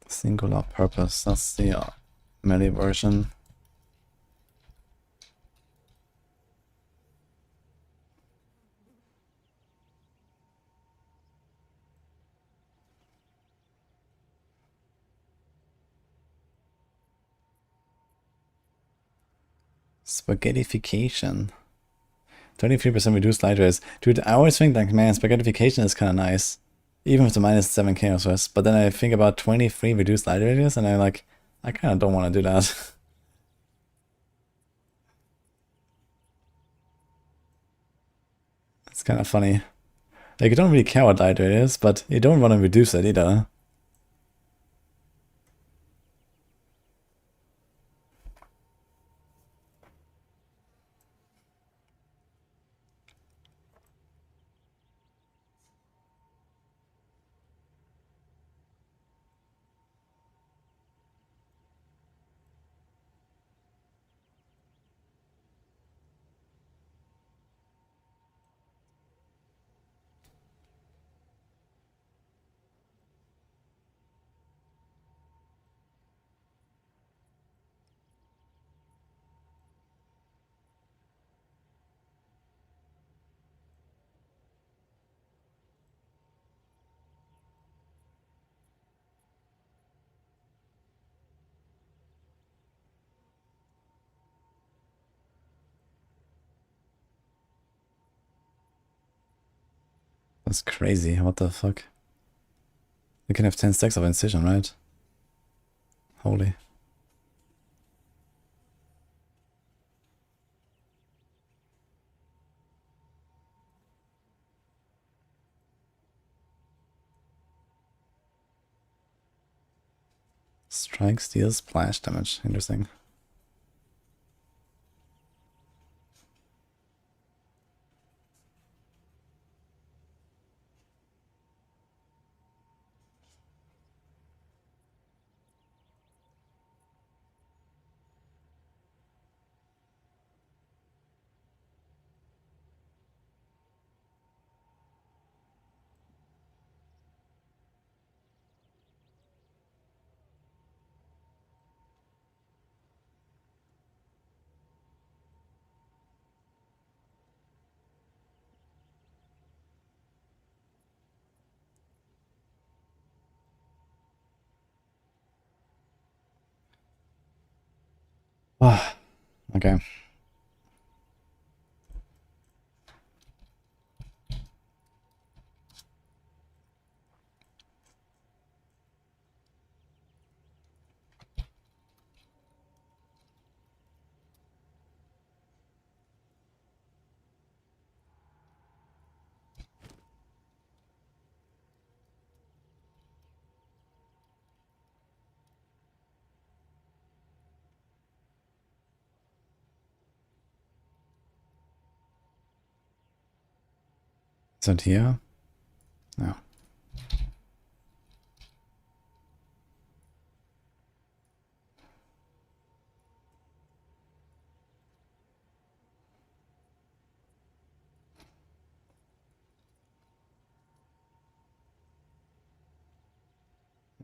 Singular purpose, that's the melee version. Spaghettification. 23% reduced light rays. Dude, I always think like, man, spaghettification is kind of nice. Even with the minus 7 chaos rest. But then I think about 23 reduced light radius and I'm like, I kind of don't want to do that. It's kind of funny. Like, you don't really care what light radius, but you don't want to reduce it either. That's crazy. What the fuck? You can have 10 stacks of incision, right? Holy. Strike, steal, splash damage. Interesting. Ah, okay. Is it here? No.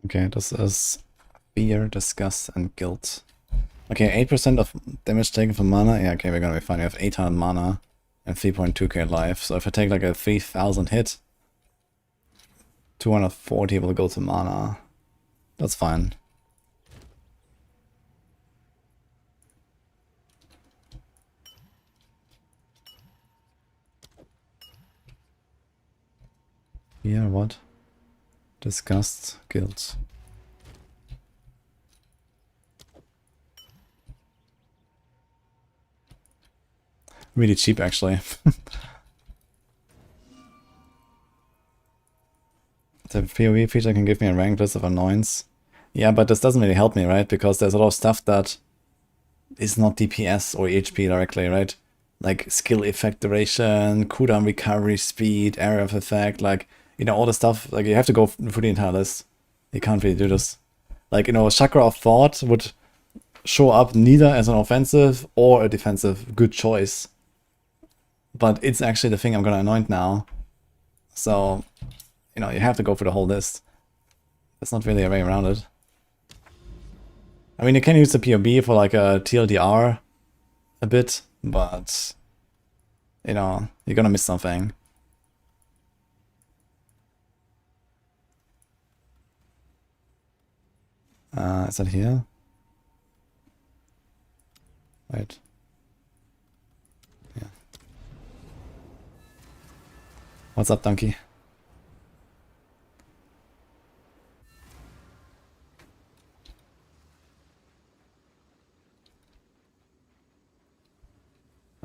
Okay, this is fear, disgust, and guilt. Okay, 8% of damage taken from mana. Yeah, okay, we're gonna be fine. We have 800 mana and 3.2k life. So if I take like a 3000 hit, 240 will go to mana. That's fine. Fear, what? Disgust, guilt. Really cheap, actually. The PoE feature can give me a rank list of annoyance. Yeah, but this doesn't really help me, right? Because there's a lot of stuff that is not DPS or HP directly, right? Like skill effect duration, cooldown recovery speed, area of effect, like, you know, all the stuff. Like, you have to go through the entire list. You can't really do this. Like, you know, Chakra of Thought would show up neither as an offensive or a defensive good choice. But it's actually the thing I'm gonna anoint now. So, you know, you have to go through the whole list. There's not really a way around it. I mean, you can use the POB for like a TLDR a bit, but, you know, you're gonna miss something. Is that here? Wait. Yeah. What's up, donkey?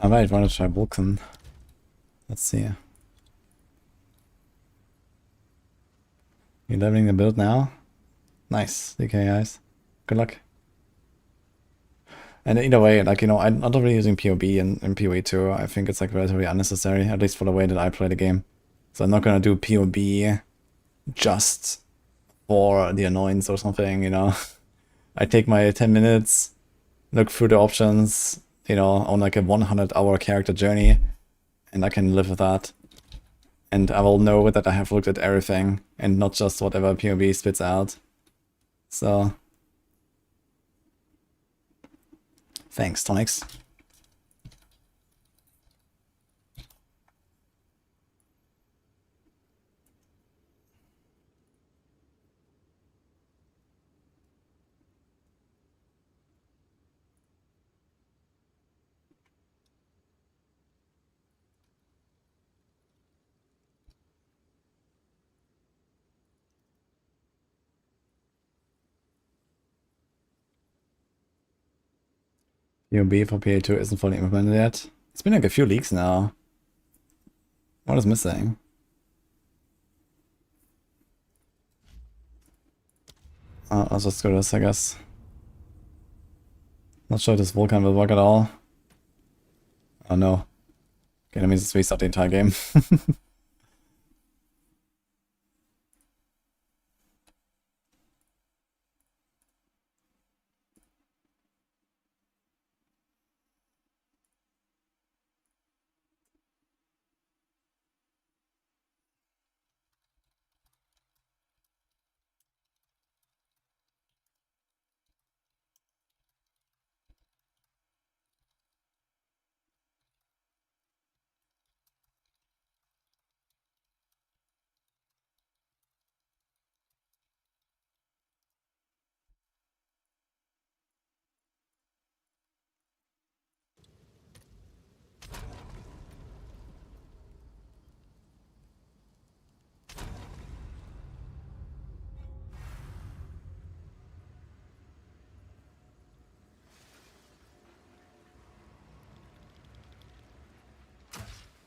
Alright, wanna try Vulcan. Let's see. You're leveling the build now? Nice, DK guys. Good luck. And either way, like, you know, I'm not really using POB in PoE 2. I think it's like relatively unnecessary, at least for the way that I play the game. So I'm not gonna do POB just for the annoyance or something, you know. I take my 10 minutes, look through the options, you know, on like a 100-hour character journey, and I can live with that. And I will know that I have looked at everything, and not just whatever POB spits out. So... thanks, Tonics. POB for PA2 isn't fully implemented yet. It's been like a few leaks now. What is missing? I'll just go to this, I guess. Not sure if this Vulcan will work at all. Oh no. Okay, that means it's restart the entire game.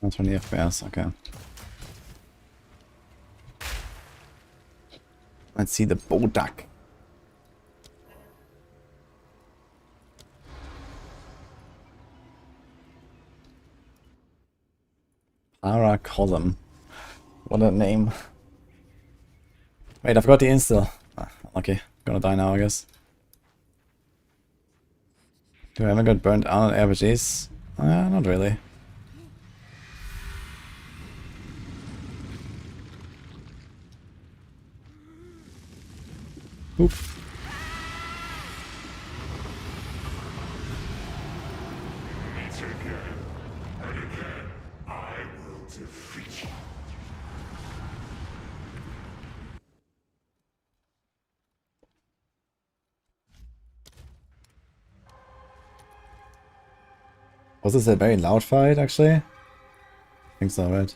Not 20 FPS, okay. Let's see the Bodak. Para column. What a name. Wait, I forgot the insta. Ah, okay, gonna die now, I guess. Do I ever get burnt out on RPGs? Not really. Oop. Meet again, and again, I will defeat you. Was this a very loud fight, actually? I think so, right?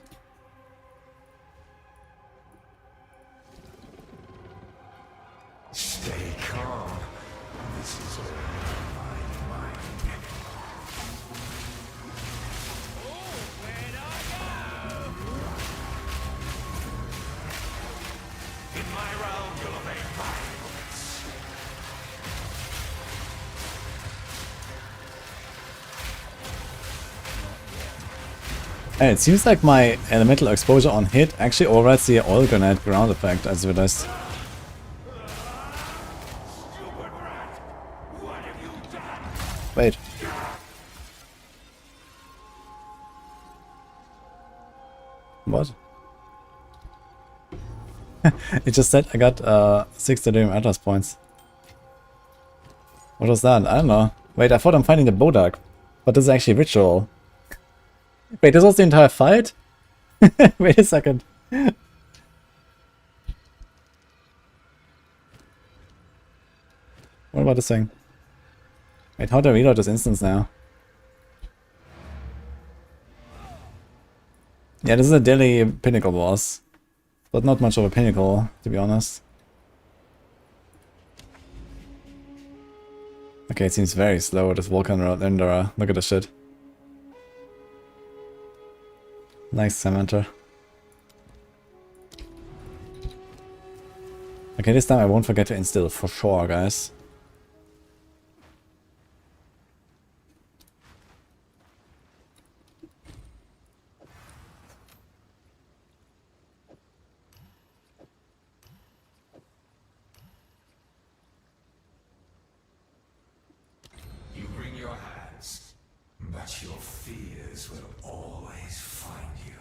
Stay calm. This is all my mind. In my realm, you'll obey my voice. Hey, it seems like my elemental exposure on hit actually overrides the oil grenade ground effect as realized. Wait. What? It just said I got 6 delirium atlas points. What was that? I don't know. Wait, I thought I'm finding the Bodak. But this is actually ritual. Wait, this was the entire fight? Wait a second. What about this thing? Wait, how do I reload this instance now? Yeah, this is a daily pinnacle boss. But not much of a pinnacle, to be honest. Okay, it seems very slow, this Vulcan Renderer. Look at this shit. Nice Samantha. Okay, this time I won't forget to instill for sure, guys. You bring your hands, but your fears will always find you.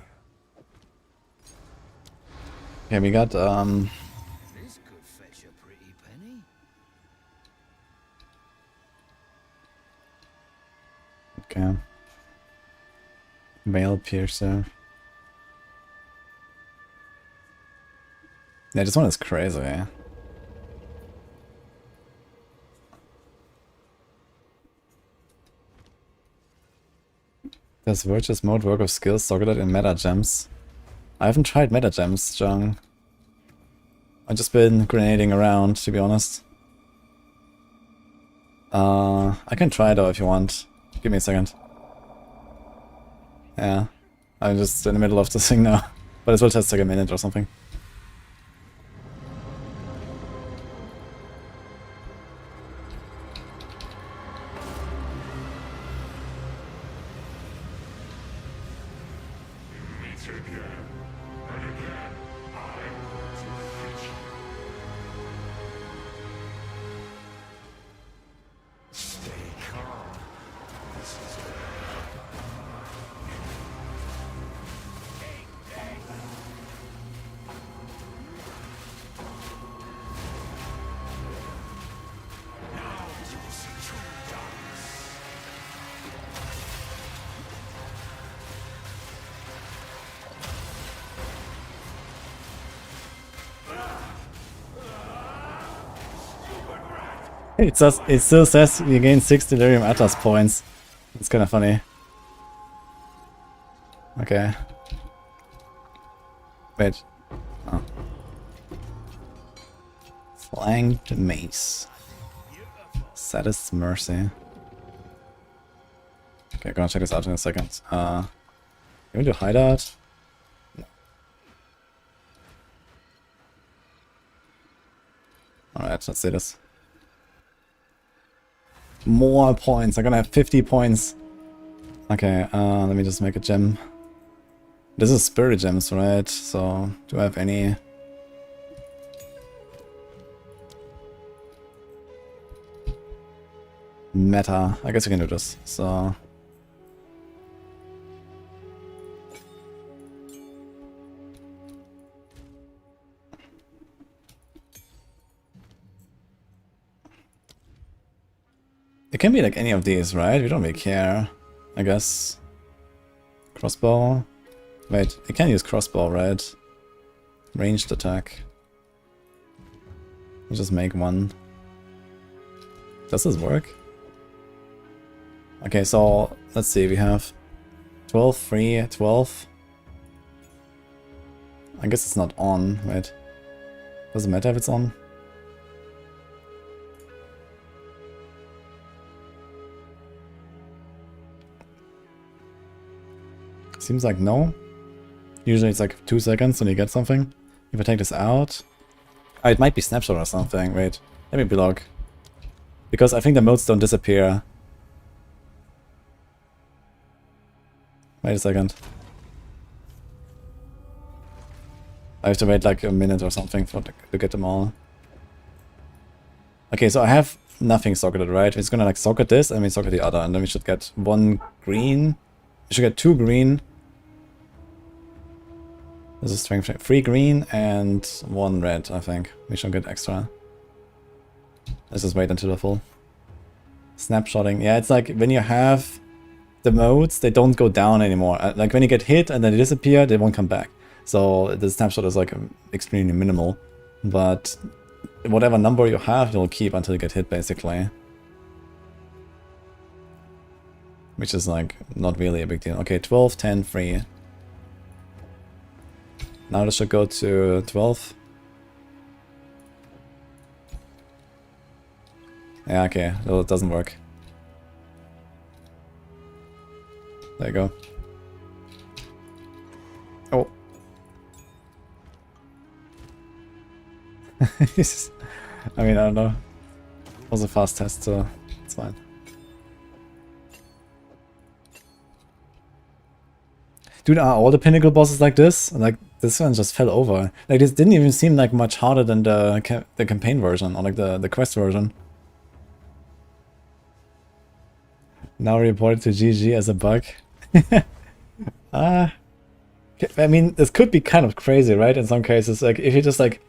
Okay, we got This could fetch a pretty penny. okay. Veil Piercer. Yeah, this one is crazy. Does Virtuous Mode work of skills socketed in meta gems? I haven't tried meta gems, Jung. I've just been grenading around, to be honest. I can try though if you want. Give me a second. Yeah. I'm just in the middle of this thing now. But it will just take a minute or something. Meet again, and again, I will defeat you. Stay calm. This is all now you will see true darkness. It still says you gain 6 Delirium Atlas points. It's kinda funny. Okay. Wait. Oh. Flanked Mace. Saddest Mercy. Okay, gonna check this out in a second. Can we do hideout? No. Alright, let's do this. More points. I'm gonna have 50 points. Okay, let me just make a gem. This is spirit gems, right? So do I have any? Meta. I guess we can do this. So it can be like any of these, right? We don't really care. I guess. Crossbow. Wait, I can use crossbow, right? Ranged attack. We'll just make one. Does this work? Okay, so let's see, we have 12, 3, 12. I guess it's not on, right? Doesn't matter if it's on. Seems like no. Usually it's like 2 seconds when you get something. If I take this out... Oh, it might be snapshot or something. Wait, let me blog. Because I think the modes don't disappear. Wait a second. I have to wait like a minute or something to get them all. Okay, so I have nothing socketed, right? It's gonna like socket this and we socket the other, and then we should get 1 green. We should get 2 green. This is strength 3 green and 1 red, I think. We should get extra. Let's just wait until the full. Snapshotting. Yeah, it's like when you have the modes, they don't go down anymore. Like when you get hit and then they disappear, they won't come back. So the snapshot is like extremely minimal. But whatever number you have, you'll keep until you get hit, basically. Which is like not really a big deal. Okay, 12, 10, 3. Now this should go to 12. Yeah, okay, well, it doesn't work. There you go. Oh. I mean, I don't know. It was a fast test, so it's fine. Dude, are all the pinnacle bosses like this? Like, this one just fell over. Like, this didn't even seem like much harder than the campaign version, or like the quest version. Now reported to GG as a bug. I mean, this could be kind of crazy, right? In some cases, like, if you just like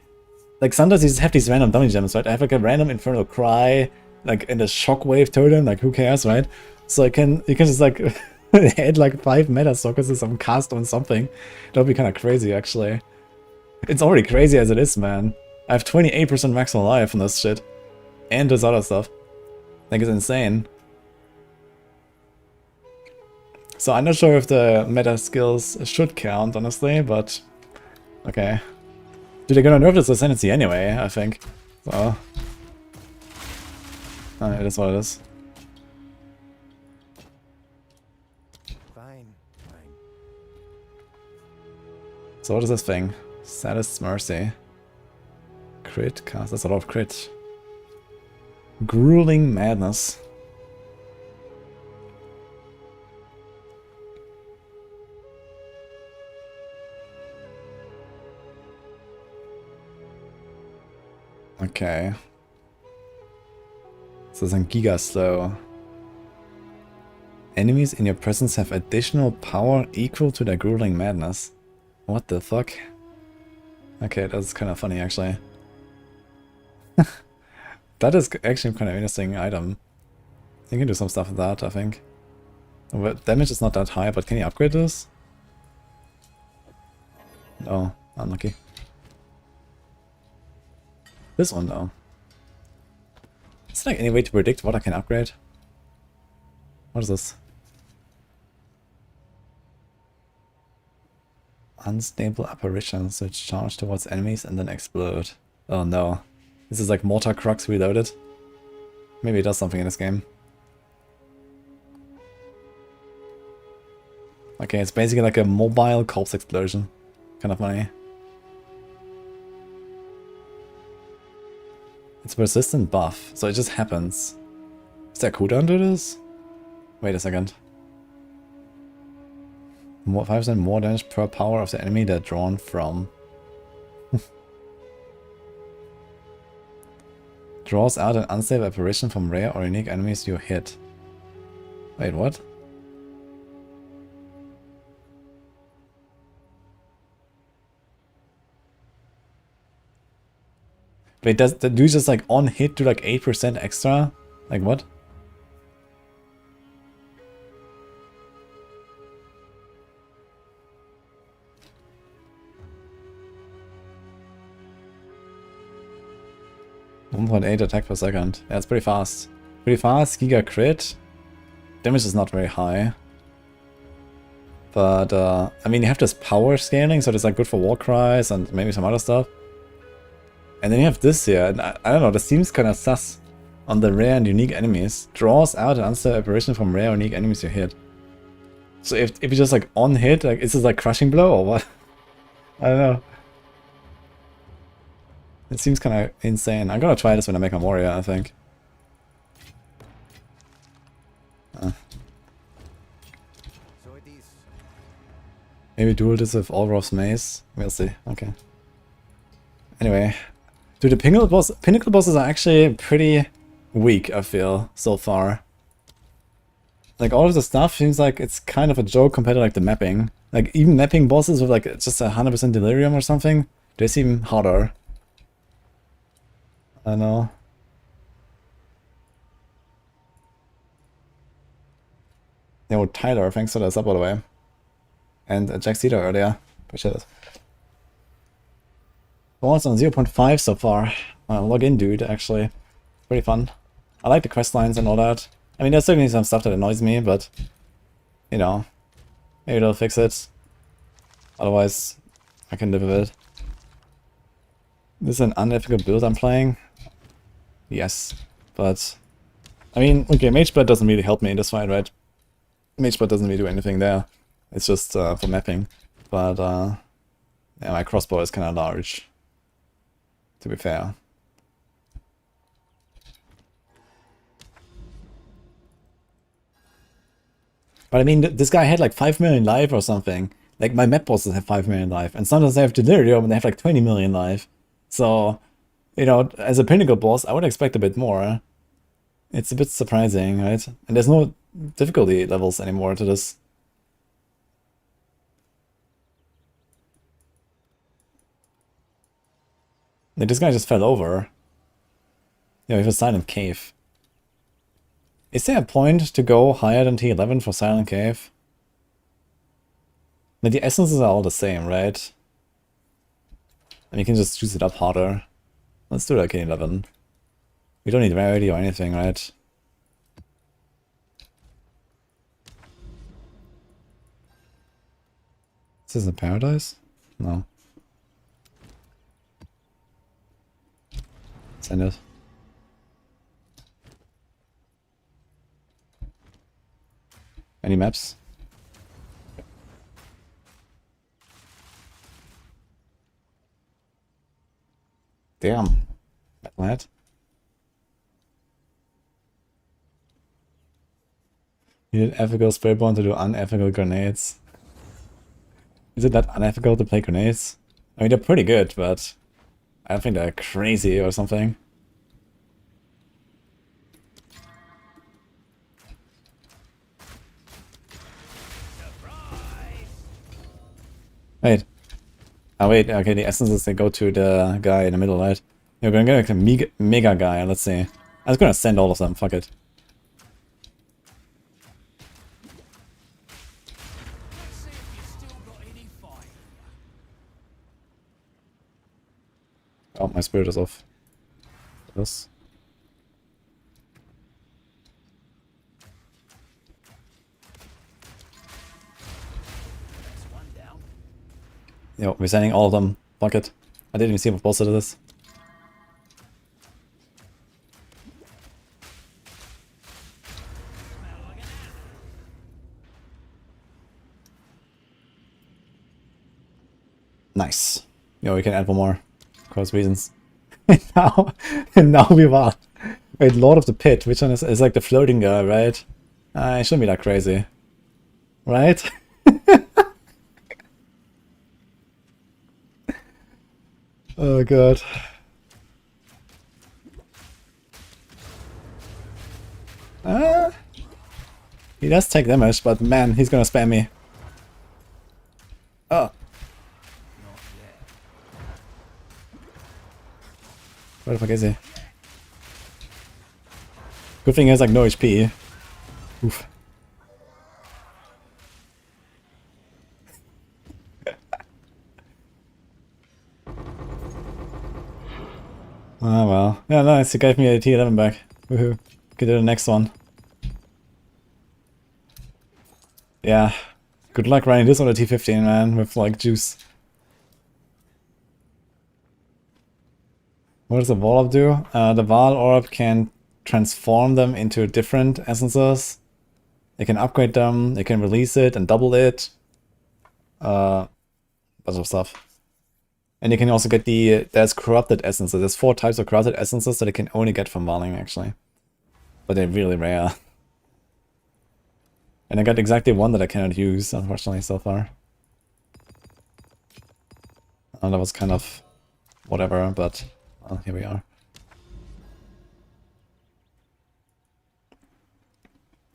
sometimes you just have these random dummy gems, right? I have like a random infernal cry, like in the shockwave totem, like who cares, right? So you can just like add like 5 meta sockets to some cast on something. That would be kind of crazy, actually. It's already crazy as it is, man. I have 28% maximal life on this shit. And this other stuff. Like, it's insane. So I'm not sure if the meta skills should count, honestly, but... Okay. Dude, they're gonna nerf this ascendancy anyway, I think. So... it is what it is. So what is this thing? Saddest's Mercy. Crit cast. That's a lot of crit. Grueling Madness. Okay. So it's a Giga Slow. Enemies in your presence have additional power equal to their Grueling Madness. What the fuck? Okay, that's kind of funny, actually. That is actually kind of interesting item. You can do some stuff with that, I think. But damage is not that high, but can you upgrade this? Oh, unlucky. This one, though. Is there like any way to predict what I can upgrade? What is this? Unstable apparitions which charge towards enemies and then explode. Oh no. This is like Mortar Crux reloaded. Maybe it does something in this game. Okay, it's basically like a mobile corpse explosion. Kind of funny. It's a persistent buff, so it just happens. Is there a cooldown to this? Wait a second. More 5% more damage per power of the enemy they're drawn from. Draws out an unstable apparition from rare or unique enemies you hit. Wait, what? Wait, does the do just like on hit do like 8% extra? Like what? .8 attack per second. Yeah, it's pretty fast. Pretty fast, giga crit. Damage is not very high. But, I mean, you have this power scaling, so it's like good for war cries and maybe some other stuff. And then you have this here, and I don't know, this seems kind of sus on the rare and unique enemies. Draws out an unstable apparition from rare or unique enemies you hit. So if you just like on hit, like is this like crushing blow or what? I don't know. It seems kind of insane. I'm gonna try this when I make my warrior, I think. Maybe duel this with Olrov's mace. We'll see. Okay. Anyway. Dude, the pinnacle bosses are actually pretty weak, I feel, so far. Like, all of the stuff seems like it's kind of a joke compared to, like, the mapping. Like, even mapping bosses with, like, just 100% delirium or something, they seem harder. I don't know. Yo, Tyler, thanks for the sub, by the way. And Jack Cedar earlier. Appreciate it. Balls on 0.5 so far. Log in, dude, actually. Pretty fun. I like the quest lines and all that. I mean, there's certainly some stuff that annoys me, but, you know, maybe they'll fix it. Otherwise, I can live with it. This is an unethical build I'm playing. Yes, but, I mean, okay, Mageblood doesn't really help me in this fight, right? Mageblood doesn't really do anything there. It's just for mapping. But, yeah, my crossbow is kind of large, to be fair. But I mean, this guy had like 5 million life or something. Like, my map bosses have 5 million life. And sometimes they have Delirium and they have like 20 million life. So, you know, as a pinnacle boss, I would expect a bit more. It's a bit surprising, right? And there's no difficulty levels anymore to this. Like, this guy just fell over. Yeah, we have a silent cave. Is there a point to go higher than T11 for silent cave? Like, the essences are all the same, right? And you can just choose it up harder. Let's do it like K11. We don't need rarity or anything, right? Is this a paradise? No. Send it. Any maps? Damn. Metalhead. You did ethical spray bomb to do unethical grenades. Is it that unethical to play grenades? I mean, they're pretty good, but I don't think they're crazy or something. Wait. Oh wait, okay, the essences, they go to the guy in the middle, right? We're gonna get like a mega guy, let's see. I was gonna send all of them, fuck it. Oh, my spirit is off. This. Yo, we're sending all of them. Fuck it. I didn't even see what boss it is. Nice. Yo, we can add one more. Of course, reasons. now we are. Wait, Lord of the Pit. Which one is like the floating guy, right? It shouldn't be that crazy. Right? Oh god. He does take damage, but man, he's gonna spam me. Oh. Where the fuck is he? Good thing he has like no HP. Oof. Oh well. Yeah, nice. He gave me a T11 back. Woohoo. Could do the next one. Yeah. Good luck running this on the T15, man, with like juice. What does the Wall Orb do? The Wall Orb can transform them into different essences. They can upgrade them, they can release it and double it. Bunch of stuff. And you can also get there's corrupted essences. There's 4 types of corrupted essences that you can only get from Walling, actually. But they're really rare. And I got exactly one that I cannot use, unfortunately, so far. That was kind of whatever, but well, here we are.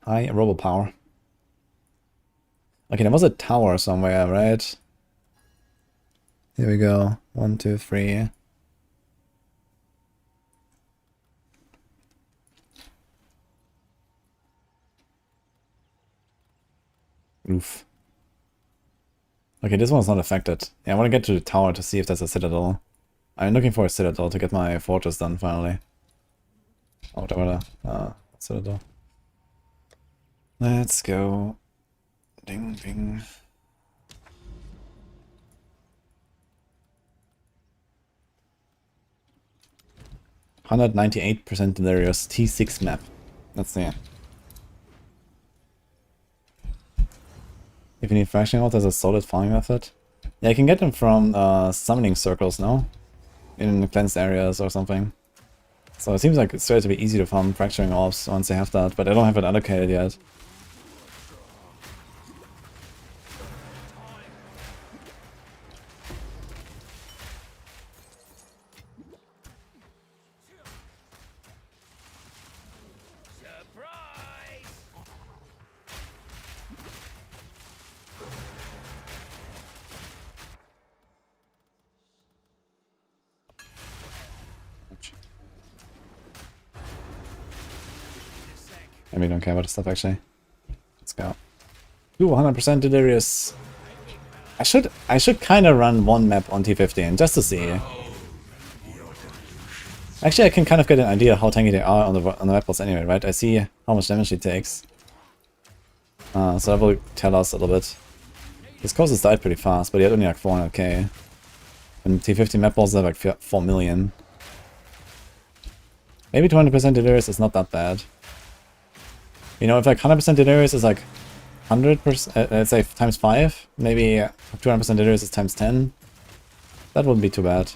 High robo power. Okay, there was a tower somewhere, right? Here we go. 1, 2, 3. Oof. Okay, this one's not affected. Yeah, I want to get to the tower to see if there's a citadel. I'm looking for a citadel to get my fortress done finally. Oh, whatever. Citadel. Let's go. Ding, ding. %98% delirious T6 map. Let's see. If you need fracturing out, there's a solid farming method. Yeah, you can get them from summoning circles now. In cleansed areas or something. So it seems like it's relatively easy to farm fracturing orbs once they have that, but I don't have it allocated yet. And we don't care about the stuff actually. Let's go. Ooh, 100% delirious. I should kind of run one map on T15 just to see. Actually, I can kind of get an idea how tanky they are on the map boss anyway, right? I see how much damage he takes. So that will tell us a little bit. His courses died pretty fast, but he had only like 400k. And T15 map bosses have like 4 million. Maybe 200% delirious is not that bad. You know, if like 100% delirious is like 100%, let's say times 5, maybe 200% delirious is times 10. That wouldn't be too bad.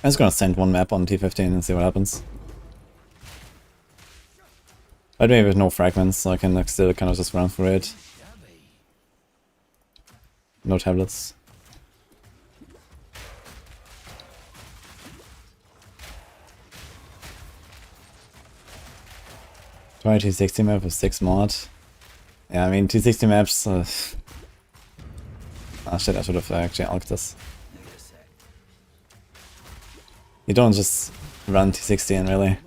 I'm just gonna send one map on T15 and see what happens. But maybe with no fragments, so I can like still kind of just run through it. No tablets. Try T60 map with 6 mod. Yeah, I mean T60 maps. Ah shit, I should have actually alked this. You don't just run T16 really.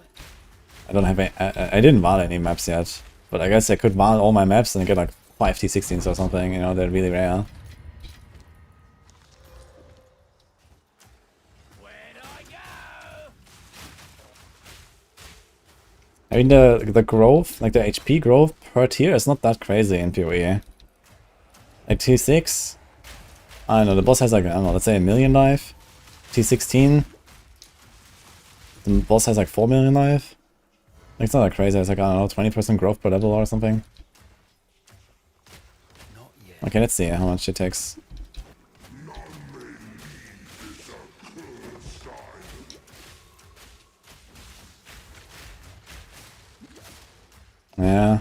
I don't have any, I didn't VAL any maps yet, but I guess I could VAL all my maps and get like 5 T16s or something, you know, they're really rare. I mean the growth, like the HP growth per tier is not that crazy in PoE. Like T6, I don't know, the boss has like, I don't know, let's say 1 million life. T16, the boss has like 4 million life. Like, it's not that crazy, it's like, I don't know, 20% growth per level or something. Okay, let's see how much it takes. Yeah.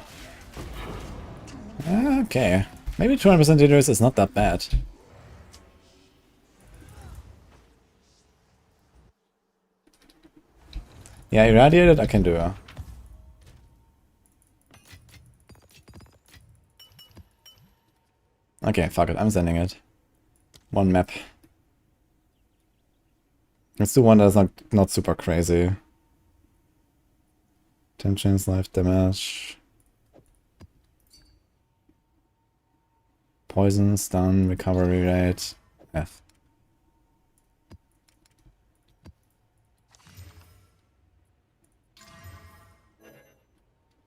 Okay. Maybe 200% dangerous is not that bad. Yeah, irradiated I can do. Okay, fuck it, I'm sending it. One map. Let's do one that's not super crazy. 10 chance life damage. Poison, stun, recovery rate, F.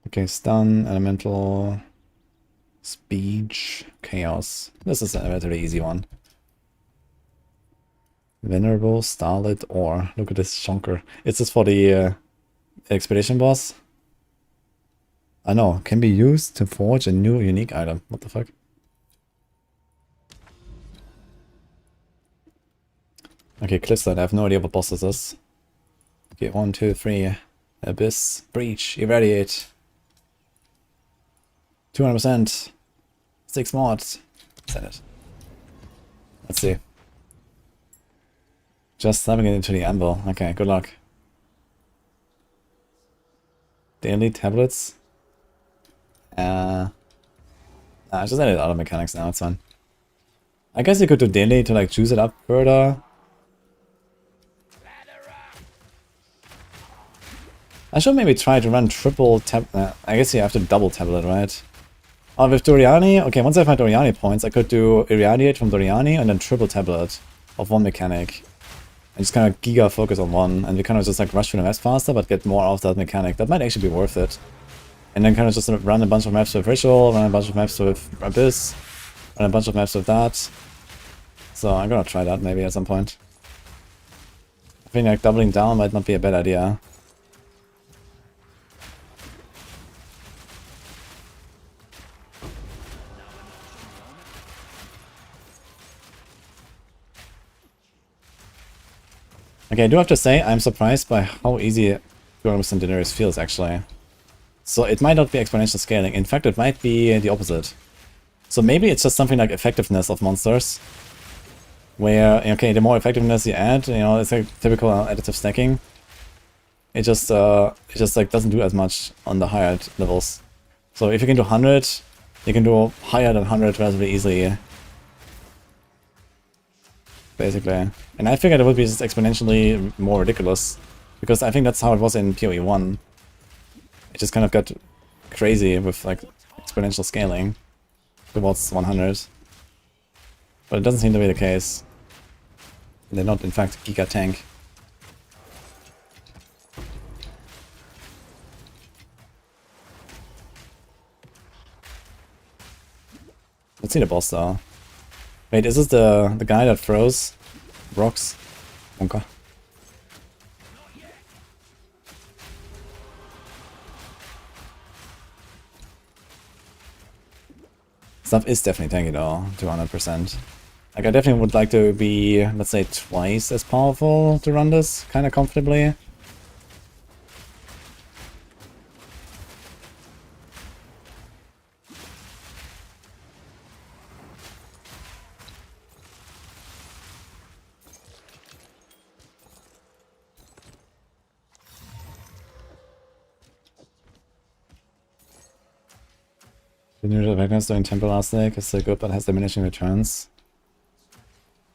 Okay, stun, elemental, speech, chaos. This is a relatively easy one. Venerable, starlit, ore. Look at this chunker. Is this for the expedition boss? I know, can be used to forge a new unique item. What the fuck? Okay, Cliffside, I have no idea what boss this is. Okay, 1, 2, 3. Abyss, breach, irradiate. 200%. 6 mods. Send it. Let's see. Just slapping it into the anvil. Okay, good luck. Daily tablets. I just added auto mechanics now, it's fine. I guess you could do daily to like juice it up further. I should maybe try to run triple tab. I guess you have to double tablet, right? Oh, with Doriani? Okay, once I find Doriani points, I could do irradiate from Doriani and then triple tablet of one mechanic. And just kind of giga focus on one, and we kind of just like rush through the maps faster, but get more out of that mechanic. That might actually be worth it. And then kind of just run a bunch of maps with Ritual, run a bunch of maps with Abyss, run a bunch of maps with that. So I'm gonna try that maybe at some point. I think like doubling down might not be a bad idea. Okay, I do have to say, I'm surprised by how easy 200% Daenerys feels, actually. So it might not be exponential scaling. In fact, it might be the opposite. So maybe it's just something like effectiveness of monsters. Where, okay, the more effectiveness you add, you know, it's like typical additive stacking. It just like doesn't do as much on the higher levels. So if you can do 100, you can do higher than 100 relatively easily. Basically. And I figured it would be just exponentially more ridiculous. Because I think that's how it was in PoE 1. It just kind of got crazy with like exponential scaling towards 100. But it doesn't seem to be the case. They're not in fact Giga Tank. Let's see the boss though. Wait, is this the guy that throws rocks? Okay. Stuff is definitely tanky though, 200%. Like I definitely would like to be, let's say, twice as powerful to run this kind of comfortably. The new Awakeness during Temple last week is so good but has diminishing returns.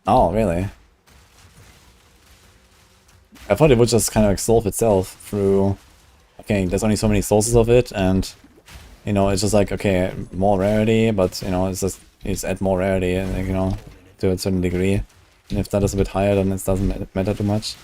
Oh, really? I thought it would just kind of like solve itself through, okay, there's only so many sources of it, and, you know, it's just like, okay, more rarity, but, you know, it's just, you just add more rarity, and, you know, to a certain degree. And if that is a bit higher, then it doesn't matter too much.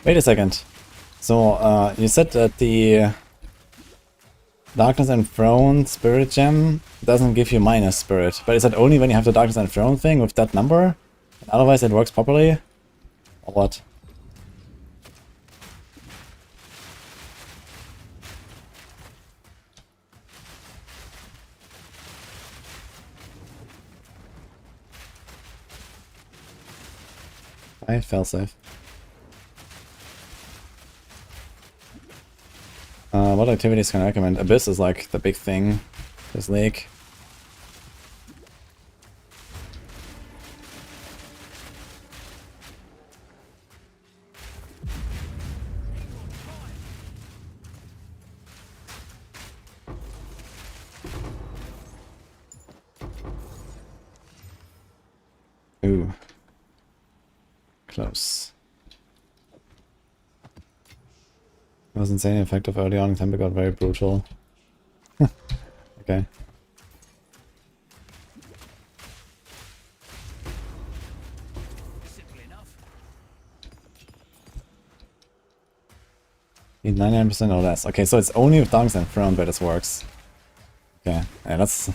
Wait a second. So, you said that the Darkness Enthroned Spirit Gem doesn't give you minus spirit, but is that only when you have the Darkness Enthroned thing with that number? And otherwise it works properly? Or what? I fell safe. What activities can I recommend? Abyss is like the big thing. This lake. Ooh. Close. It was insanely effective early on, Temper got very brutal. Okay. Need 99% or less. Okay, so it's only with Darkness Enthroned where this works. Okay, yeah, that's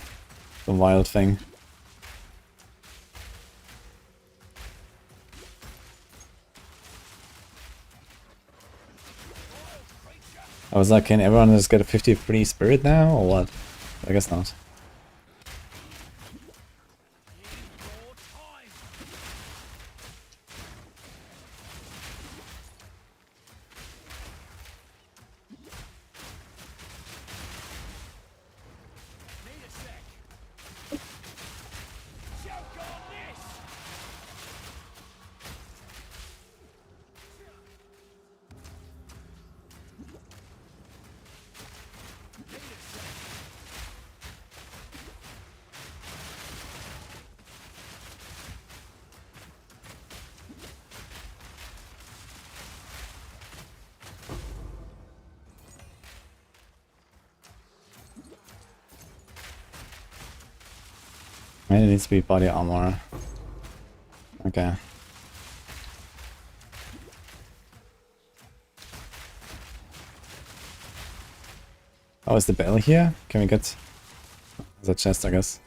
the wild thing. I was like, can everyone just get a 53 spirit now, or what? I guess not. Maybe it needs to be body armor. Okay. Oh, is the bell here? Can we get... There's a chest, I guess.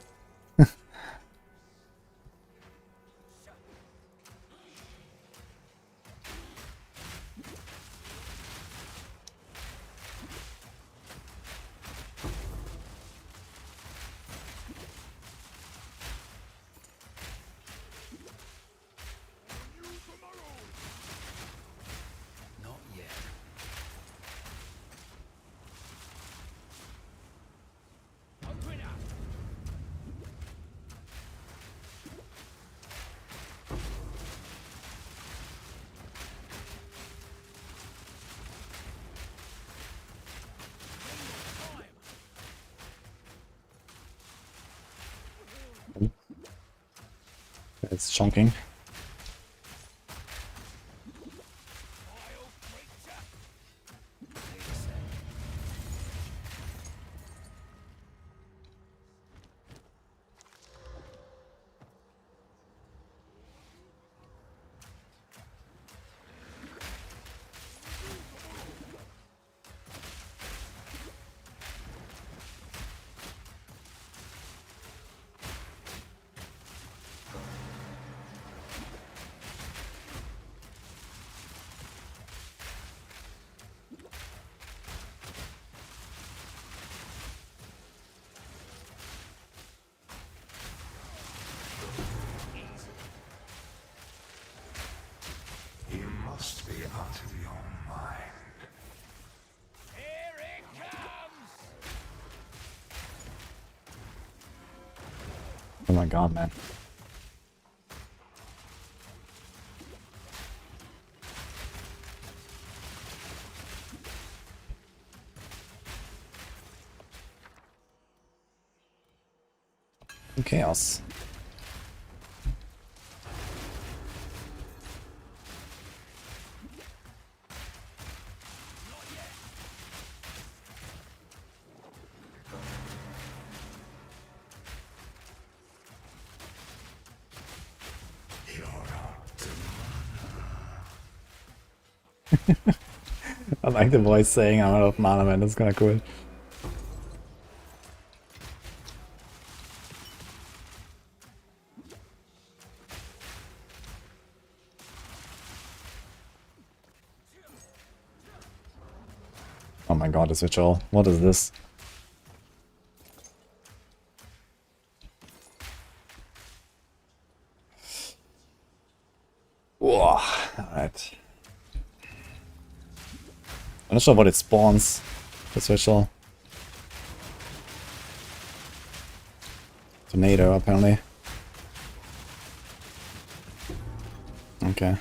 It's chunking. You must be out of your mind. Here it comes! Oh my god, man. Chaos. You're up to I like the voice saying I'm out of mana, man. That's kind of cool. Oh my god, this ritual. What is this? Whoa. Alright. I'm not sure what it spawns. This ritual. Tornado, apparently. Okay.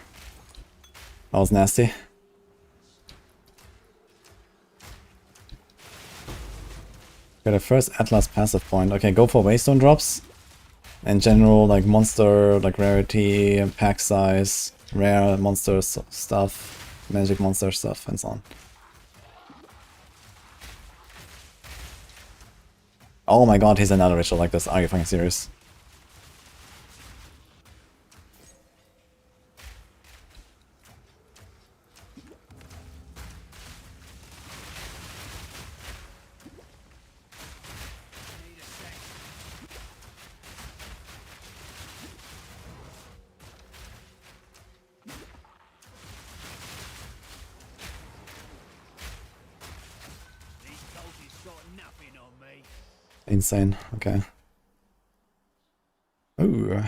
That was nasty. Got a first Atlas passive point. Okay, go for waystone drops. In general, like monster, like rarity, pack size, rare monster stuff, magic monster stuff, and so on. Oh my god, he's another ritual like this. Are you fucking serious? Insane. Okay. Ooh.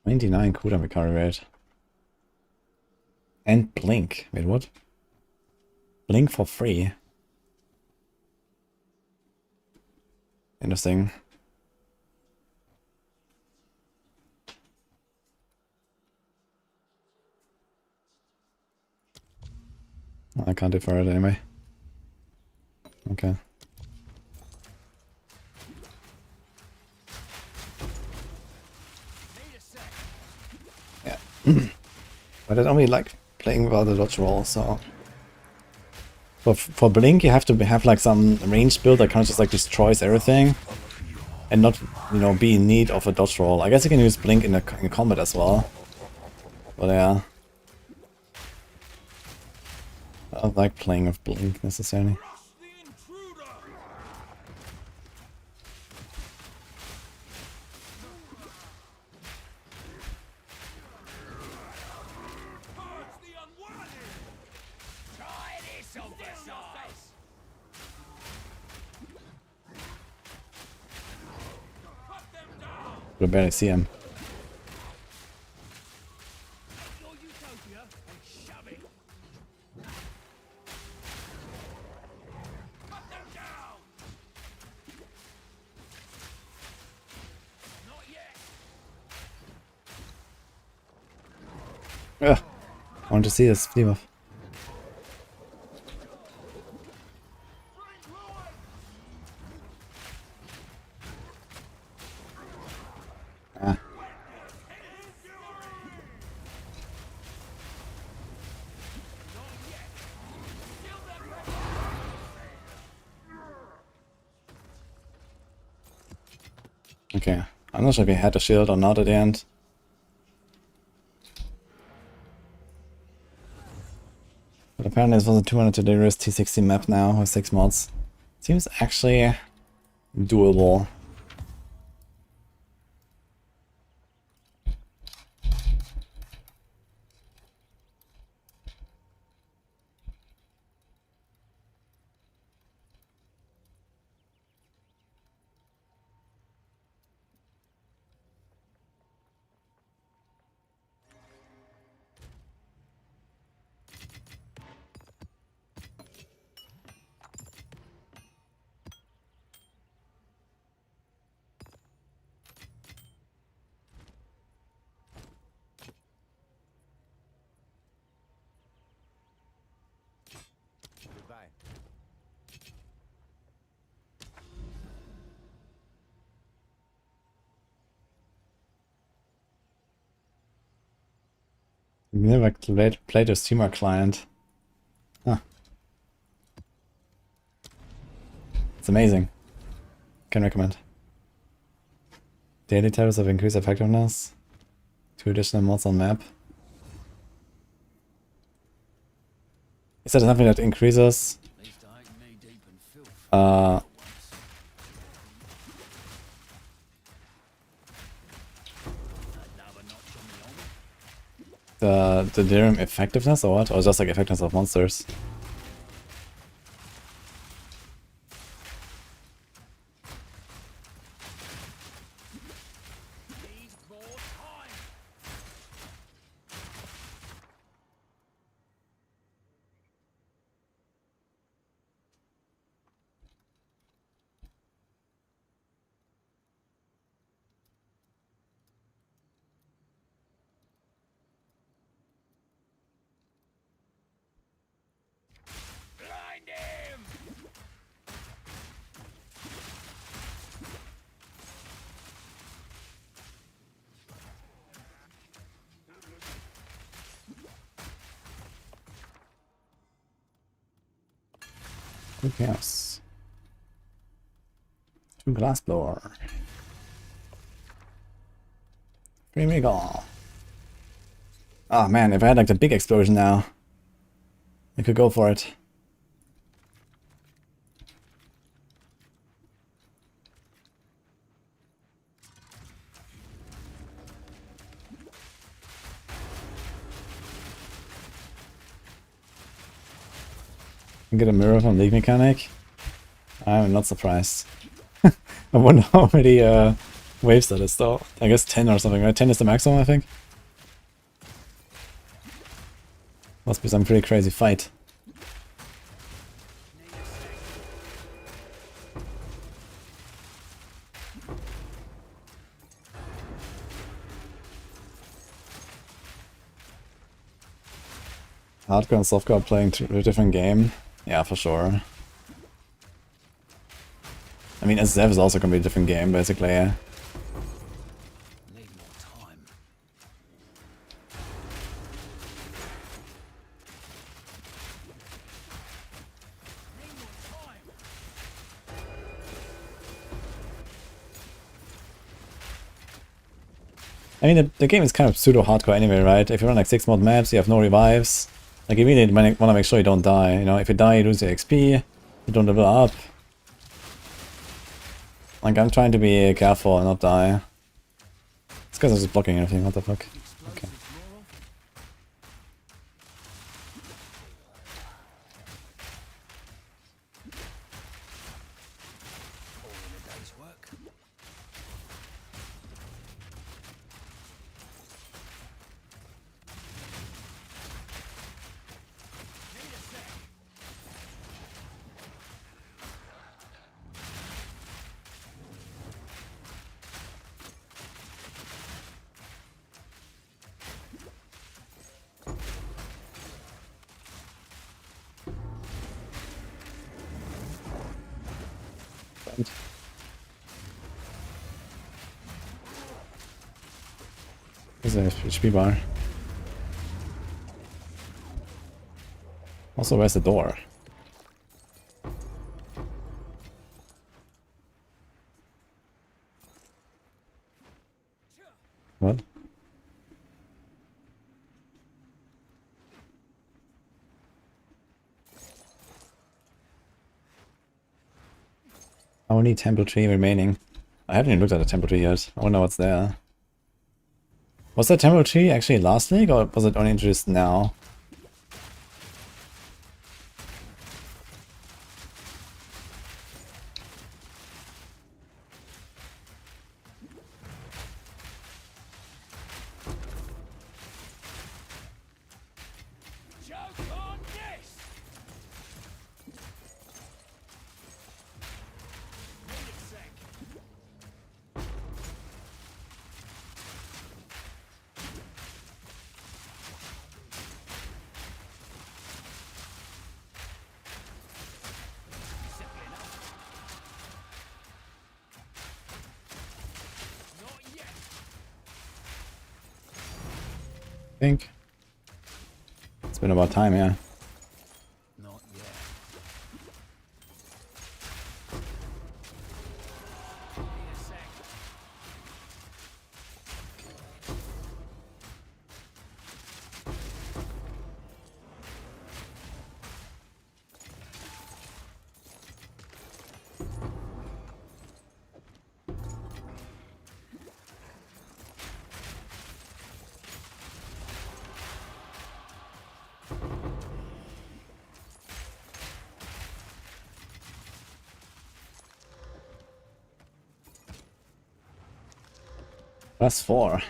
$29 cooldown recovery rate. And blink. Wait, what? Blink for free. Interesting. I can't defer it anyway. Okay. Yeah. But I don't really like playing without the dodge roll, so... For Blink you have to have like some ranged build that kind of just like destroys everything. And not, you know, be in need of a dodge roll. I guess you can use Blink in combat as well. But yeah. I don't like playing with Blink necessarily. But I barely see him. Ugh. I want to see this debuff. Ah. Okay, I'm not sure if he had a shield or not at the end. But apparently this was a 200 to the wrist T60 map now with 6 mods. Seems actually doable. Never played a streamer client. Huh. It's amazing. Can recommend. Daily terrors of increased effectiveness. 2 additional mods on map. Is that something that increases? The dirham effectiveness or what? Or just like effectiveness of monsters? Who cares? 2 glassblower. 3 Regal. Ah man, if I had like the big explosion now, I could go for it. Get a mirror from League Mechanic? I'm not surprised. I wonder how many waves that is though. I guess 10 or something, right? 10 is the maximum, I think. Must be some pretty crazy fight. Hardcore and softcore playing a different game? Yeah, for sure. I mean, SF is also gonna be a different game, basically. Yeah. I mean, the game is kind of pseudo-hardcore anyway, right? If you run like 6 mod maps, you have no revives. Like, you really want to make sure you don't die, you know? If you die, you lose your XP, you don't level up. Like, I'm trying to be careful and not die. This guy's just blocking everything, what the fuck? Okay. There's a HP bar. Also, where's the door? What? Only temple tree remaining. I haven't even looked at the temple tree yet. I wonder what's there. Was that temple tree actually last league, or was it only introduced now? I think it's been about time, yeah. Not yet. +4.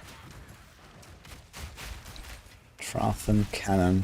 Trathen Cannon.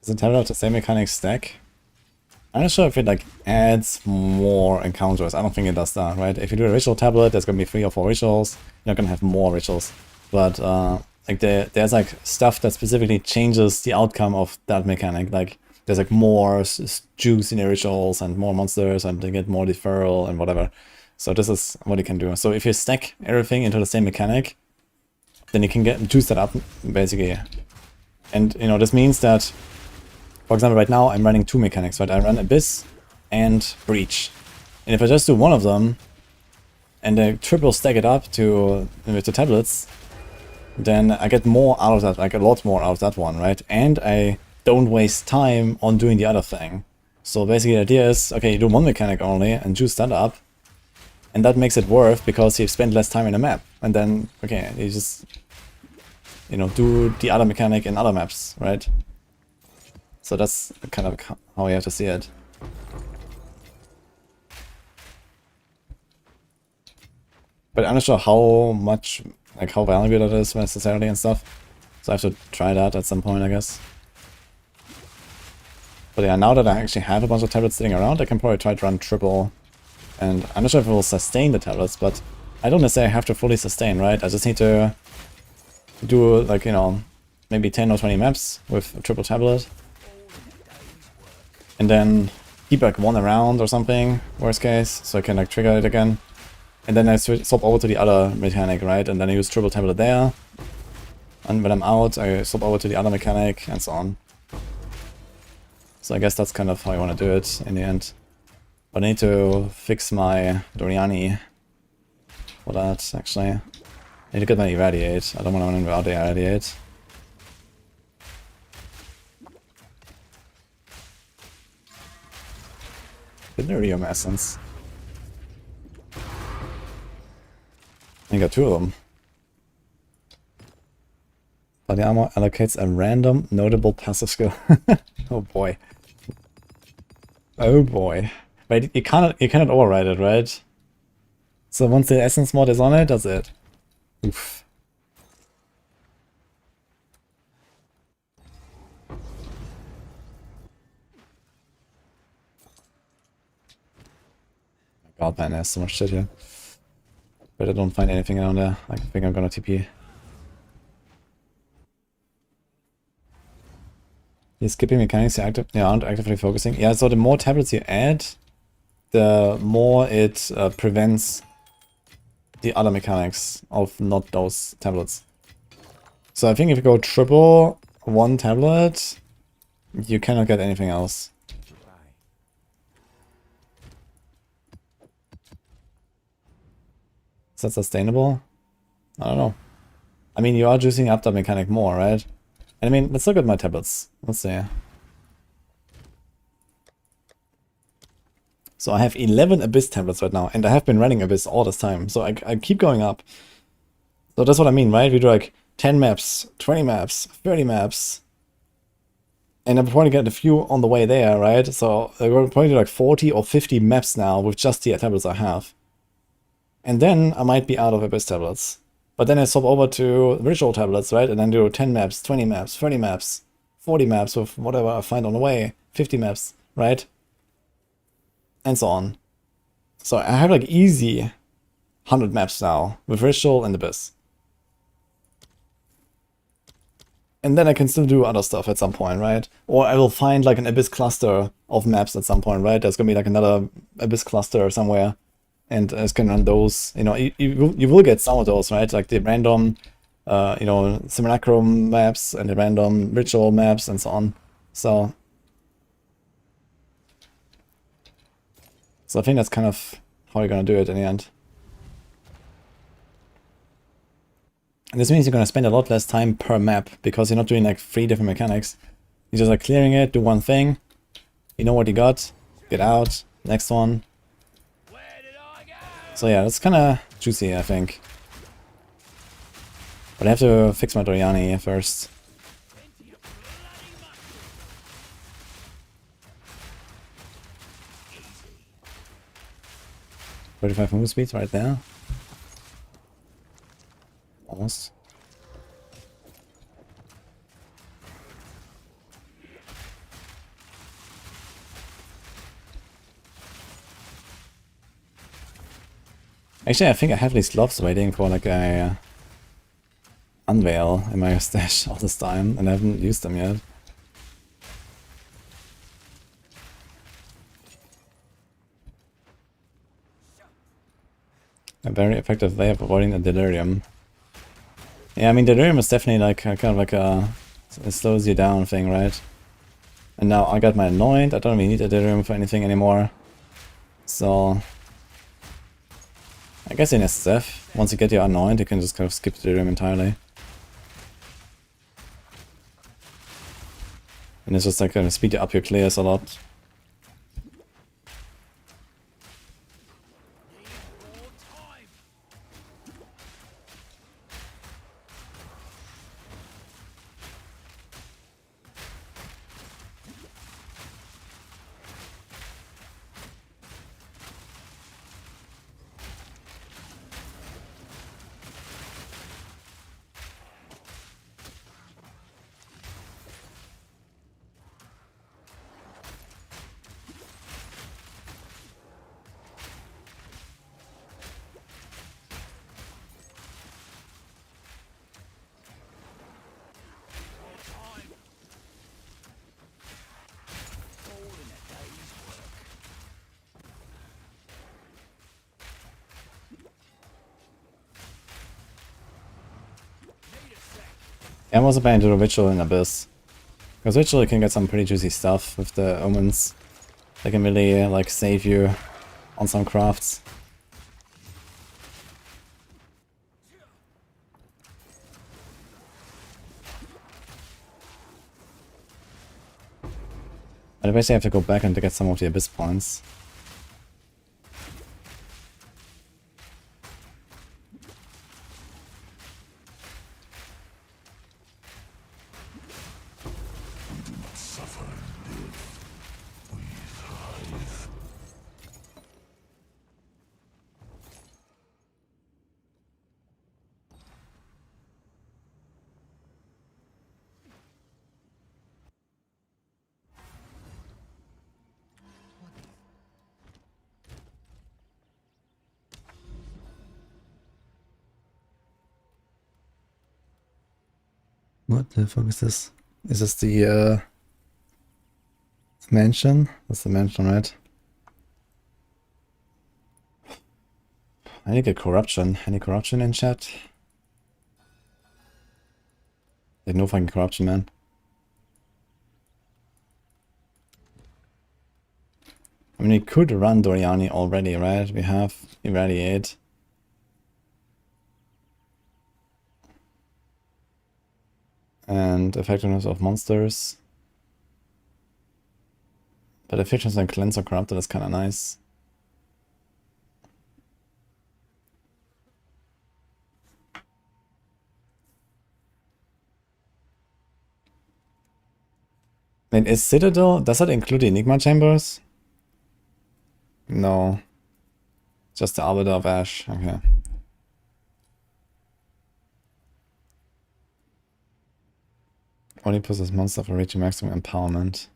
Does the tablet have the same mechanic stack? I'm not sure if it like adds more encounters. I don't think it does that, right? If you do a ritual tablet, there's gonna be 3 or 4 rituals. You're not gonna have more rituals. But like there's like stuff that specifically changes the outcome of that mechanic. Like there's like more juice in the rituals and more monsters and they get more deferral and whatever. So this is what you can do. So if you stack everything into the same mechanic, then you can juice that up basically. And you know, this means that, for example, right now I'm running 2 mechanics, right? I run Abyss and Breach. And if I just do one of them, and I triple stack it up to with the tablets, then I get more out of that, like a lot more out of that one, right? And I don't waste time on doing the other thing. So basically the idea is, okay, you do one mechanic only and juice that up, and that makes it worth because you spend less time in a map. And then, okay, you just, you know, do the other mechanic in other maps, right? So that's kind of how you have to see it. But I'm not sure how much, like how valuable that is necessarily and stuff. So I have to try that at some point, I guess. But yeah, now that I actually have a bunch of tablets sitting around, I can probably try to run triple. And I'm not sure if it will sustain the tablets, but I don't necessarily have to fully sustain, right? I just need to do like, you know, maybe 10 or 20 maps with a triple tablet. And then keep like 1 around or something, worst case, so I can like trigger it again. And then I swap over to the other mechanic, right? And then I use triple tablet there. And when I'm out, I swap over to the other mechanic and so on. So I guess that's kind of how I want to do it in the end. But I need to fix my Doriani for that, actually. I need to get my Irradiate. I don't want to run without the Irradiate. Delirium Essence. I got 2 of them. Body armor allocates a random notable passive skill. Oh boy. Oh boy. Wait, you cannot override it, right? So once the essence mod is on it, that's it. Oof. God, man, there's so much shit here. But I don't find anything around there. I think I'm gonna TP. You're skipping mechanics, you aren't actively focusing. Yeah, so the more tablets you add, the more it prevents the other mechanics of not those tablets. So I think if you go triple 1 tablet, you cannot get anything else. Is that sustainable? I don't know. I mean, you are juicing up that mechanic more, right? And I mean, let's look at my tablets. Let's see. So I have 11 Abyss tablets right now, and I have been running Abyss all this time, so I keep going up. So that's what I mean, right? We do like 10 maps, 20 maps, 30 maps, and I'm probably get a few on the way there, right? So we're probably do like 40 or 50 maps now with just the tablets I have. And then I might be out of Abyss tablets. But then I swap over to ritual tablets, right? And then do 10 maps, 20 maps, 30 maps, 40 maps with whatever I find on the way, 50 maps, right? And so on. So I have like easy 100 maps now with ritual and Abyss. And then I can still do other stuff at some point, right? Or I will find like an Abyss cluster of maps at some point, right? There's gonna be like another Abyss cluster somewhere. And I can run those, you know, you will get some of those, right? Like the random, you know, simulacrum maps and the random ritual maps and so on. So So I think that's kind of how you're gonna do it in the end. And this means you're gonna spend a lot less time per map, because you're not doing like 3 different mechanics. You're just like clearing it, do one thing, you know what you got, get out, next one. So yeah, that's kinda juicy, I think. But I have to fix my Doriani first. 35 move speeds right there. Almost. Actually, I think I have these gloves waiting for like a unveil in my stash all this time, and I haven't used them yet. A very effective way of avoiding a delirium. Yeah, I mean delirium is definitely like kind of like it slows you down thing, right? And now I got my anoint. I don't really need a delirium for anything anymore. So I guess in SF, once you get your anoint, you can just kind of skip the delirium entirely. And it's just like gonna speed up your clears a lot. I was planning to do Ritual in Abyss. Because Ritual you can get some pretty juicy stuff with the omens. They can really like save you on some crafts. But I basically have to go back and to get some of the Abyss points. What the fuck is this? Is this the mansion? That's the mansion, right? I need a corruption. Any corruption in chat? There's no fucking corruption, man. I mean, we could run Doriani already, right? We have Irradiate. And effectiveness of monsters. But effectiveness and cleanse are corrupted is kind of nice. Wait, is Citadel, does that include the Enigma Chambers? No. Just the Arbiter of Ash, okay. Only possess monster for reaching maximum empowerment.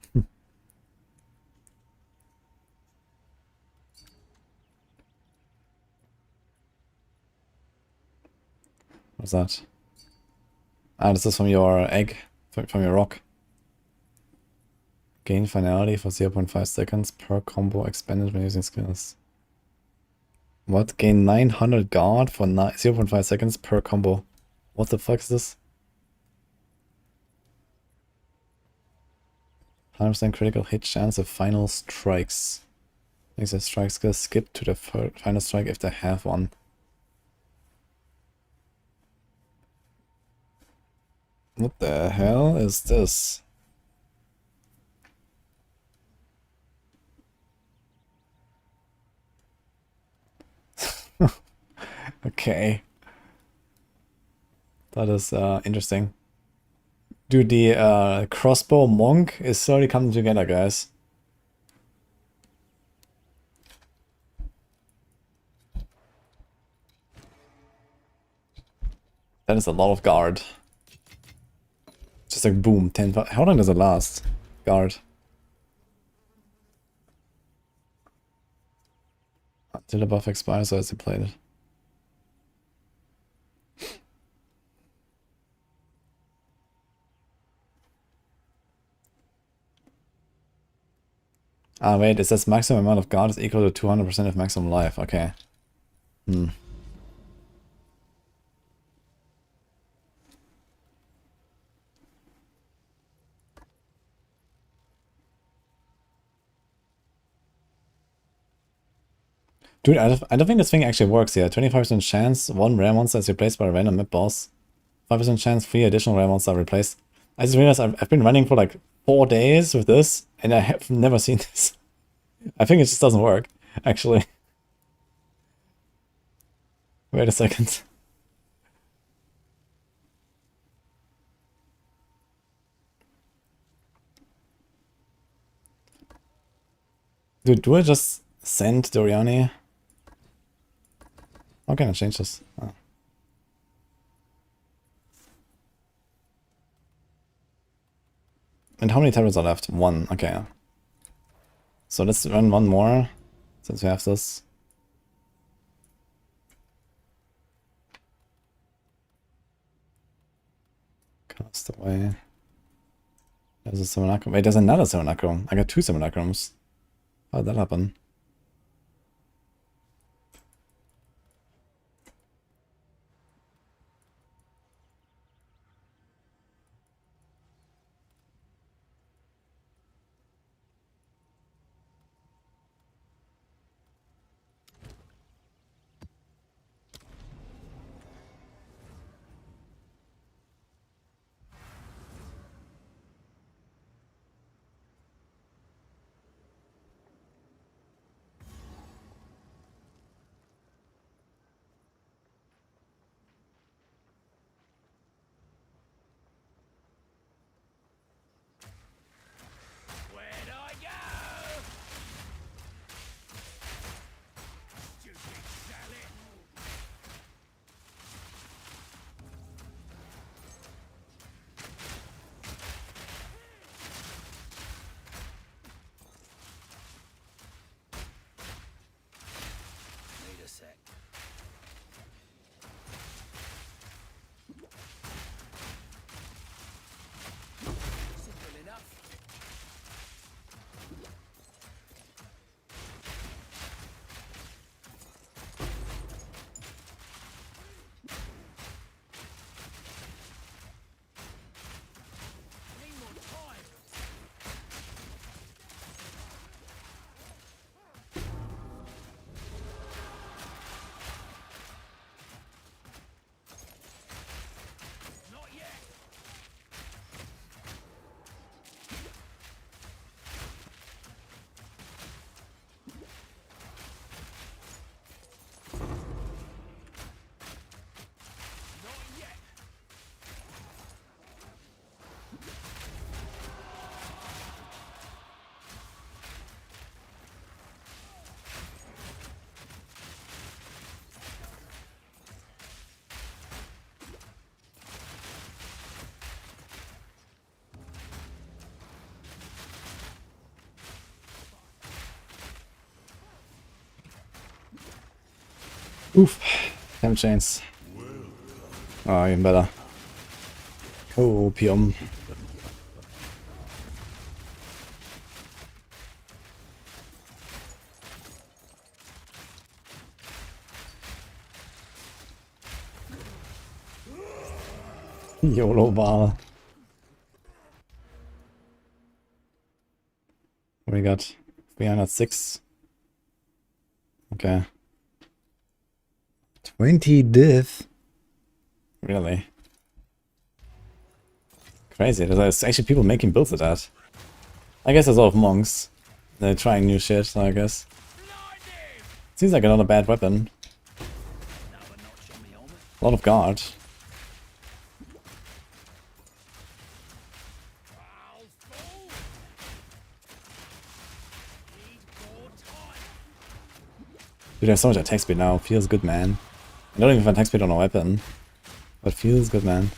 What's that? Ah, this is from your egg, from your rock. Gain finality for 0.5 seconds per combo expended when using skills. What? Gain 900 guard for 0.5 seconds per combo. What the fuck is this? 100% critical hit chance of final strikes. Makes a strike skill skip to the final strike if they have one. What the hell is this? Okay. That is interesting. Dude, the crossbow monk is slowly coming together, guys. That is a lot of guard. Just like boom, 10. How long does it last? Guard. Until the buff expires, so it's depleted. Ah, wait, it says maximum amount of guard is equal to 200% of maximum life. Okay. Hmm. Dude, I don't think this thing actually works here. 25% chance, one rare monster is replaced by a random mid boss. 5% chance, 3 additional rare monsters are replaced. I just realized I've been running for like 4 days with this, and I have never seen this. I think it just doesn't work, actually. Wait a second. Dude, do I just send Doriani? How can I change this? Oh. And how many tablets are left? 1, okay. So let's run one more, since we have this. Cast away. There's a simulacrum. Wait, there's another simulacrum. I got 2 simulacrums. How did that happen? Where'd I go? Stupid salad. Need a sec. Simple enough. Need more time. Not yet. Not yet. Oof. 10 chains. Oh, even better. Opium. YOLO bar. We got 306. Okay. 20 diff? Really? Crazy. There's actually people making builds of that. I guess there's a lot of monks. They're trying new shit, so I guess. Seems like another bad weapon. A lot of guard. Dude, I have so much attack speed now. Feels good, man. I don't even have attack speed on a weapon. But feels good, man.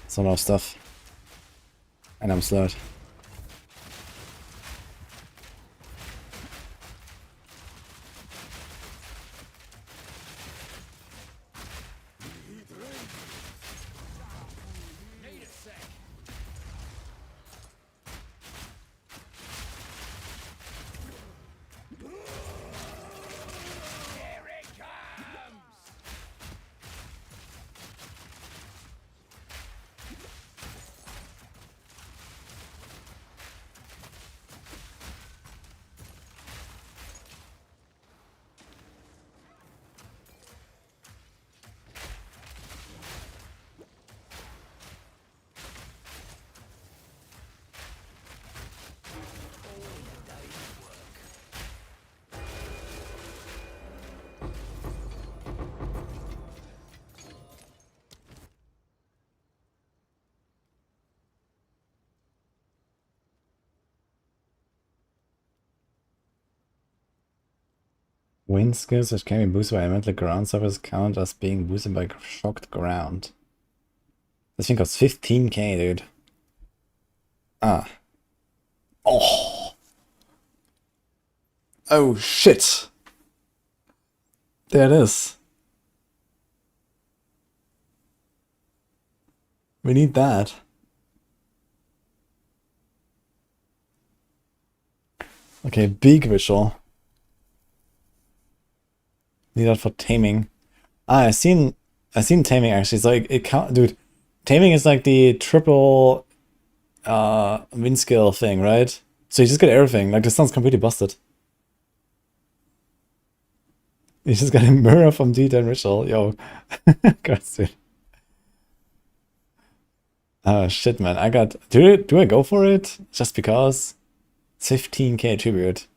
It's a lot of stuff. And I'm slowed. Wind skills which can be boosted by elemental ground surface count as being boosted by shocked ground. This thing costs 15k, dude. Ah. Oh. Oh shit. There it is. We need that. Okay, big visual. Need that for taming. Ah, I seen taming actually. It's like it count, dude. Taming is like the triple wind skill thing, right? So you just get everything. Like this sounds completely busted. You just got a mirror from D10 ritual, yo. God, dude. Oh shit, man. I got. Do I go for it? Just because? 15k tribute,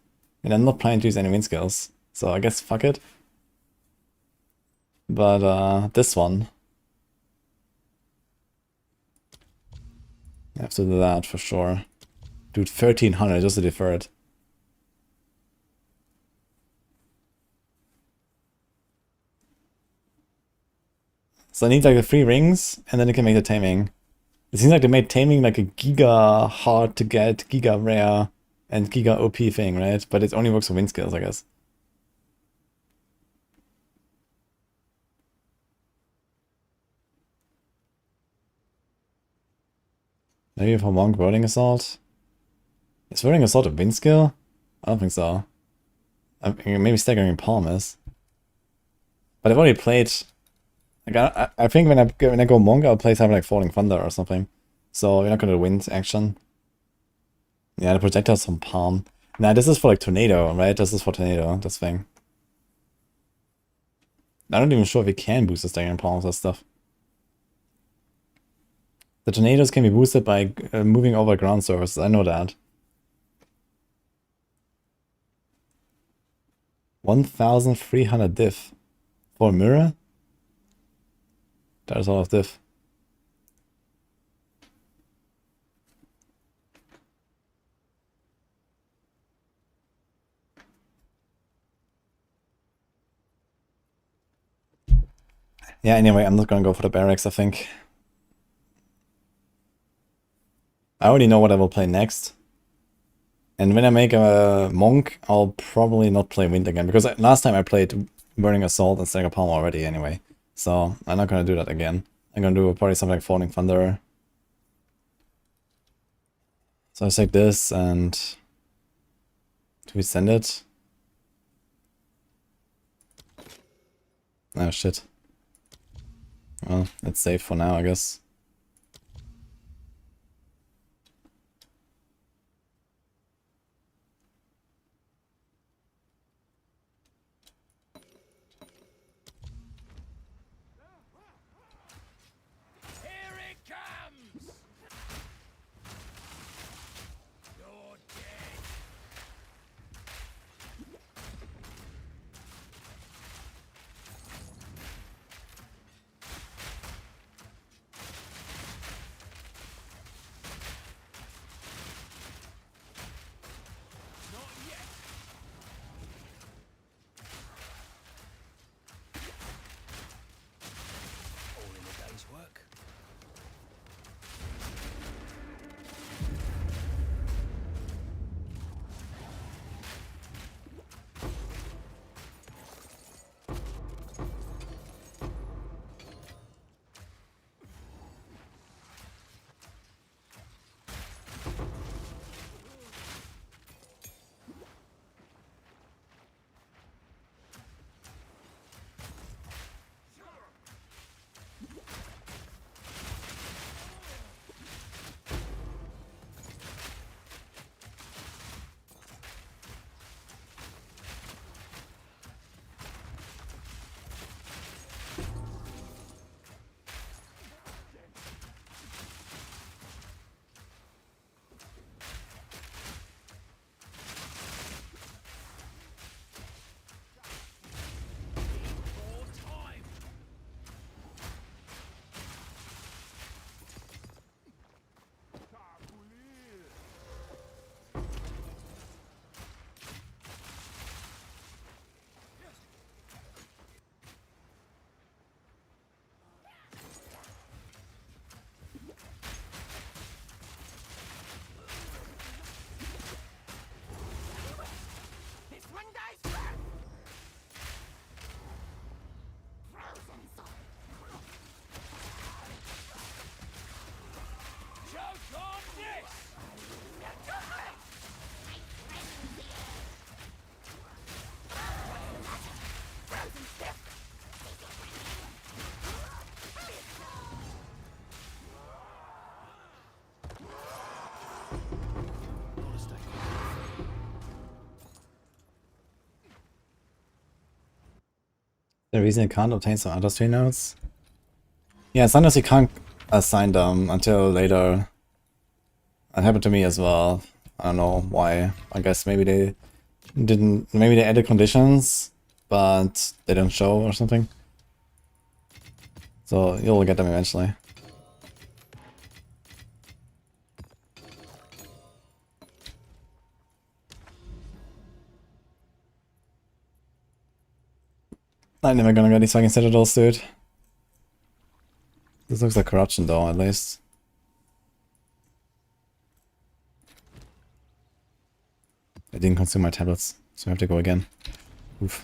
and I'm not planning to use any wind skills, so I guess fuck it. But this one, I have to do that for sure. Dude, 1300 just to defer it. So I need like the 3 rings, and then I can make the taming. It seems like they made taming like a giga hard to get, giga rare, and giga OP thing, right? But it only works with wind skills, I guess. Maybe for Monk Whirling Assault? Is Whirling Assault a wind skill? I don't think so. Maybe Staggering Palm is. But I've already played... Like, I think when I go Monk, I'll play something like Falling Thunder or something. So we're not gonna wind action. Yeah, the projectile's from Palm. Nah, this is for like Tornado, right? This is for Tornado, this thing. I'm not even sure if we can boost the Staggering Palms and stuff. The tornadoes can be boosted by moving over ground surfaces, I know that. 1,300 diff for a mirror? That is a lot of diff. Yeah, anyway, I'm not gonna go for the barracks, I think. I already know what I will play next. And when I make a monk, I'll probably not play wind again, because last time I played Burning Assault and Stagger Palm already anyway. So I'm not gonna do that again. I'm gonna do probably something like Falling Thunder. So I take this and... do we send it? Oh shit. Well, it's safe for now, I guess. Here it comes! You're dead. Not yet. All in a day's work. More time. This one dies first. Choke on this! The reason you can't obtain some other stream notes? Yeah, sometimes you can't assign them until later. That happened to me as well. I don't know why. I guess maybe they didn't... maybe they added conditions, but they don't show or something. So you'll get them eventually. I'm never gonna get these fucking citadels, dude. This looks like corruption though, at least. I didn't consume my tablets, so I have to go again. Oof.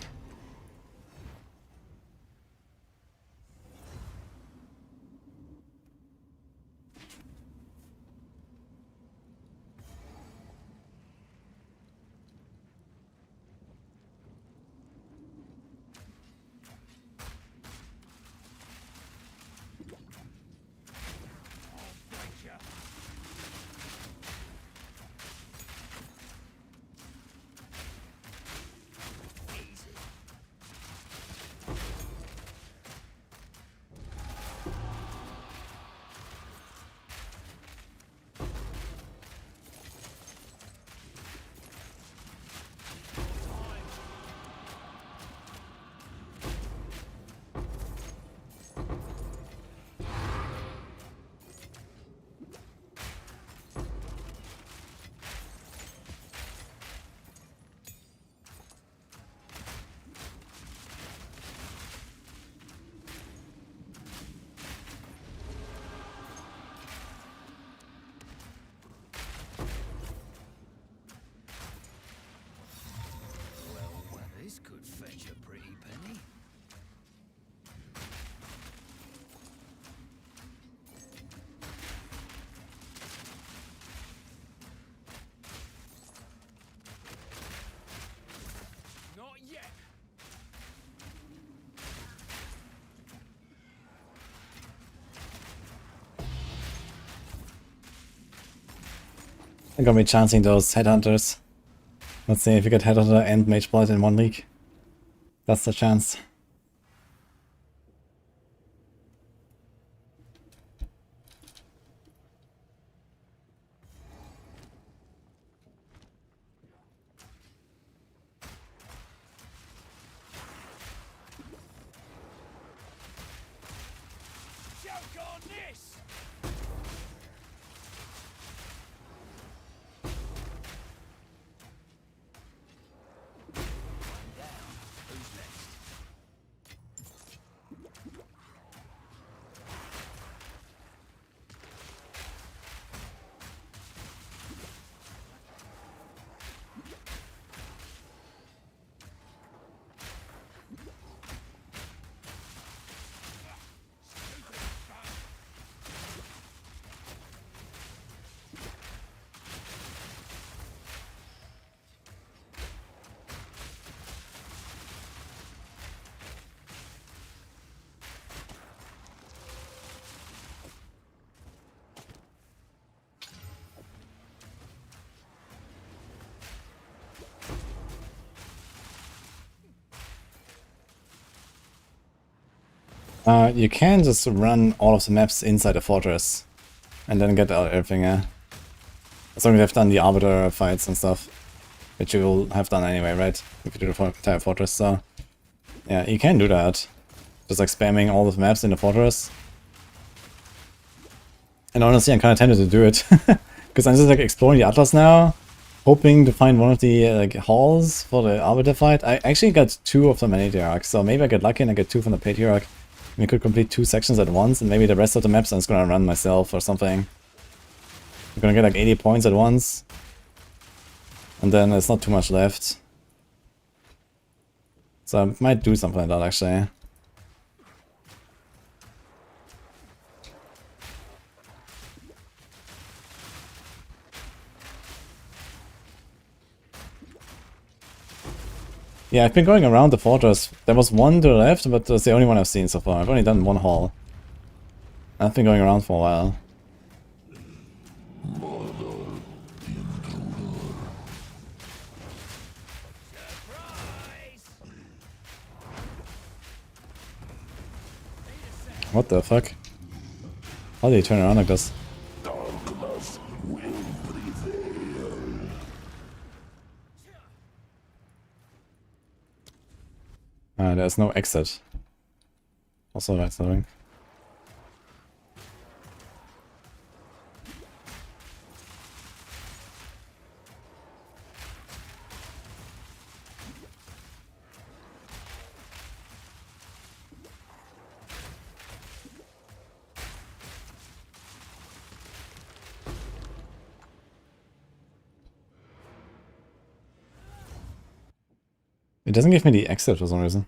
I'm gonna be chancing those headhunters. Let's see if we get headhunter and mage blight in 1 week. That's the chance. Joke on this! You can just run all of the maps inside the fortress and then get out everything, yeah. As long as you've done the Arbiter fights and stuff, which you will have done anyway, right? If you do the entire fortress, so yeah, you can do that. Just like spamming all of the maps in the fortress. And honestly, I'm kind of tempted to do it. Because I'm just like exploring the Atlas now, hoping to find one of the like halls for the Arbiter fight. I actually got 2 of the Maniac, so maybe I get lucky and I get 2 from the Patriarch. We could complete 2 sections at once, and maybe the rest of the maps I'm just gonna run myself or something. I'm gonna get like 80 points at once. And then there's not too much left. So I might do something like that actually. Yeah, I've been going around the fortress. There was one to the left, but that's the only one I've seen so far. I've only done 1 hall. I've been going around for a while. What the fuck? How did he turn around like this? There's no exit. Also, that's nothing. It doesn't give me the exit for some reason.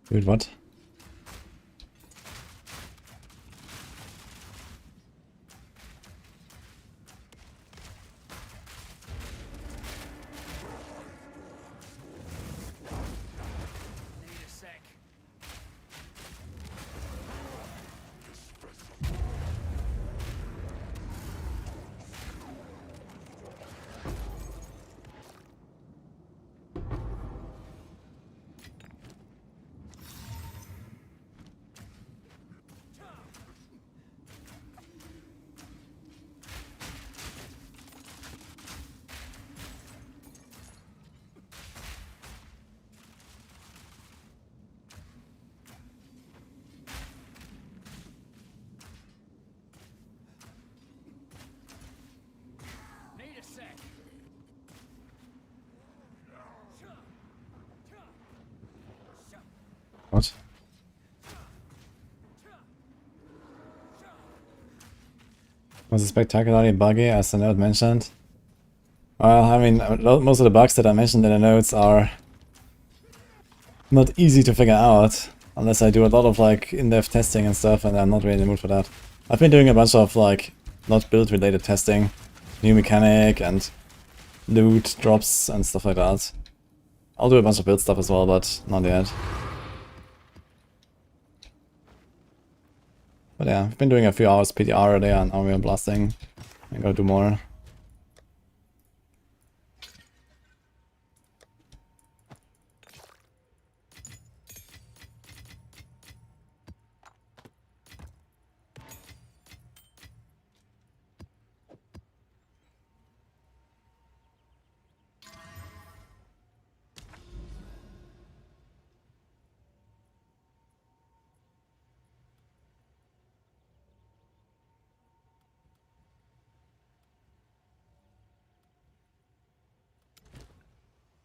Dude, what? What? Was it spectacularly buggy, as the note mentioned? Well, I mean, most of the bugs that I mentioned in the notes are not easy to figure out, unless I do a lot of like in-depth testing and stuff, and I'm not really in the mood for that. I've been doing a bunch of like not build related testing, new mechanic and loot drops and stuff like that. I'll do a bunch of build stuff as well, but not yet. But yeah, I've been doing a few hours PTR a day, and now we're blasting. I'm gonna do more.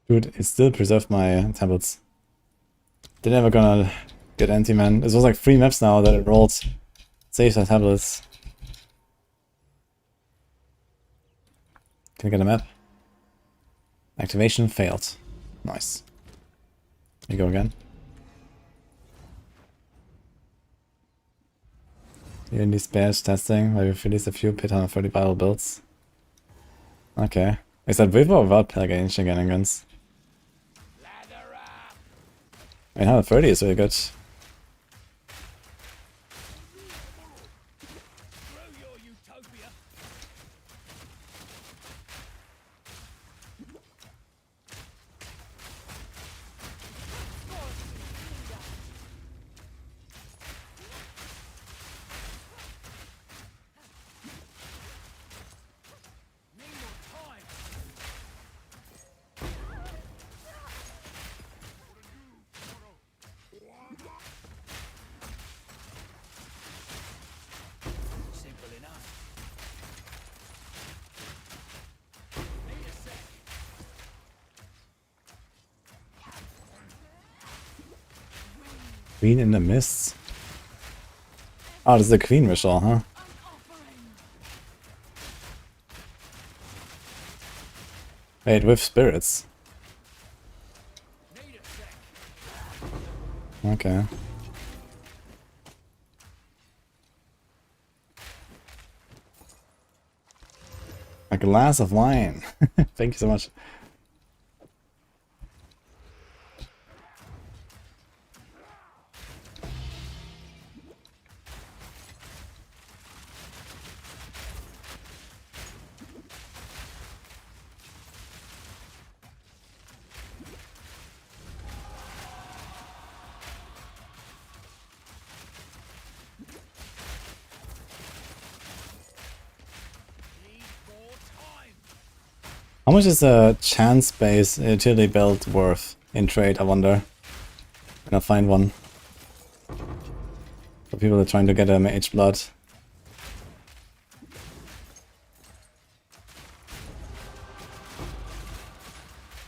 Dude, it still preserved my tablets. They're never gonna get anti, man. It was like 3 maps now that it rolled. Saves my tablets. Can I get a map? Activation failed. Nice. Here you go again. Here in these badge testing, where we've released a few pit 130 viable builds. Okay. Is that with or without Pelagane shenanigans? I mean, 130 is really good. Through your utopia. Need more time. Simple enough. Need a sec. Queen in the Mists? Oh, this is the Queen ritual, huh? Wait, with spirits. Need a sec. Okay. A glass of wine. Thank you so much. Need more time. How much is a chance-based utility build worth in trade, I wonder? Can I find one? For people that are trying to get a mage blood.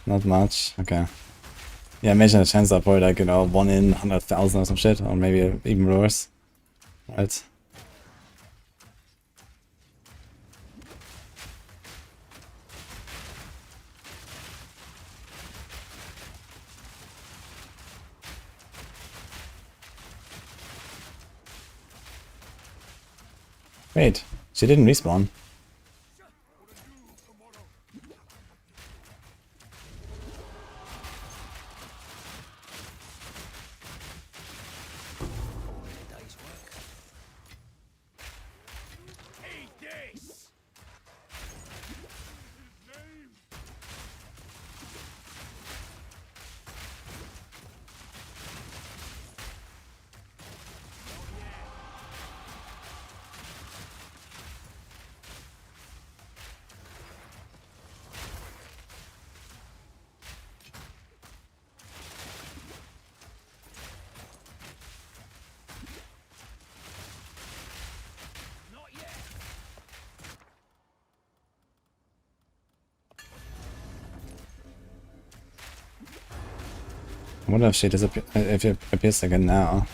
Not much, okay. Yeah, imagine the chances are probably like, you know, 1 in 100,000 or some shit, or maybe even worse. Right. Wait, she didn't respawn. Eat this. I wonder if she disappears, if it appears again now.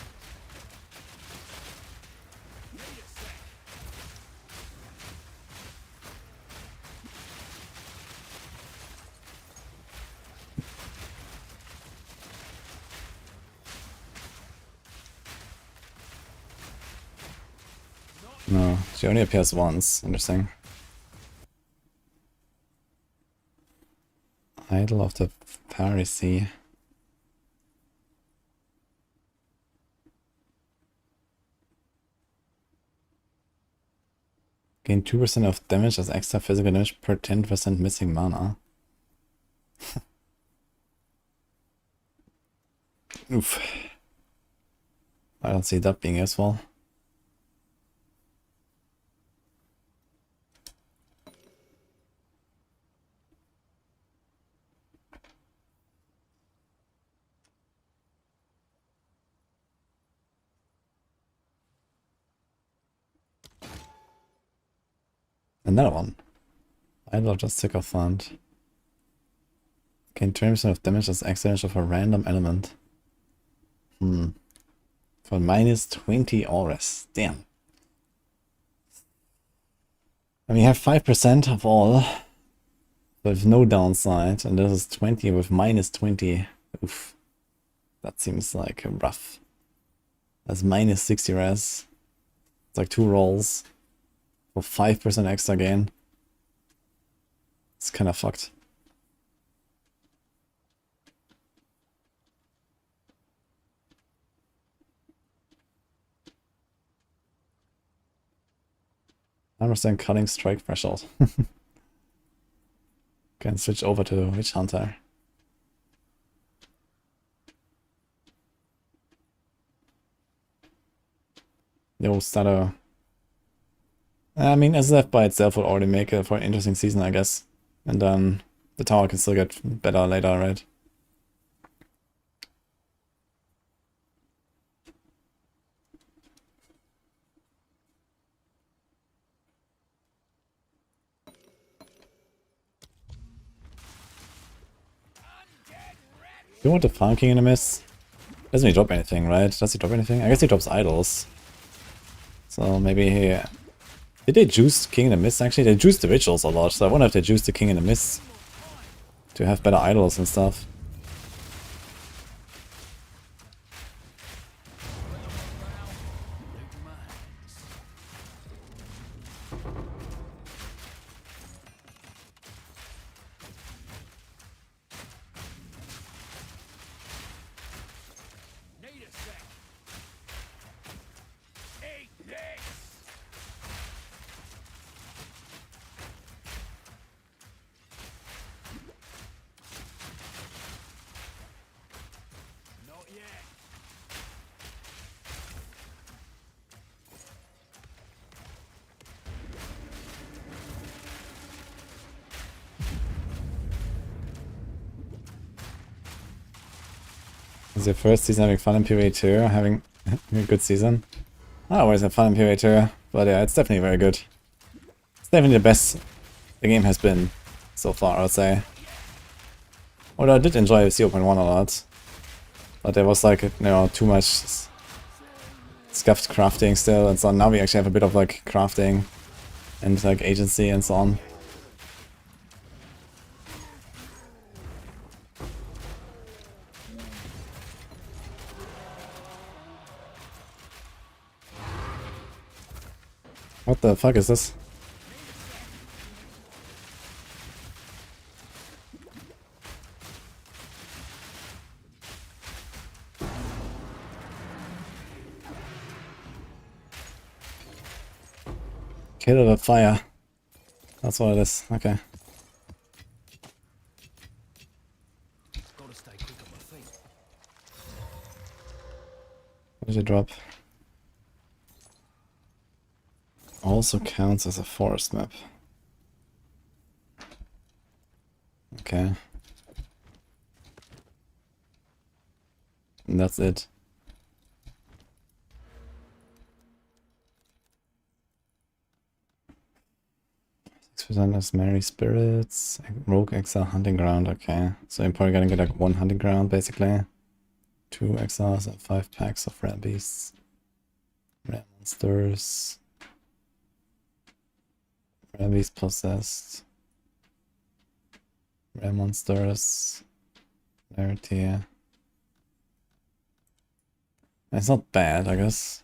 No, she only appears once. Interesting. Idol of the Pharisee. Gain 2% of damage as extra physical damage per 10% missing mana. Oof. I don't see that being useful. Another one. Idol of the Sycophant. Gain 20% of damage as extra damage of a random element. For minus 20 auras. Damn. And we have 5% of all. With no downside. And this is 20 with minus 20. Oof. That seems like rough. That's minus 60 res. It's like 2 rolls. For 5% extra gain. It's kind of fucked. I understand cutting strike threshold. Can switch over to Witch Hunter. Yo, Stutter. I mean, SF by itself would already make it for an interesting season, I guess. And then the tower can still get better later, right? You want the Farm King in a miss? Doesn't he drop anything, right? Does he drop anything? I guess he drops idols. So maybe he... Did they juice King in the Mist actually? They juiced the rituals a lot, so I wonder if they juiced the King in the Mist to have better idols and stuff. Is your first season having fun in PoE too? Having a good season? I always have fun in PoE too, but yeah, it's definitely very good. It's definitely the best the game has been so far, I would say. Although I did enjoy 0.1 a lot, but there was like, you know, too much scuffed crafting still, and so now we actually have a bit of like crafting and like agency and so on. What the fuck is this? Kill with fire. That's what it is. Okay. What did it drop? Also counts as a forest map. Okay. And that's it. % is Merry Spirits, Rogue Exile Hunting Ground, okay. So you're probably gonna get like one hunting ground basically. 2 exiles and 5 packs of rare beasts. Rare monsters. Rare beasts possessed. Rare monsters. Rarity. It's not bad, I guess.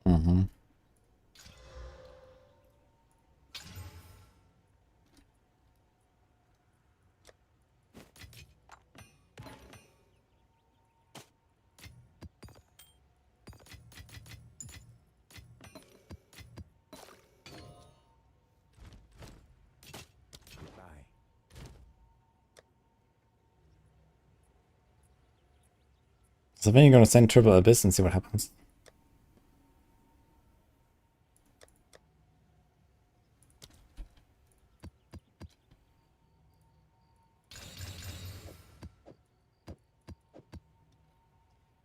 Mm-hmm. So then you're gonna send Triple Abyss and see what happens.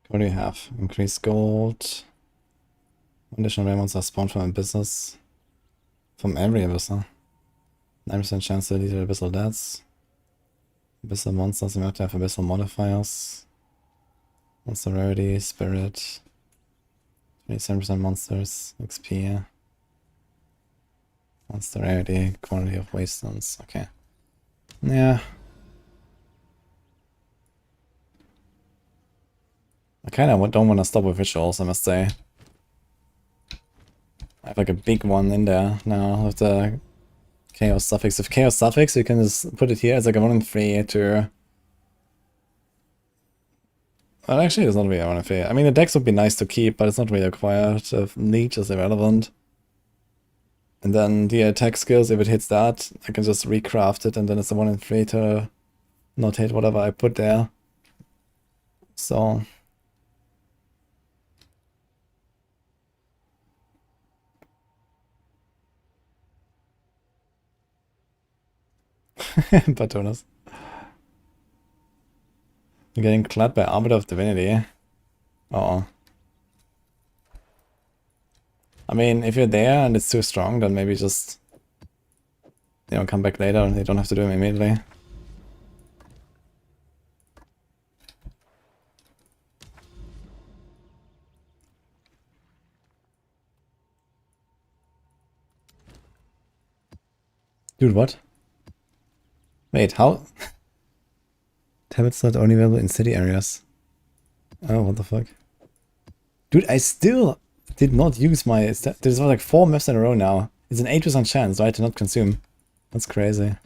What do you have? Increased gold. Additional rare monsters spawn from Abysses. From every Abyss, huh? 9% chance to lead to Abyssal deaths. Abyssal monsters, you have to have Abyssal modifiers. Monster rarity, spirit. 27% monsters, XP. Monster rarity, quantity of wastelands. Okay. Yeah. I kinda don't want to stop with visuals, I must say. I have like a big one in there now with the Chaos suffix. With Chaos suffix, you can just put it here as like a 1 in 3 to... Well, actually, it's not really a 1 in 3. I mean, the dex would be nice to keep, but it's not really required. Leech is irrelevant. And then the attack skills, if it hits that, I can just recraft it, and then it's a 1 in 3 to not hit whatever I put there. So... Patronus. You're getting clapped by Arbiter of Divinity. Uh-oh. I mean, if you're there and it's too strong, then maybe just... You know, come back later and you don't have to do it immediately. Dude, what? Wait, how? Tablets not only available in city areas. Oh, what the fuck? Dude, I still did not use my... There's like 4 maps in a row now. It's an 8% chance, right, to not consume. That's crazy.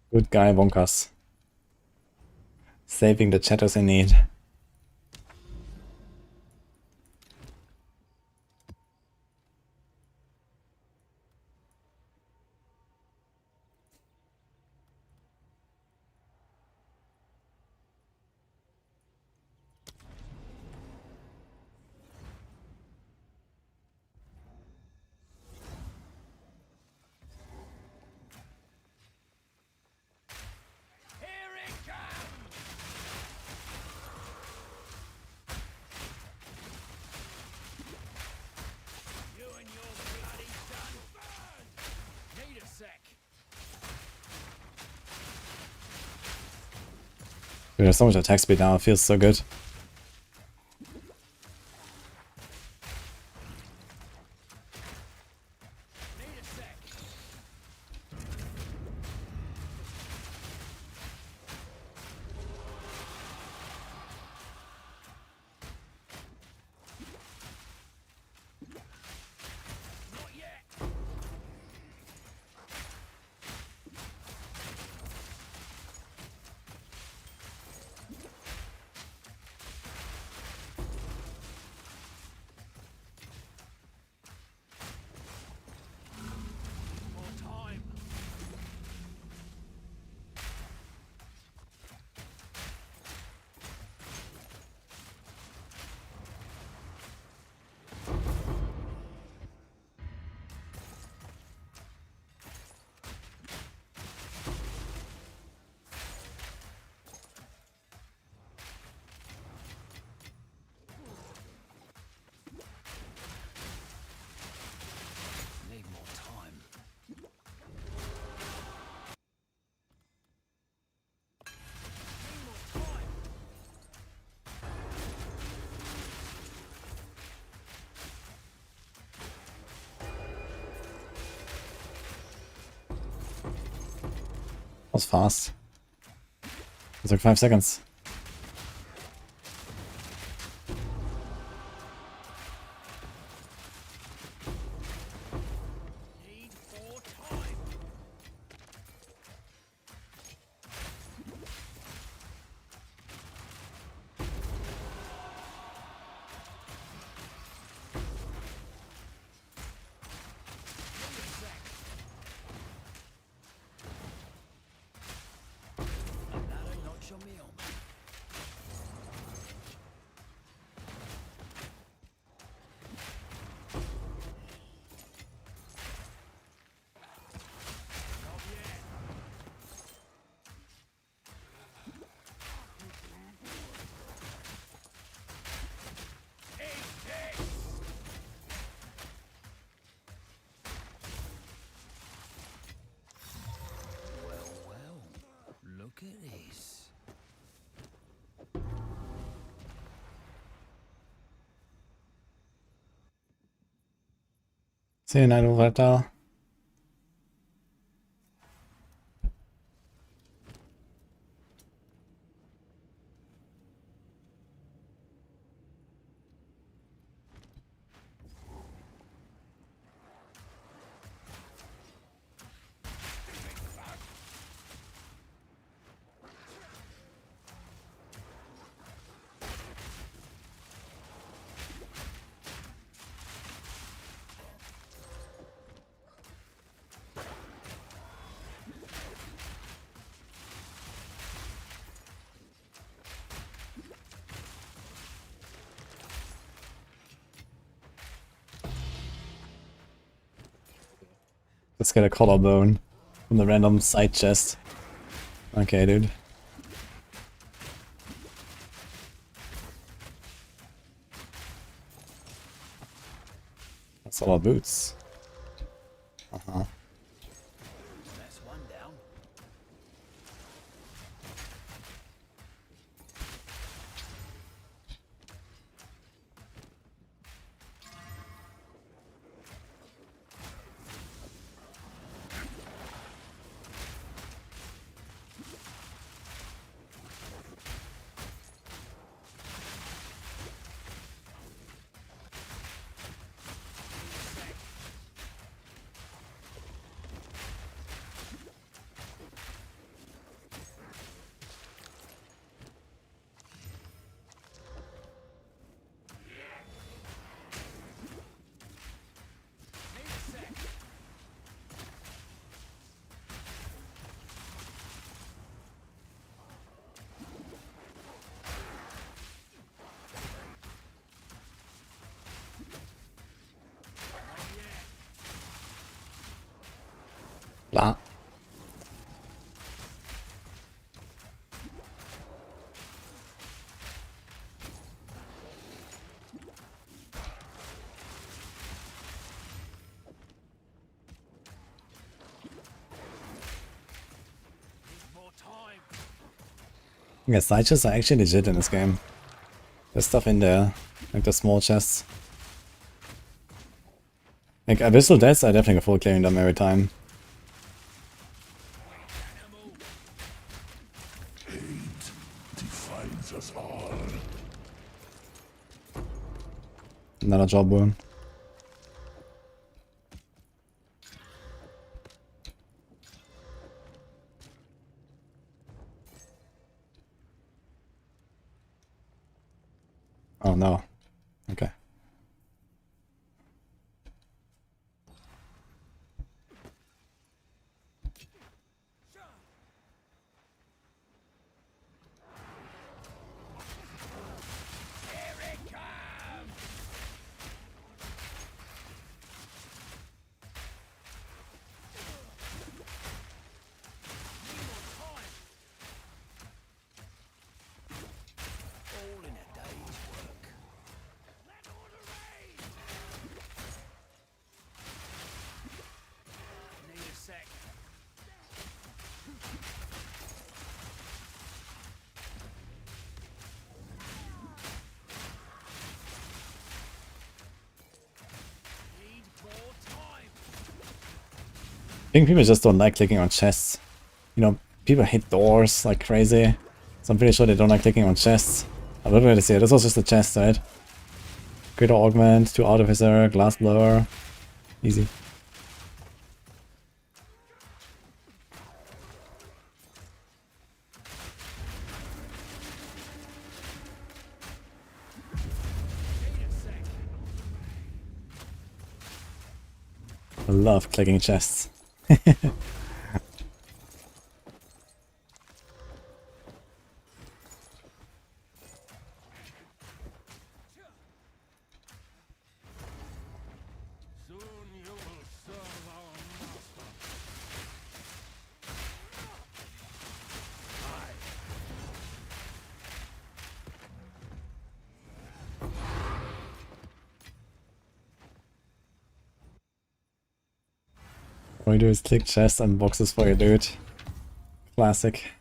Good guy, Wonkas. Saving the chatters in need. Here it comes! You and your bloody son burn! Need a sec. Dude, there's so much attack speed now, it feels so good. Need a sec. was fast. It's like 5 seconds. Need more time. Another notch on me on. Well, look at this. See you, Night Reptile. Let's get a collarbone from the random side chest. Okay, dude. That's all our boots. Uh-huh. That's one down. Blah. More time. Yeah, side chests are actually legit in this game. There's stuff in there, like the small chests. Like Abyssal Deaths, I definitely go full clearing them every time. Hate defines us all. Another job wound. Oh no. Okay. All in a day's work. Let order reign. Need a sec. Need more time. I think people just don't like clicking on chests. You know, people hate doors like crazy. So I'm pretty sure they don't like clicking on chests. I'm not ready to see it. This was just a chest, right? Greater Augment, 2 Artificer, Glass Blower. Easy. I love clicking chests. Soon you will serve our master. All you do is click chests and boxes for your dude. Classic.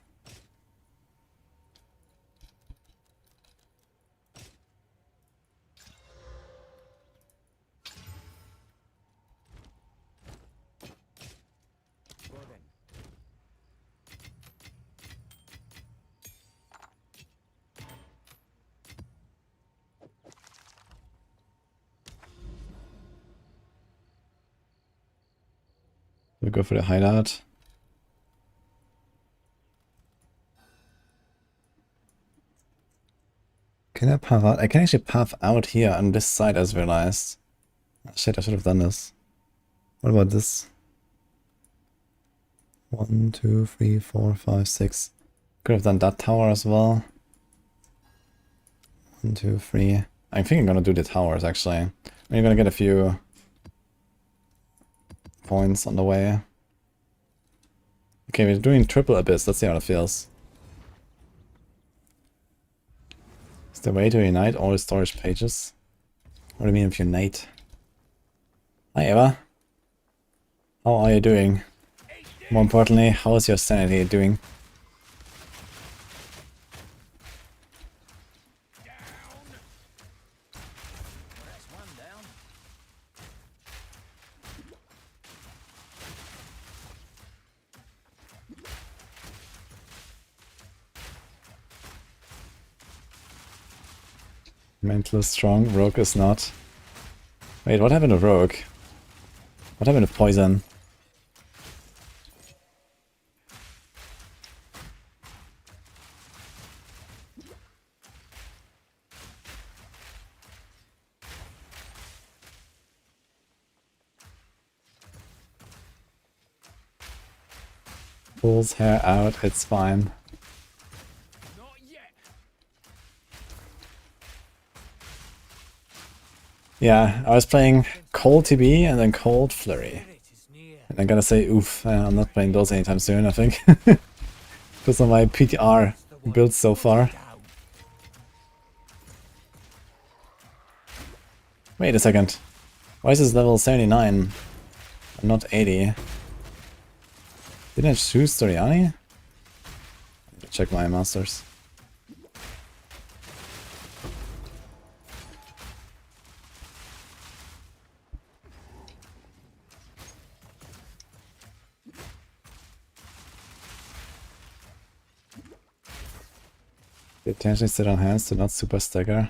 We'll go for the hideout. Can I path out? I can actually path out here on this side as realized. Oh, shit, I should have done this. What about this? 1, 2, 3, 4, 5, 6. Could have done that tower as well. 1, 2, 3. I think I'm gonna do the towers actually. We're gonna get a few points on the way. Okay, we're doing triple abyss. Let's see how it feels. Is the way to unite all the storage pages? What do you mean if unite? Hi Eva. How are you doing? More importantly, how is your sanity doing? That's one down. Mental is strong, rogue is not. Wait, what happened to rogue? What happened to poison? Pulls hair out, it's fine. Not yet. Yeah, I was playing Cold TB and then Cold Flurry. It is near. And I'm gonna say, oof, I'm not playing those anytime soon, I think. Because of my PTR builds so far. Wait a second. Why is this level 79 and not 80? Didn't I choose Storiani? Check my masters. They potentially sit on hands to not super stagger.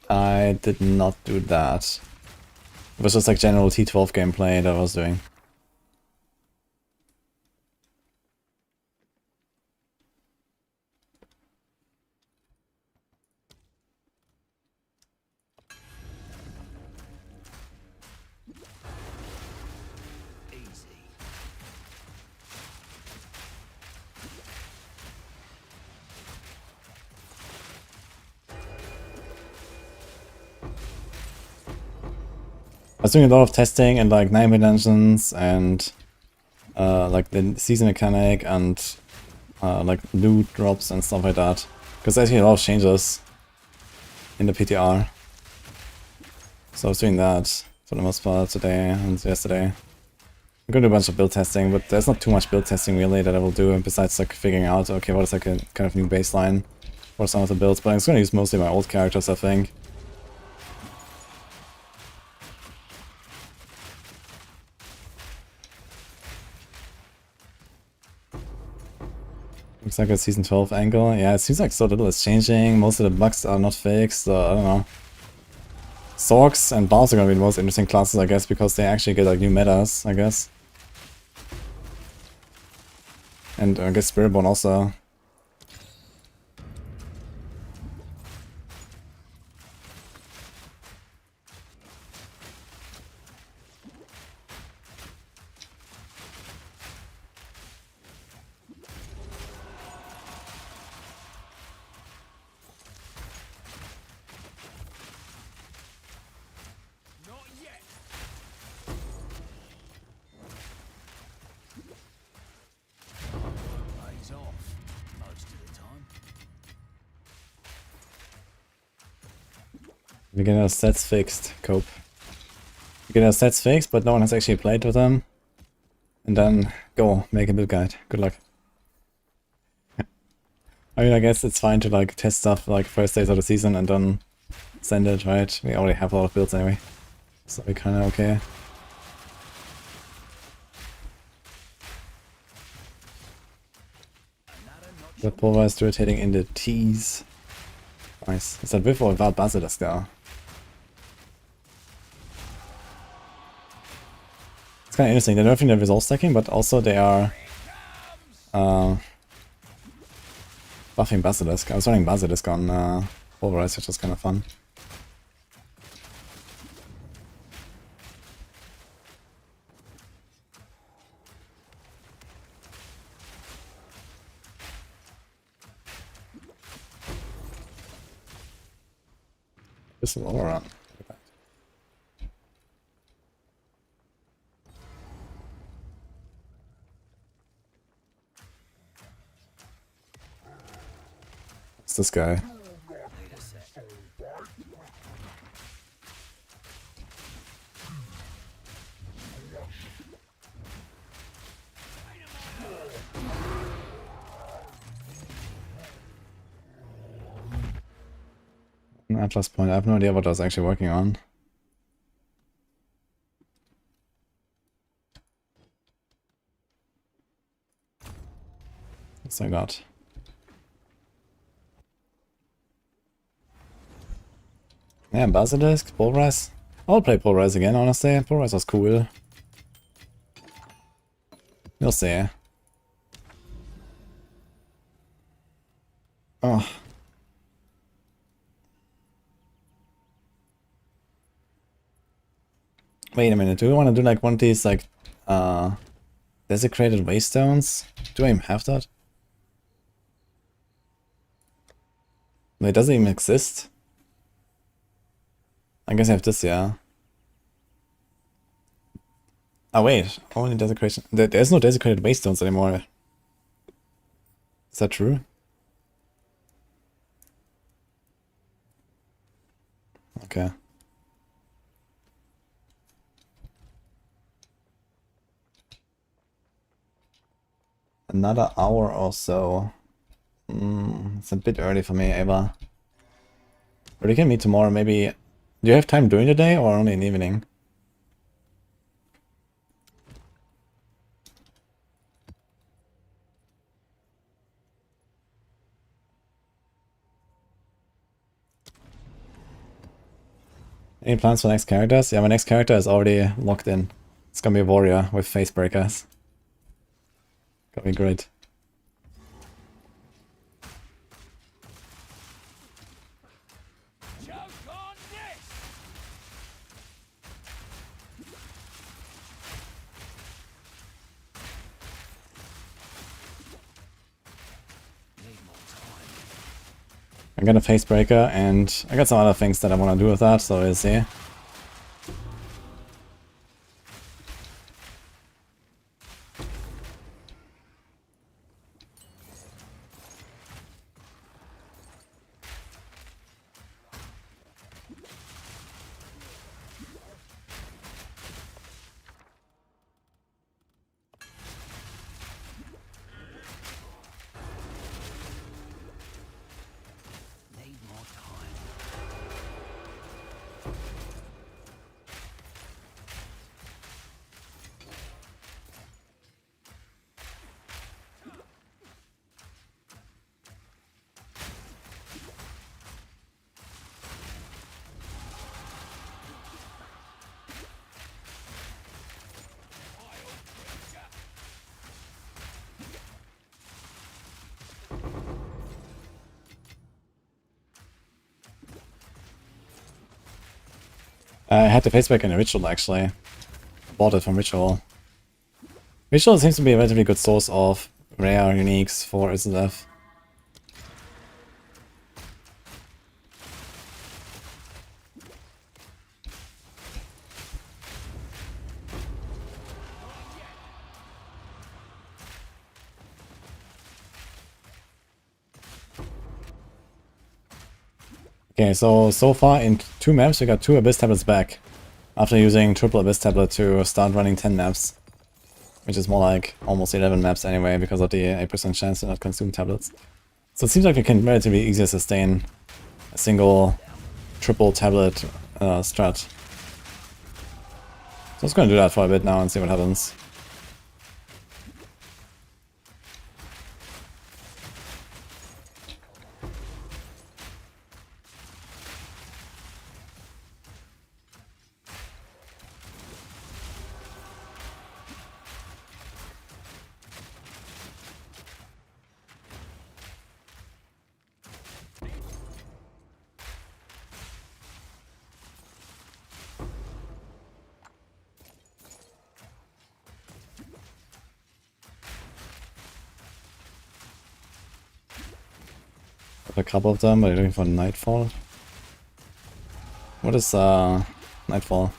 I did not do that. It was just like general T12 gameplay that I was doing. I was doing a lot of testing and like 9 dungeons and like the season mechanic and like loot drops and stuff like that. Because there's actually a lot of changes in the PTR. So I was doing that for the most part today and yesterday. I'm gonna do a bunch of build testing, but there's not too much build testing really that I will do besides like figuring out, okay, what is like a kind of new baseline for some of the builds. But I'm just gonna use mostly my old characters, I think. Looks like a season 12 angle. Yeah, it seems like so little is changing. Most of the bugs are not fixed, so I don't know. Zorks and Bars are gonna be the most interesting classes, I guess, because they actually get like new metas, I guess. And I guess Spiritborn also. Not yet. Pays off most of the time. We get our stats fixed, Cope. We get our stats fixed, but no one has actually played with them. And then go, make a build guide. Good luck. I mean, I guess it's fine to like test stuff like first days of the season and then send it, right? We already have a lot of builds anyway. So we're kinda okay. The pulverized rotating in the T's. Nice. Is that with or without Basilisk there? It's kinda interesting. They're nerfing the resolve stacking, but also they are buffing Basilisk. I was running Basilisk on pulverized, which was kinda fun. This is all around. What's this guy? An Atlas point. I have no idea what I was actually working on. What's I got? Yeah, Basilisk, Pulverize. I'll play Pulverize again, honestly. Pulverize was cool. You'll see. Oh. Wait a minute, do we want to do like one of these like desecrated waystones? Do I even have that? Wait, does it even exist? I guess I have this, yeah. Oh wait, only desecration. There's no desecrated waystones anymore. Is that true? Okay. Another hour or so. It's a bit early for me, Ava. But we can meet tomorrow, maybe. Do you have time during the day or only in the evening? Any plans for next characters? Yeah, my next character is already locked in. It's gonna be a warrior with face breakers. Gonna be great. Choke on this! Need more time. I got a face breaker and I got some other things that I want to do with that, so we'll see. Need more time. I had the facebreaker in a Ritual actually. Bought it from Ritual. Ritual seems to be a relatively good source of rare uniques for SLF. Okay, so far in 2 maps we got 2 Abyss tablets back. After using triple Abyss tablet to start running 10 maps. Which is more like almost 11 maps anyway because of the 8% chance to not consume tablets. So it seems like we can relatively easily sustain a single triple tablet strat. So I'm just gonna do that for a bit now and see what happens. A couple of them, but they're looking for Nightfall. What is Nightfall?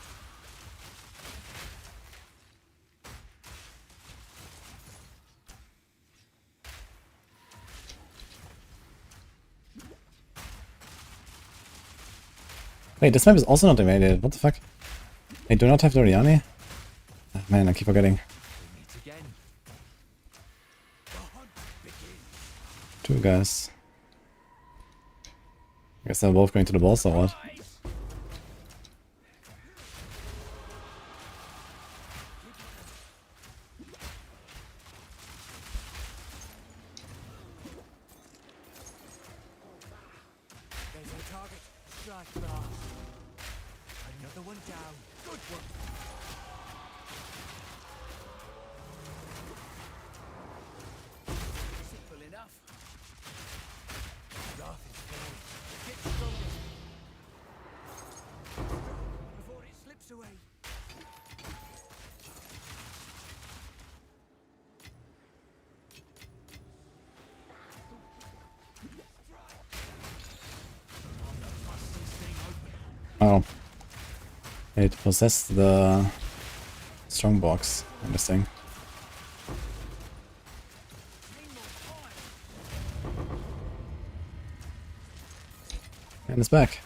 Wait, this map is also not invaded. What the fuck? They do not have Doriani? Oh, man, I keep forgetting. Two guys. I guess they're both going to the boss or what? There's a target. Strike fast. Another one down. Good one. Simple enough. Wrath is falling. Get stronger. Before it slips away. Oh. It possessed the strong box. Interesting. And it's back.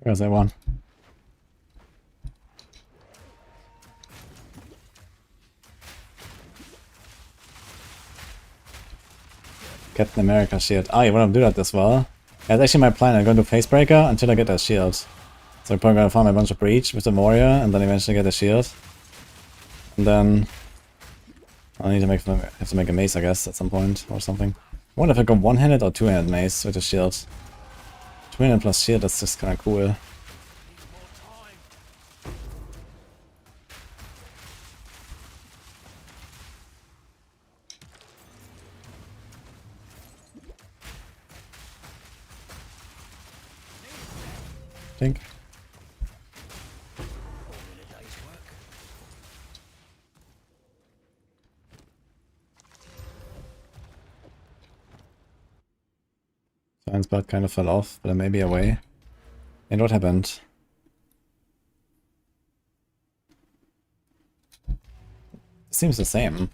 Where's that one? Captain America shield. Ah, you want to do that as well? That's actually my plan. I'm going to Facebreaker until I get that shield. So I'm probably gonna farm a bunch of Breach with the Warrior and then eventually get a shield. And then I'll need to have to make a mace, I guess, at some point or something. I wonder if I go one-handed or two-handed mace with a shield. Two-handed plus shield, that's just kinda cool. Think. Science blood kind of fell off, but it may be away. And what happened? Seems the same.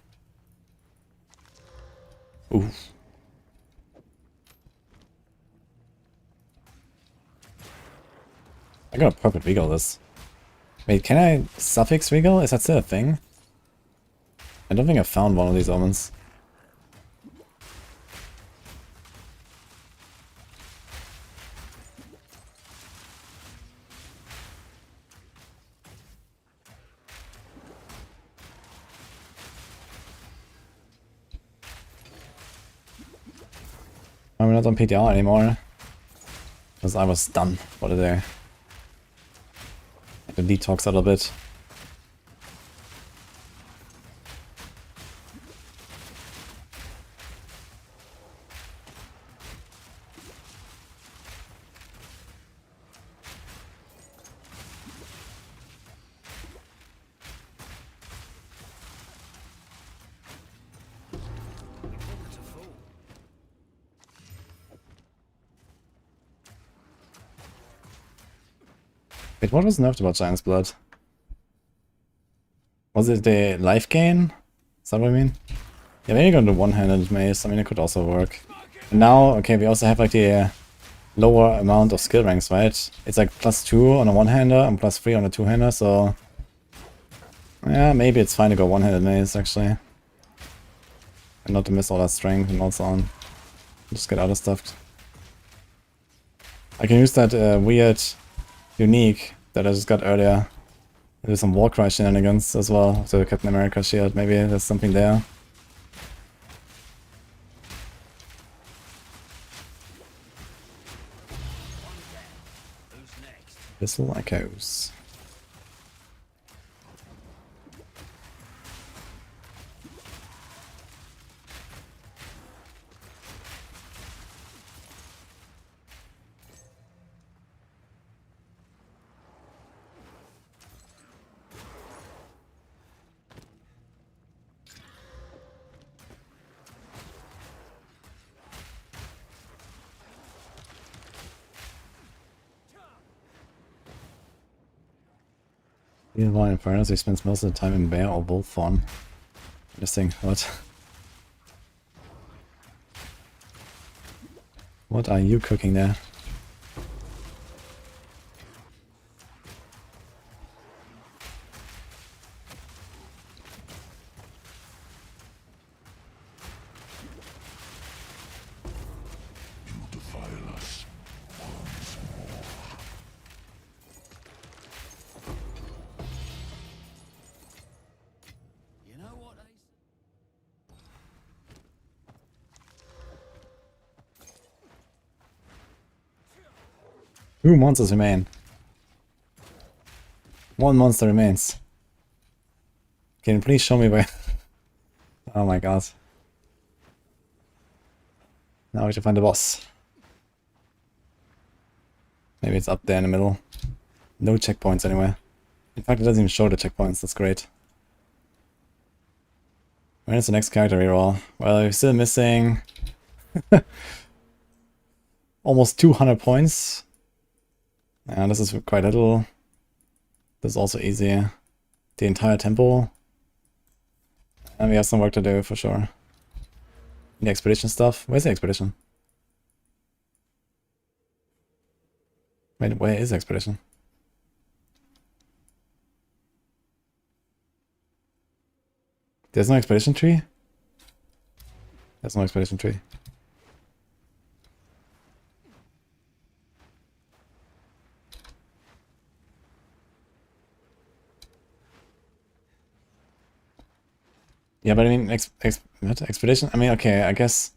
Oof. I got a perfect regal this. Wait, can I suffix regal? Is that still a thing? I don't think I found one of these omens. I'm not on PTR anymore. Because I was done for the day. I had to detox a little bit. Wait, what was nerfed about Giant's Blood? Was it the life gain? Is that what I mean? Yeah, maybe going to one-handed mace. I mean, it could also work. And now, okay, we also have like the lower amount of skill ranks, right? It's like +2 on a one-hander and +3 on a two-hander, so... Yeah, maybe it's fine to go one-handed mace, actually. And not to miss all that strength and also on. Just get other stuff. I can use that weird unique that I just got earlier. There's some Warcry shenanigans as well, to the Captain America shield. Maybe there's something there. Thistle Echoes. Even while in Furnace, he spends most of the time in Bear or Wolf form. Interesting. What? What are you cooking there? You know what they Two monsters remain. One monster remains. Can you please show me where? Oh my god. Now we have to find the boss. Maybe it's up there in the middle. No checkpoints anywhere. In fact, it doesn't even show the checkpoints. That's great. When is the next character reroll? Well, we're still missing almost 200 points. And this is quite little. This is also easy. The entire temple. And we have some work to do for sure. The expedition stuff. Where's the expedition? Wait, where is the expedition? There's no expedition tree? There's no expedition tree. Yeah, but I mean, what? Expedition? I mean, okay, I guess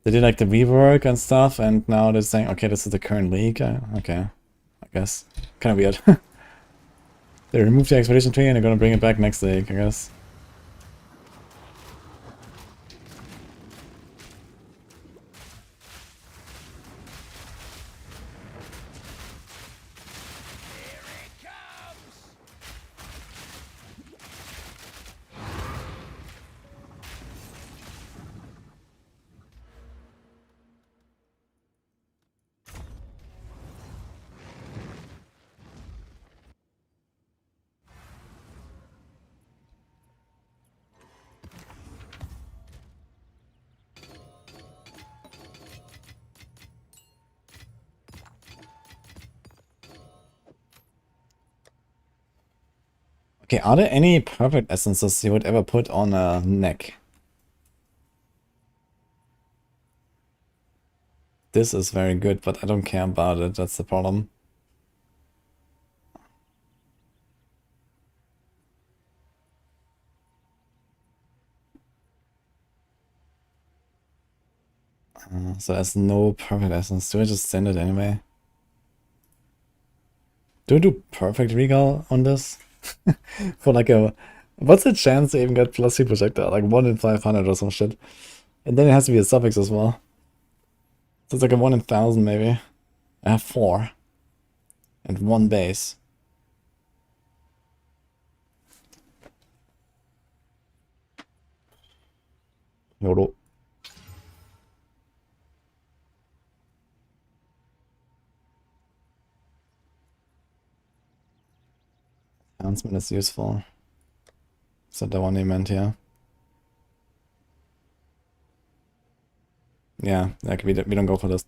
they did like the rework and stuff, and now they're saying, okay, this is the current league. Okay, I guess. Kind of weird. They removed the expedition tree and they're gonna bring it back next league, I guess. Okay, are there any perfect essences you would ever put on a neck? This is very good, but I don't care about it, that's the problem. So there's no perfect essence. Do I just send it anyway? Do I do perfect regal on this? For like a... What's the chance to even get +3 projectile? Like 1 in 500 or some shit. And then it has to be a suffix as well. So it's like a 1 in 1000 maybe. I have 4. And 1 base. YOLO. Announcement is useful. Is that the one they meant here? Yeah, like we don't go for this.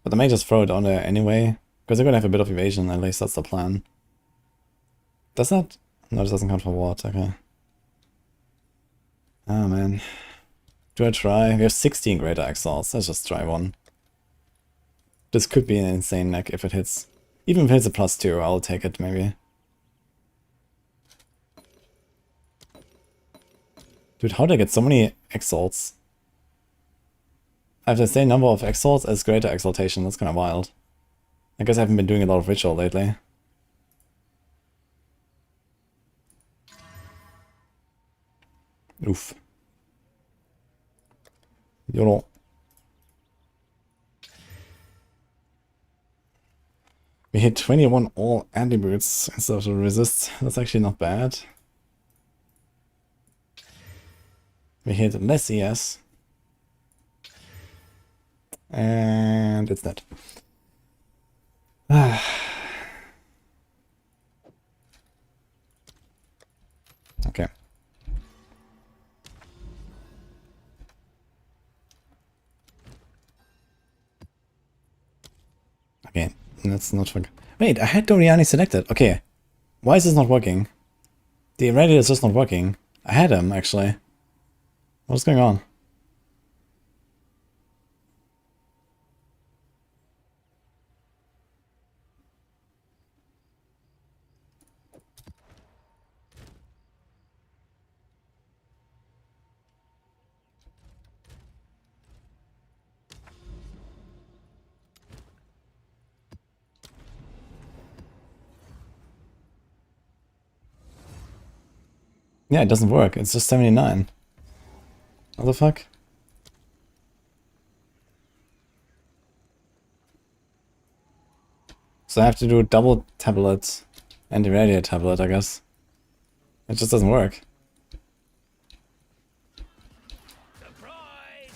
But I may just throw it on there anyway. Because they're gonna have a bit of evasion, at least that's the plan. Does that? No, this doesn't count for what, okay. Ah, man. Do I try? We have 16 Greater Exiles. Let's just try one. This could be an insane neck if it hits. Even if it hits a +2, I'll take it, maybe. Dude, how did I get so many Exalts? I have the same number of Exalts as Greater Exaltation. That's kind of wild. I guess I haven't been doing a lot of Ritual lately. Oof. YOLO. We hit 21 all attributes instead of the resist. That's actually not bad. We hit less ES. And it's dead. Okay. Okay, let's not forget. Wait, I had Doriani selected. Okay. Why is this not working? The Reddit is just not working. I had him, actually. What's going on? Yeah, it doesn't work. It's just 79. What the fuck? So I have to do a double tablet and irradiate tablet, I guess. It just doesn't work. Surprise!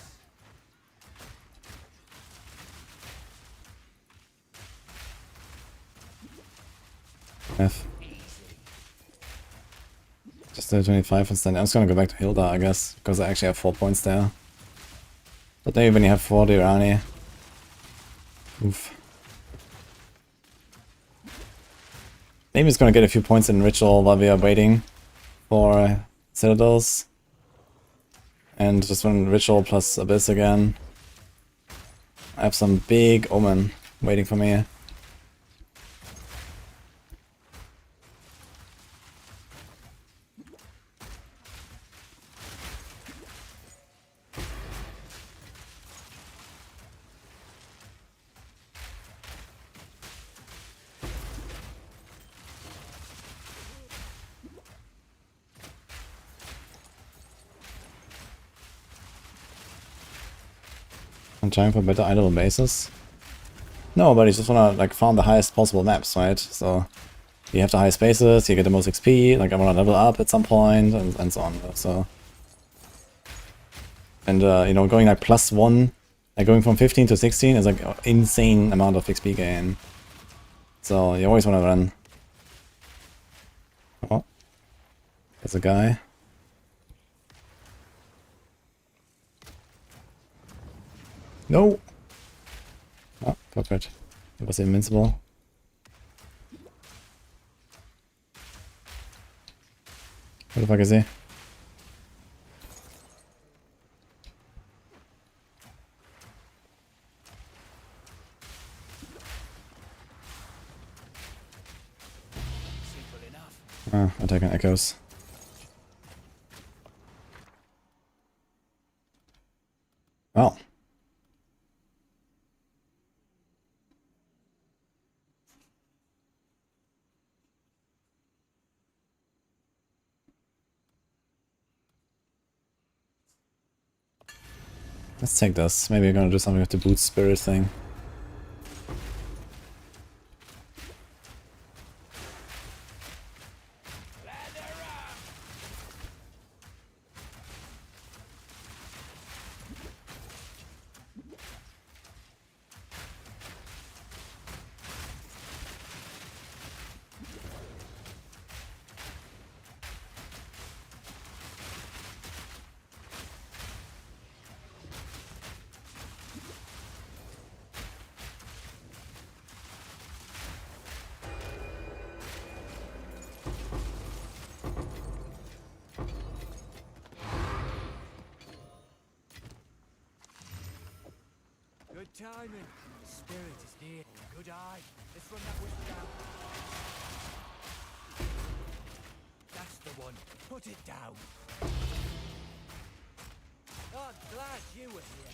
F. Just do 25 instead. I'm just gonna go back to Hilda, I guess, because I actually have 4 points there. But maybe when you have 40 Rani. Oof. Maybe it's gonna get a few points in Ritual while we are waiting for Citadels. And just run Ritual plus Abyss again. I have some big Omen waiting for me. I'm trying for better idle bases. No, but you just wanna like farm the highest possible maps, right? So you have the highest bases, you get the most XP, like I wanna level up at some point and so on. So and you know, going like +1, like going from 15 to 16 is like an insane amount of XP gain. So you always wanna run. Oh, there's a guy. No! Oh, perfect. It was invincible. What the fuck is he? Simple enough. Ah, attacking echoes. Ah, Let's take this. Maybe we're gonna do something with the boot spirit thing. Good timing. Spirit is near. Good eye. Let's run that witch down. That's the one. Put it down. Oh, I'm glad you were here.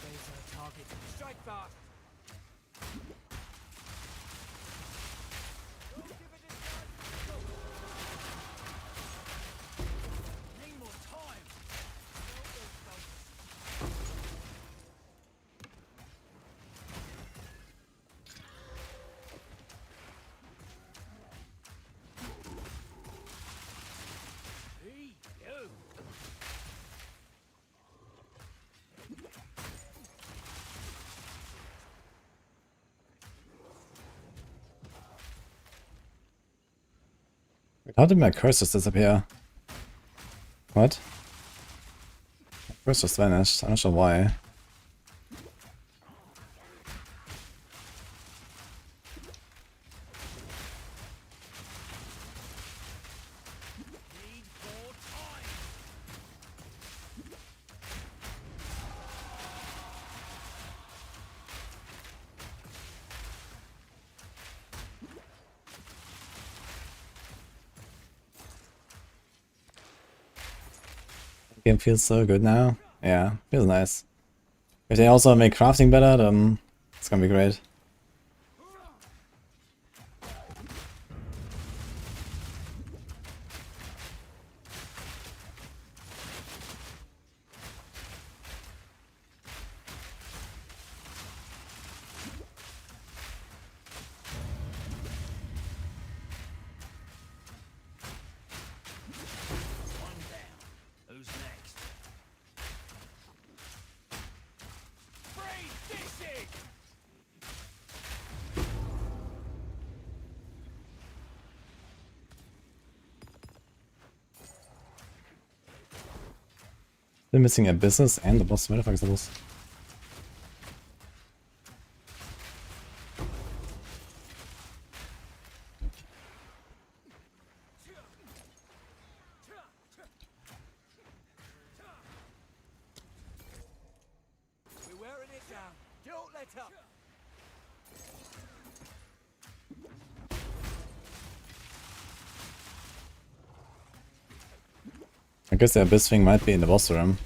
There's our target. Strike fast. Don't give it a chance. Go. Need more time. Know those folks. Hey, you. How did my cursors disappear? What? My cursors vanished. I'm not sure why. Need more time. Game feels so good now. Yeah, feels nice. If they also make crafting better, then it's gonna be great. One down. Who's next? Freeze dishing! They're missing a business and the boss. Where the fuck is the boss? We're wearing it down. Don't let up. I guess the abyss thing might be in the boss room.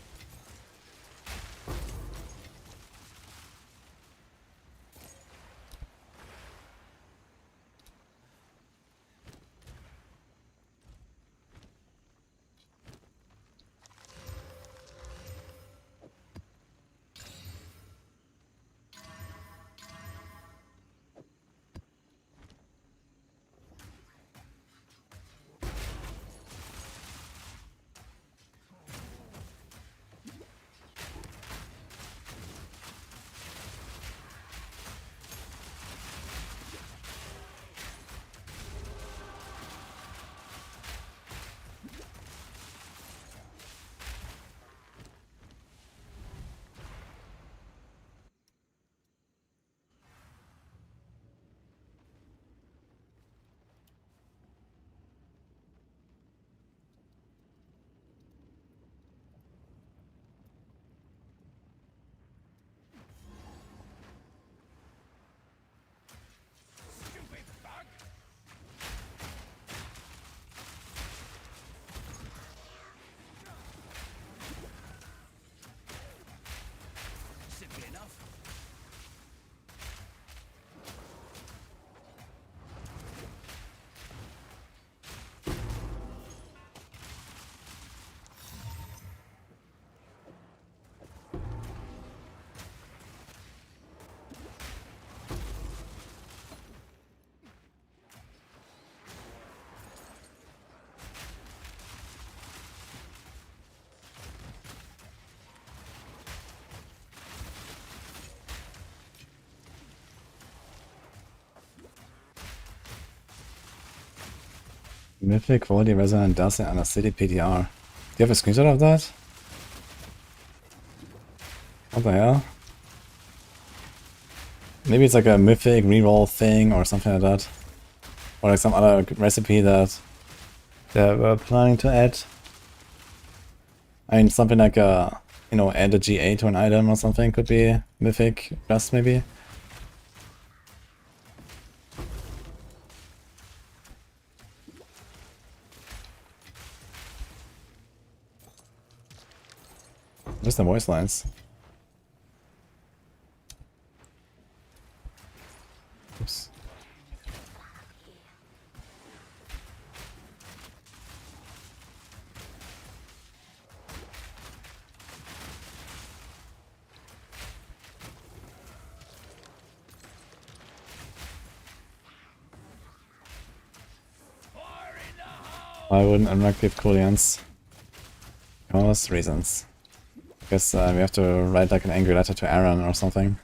Mythic quality resonant does in under city PTR. Do you have a screenshot of that? What the hell? Maybe it's like a mythic reroll thing or something like that. Or like some other recipe that they were planning to add. I mean, something like a, you know, add a GA to an item or something could be mythic just maybe. Just the voice lines. Oops. I wouldn't unlock the Cooleans. Because reasons. Guess we have to write like an angry letter to Aaron or something.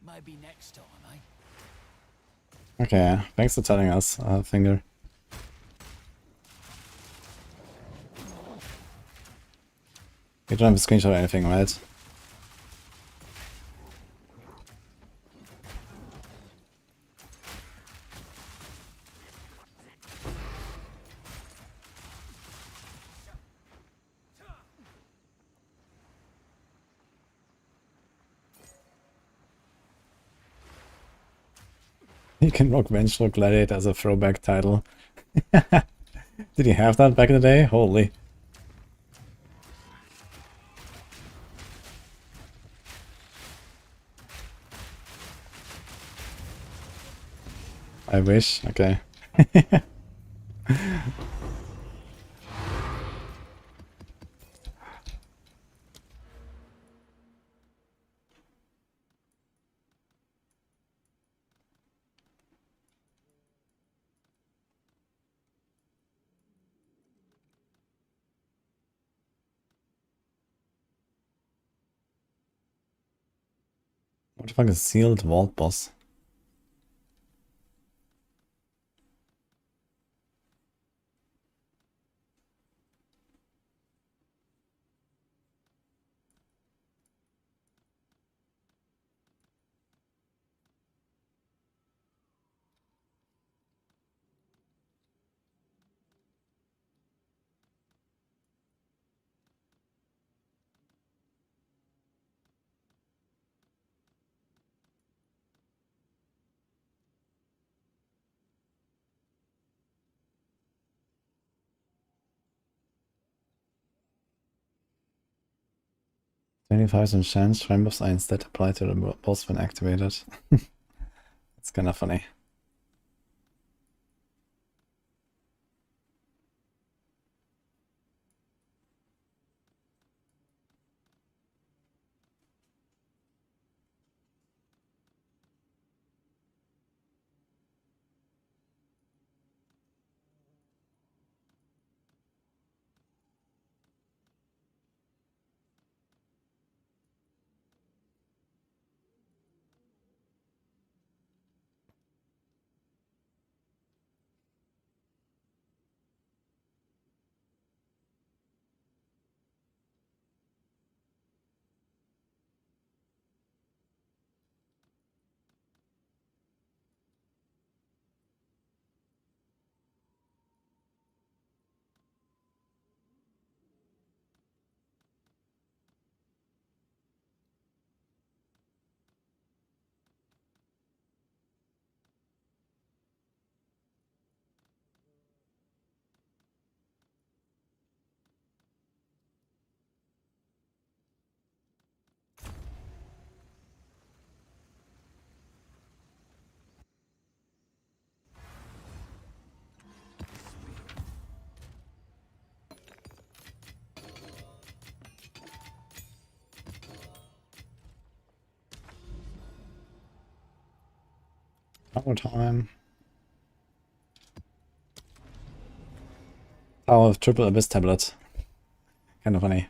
Maybe next time, eh? Okay, thanks for telling us, Finger. You don't have a screenshot or anything, right? You can rock Vengeful Gladiator as a throwback title. Did you have that back in the day? Holy. I wish. Okay. What the fuck is sealed vault boss? $25 chance frame buffs are instead applied to the boss when activated. It's kinda funny. Power time. Power of triple abyss tablet. Kind of funny.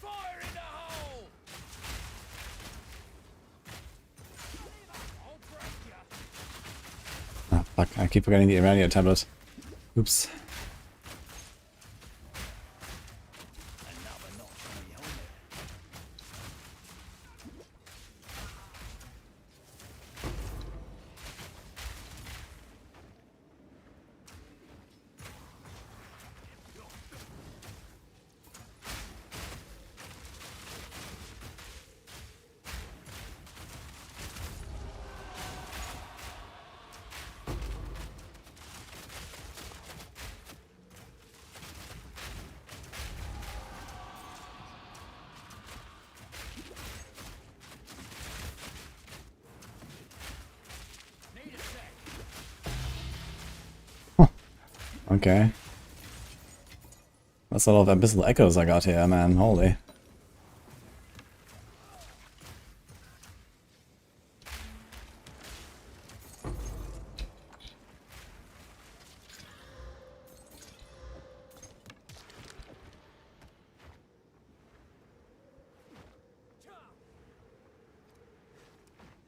Fire in the hole! I'll break ya. Ah, fuck, I keep forgetting the Irania tablet. Oops. Another notch on the helmet. Need a sec. Okay. That's a lot of abyssal echoes I got here, man. Holy.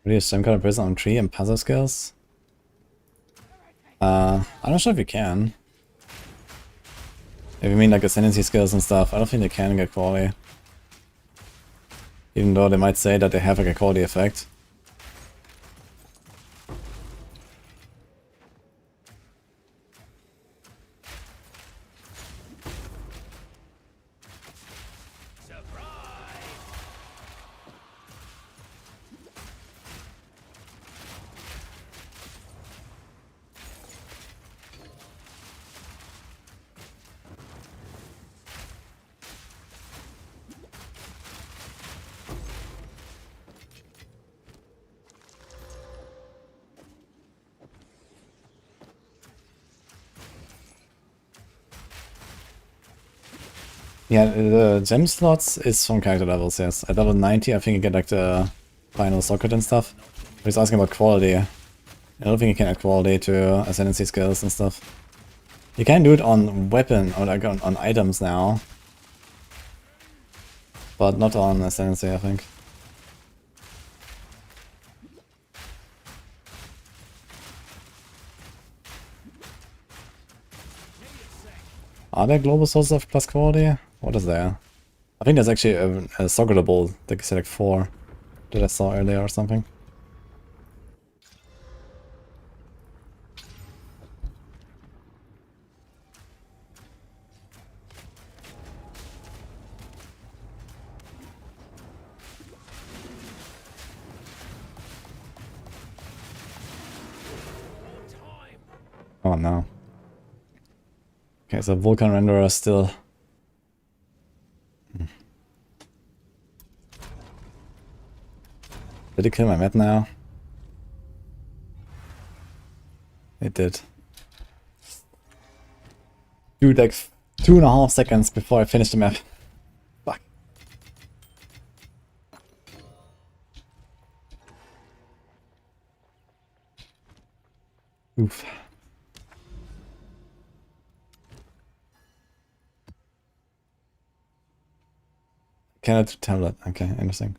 Really, some kind of prison on tree and puzzle skills? I'm not sure if you can. If you mean like ascendancy skills and stuff, I don't think they can get quality. Even though they might say that they have like a quality effect. Yeah, the gem slots is from character levels, yes. At level 90 I think you get like the final socket and stuff. But he's asking about quality. I don't think you can add quality to ascendancy skills and stuff. You can do it on weapon or like on items now. But not on ascendancy, I think. Are there global sources of plus quality? What is there? I think there's actually a socketable that is like 4 that I saw earlier or something. Oh no. Okay, so Vulkan renderer still. Did it kill my map now? It did. Dude, like 2.5 seconds before I finished the map. Fuck. Oof. Cannot tablet. Okay, interesting.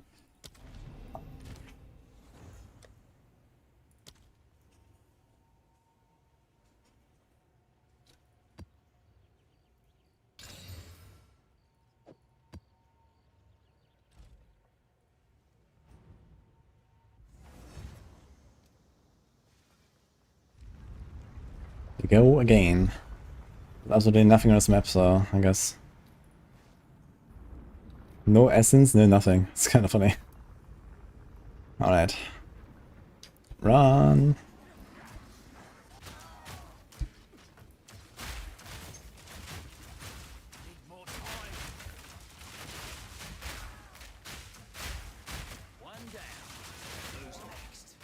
we go again. There's absolutely nothing on this map, so I guess. No essence, no nothing. It's kind of funny. Alright. Run! Need more time. One down. Who's next?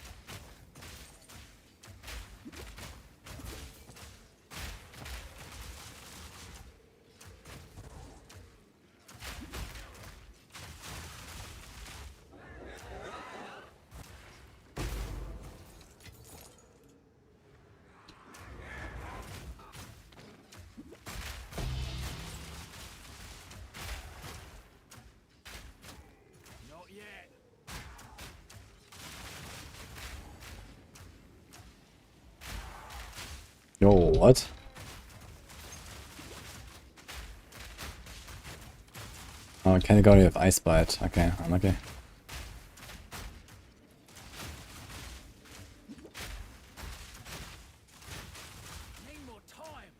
Not yet. Yo, what? Oh, category of Ice Bite. Okay, unlucky. Need more time.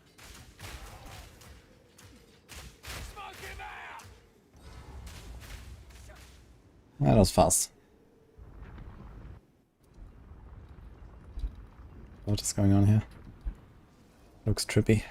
Smoke him out. That was fast. What is going on here? Looks trippy.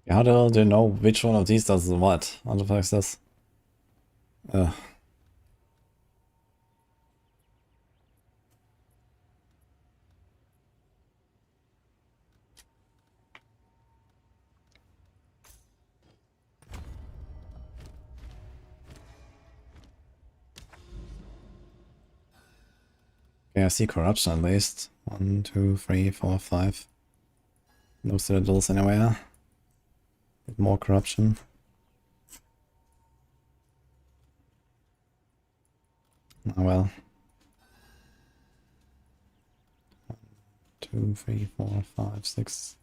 How the hell do you know which one of these does what? What the fuck is this? Ugh. Okay, I see corruption at least. 1, 2, 3, 4, 5. No citadels anywhere. Bit more corruption. Oh well. 2, 3, 4, 5, 6.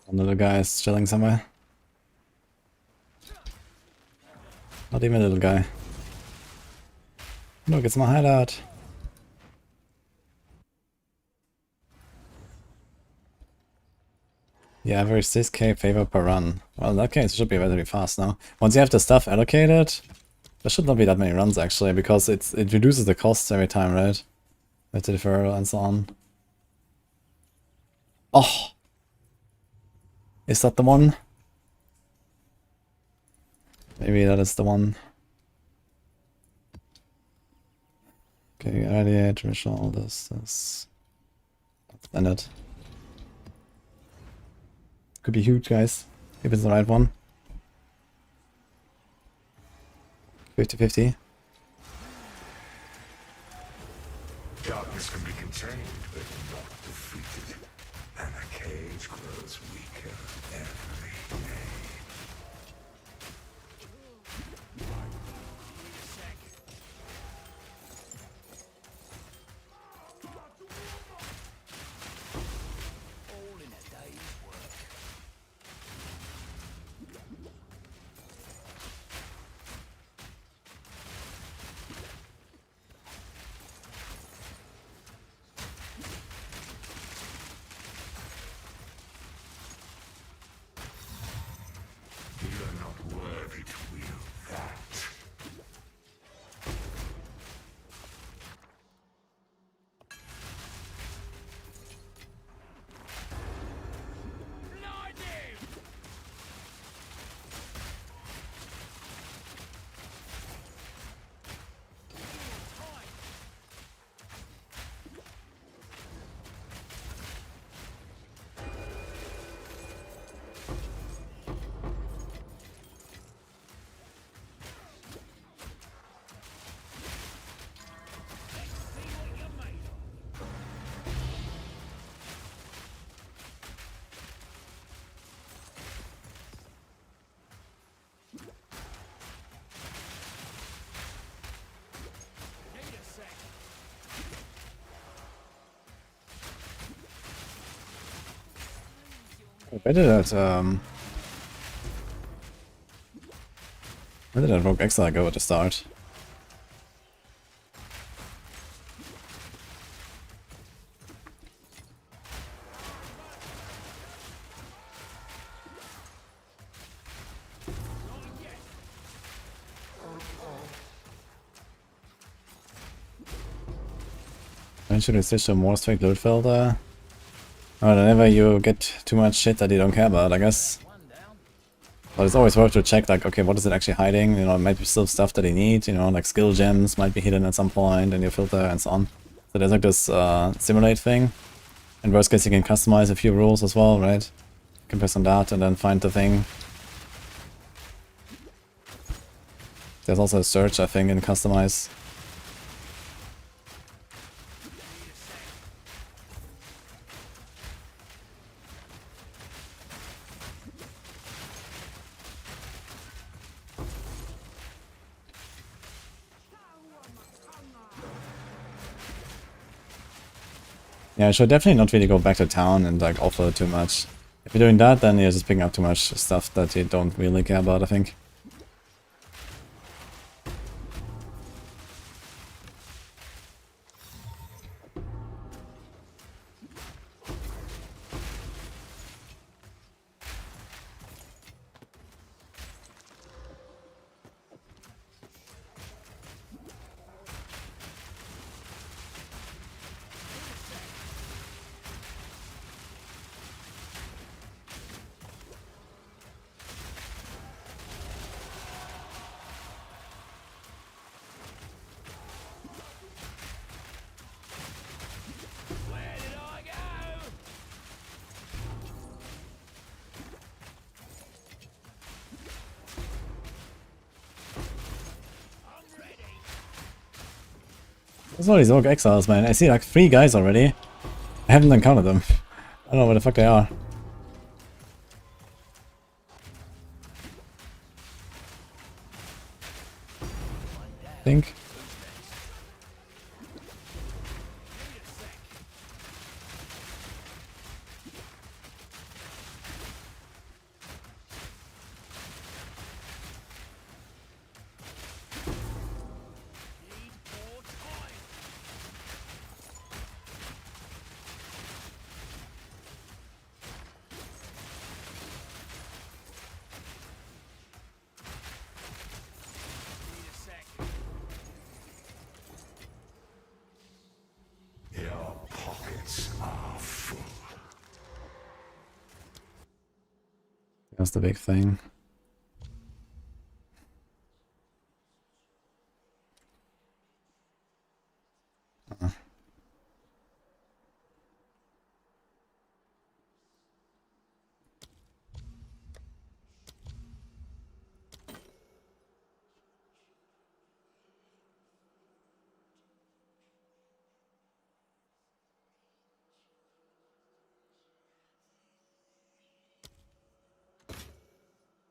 One little guy is chilling somewhere. Not even a little guy. Look, it's my hideout. Yeah, average 6k favor per run. Well, in that case, it should be relatively fast now. Once you have the stuff allocated, there should not be that many runs actually, because it reduces the costs every time, right? With the deferral and so on. Oh! Is that the one? Maybe that is the one. Okay, radiate, traditional, this. And it. Could be huge, guys, if it's the right one. 50-50. Darkness can be contained, but not defeated. And the cage grows weaker every day. All in a day's work. You're not worthy to wield that. Where did that Rogue Exile go at the start? When should we switch to more strict loot filter? Whenever you get too much shit that you don't care about, I guess. But it's always worth to check, like, okay, what is it actually hiding? You know, it might be still stuff that you need, you know, like skill gems might be hidden at some point in your filter and so on. So there's like this simulate thing. In worst case, you can customize a few rules as well, right? You can press on that and then find the thing. There's also a search, I think, in customize. Yeah, I should definitely not really go back to town and like offer too much. If you're doing that, then you're just picking up too much stuff that you don't really care about, I think. What's all these Orc Exiles, man? I see like 3 guys already. I haven't encountered them. I don't know where the fuck they are. I think. That's the big thing.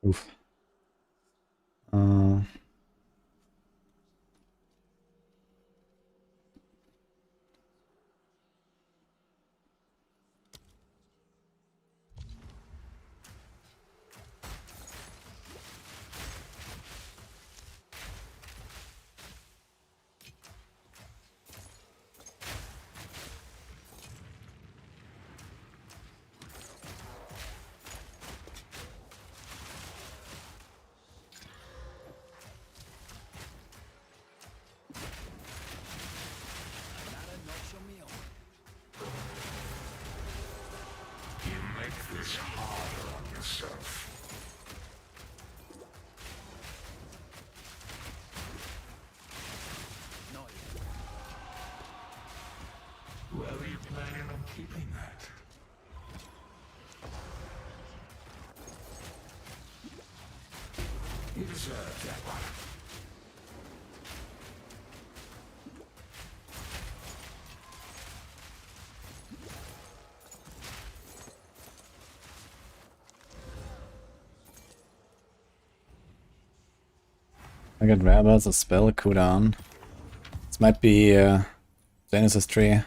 Oof. You make this harder on yourself. Where are you planning on keeping that? You deserve that one. I got rabbits, a spell cooldown. This might be Genesis tree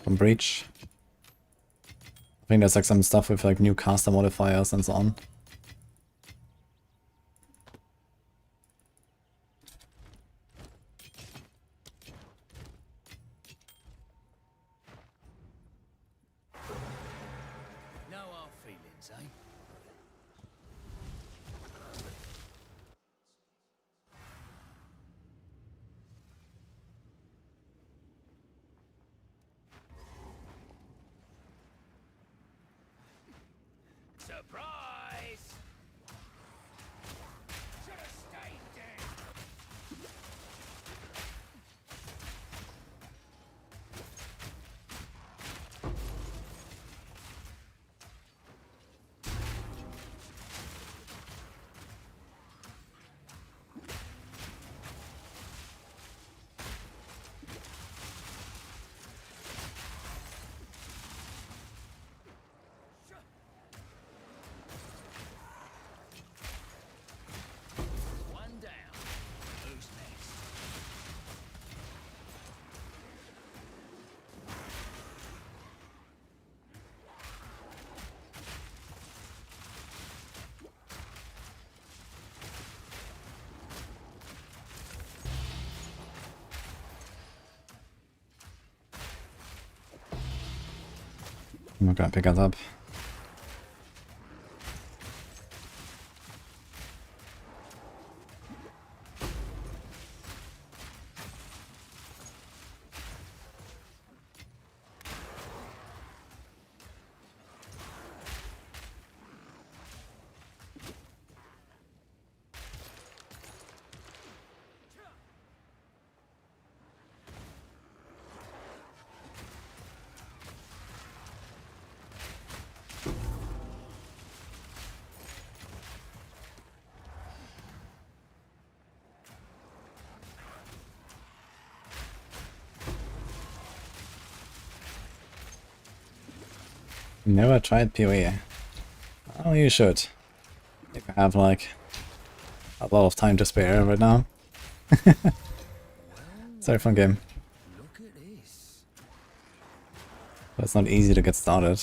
from Breach. I think there's like some stuff with like new caster modifiers and so on. No hard feelings, eh? Surprise! Should have stayed dead. One down. Who's next? I'm not gonna pick us up. Never tried PoE. Oh, you should. If you have like a lot of time to spare right now. It's a very fun game. Look at this. But it's not easy to get started.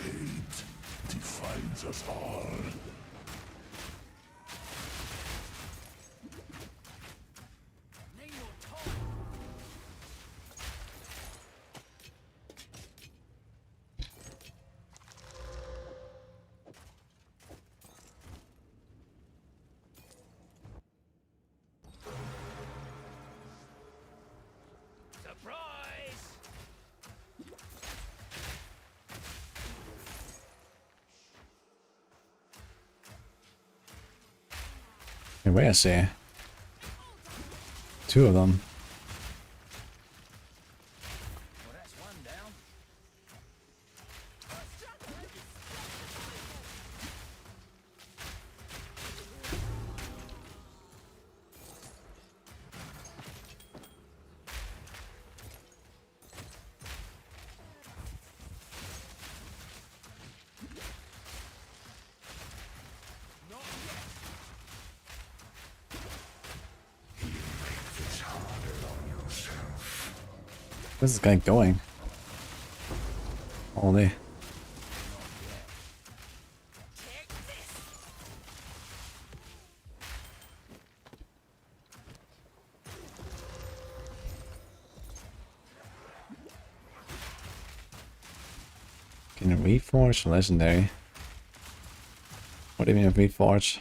Hate defines us all. Need your time. Hey, where is she? Two of them. Where's this guy going? Holy. Can you reforge? Legendary. What do you mean reforge?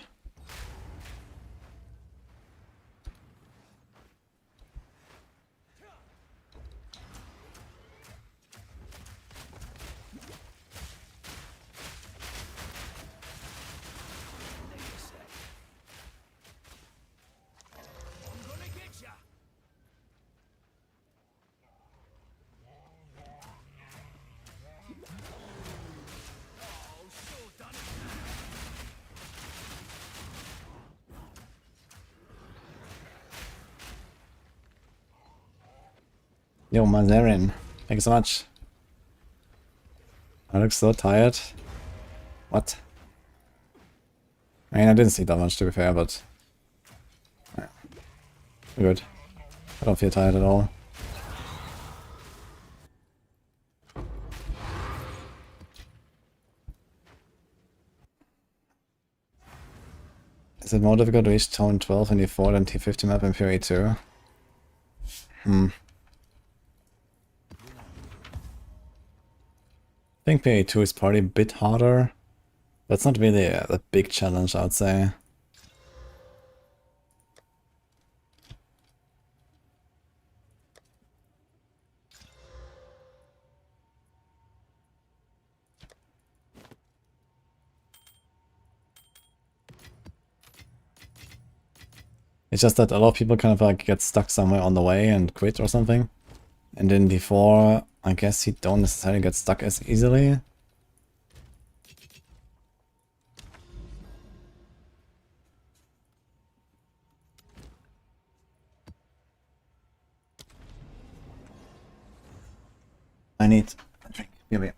Yo, Mazarin. Thank you so much. I look so tired. What? I mean, I didn't sleep that much to be fair, but... yeah. Good. I don't feel tired at all. Is it more difficult to reach Tone 12 in D4 than T50 map in PoE 2? I think PoE 2 is probably a bit harder, but it's not really a big challenge, I would say. It's just that a lot of people kind of like get stuck somewhere on the way and quit or something. And in D4, I guess you don't necessarily get stuck as easily. I need a drink. Here.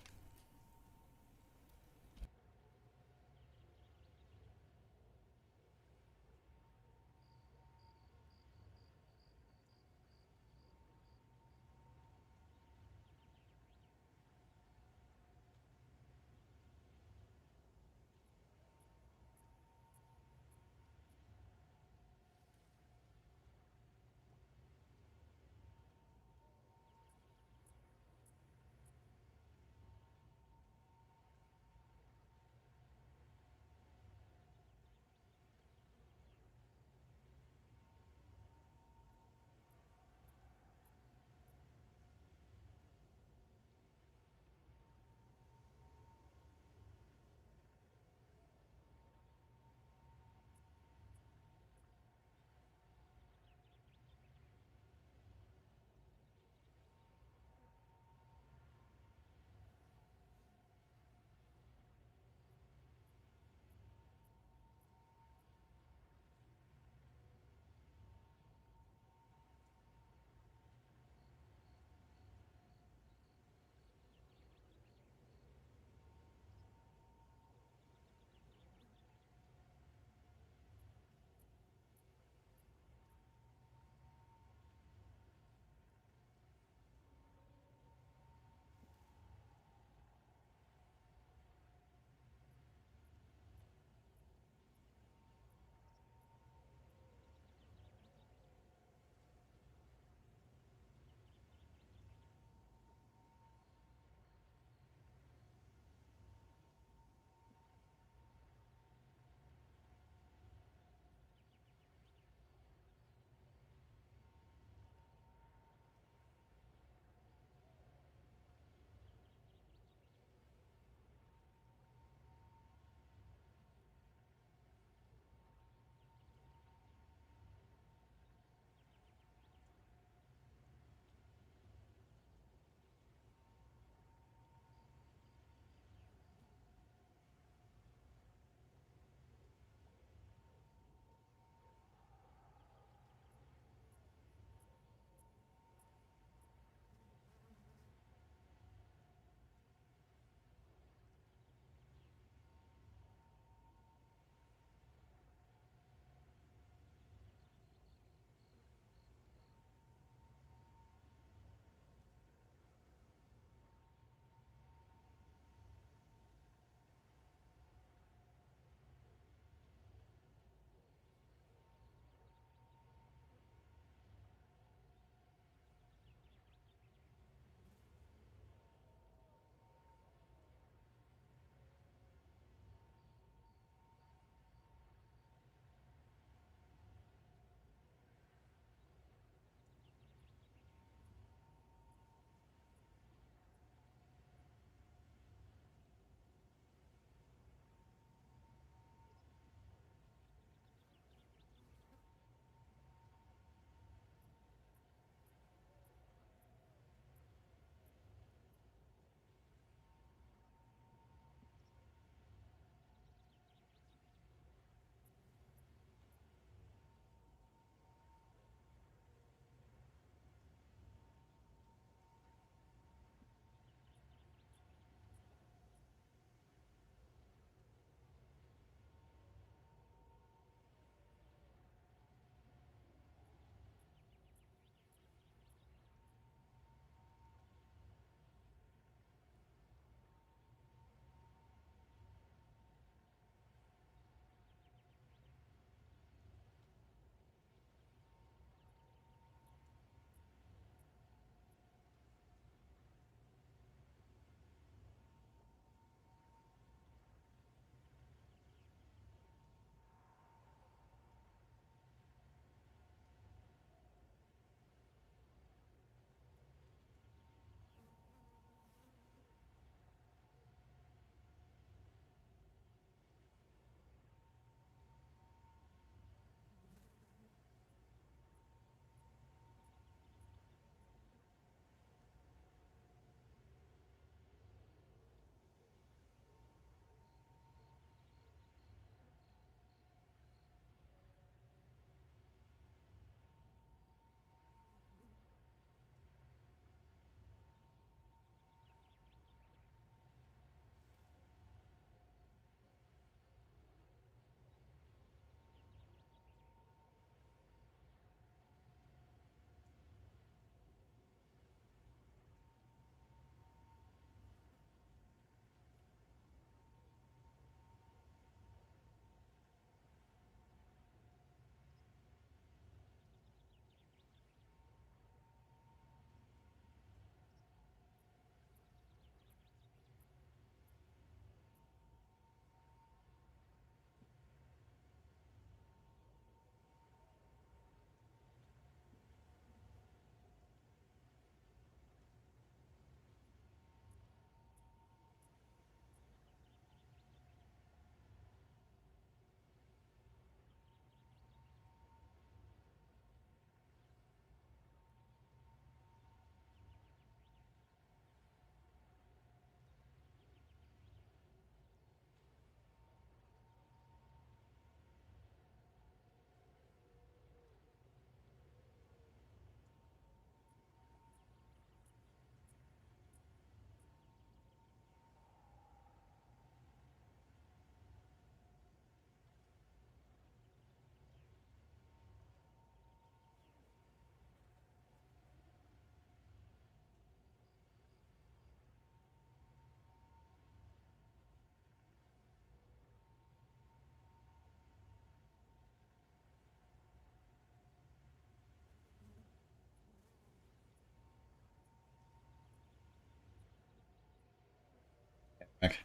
Back.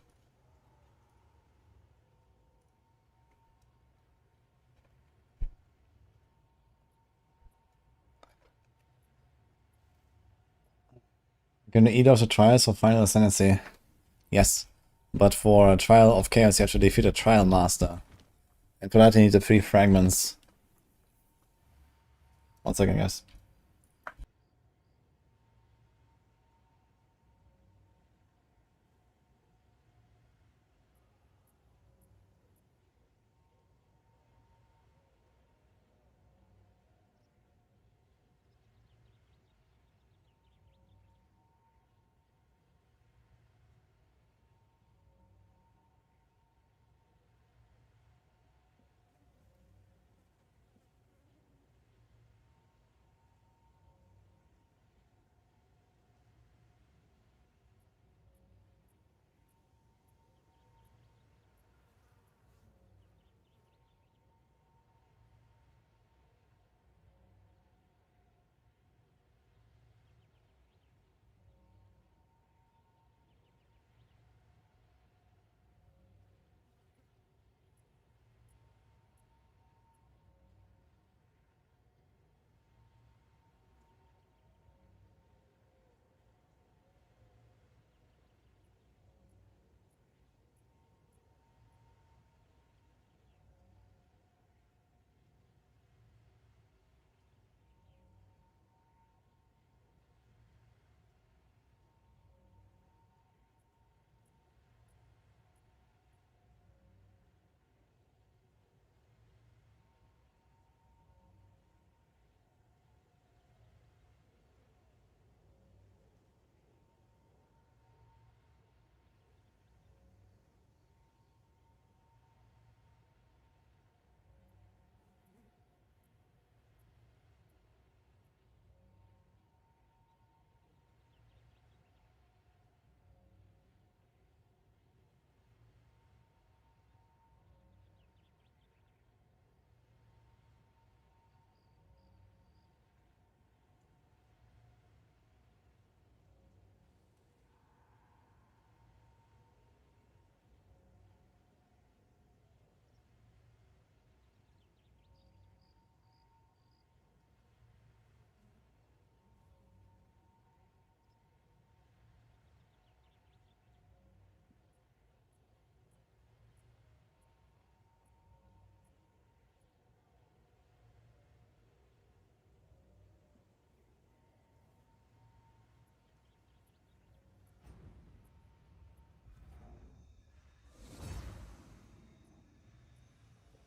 Gonna eat out the trials for Final Ascendancy. Yes. But for a Trial of Chaos you have to defeat a Trial Master. And for that you need the 3 fragments. 1 second, guys.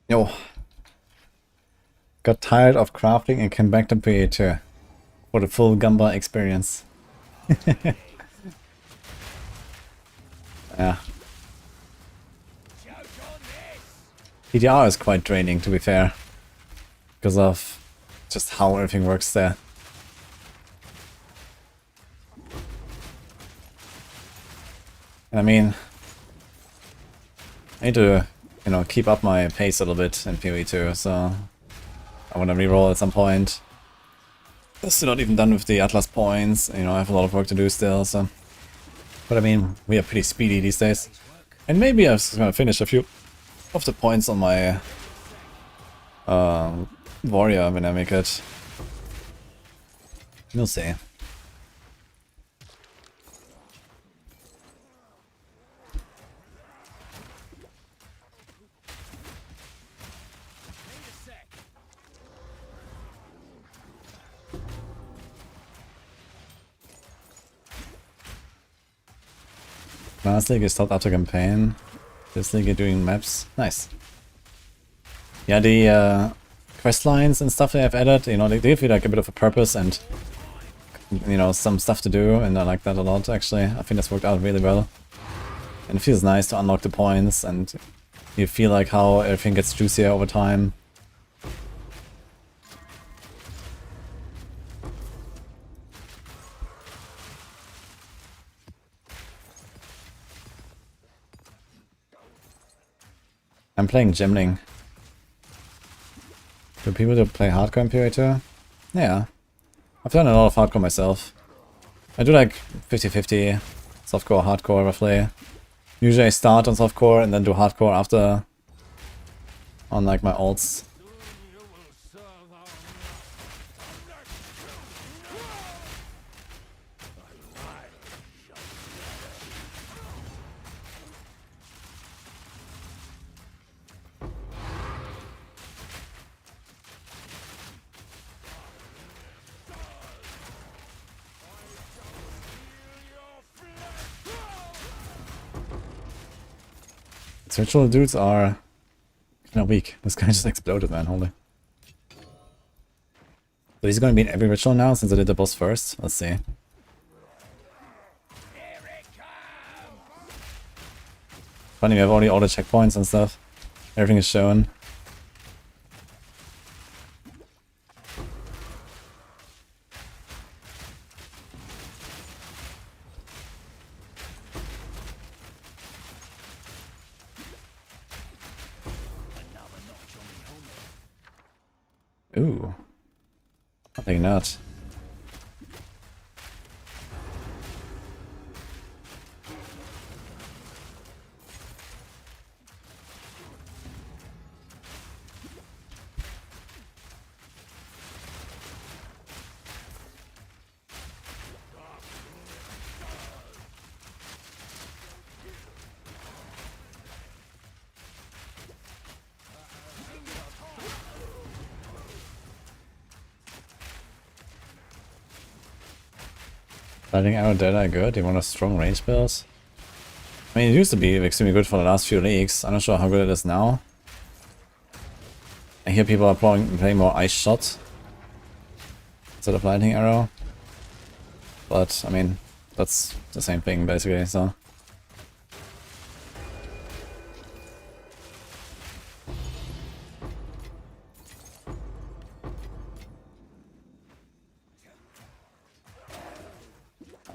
Yo. Got tired of crafting and came back to PTR for the full Gamba experience. Yeah. PTR is quite draining, to be fair, because of just how everything works there. And I mean, I need to, you know, keep up my pace a little bit in PoE too, so I want to reroll at some point. Still not even done with the Atlas points, you know, I have a lot of work to do still, so... But I mean, we are pretty speedy these days. And maybe I was gonna finish a few of the points on my warrior when I make it. We'll see. Last league is stopped after campaign. This league is doing maps. Nice. Yeah, the quest lines and stuff they have added, you know, they give you like a bit of a purpose and, you know, some stuff to do, and I like that a lot actually. I think that's worked out really well. And it feels nice to unlock the points, and you feel like how everything gets juicier over time. I'm playing Gemling. Do people that play hardcore in PoE too? Yeah. I've done a lot of hardcore myself. I do like 50-50, softcore, hardcore roughly. Usually I start on softcore and then do hardcore after on like my ults. Ritual dudes are kind of weak. This guy just exploded, man. Holy. So he's going to be in every ritual now since I did the boss first. Let's see. Funny, we have already all the checkpoints and stuff. Everything is shown. Ooh. I think not. Lighting arrow dead are good. You want a strong range build? I mean, it used to be extremely good for the last few leagues. I'm not sure how good it is now. I hear people are playing more ice shot instead of lightning arrow. But, I mean, that's the same thing basically, so.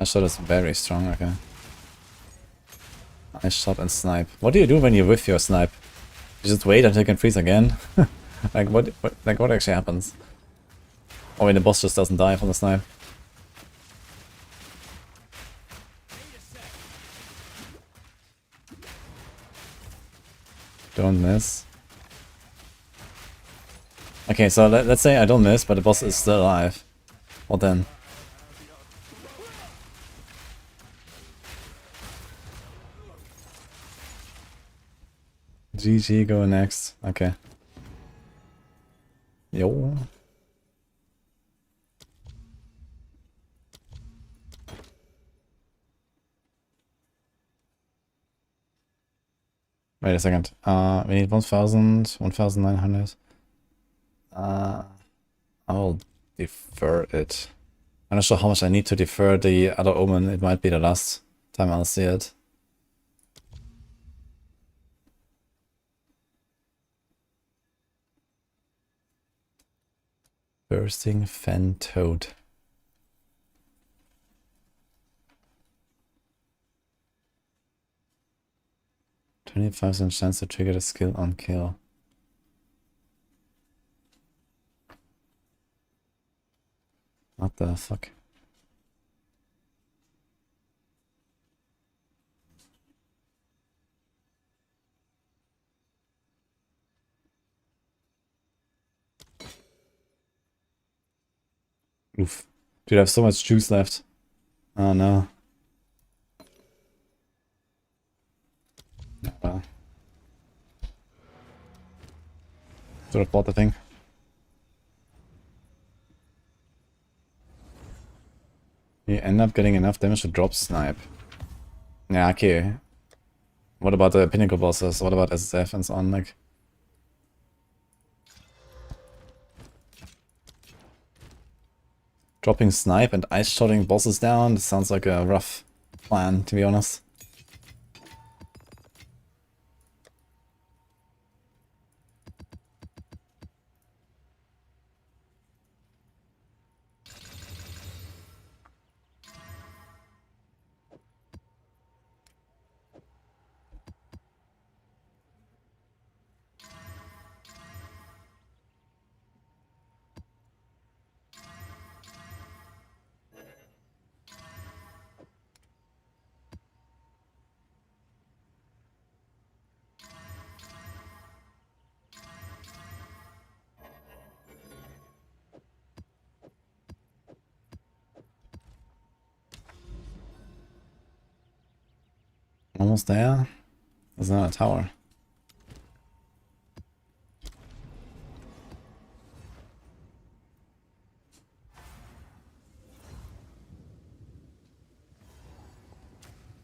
Ice shot is very strong, okay. Ice shot and snipe. What do you do when you whiff your snipe? You just wait until you can freeze again? Like what actually happens? Or when the boss just doesn't die from the snipe? Don't miss. Okay, so let's say I don't miss, but the boss is still alive. What then? GG, go next. Okay. Yo. Wait a second. We need 1,000, 1,900. I'll defer it. I'm not sure how much I need to defer the other omen. It might be the last time I'll see it. Bursting Fen Toad. %25 chance to trigger the skill on kill. What the fuck? Oof. Dude, I have so much juice left. Oh no. Well. Should have bought the thing. You end up getting enough damage to drop snipe. Yeah, okay. What about the pinnacle bosses? What about SSF and so on? Like, dropping snipe and ice shotting bosses down? This sounds like a rough plan, to be honest. Almost there. There's another tower.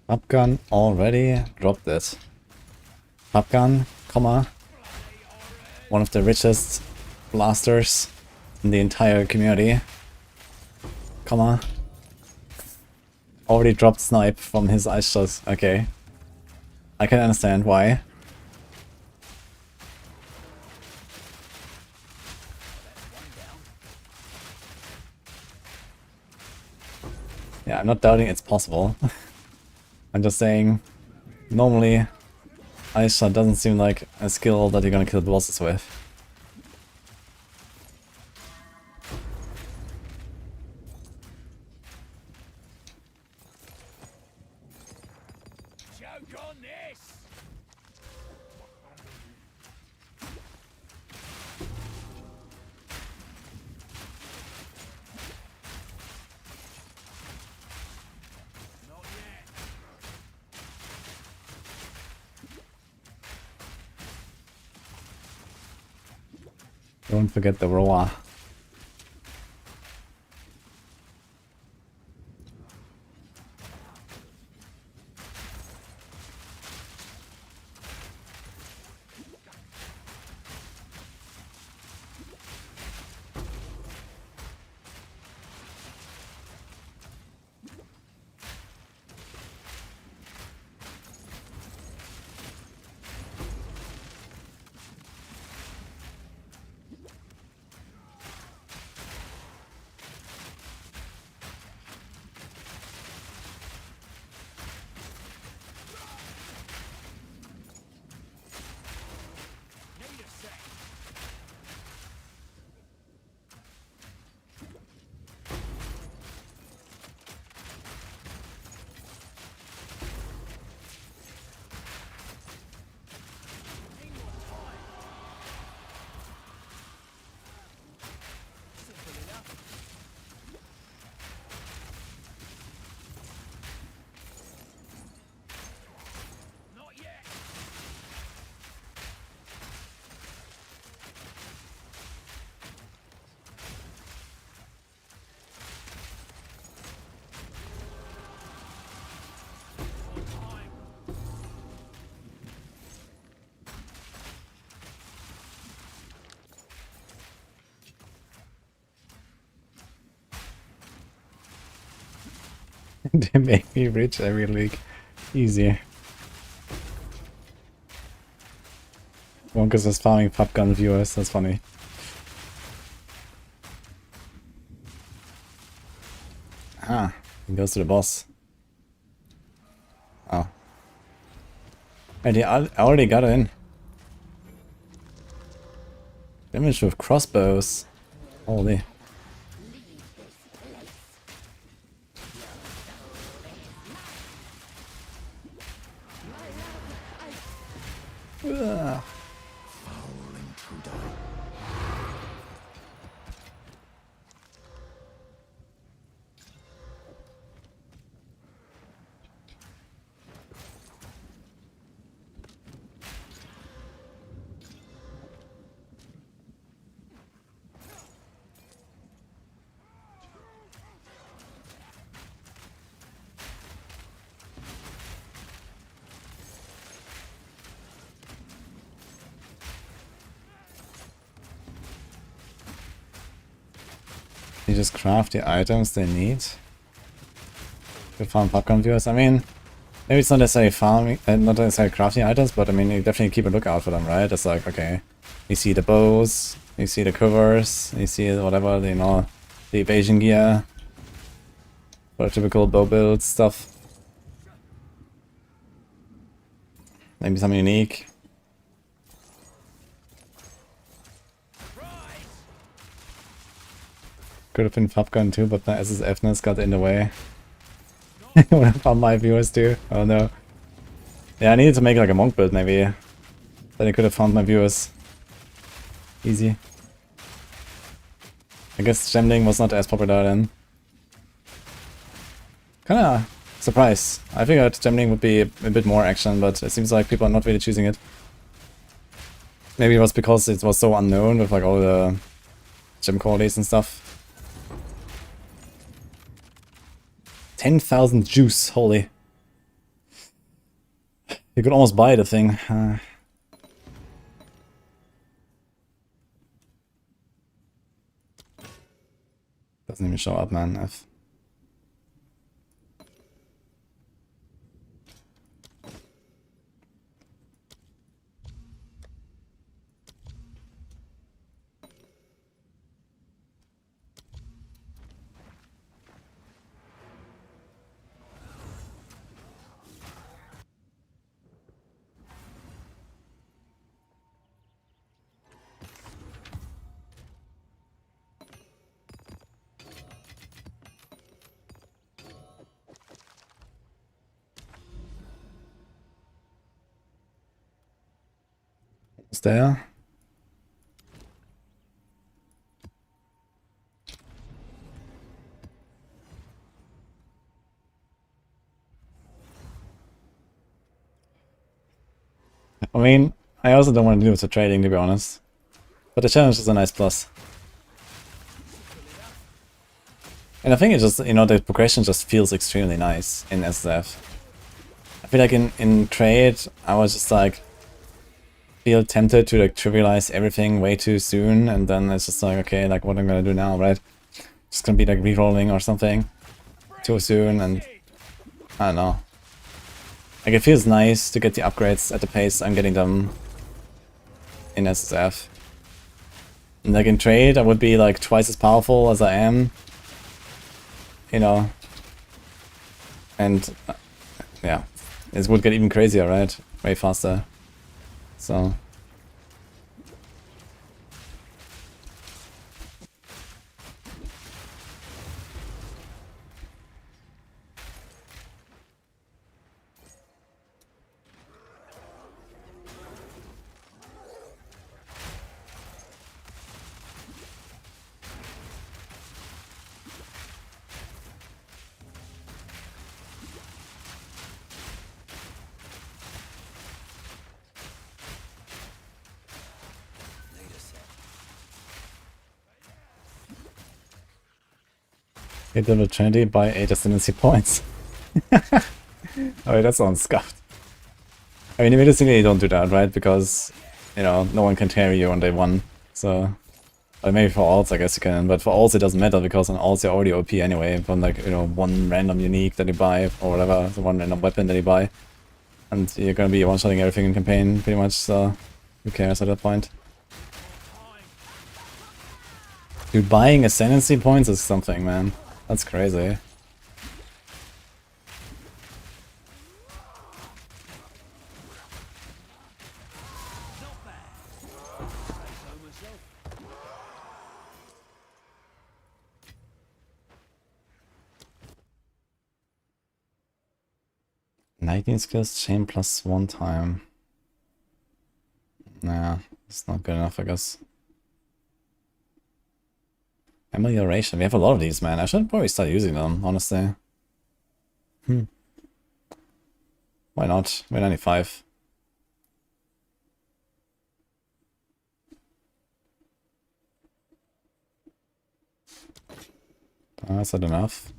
Pop gun already dropped it. Pop gun, comma. One of the richest blasters in the entire community. Comma. Already dropped snipe from his ice shots. Okay. I can understand why. Yeah, I'm not doubting it's possible. I'm just saying, normally, ice shot doesn't seem like a skill that you're gonna kill bosses with. Choke on this! Not yet. Don't forget the roar. Need a sec. Simple enough. Not yet. On time. They make me rich every league. Easy. Wonkus is farming pop gun viewers, that's funny. Ah, he goes to the boss. Oh. And I already got it in. Damage with crossbows. Holy. Ugh. You just craft the items they need to farm popcorn viewers. I mean, maybe it's not necessarily farming, not necessarily crafting items, but I mean, you definitely keep a lookout for them, right? It's like, okay, you see the bows, you see the covers, you see whatever, you know, the evasion gear, for typical bow build stuff. Maybe something unique. Could have been popcorn too, but my SSFness got in the way. Would have found my viewers too. Oh no. Yeah, I needed to make like a monk build maybe. Then I could have found my viewers. Easy. I guess Gemling was not as popular then. Kinda Surprise. I figured gem would be a bit more action, but it seems like people are not really choosing it. Maybe it was because it was so unknown with like all the gem qualities and stuff. 10,000 juice, holy. You could almost buy the thing. Doesn't even show up, man. Is there? I mean, I also don't want to do with the trading, to be honest. But the challenge is a nice plus. And I think it just, you know, the progression just feels extremely nice in SSF. I feel like in trade, I was just like, feel tempted to like trivialize everything way too soon, and then it's just like, okay, like what I'm gonna do now, right? Just gonna be like rerolling or something too soon, and I don't know. Like it feels nice to get the upgrades at the pace I'm getting them in SSF. And like in trade, I would be like twice as powerful as I am, you know. And yeah, it would get even crazier, right? Way faster. So hit level 20 by 8 ascendancy points. Oh wait, that sounds scuffed. I mean, realistically you don't do that, right? Because, you know, no one can carry you on day 1. So, or maybe for alts I guess you can, but for alts it doesn't matter because on alts you're already OP anyway, from like, you know, one random unique that you buy, or whatever, the one random weapon that you buy. And you're gonna be one-shotting everything in campaign, pretty much, so who cares at that point? Dude, buying ascendancy points is something, man. That's crazy. Lightning skills chain plus 1 time. Nah, it's not good enough, I guess. Amelioration. We have a lot of these, man. I should probably start using them, honestly. Why not? We're 95. Is that enough?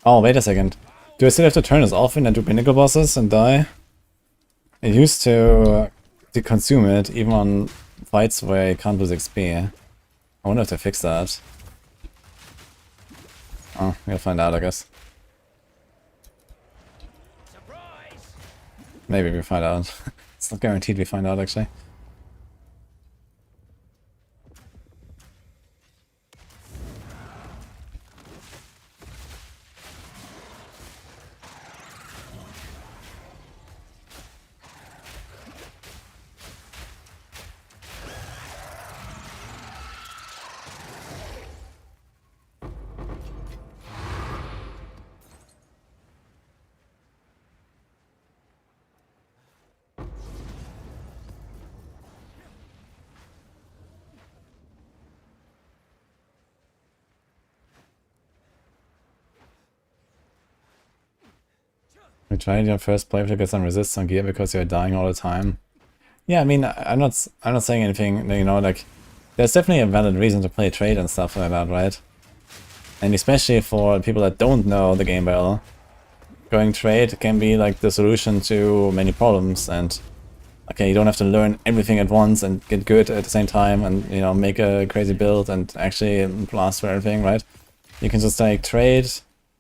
Oh, wait a second. Do I still have to turn this off and do pinnacle bosses and die? It used to consume it, even on fights where I can't lose XP. I wonder if they fixed that. Oh, we'll find out, I guess. Maybe we find out. It's not guaranteed we find out, actually. You tried your first playthrough to get some resist on gear because you're dying all the time. Yeah, I mean, I'm not saying anything, you know, like, there's definitely a valid reason to play trade and stuff like that, right? And especially for people that don't know the game well, going trade can be like the solution to many problems. And okay, you don't have to learn everything at once and get good at the same time and, you know, make a crazy build and actually blast for everything, right? You can just like trade.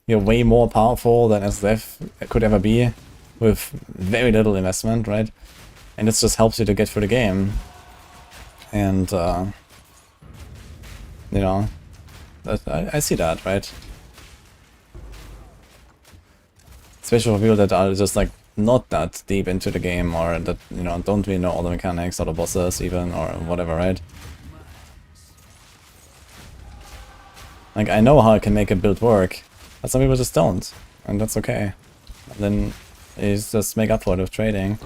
You're way more powerful than SSF could ever be with very little investment, right? And this just helps you to get through the game. And, you know, I see that, right? Especially for people that are just like not that deep into the game or that, you know, don't really know all the mechanics or the bosses even or whatever, right? Like, I know how I can make a build work, but some people just don't, and that's okay. And then you just make up for it with trading.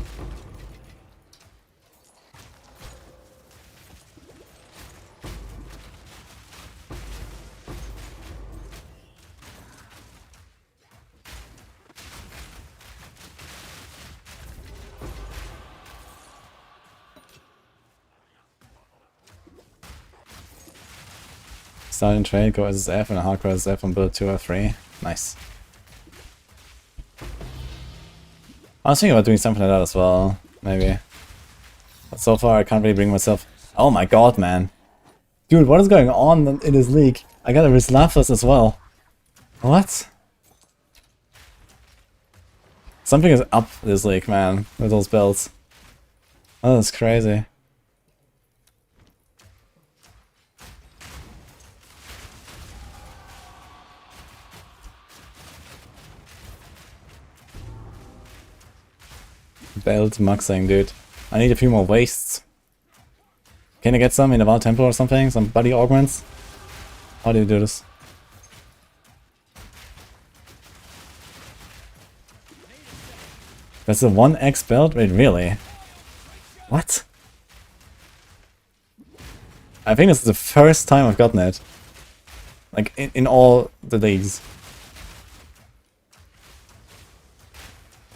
Starting trade, go SSF and a hardcore SSF on build 2 or 3. Nice. I was thinking about doing something like that as well, maybe. But so far I can't really bring myself... Oh my god, man. Dude, what is going on in this league? I got a Rislafos as well. What? Something is up this league, man, with those belts. Oh, that's crazy. Belt maxing, dude. I need a few more wastes. Can I get some in the Val Temple or something? Some body augments? How do you do this? That's a 1x belt? Wait, really? What? I think this is the first time I've gotten it. Like, in all the leagues.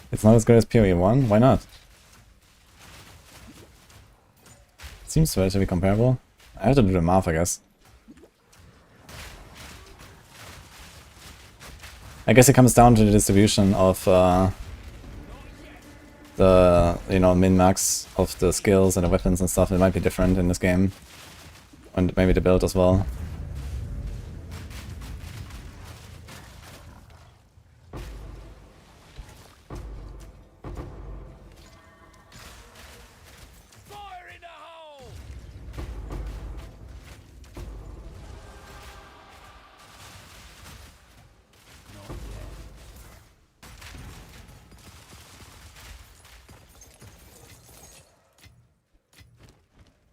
It's not as good as PoE 1? Why not? Seems relatively comparable. I have to do the math, I guess. I guess it comes down to the distribution of the, you know, min-max of the skills and the weapons and stuff. It might be different in this game. And maybe the build as well.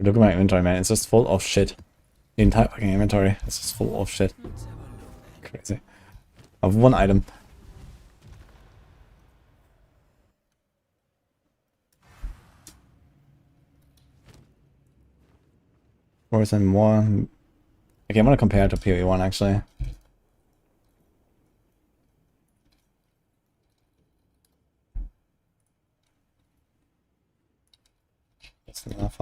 Look at my inventory, man. It's just full of shit. The entire fucking inventory is just full of shit. Crazy. I have one item. Worse and more. Okay, I'm gonna compare it to PoE 1 actually. That's enough.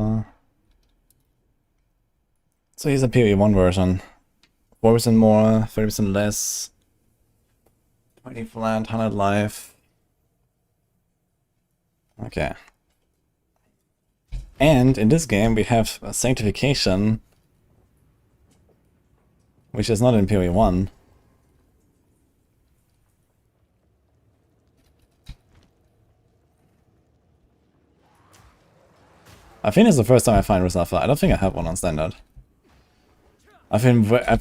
So here's a PoE 1 version. 4% more, 30% less. 20 flat, 100 life. Okay. And in this game we have a sanctification, which is not in PoE 1. I think it's the first time I find Rislafos. I don't think I have one on standard. I've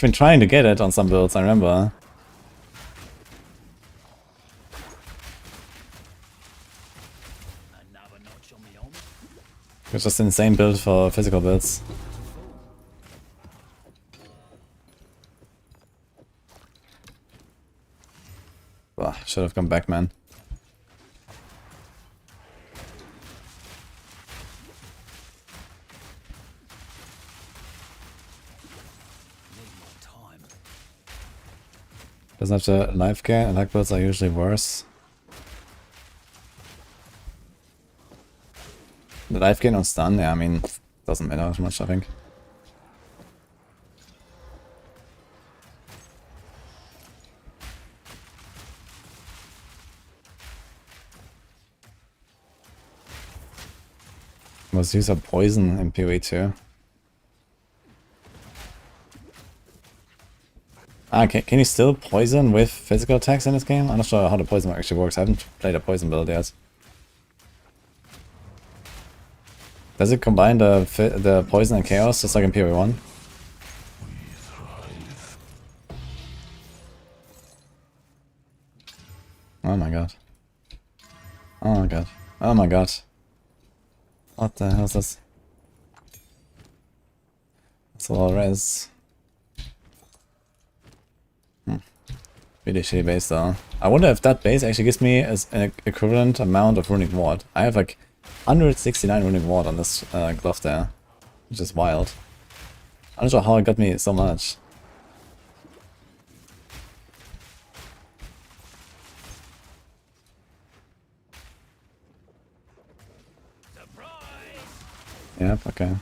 been trying to get it on some builds, I remember. It's just an insane build for physical builds. Should have come back, man. Doesn't have to life care, and life builds are usually worse. The life gain on stun, yeah, I mean, doesn't matter as much, I think. Must use a poison in PoE too. Ah, can you still poison with physical attacks in this game? I'm not sure how the poison actually works. I haven't played a poison build yet. Does it combine the poison and chaos just like in PoE 1? Oh my god. Oh my god. Oh my god. What the hell is this? That's a lot of res. Really shitty base though. I wonder if that base actually gives me an equivalent amount of runic ward. I have like 169 runic ward on this glove there, which is wild. I'm not sure how it got me so much. Yep, okay.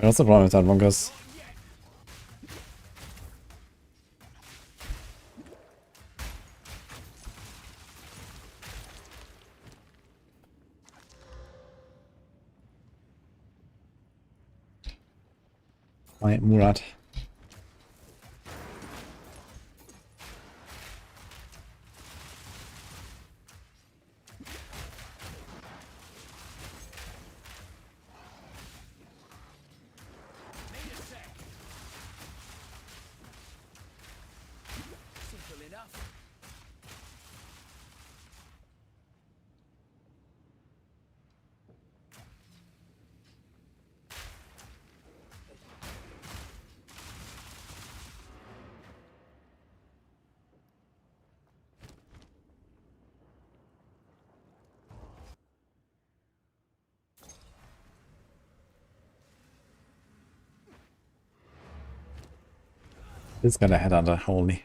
What's the problem with that, Bunkers? My Murat. Simple enough. This got a head under, holy.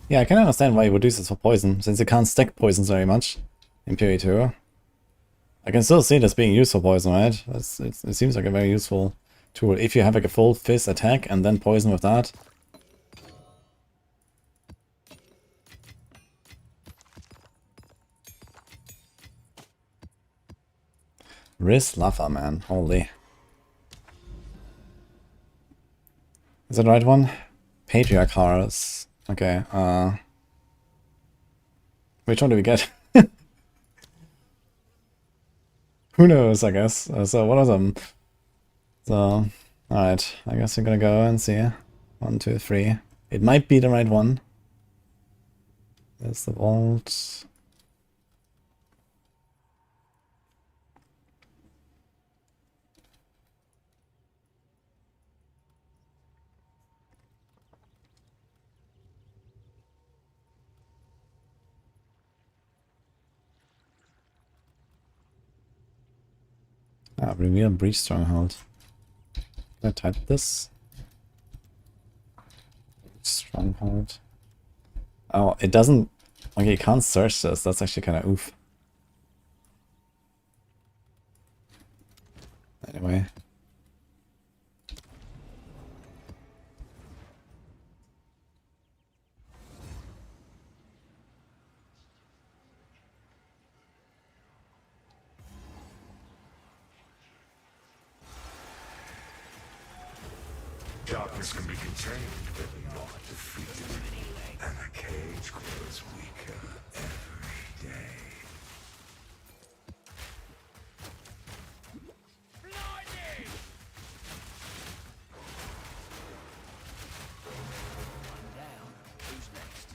Yeah, I can understand why you would use this for poison, since you can't stack poisons very much in PoE 2. I can still see this being used for poison, right? It seems like a very useful tool. If you have like a full fizz attack and then poison with that. Riz Lava, man. Holy. Is that the right one? Patriarch Horrors. Okay, which one do we get? Who knows, I guess. So one of them. So, alright. I guess we're gonna go and see. 1, 2, 3. It might be the right one. There's the vault. Ah, reveal breach stronghold. Can I type this? Stronghold. Oh, it doesn't. Okay, you can't search this. That's actually kind of oof. Anyway. Darkness can be contained, but not defeated. And the cage grows weaker every day. Down. Who's next?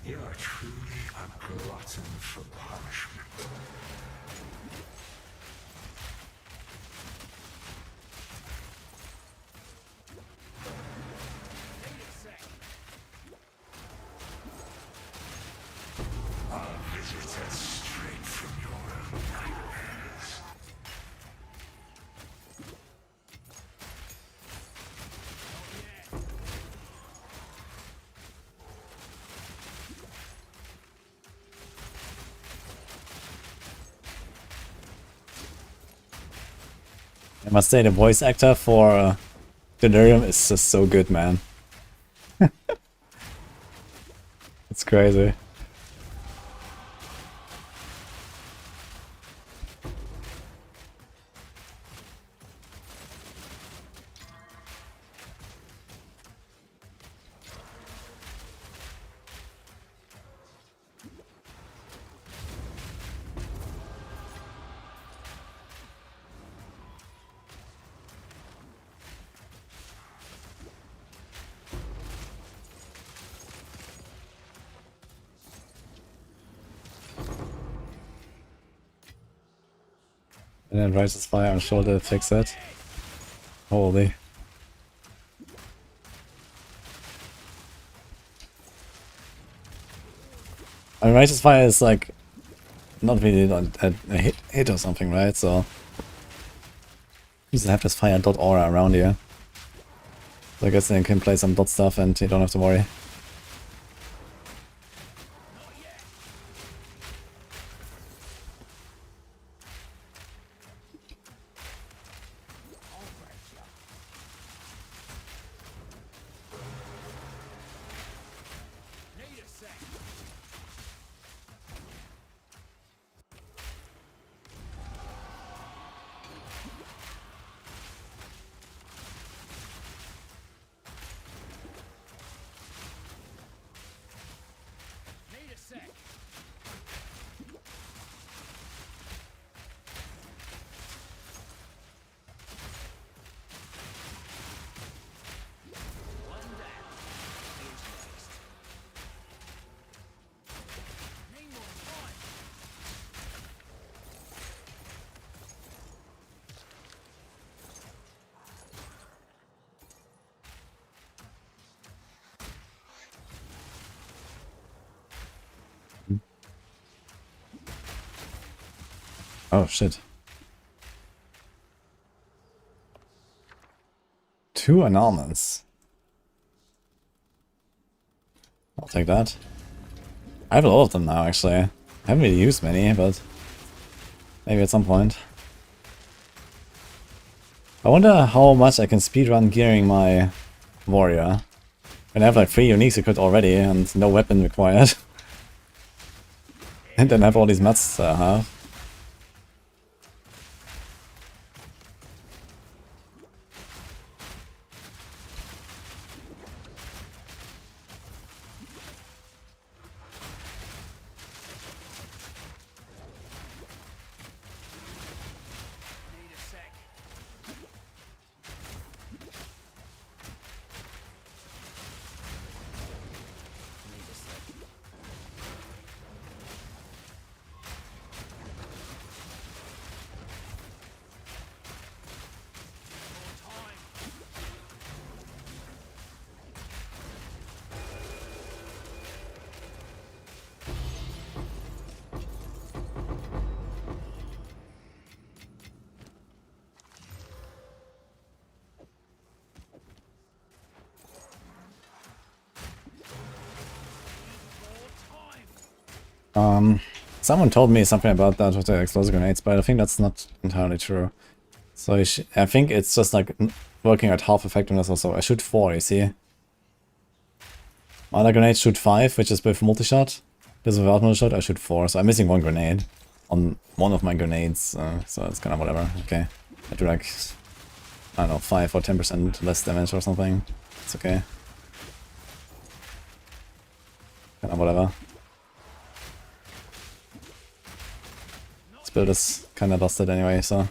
Your true truly a glutton for punishment. A visitor straight from your own nightmares. I must say the voice actor for Delirium is just so good, man. It's crazy. And then Rises Fire on shoulder to fix it. Holy. I mean, Rises Fire is like not really a hit or something, right? So you just have this fire dot aura around you. So I guess then you can play some dot stuff and you don't have to worry. Oh shit. 2 annulments. I'll take that. I have a lot of them now, actually. I haven't really used many, but maybe at some point. I wonder how much I can speedrun gearing my warrior. When I have like 3 uniques equipped already and no weapon required. And then have all these mats I have. Someone told me something about that with the explosive grenades, but I think that's not entirely true. So I think it's just like working at half effectiveness or so. I shoot 4, you see. My other grenades shoot 5, which is with multi-shot. This without multi-shot, I shoot 4, so I'm missing 1 grenade on one of my grenades, so it's kind of whatever. Okay, I do like, I don't know, 5 or 10% less damage or something. It's okay. Kind of whatever. This build is kind of busted anyway, so.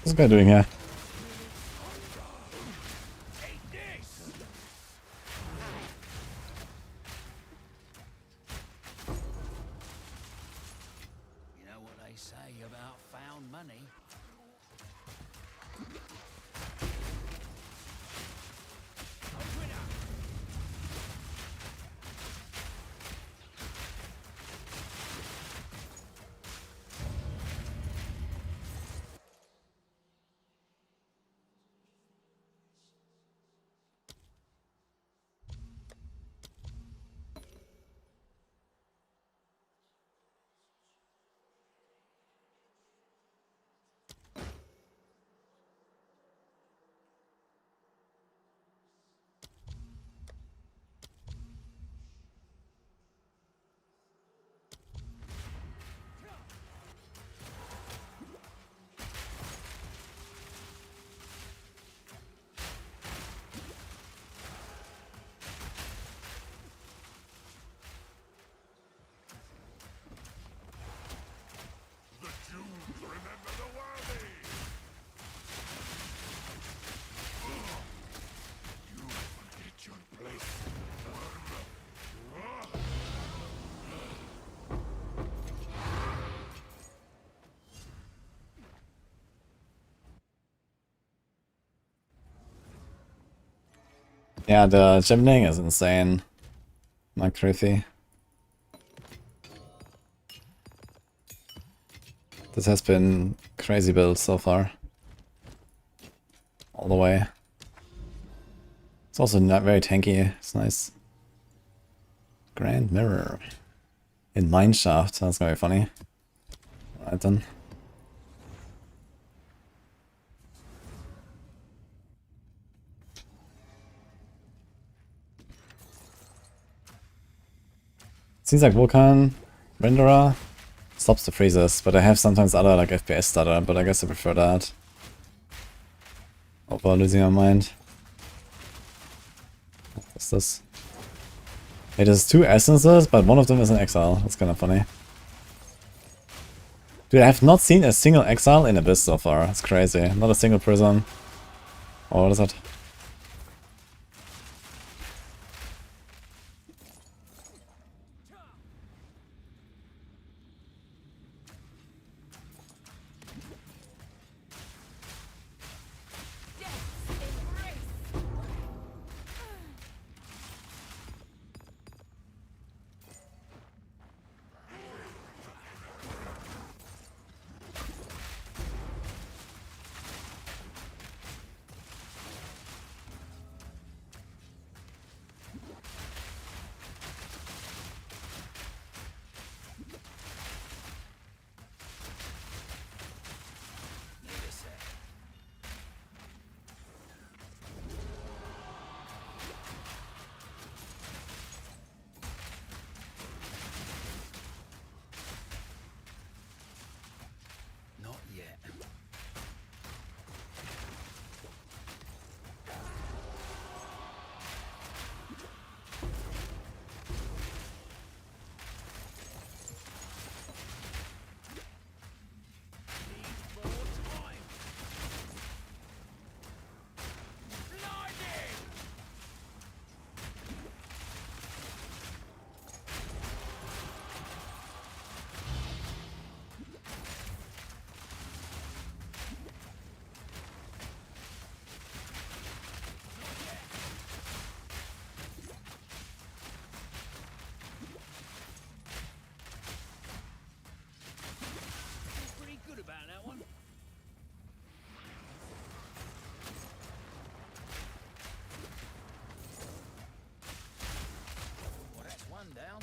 this guy doing here? You know what they say about found money? Yeah, the gemning is insane. Like crazy. This has been crazy build so far. All the way. It's also not very tanky. It's nice. Grand Mirror. In Mineshaft. That's gonna be funny. Alright then. Seems like Vulkan Renderer stops the freezes, but I have sometimes other like FPS stutter, but I guess I prefer that. Over losing my mind. What's this? It is 2 essences, but one of them is an Exile. That's kind of funny. Dude, I have not seen a single Exile in Abyss so far. It's crazy. Not a single prison. Oh, what is that? Not yet. Pretty good about that one. Well, that's one down.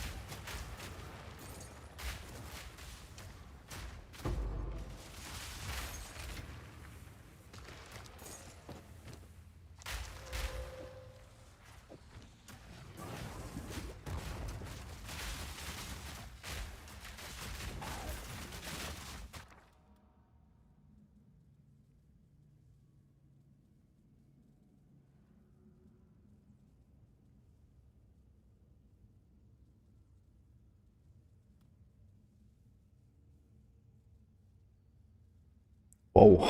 Whoa.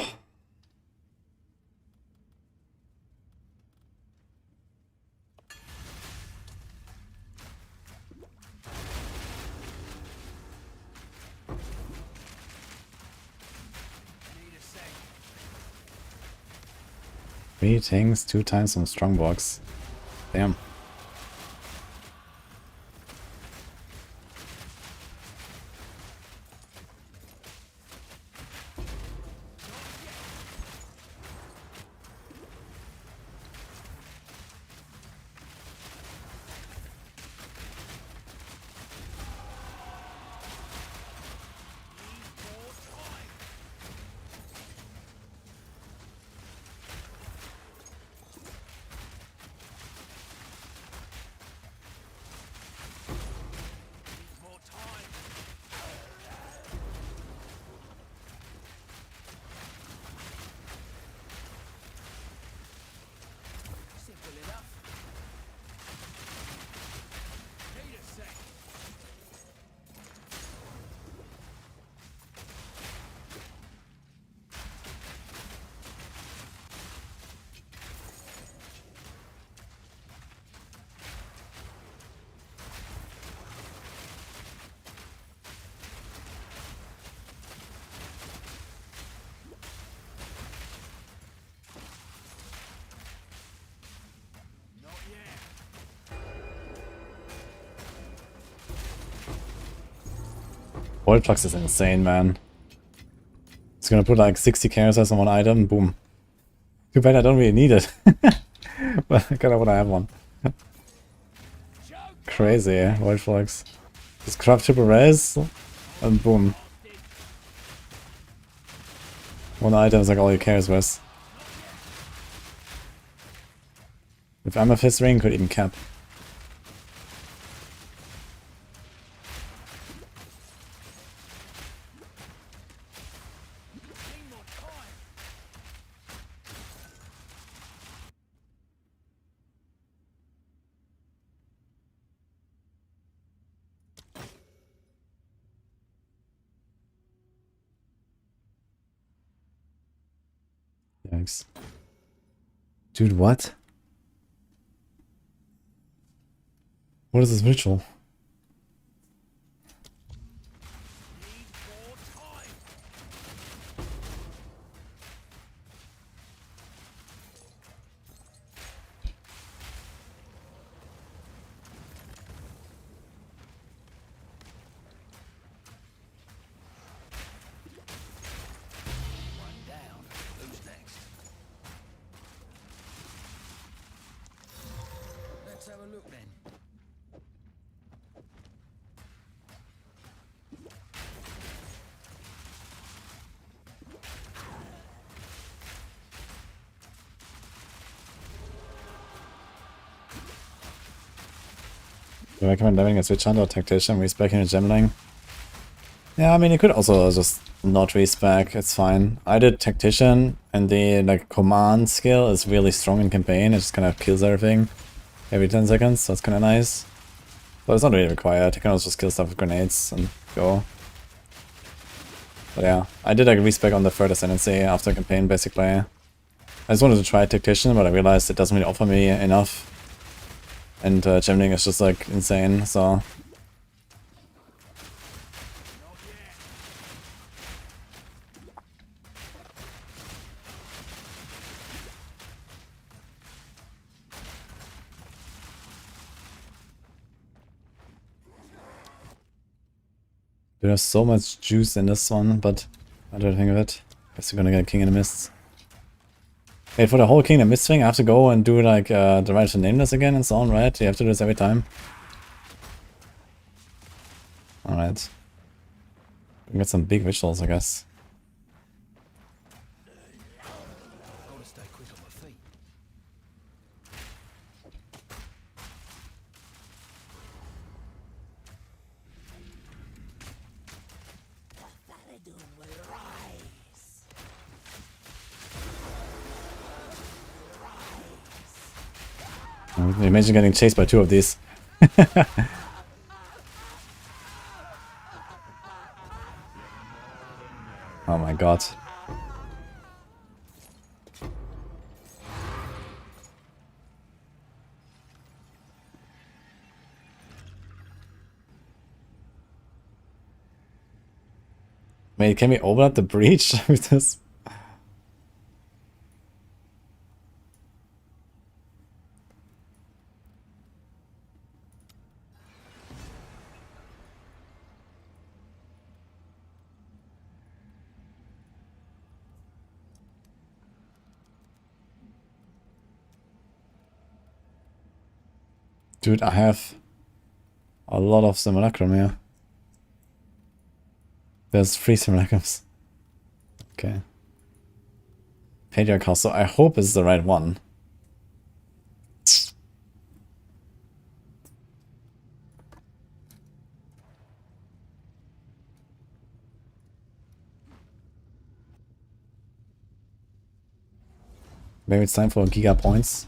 3 things, 2 times on strongbox. Damn. Simple enough. Need a sec. Not yet. Void Flux is insane, man. It's gonna put like 60 characters on one item, boom. Too bad I don't really need it. But I kinda wanna have one. Crazy, eh? Void Flux. Just craft triple res, and boom. One item is like all you cares with. With Amethyst Ring, could even cap. Need more time. Yikes. Dude, what? What is this ritual? Need more time. One down. Who's next? Let's have a look then. Do you recommend leveling a Switch Hunter or Tactician, respecking a Gemling? Yeah, I mean, you could also just not respec, it's fine. I did Tactician, and the like command skill is really strong in campaign, it just kind of kills everything every 10 seconds, so it's kind of nice. But it's not really required, you can also just kill stuff with grenades and go. But yeah, I did like respec on the Third Ascendancy after campaign, basically. I just wanted to try Tactician, but I realized it doesn't really offer me enough. And Gemling is just like insane, so... Not yet. There's so much juice in this one, but I don't think of it. Guess you're gonna get King in the Mists. Wait, for the whole King in the Mist thing, I have to go and do like the right to Nameless again and so on, right? You have to do this every time? Alright. We get some big rituals, I guess. Gotta stay quick on my feet. Imagine getting chased by 2 of these. Oh my god. Wait, can we open up the breach with this? Dude, I have a lot of simulacrum here. There's 3 simulacrums. Okay. PTR cost, so I hope it's the right one. Maybe it's time for Giga points.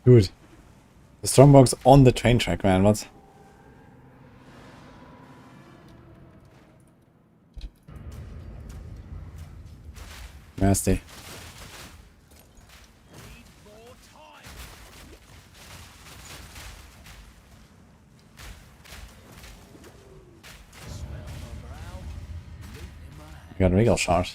Dude. The Strongbox on the train track, man. What? Nasty. I got a regal shot.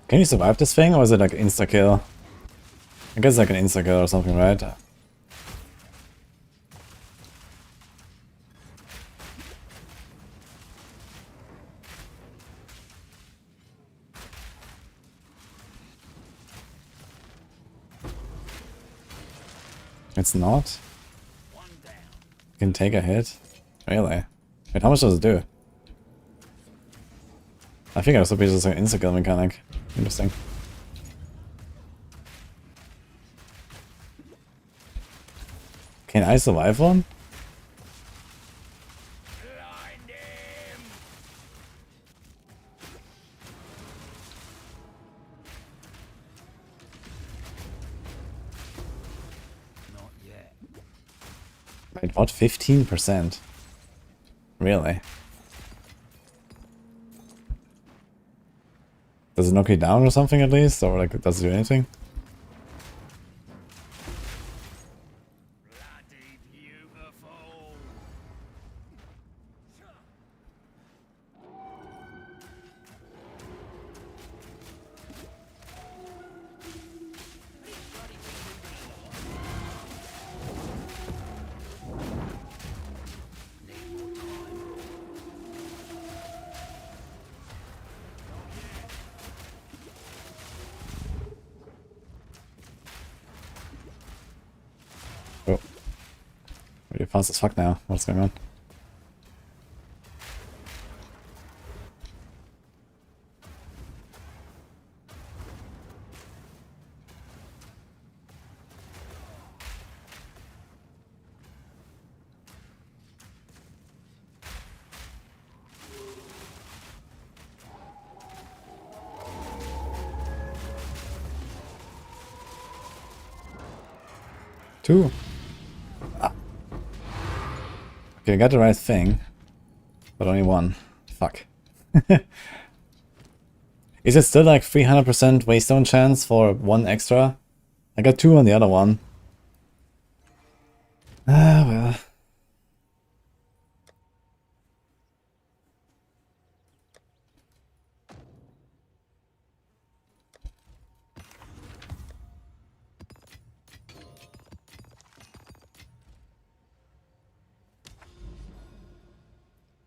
Can you survive this thing, or is it like insta-kill? I guess like an insta-kill or something, right? It's not? You can take a hit? Really? Wait, how much does it do? I think I was supposed to say insta-kill mechanic. Interesting. Can I survive one? Not yet. Wait, what? 15%? Really? Does it knock you down or something at least? Or like, does it do anything? Bloody beautiful. fast as fuck now. What's going on? Two. Ah. Okay, I got the right thing, but only one. Fuck. Is it still like 300% waystone chance for one extra? I got two on the other one. Ah, well.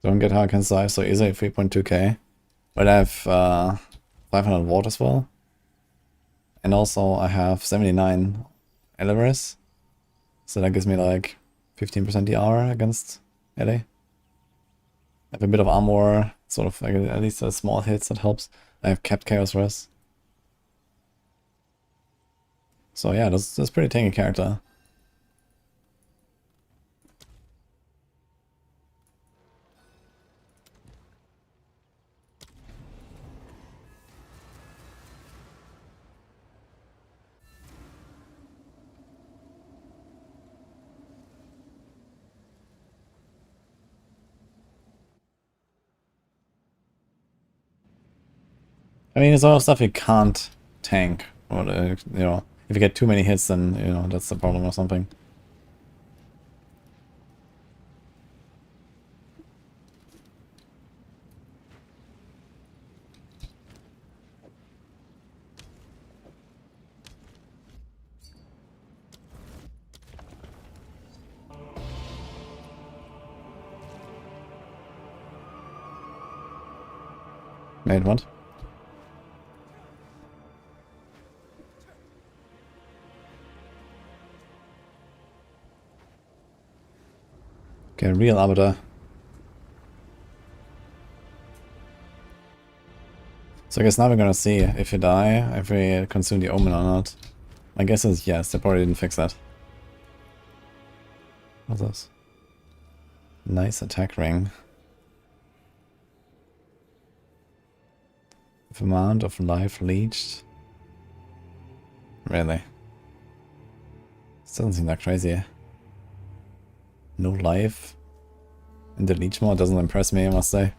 Don't get hard against life, so easy 3.2k. But I have 500 watt as well. And also I have 79 Elevaris. So that gives me like 15% DR against LA. I have a bit of armor, sort of like at least a small hits, that helps. I have capped Chaos Res. So yeah, that's pretty tanky character. I mean, it's all stuff you can't tank, or you know, if you get too many hits, then you know that's the problem or something. Made what? Okay, real arbiter. So I guess now we're gonna see if you die, if we consume the omen or not. My guess is yes, they probably didn't fix that. What's this? Nice attack ring. With amount of life leached. Really? This doesn't seem that crazy. No life in the leech mode doesn't impress me, I must say.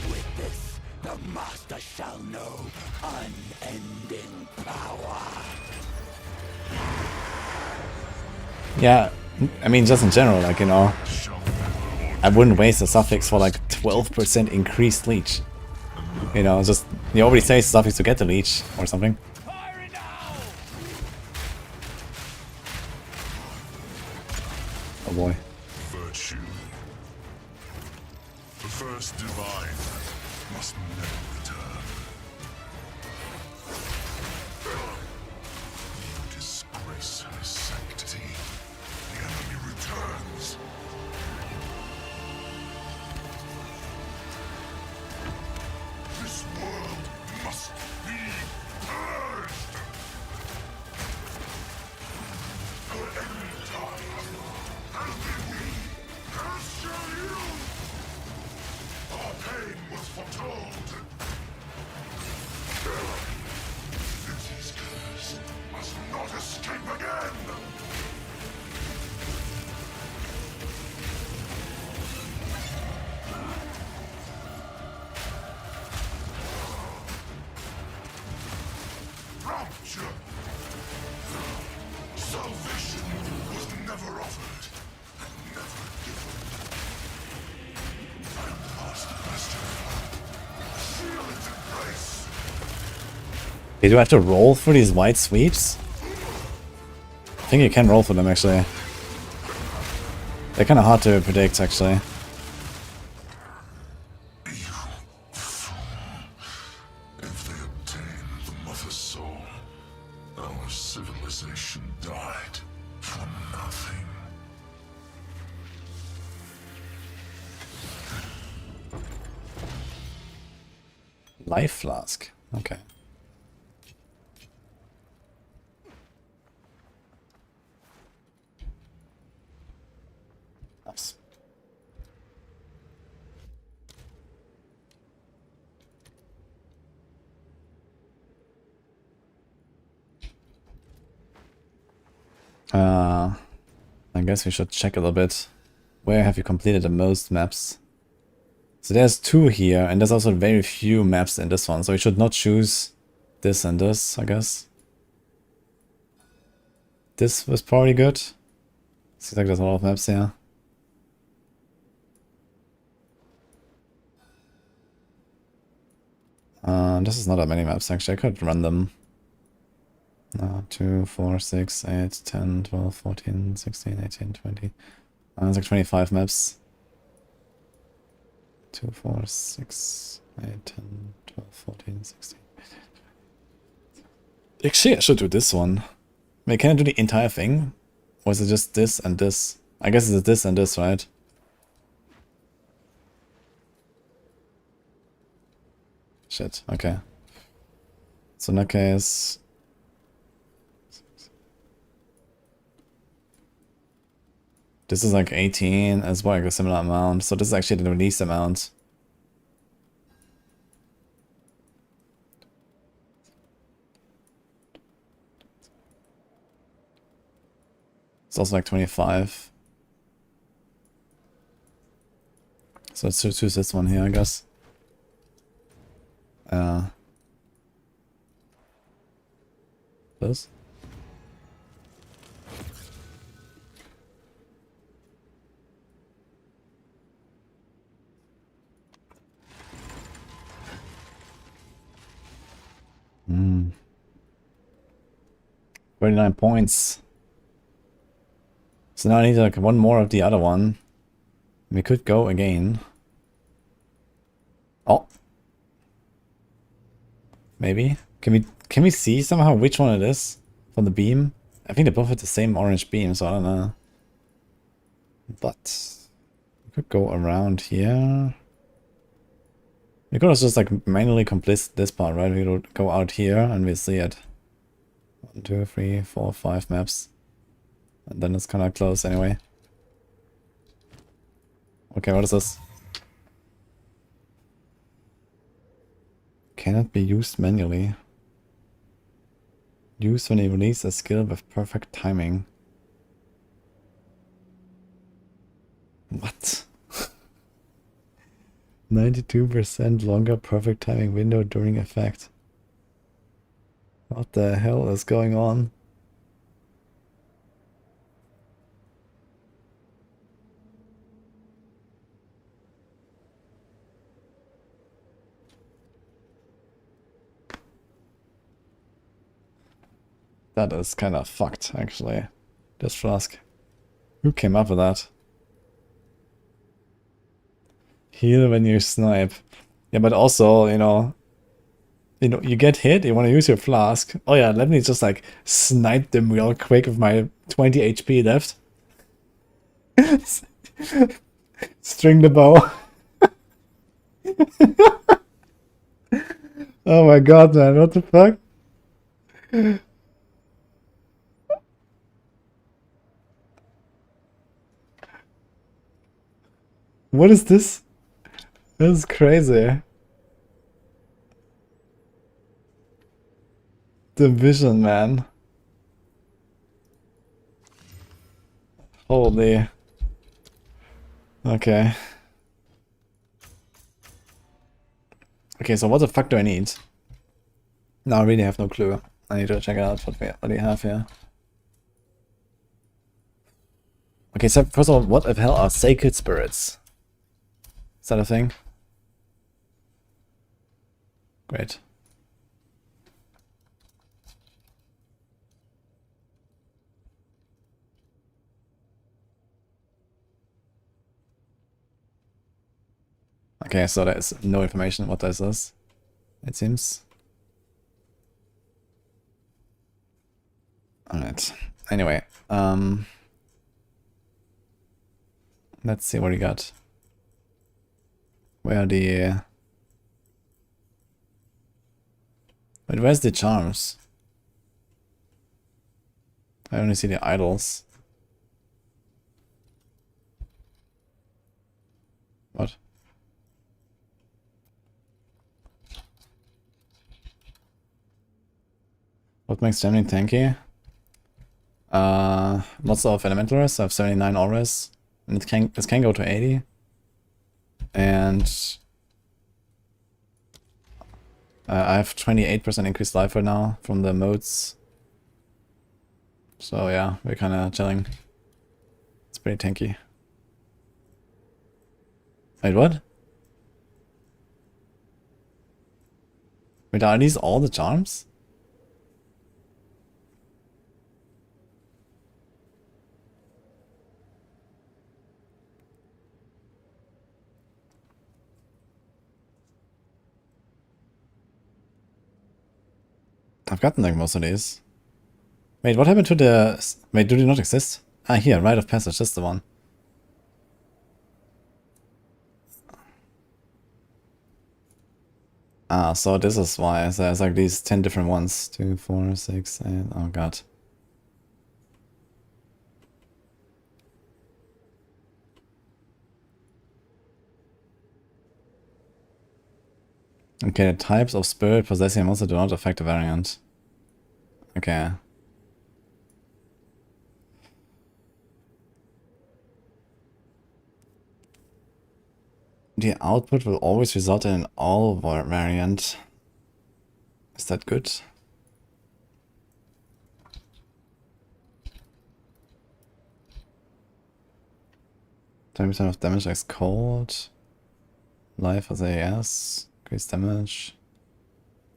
With this, the master shall know unending power. Yeah, I mean, just in general, like, you know, I wouldn't waste a suffix for like 12% increased leech. You know, just, you already say suffix to get the leech or something. Oh boy. Virtue. The first divine must never return. You disgrace her sanctity. The enemy returns. This world must be purged. Her end time. And be we, as shall you. Our pain was foretold. City's curse must not escape again. Rapture! Salvation was never offered and never given. I'm past the master. Seal its embrace. Hey, do I have to roll for these white sweeps? I think you can roll for them, actually. They're kind of hard to predict, actually. civilization died for nothing. Life flask. Okay. Nice. I guess we should check a little bit. Where have you completed the most maps? So there's 2 here, and there's also very few maps in this one, so we should not choose this and this, I guess. This was probably good. Seems like there's a lot of maps here. This is not that many maps actually, I could run them. 2, 4, 6, 8, 10, 12, 14, 16, 18, 20. It's like 25 maps. 2, 4, 6, 8, 10, 12, 14, 16. Actually, I should do this one. Wait, can I do the entire thing? Or is it just this and this? I guess it's this and this, right? Shit, okay. So in that case... This is like 18 as well, like a similar amount. So this is actually the least amount. It's also like 25. So let's choose this one here, I guess. This? Hmm. 39 points. So now I need like one more of the other one. We could go again. Oh. Maybe. Can we see somehow which one it is from the beam? I think they both have the same orange beam, so I don't know. But we could go around here. We could also just like manually complete this part, right? We would go out here and we see it. 1, 2, 3, 4, 5 maps. And then it's kind of close anyway. Okay, what is this? Cannot be used manually. Used when you release a skill with perfect timing. What? 92% longer perfect timing window during effect. What the hell is going on? That is kind of fucked, actually. This flask. Who came up with that? Heal when you snipe. Yeah, but also, you get hit, you want to use your flask. Oh yeah, let me just like snipe them real quick with my 20 HP left. String the bow. Oh my god, man, what the fuck? What is this? This is crazy. The vision, man. Holy. Okay. Okay, so what the fuck do I need? No, I really have no clue. I need to check out what we have here. Okay, so first of all, what the hell are sacred spirits? Is that a thing? Great. Okay, so there's no information what this is, it seems. Alright. Anyway, let's see what he got. Where are the... Wait, where's the charms? I only see the idols. What? What makes Gemini tanky? Lots of elemental res. I have 79 auras. And it can go to 80. And I have 28% increased life right now from the modes. So yeah, we're kinda chilling. It's pretty tanky. Wait, what? Wait, are these all the charms? I've gotten like most of these. Wait, what happened to the... Wait, do they not exist? Ah, here, Rite of Passage, that's the one. Ah, so this is why there's like these 10 different ones. 2, 4, 6, 8... Oh god. Okay, the types of spirit possessing monster do not affect the variant. Okay. The output will always result in an all variant. Is that good? 10% of damage as cold. Life as AS. Increased damage.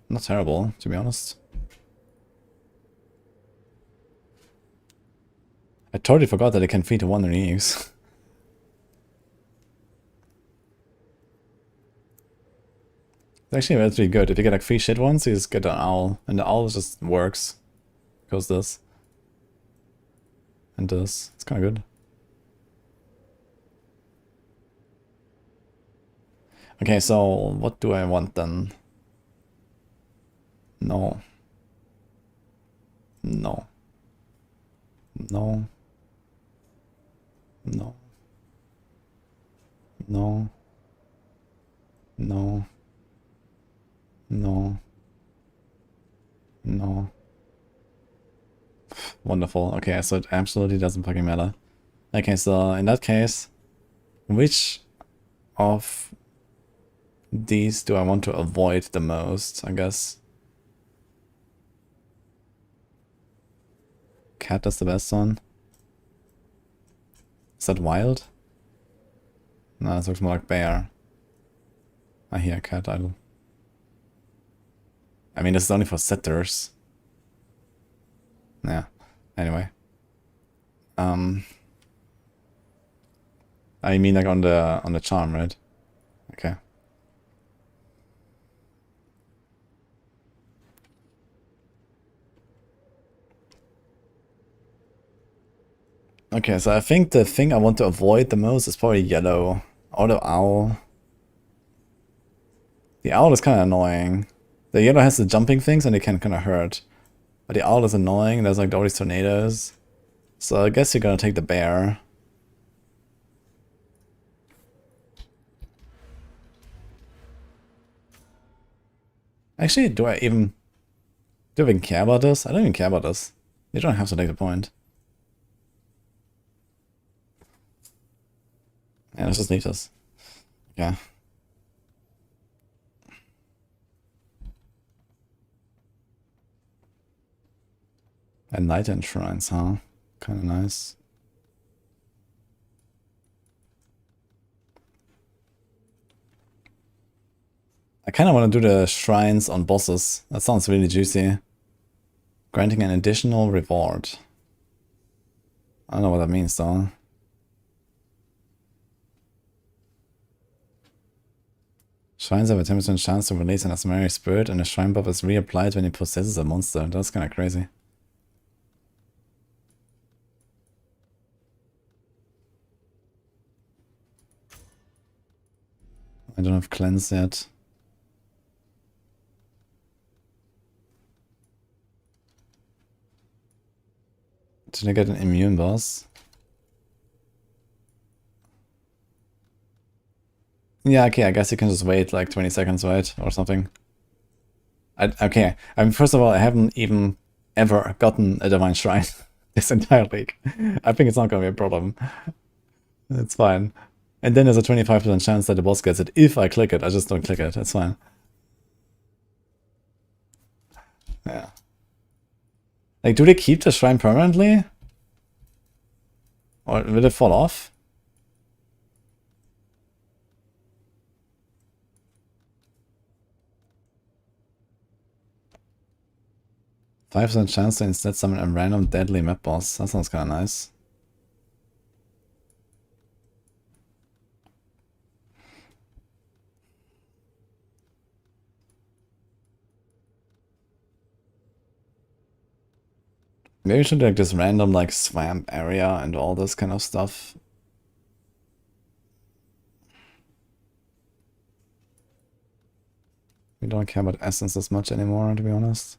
Not terrible, to be honest. I totally forgot that it can feed to Wandering Eves. It's actually really good. If you get like 3 shit ones, you just get an owl. And the owl just works. Goes this. And this. It's kinda good. Okay, so what do I want then? No. No. No. No. No. No. No. No. Wonderful. Okay, so it absolutely doesn't fucking matter. Okay, so in that case, which of these do I want to avoid the most, I guess? Cat is the best one. Is that wild? No, it looks more like bear. I hear cat idol. I mean, this is only for sitters. Yeah. Anyway. I mean like on the charm, right? Okay. Okay, so I think the thing I want to avoid the most is probably yellow. Or the owl. The owl is kind of annoying. The yellow has the jumping things and it can kind of hurt. But the owl is annoying. There's like all these tornadoes. So I guess you're gonna take the bear. Actually, do I even care about this? I don't even care about this. You don't have to take the point. Yeah, let's just leave this. Yeah. And night shrines, huh? Kinda nice. I kinda wanna do the shrines on bosses. That sounds really juicy. Granting an additional reward. I don't know what that means though. Shrines have a 10% chance to release an Asmari spirit, and the shrine buff is reapplied when he possesses a monster. That's kinda crazy. don't have cleanse yet. Did I get an immune boss? Yeah, okay, I guess you can just wait like 20 seconds, right? Or something. Okay, first of all, I haven't even ever gotten a Divine Shrine this entire league. I think it's not gonna be a problem. It's fine. And then there's a 25% chance that the boss gets it if I click it. I just don't click it. That's fine. Yeah. Like, do they keep the shrine permanently? Or will it fall off? %5 chance to instead summon a random deadly map boss. That sounds kinda nice. Maybe we should do like this random like swamp area and all this kind of stuff. We don't care about essence as much anymore, to be honest.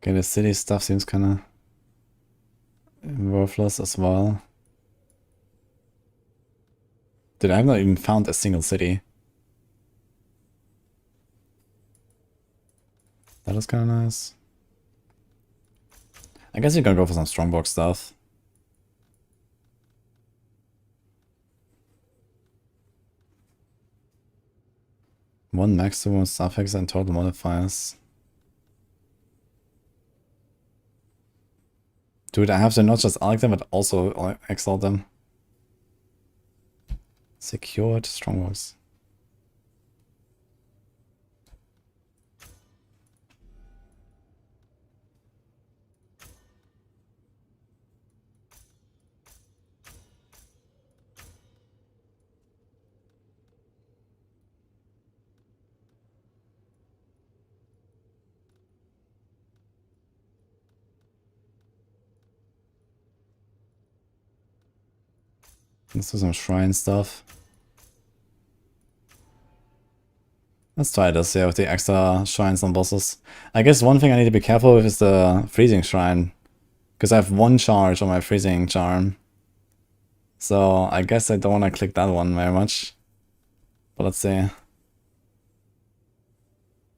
Okay, the city stuff seems kinda worthless as well. Dude, I've not even found a single city. That is kinda nice. I guess you're gonna go for some strongbox stuff. One maximum suffix and total modifiers. Dude, I have to not just arc them, but also exile them. Secured strongbox. Let's do some shrine stuff. Let's try this, yeah, with the extra shrines and bosses. I guess one thing I need to be careful with is the freezing shrine. Because I have one charge on my freezing charm. So I guess I don't want to click that one very much. But let's see.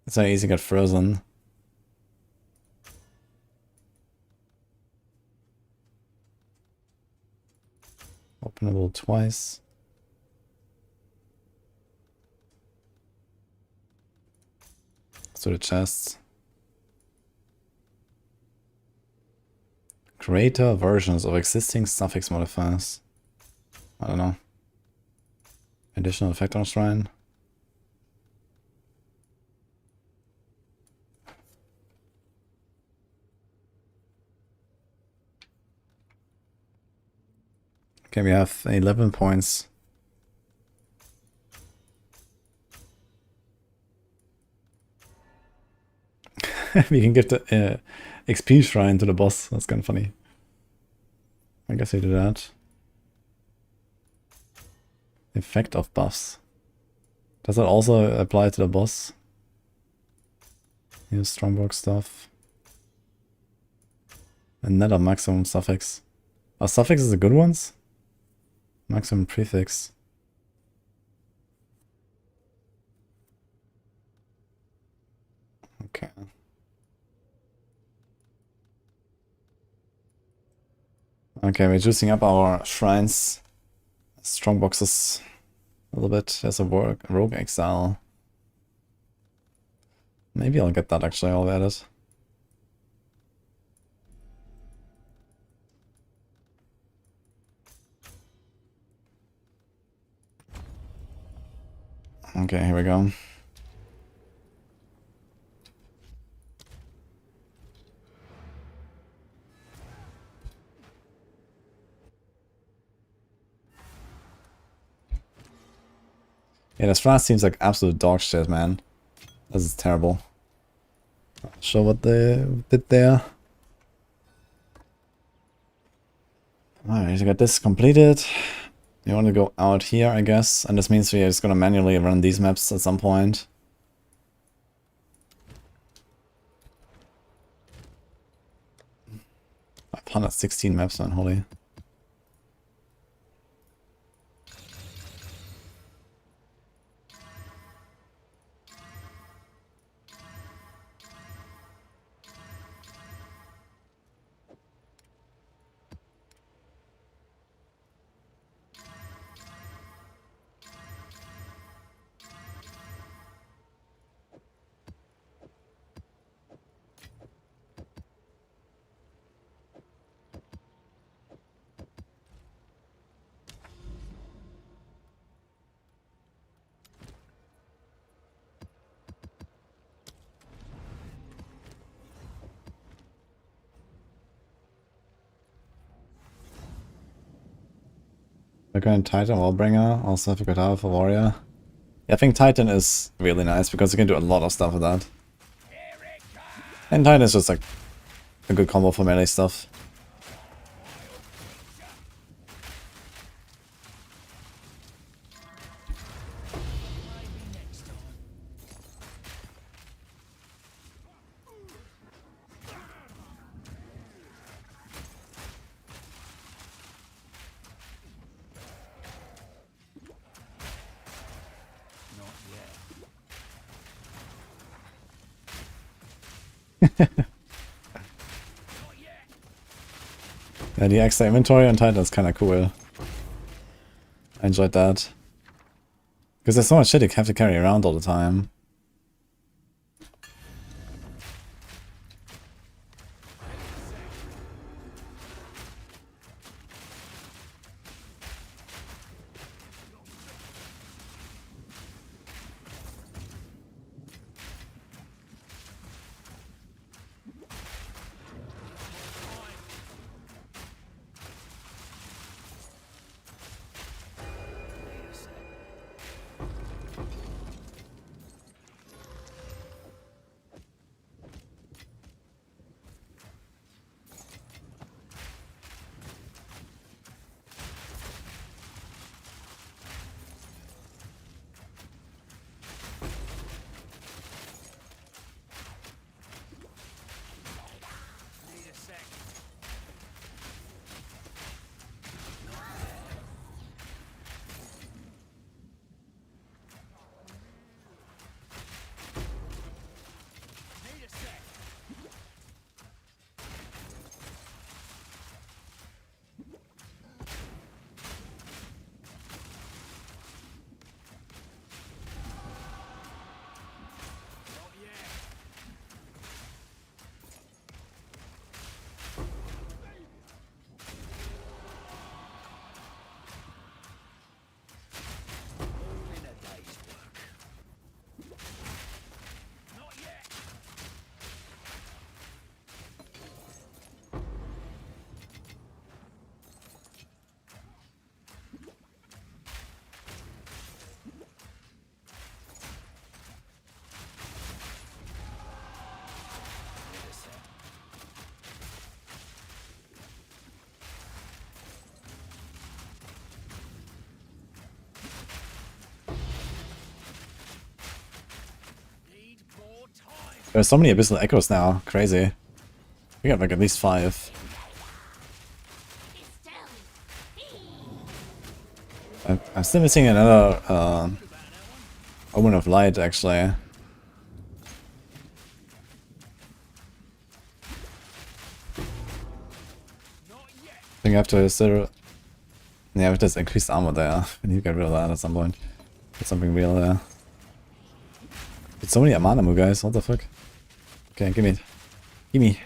It's very easy to get frozen. Openable twice. Let's do the chests. Greater versions of existing suffix modifiers. I don't know. Additional effect on shrine. Okay, we have 11 points. We can give the XP shrine to the boss. That's kind of funny. I guess we do that. Effect of buffs. Does that also apply to the boss? Use strongbox stuff. Another maximum suffix. Are suffixes the good ones? Maximum prefix. Okay. Okay, we're juicing up our shrines. Strong boxes a little bit. There's a rogue exile. Maybe I'll get that actually, I'll add it. Okay, here we go. Yeah, this Frost seems like absolute dog shit, man. This is terrible. Not sure what they did there. Alright, I got this completed. You want to go out here, I guess, and this means we are just gonna manually run these maps at some point. I've 116 maps, man, holy. We're going Titan Wallbringer, also have a good half for Warrior. Yeah, I think Titan is really nice because you can do a lot of stuff with that. And Titan is just like a good combo for melee stuff. Yeah, the extra inventory on Titan is kind of cool. I enjoyed that. Because there's so much shit you have to carry around all the time. There's so many Abyssal Echoes now, crazy. We got like at least 5. I'm still missing another Omen of Light, actually. I think I have to still... Yeah, with this increased armor there, I need to get rid of that at some point. Get something real there. It's so many Amanamu guys, what the fuck? Okay, give me it. Gimme.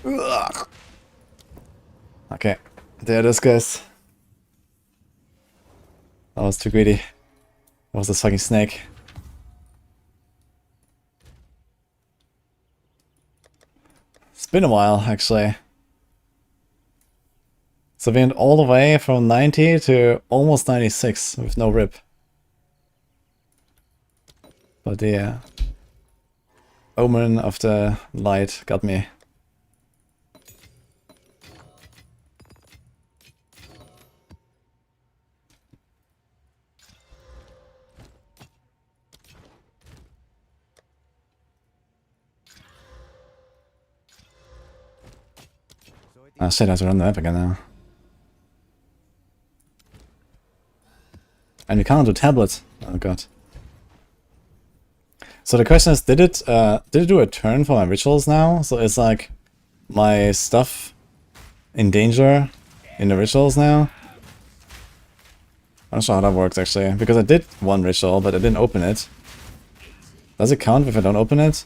Ugh. Okay, there it is, guys. That was too greedy. That was this fucking snake. It's been a while, actually. So we went all the way from 90 to almost 96 with no rip. But the omen of the light got me. Ah shit, I have to run the map again now. And we can't do tablets. Oh god. So the question is, did it do a turn for my rituals now? So is like my stuff in danger in the rituals now? I'm not sure how that works actually, because I did one ritual, but I didn't open it. Does it count if I don't open it?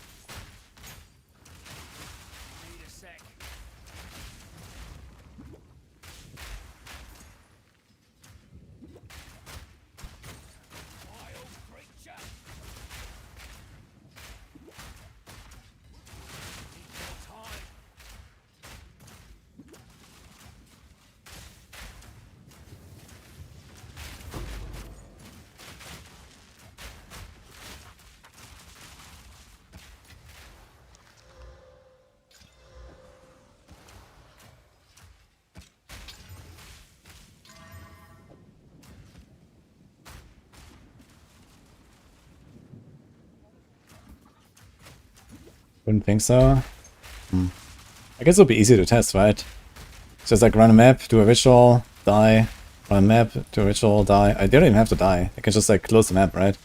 Wouldn't think so. I guess it'll be easy to test, right? Just like run a map, do a ritual, die, run a map, do a ritual, die. I don't even have to die. I can just like close the map, right?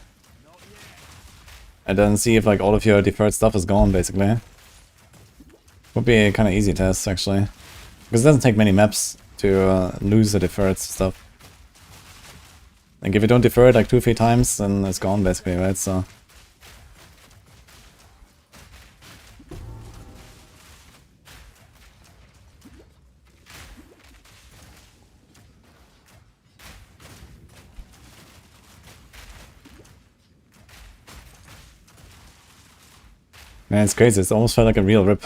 And then see if like all of your deferred stuff is gone, basically. Would be a kind of easy test, actually. Because it doesn't take many maps to lose the deferred stuff. Like if you don't defer it like 2-3 times, then it's gone, basically, right? So... Man, it's crazy. It almost felt like a real rip.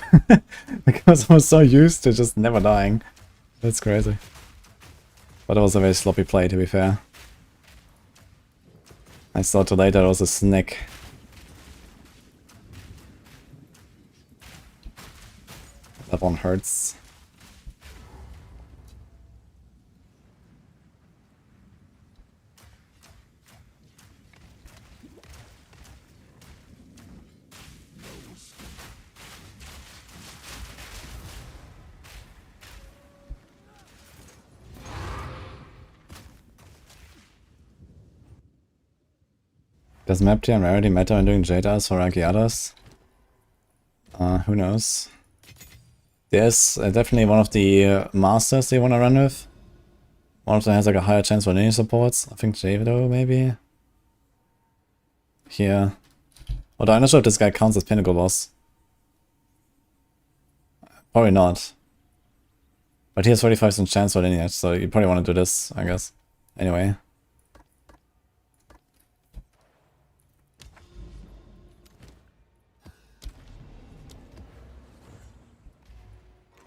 Like I was almost so used to just never dying. That's crazy. But it was a very sloppy play, to be fair. I saw too late that it was a snake. That one hurts. Does map tier and rarity matter when doing Jadas or Archaeadas? Who knows? There's definitely one of the masters they want to run with. One of them has like a higher chance for lineage supports. I think Diablo, maybe? Here. Although I'm not sure if this guy counts as Pinnacle Boss. Probably not. But he has 35% chance for lineage, so you probably want to do this, I guess. Anyway.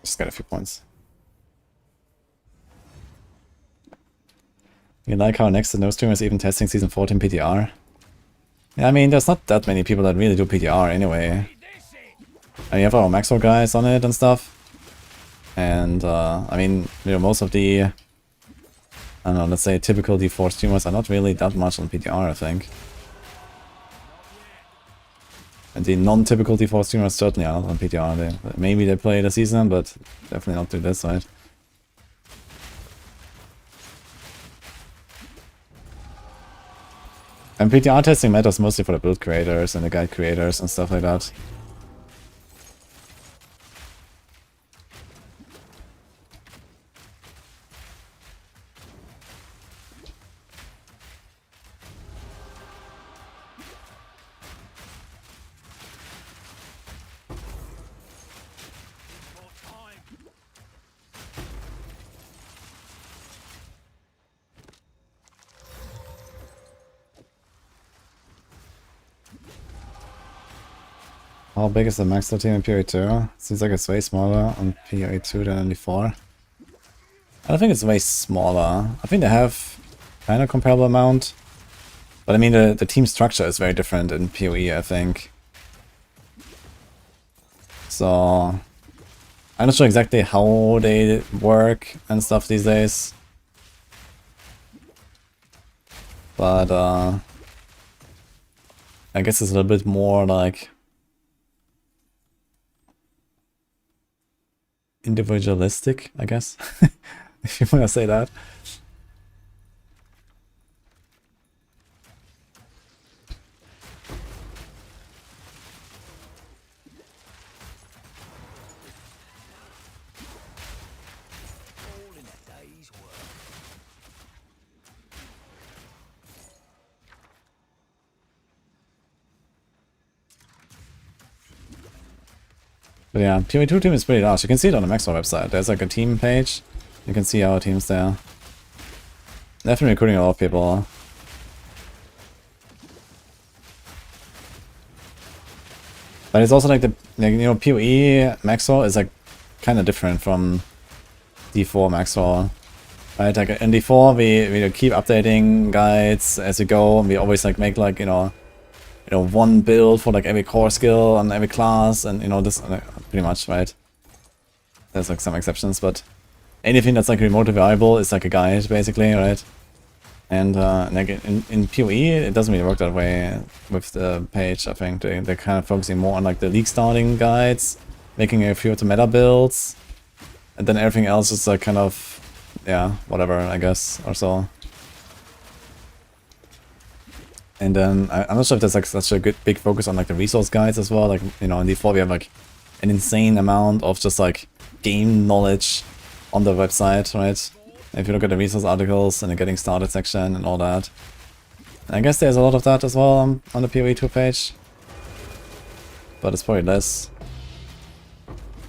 Just got a few points. You like how next to no streamer is even testing season 14 PTR? Yeah, I mean, there's not that many people that really do PTR anyway. And you have our Maxwell guys on it and stuff. And, I mean, you know, most of the, I don't know, let's say typical D4 streamers are not really that much on PTR, I think. And the non-typical D4 streamers certainly are not on PTR. Maybe they play the season, but definitely not do this side. And PTR testing matters mostly for the build creators and the guide creators and stuff like that. How big is the max team in PoE 2? Seems like it's way smaller on PoE 2 than in 4. I don't think it's way smaller. I think they have kind of comparable amount. But I mean, the team structure is very different in PoE, I think. So I'm not sure exactly how they work and stuff these days. But I guess it's a little bit more like individualistic, I guess. If you want to say that. All in a day's work. But yeah, PoE2 team is pretty large. You can see it on the Maxwell website. There's like a team page. You can see our teams there. Definitely recruiting a lot of people. But it's also like the, like, you know, PoE Maxwell is like kind of different from D4 Maxwell. Right, like in D4 we keep updating guides as we go, and we always like make like, you know, one build for like every core skill on every class, and you know, this pretty much, right? There's like some exceptions, but anything that's like remotely viable is like a guide basically, right? And like in PoE it doesn't really work that way with the page. I think they're kind of focusing more on like the league starting guides, making a few of the meta builds, and then everything else is like kind of, yeah, whatever, I guess, or so. And then I'm not sure if there's like such a good big focus on like the resource guides as well. Like, you know, in D4 we have like an insane amount of just like game knowledge on the website, right? If you look at the resource articles and the getting started section and all that. And I guess there's a lot of that as well on the PoE2 page. But it's probably less.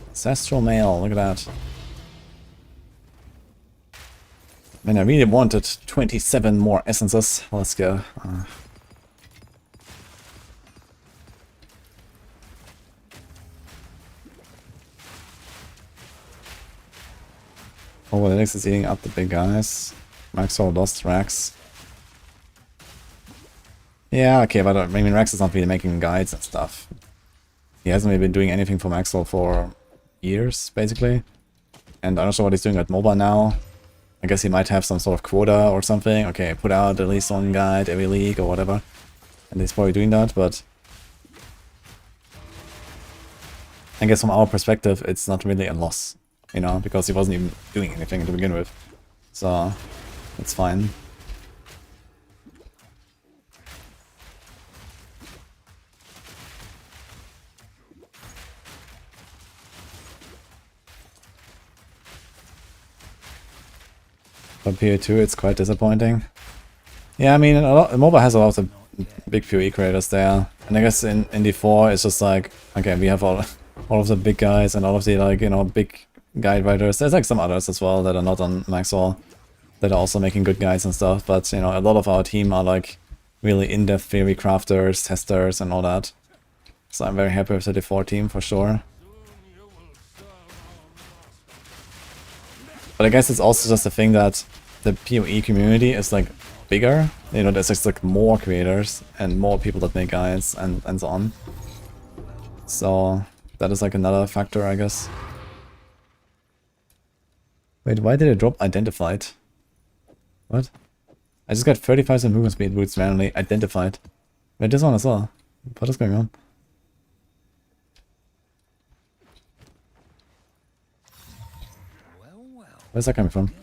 Ancestral Mail, look at that. Man, I really wanted 27 more essences. Let's go. Oh, well, Alex is eating up the big guys. Maxwell lost Rex. Yeah, okay, but I mean, Rex is not really making guides and stuff. He hasn't really been doing anything for Maxwell for years, basically. And I'm not sure what he's doing at MOBA now. I guess he might have some sort of quota or something. Okay, put out at least one guide every league or whatever. And he's probably doing that, but I guess from our perspective, it's not really a loss, you know, because he wasn't even doing anything to begin with. So, it's fine. But PoE2, it's quite disappointing. Yeah, I mean, MOBA has a lot of big PoE creators there. And I guess in D4, it's just like, okay, we have all of the big guys and all of the, like, you know, big guide writers. There's like some others as well that are not on Maxwell that are also making good guides and stuff. But, you know, a lot of our team are like really in-depth theory crafters, testers, and all that. So I'm very happy with the D4 team for sure. But I guess it's also just a thing that the PoE community is like bigger. You know, there's just like more creators and more people that make guides and so on. So that is like another factor, I guess. Wait, why did it drop identified? What? I just got 35% movement speed boots randomly identified. Wait, this one as well. What is going on? Where's that coming from?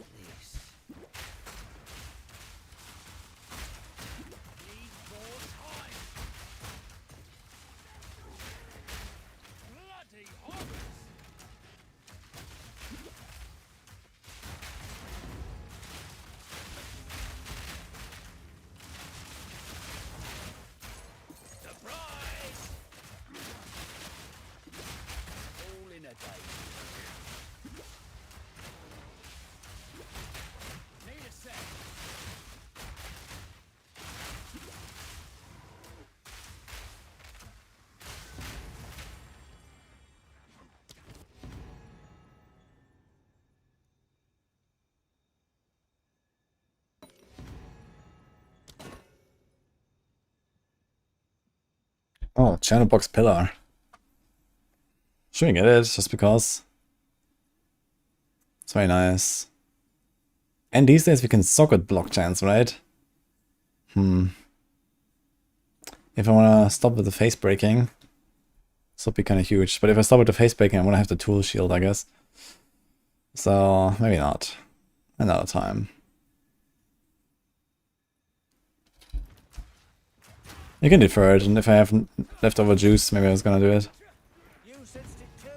Oh, channel box pillar. Should we get it just because? It's very nice. And these days we can socket blockchains, right? If I wanna stop with the face breaking, this would be kind of huge. But if I stop with the face breaking, I wanna have the tool shield, I guess. So maybe not. Another time. You can defer it, and if I have leftover juice, maybe I was gonna do it. You sensed it too.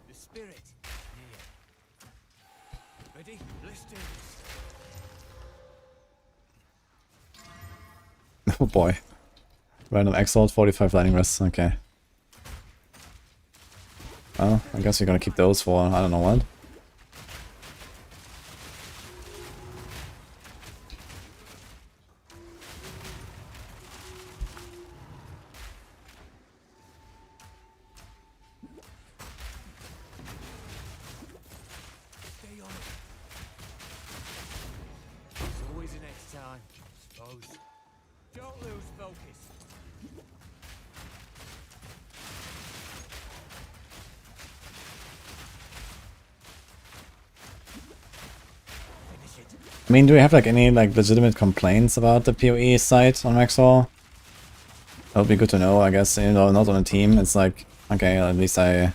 The spirit. Near. Ready? Let's do this. Oh boy. Random Exile, 45 lightning rests, okay. Well, I guess you're gonna keep those for I don't know what. Stay on it. There's always a next time, I suppose. Don't lose focus. Finish it. I mean, do we have like any like legitimate complaints about the PoE site on Maxwell? That would be good to know, I guess. You know, not on a team. It's like, okay, at least I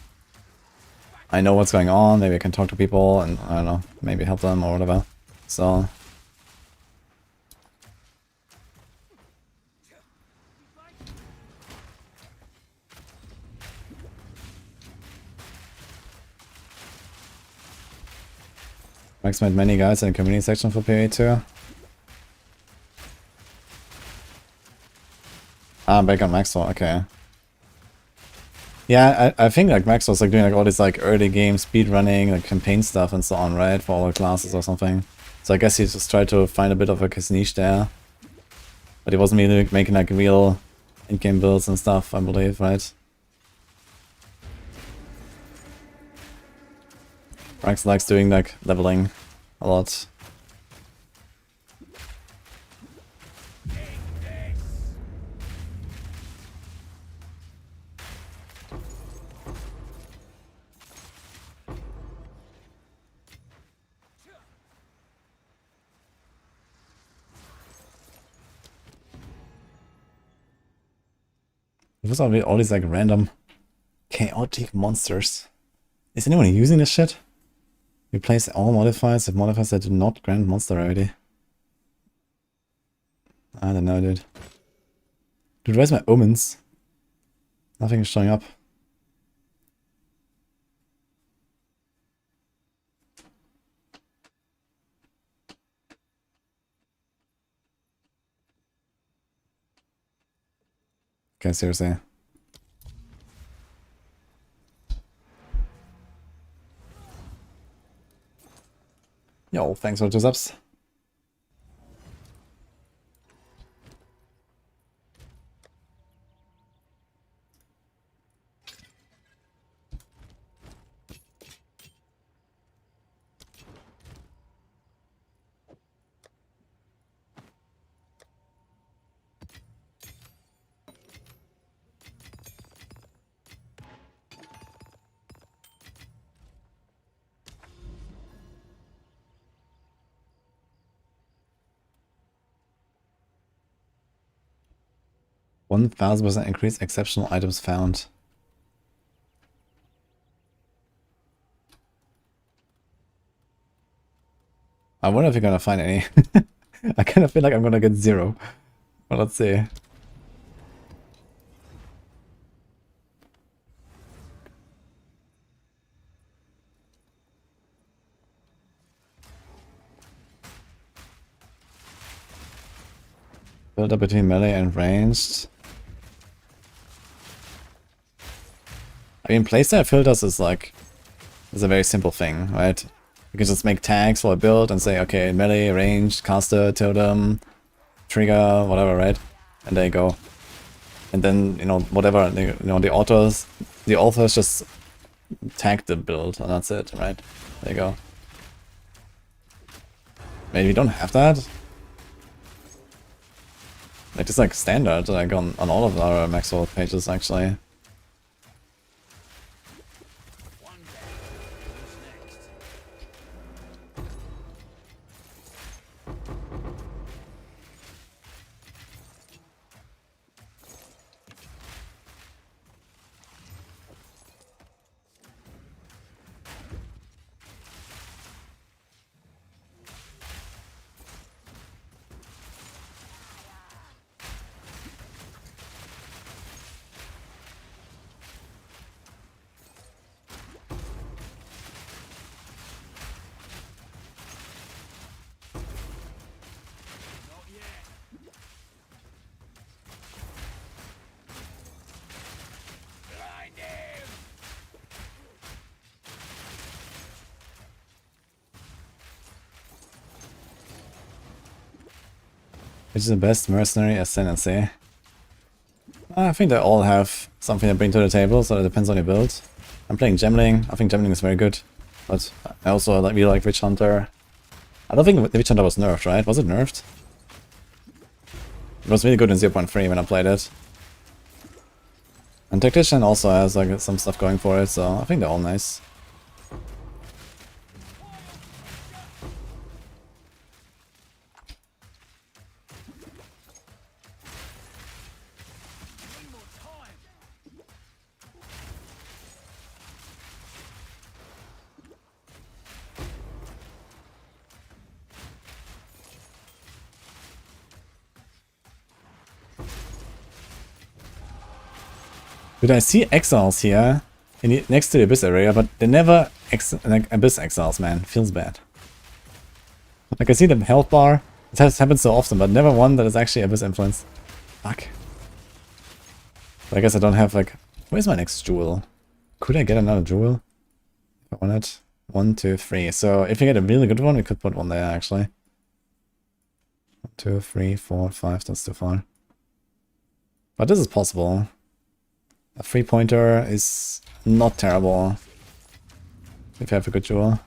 know what's going on. Maybe I can talk to people and I don't know, maybe help them or whatever. So Max made many guys in the community section for PoE too. Ah, I'm back on Maxwell, okay. Yeah, I think like Maxwell's like doing like all this like early game speedrunning, like campaign stuff and so on, right? For all the classes or something. So I guess he just tried to find a bit of his niche there. But he wasn't really making like real in-game builds and stuff, I believe, right? Max likes doing like leveling a lot. What's all these like random chaotic monsters? Is anyone using this shit? Replace all modifiers with modifiers that do not grant monster rarity. I don't know, dude. Dude, where's my omens? Nothing is showing up. Okay, seriously. Yo, thanks for the 2 subs. %1,000% increase exceptional items found. I wonder if you're gonna find any. I kind of feel like I'm gonna get 0. But let's see. Filter between melee and ranged. I mean, playstyle filters is like, is a very simple thing, right? You can just make tags for a build and say, okay, melee, ranged, caster, totem, trigger, whatever, right? And there you go. And then, you know, whatever, you know, the authors just tag the build and that's it, right? There you go. Maybe we don't have that. Like, it's like standard, like on all of our Maxwell pages actually. Which is the best mercenary ascendancy? I think they all have something to bring to the table, so it depends on your build. I'm playing Gemling. I think Gemling is very good, but I also really like Witch Hunter. I don't think the Witch Hunter was nerfed, right? Was it nerfed? It was really good in 0.3 when I played it. And Tactician also has like some stuff going for it, so I think they're all nice. Dude, I see exiles here in the, next to the Abyss area, but they're never like Abyss exiles, man. Feels bad. Like I see the health bar. It has happened so often, but never one that is actually Abyss influence. Fuck. But I guess I don't have like... Where's my next jewel? Could I get another jewel? If I want it. 1, 2, 3. So if you get a really good one, we could put one there actually. 1, 2, 3, 4, 5. That's too far. But this is possible. A 3-pointer is not terrible if you have a good jewel.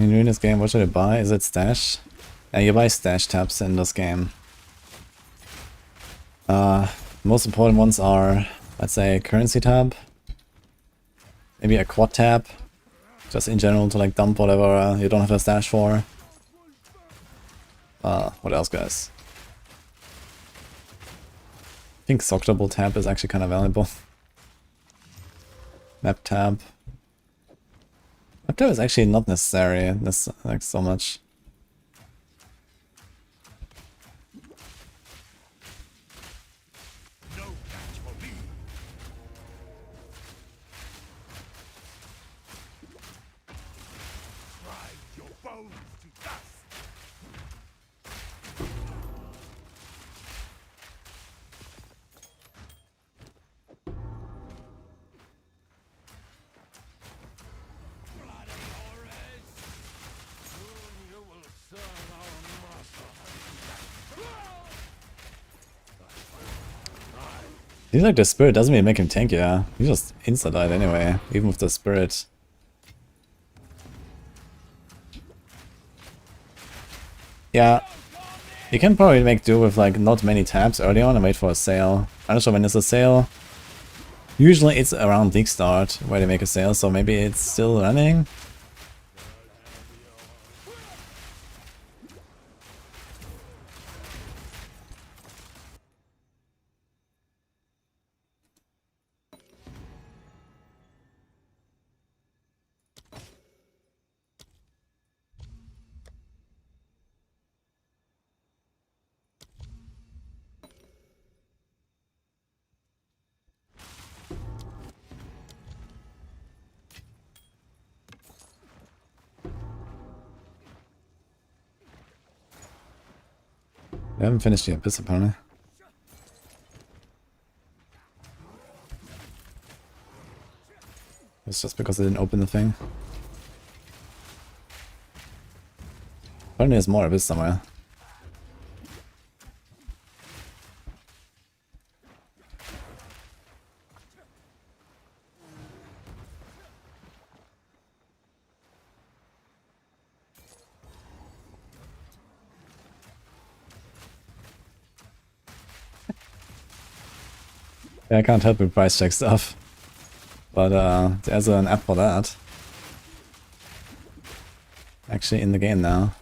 In this game, what should I buy? Is it stash? Yeah, you buy stash tabs in this game. Most important ones are, let's say, currency tab. Maybe a quad tab. Just in general to like dump whatever you don't have a stash for. What else, guys? I think sock double tab is actually kind of valuable. Map tab. Map tab is actually not necessary, like so much. He's like the spirit doesn't even make him tank, yeah. He just insta-died anyway, even with the spirit. Yeah, you can probably make do with like not many tabs early on and wait for a sale. I'm not sure when there's a sale. Usually it's around league start where they make a sale, so maybe it's still running. We haven't finished the Abyss apparently. It's just because I didn't open the thing. Apparently there's more Abyss somewhere. Yeah, I can't help with price check stuff. But there's an app for that. Actually in the game now.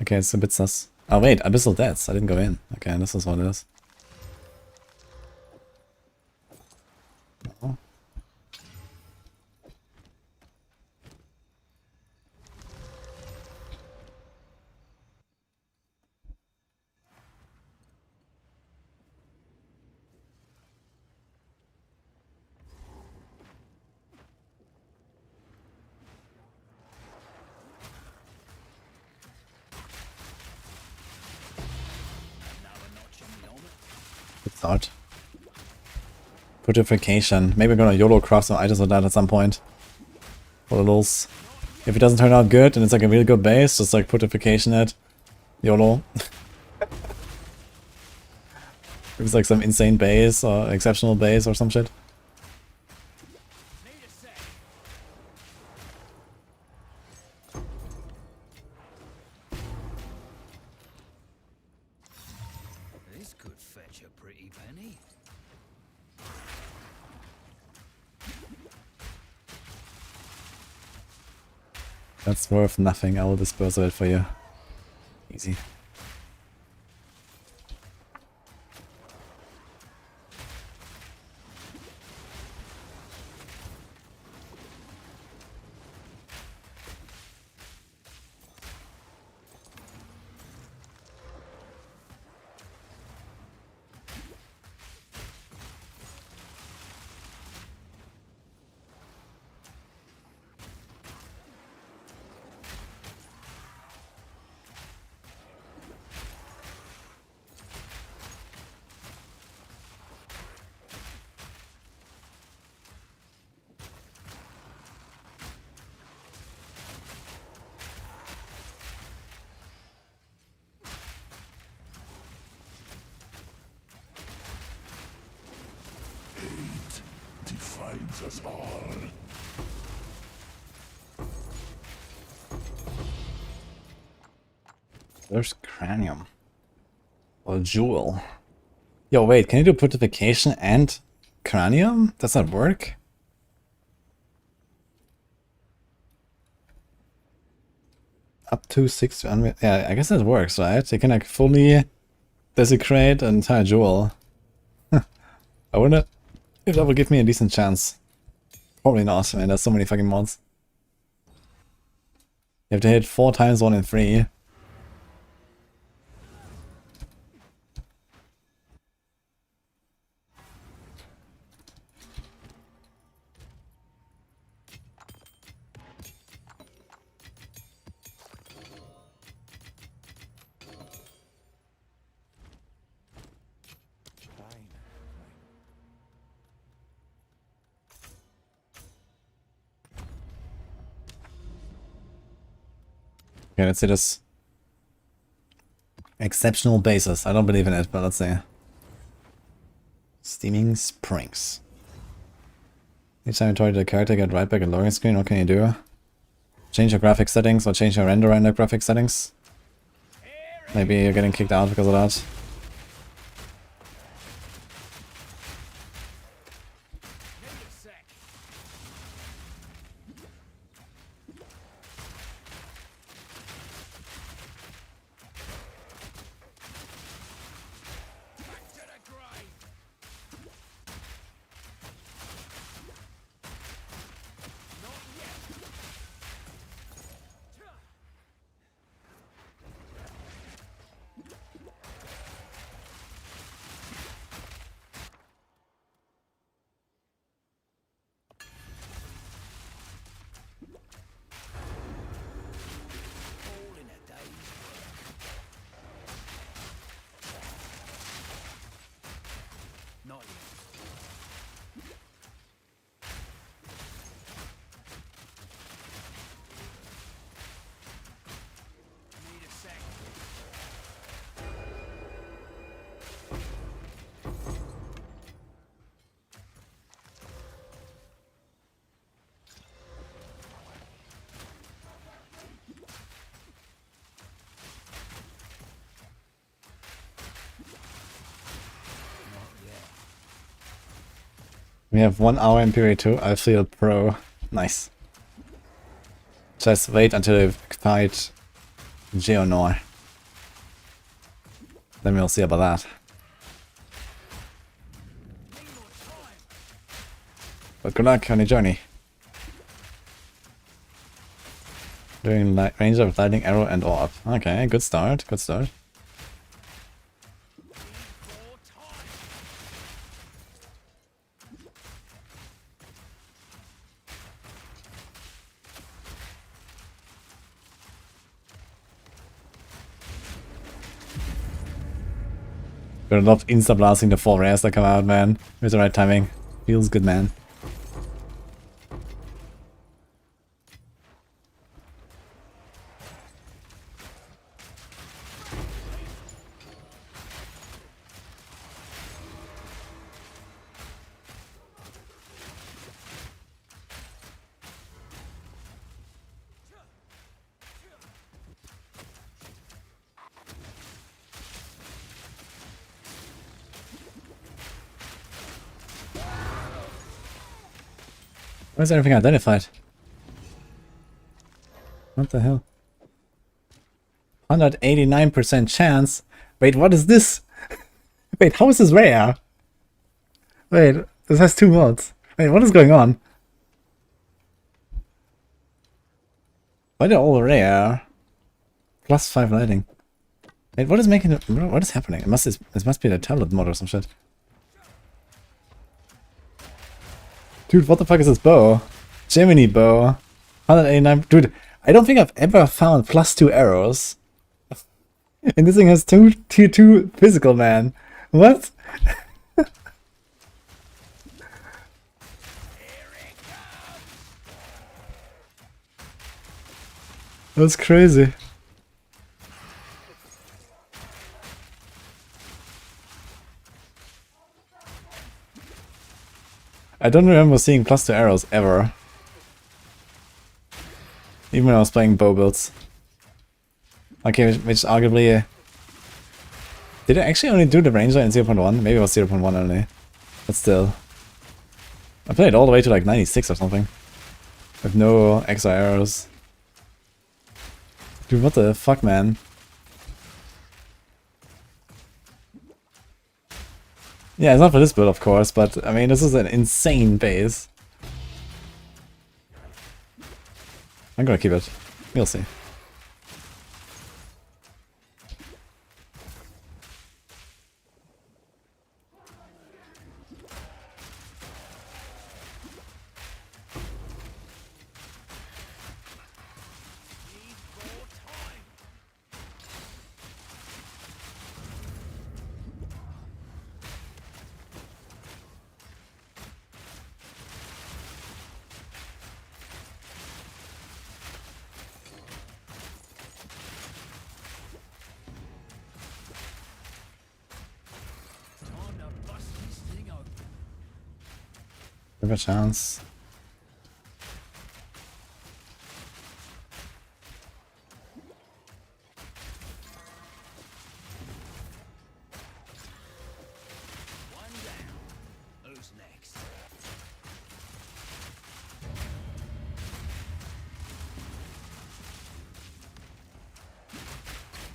Okay, it's a bit sus. Oh wait, Abyssal Deaths. I didn't go in. Okay, this is what it is. Oh. Good start. Purification. Maybe we're gonna YOLO craft some items with that at some point. For the lulz. If it doesn't turn out good and it's like a really good base, just like purification it. YOLO. If it's like some insane base or exceptional base or some shit. This could fetch a pretty penny. That's worth nothing. I will dispose of it for you. Easy. Defines us all. There's cranium. Or jewel. Yo, wait, can you do purification and cranium? Does that work? Up to 6 to yeah, I guess that works, right? You can like fully desecrate an entire jewel. I wonder if that would give me a decent chance. Probably not, man. There's so many fucking mods. You have to hit 4 times 1 in 3. Okay, let's see this. Exceptional basis. I don't believe in it, but let's see. Steaming Springs. Each time you target the character, get right back a loading screen. What can you do? Change your graphic settings or change your render graphic settings. Maybe you're getting kicked out because of that. We have 1 hour in period 2. I feel pro. Nice. Just wait until we fight Geonor. Then we'll see about that. But good luck on your journey. Doing range of lightning, arrow, and orb. Okay, good start, good start. Gonna love insta-blasting the 4 rares that come out, man. With the right timing. Feels good, man. Why is everything identified? What the hell? 189% chance? Wait, what is this? Wait, how is this rare? Wait, this has 2 mods. Wait, what is going on? Why are they all rare? Plus 5 lighting. Wait, what is making it? What is happening? It must be the tablet mod or some shit. Dude, what the fuck is this bow? Gemini bow. 189. Dude, I don't think I've ever found +2 arrows. And this thing has 2 tier 2 physical, man. What? That's crazy. I don't remember seeing +2 arrows ever. Even when I was playing bow builds. Okay, which arguably... did I actually only do the ranger in 0.1? Maybe it was 0.1 only. But still. I played all the way to like 96 or something. With no extra arrows. Dude, what the fuck, man? Yeah, it's not for this build, of course, but I mean, this is an insane base. I'm gonna keep it. We'll see. Give a chance.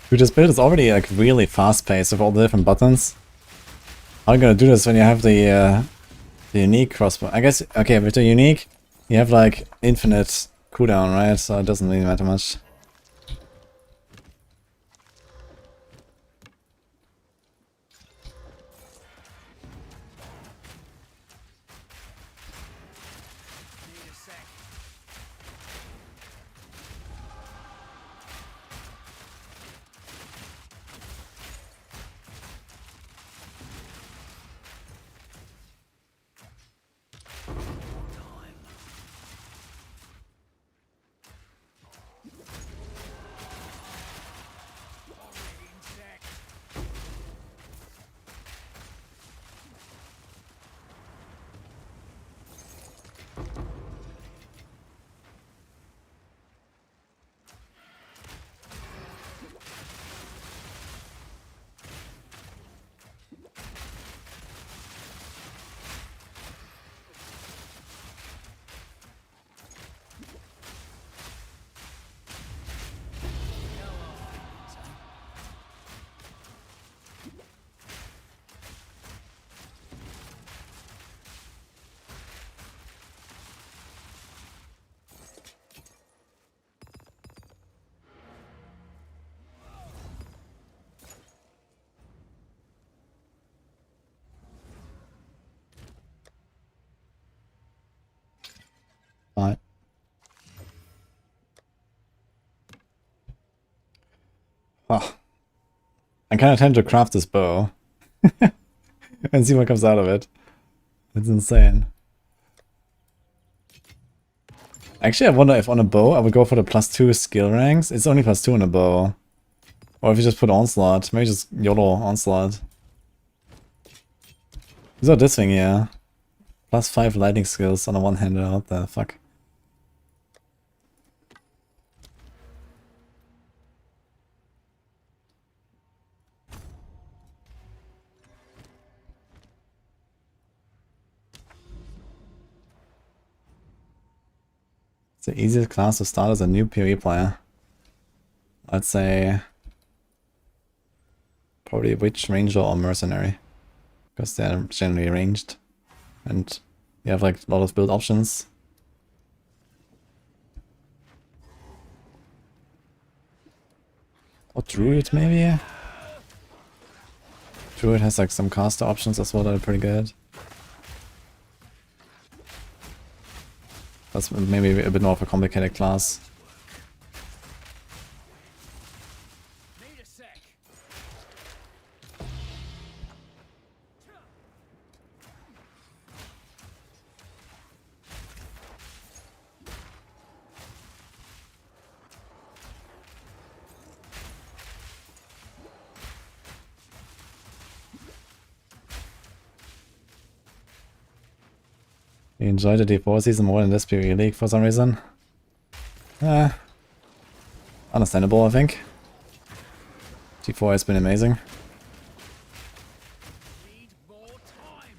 Dude, this build is already like really fast paced with all the different buttons. How are you gonna do this when you have the unique crossbow? I guess, okay, with the unique, you have like infinite cooldown, right? So it doesn't really matter much. Oh, I'm kind of tempted to craft this bow and see what comes out of it. It's insane. Actually, I wonder if on a bow I would go for the +2 skill ranks. It's only +2 on a bow. Or if you just put Onslaught. Maybe just YOLO Onslaught. So this thing, yeah. +5 lightning skills on a one-hander. What the fuck? It's the easiest class to start as a new PoE player. I'd say probably Witch, Ranger, or Mercenary. Because they're generally ranged. And you have like a lot of build options. Or Druid maybe? Druid has like some caster options as well that are pretty good. That's maybe a bit more of a complicated class. Need a sec. You enjoy the D4 season more than this PoE League for some reason? Understandable, I think. D4 has been amazing. Need more time.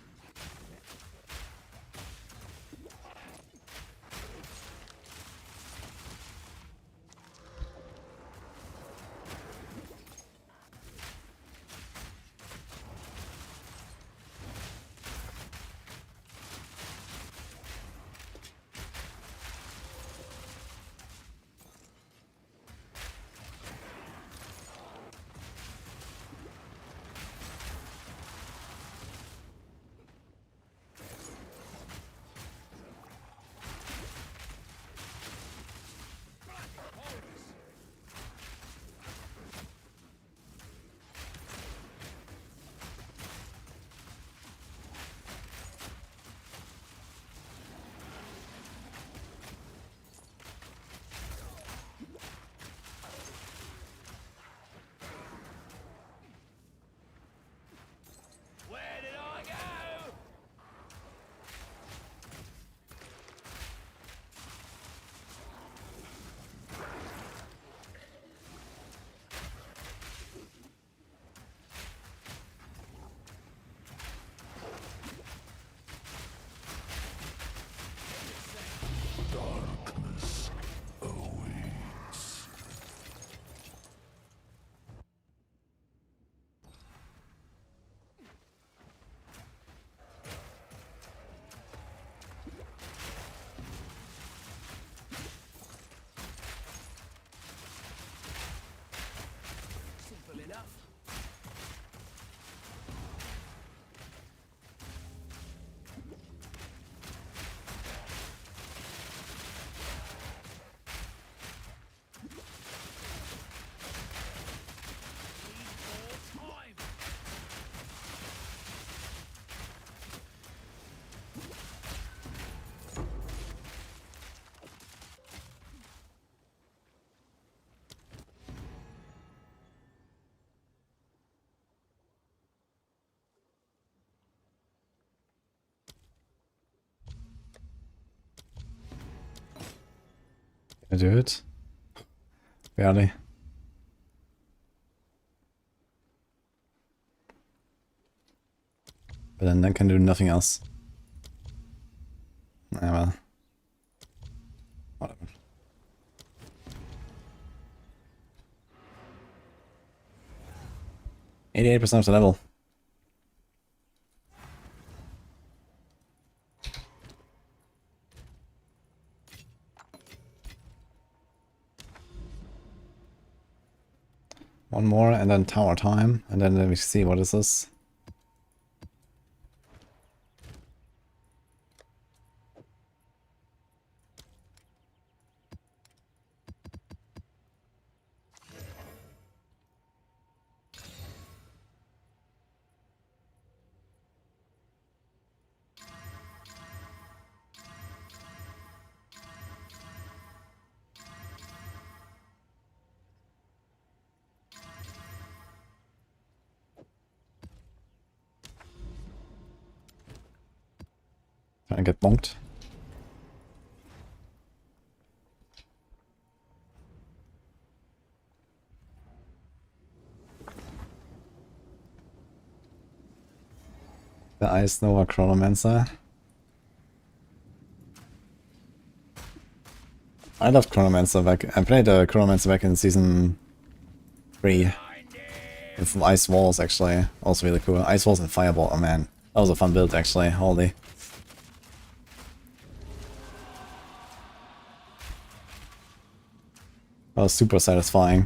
Where did I go? Darkness awaits. Simple enough. Need more time. Can I do it? Barely. But then I can do nothing else. Ah, well. Whatever. 88% of the level. One more and then tower time, and then let me see what is this. Can I get bonked? The Ice Nova Chronomancer. I loved Chronomancer back. I played Chronomancer back in season 3. With Ice Walls, actually. Also really cool. Ice Walls and Fireball, oh man. That was a fun build, actually. Holy. That was super satisfying.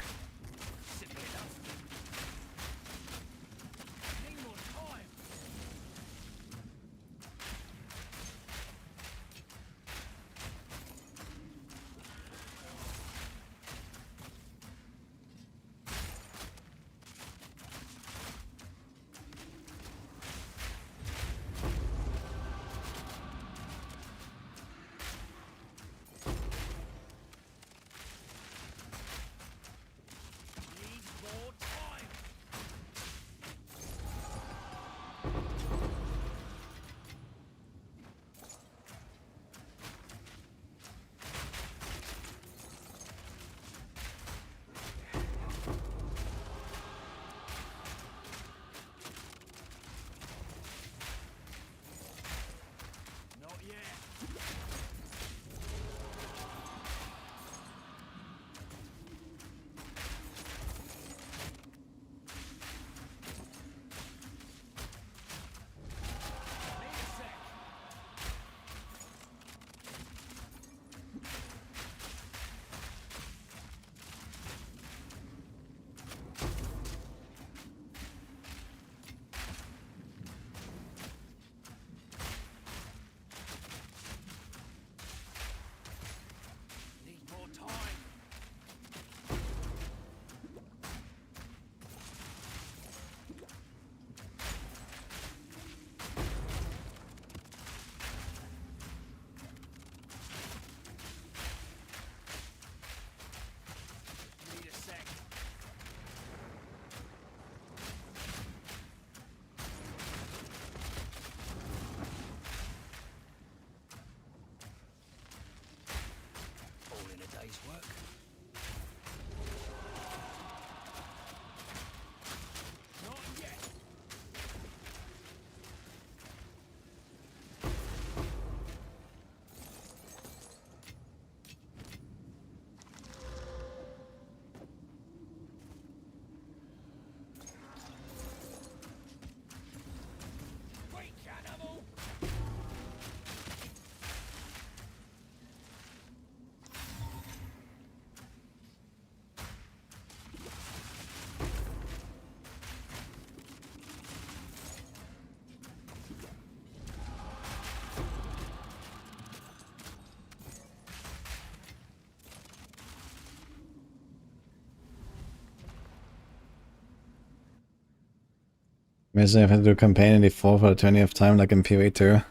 Imagine if I had to do a campaign in D4 for the 20th time like in PoE 2.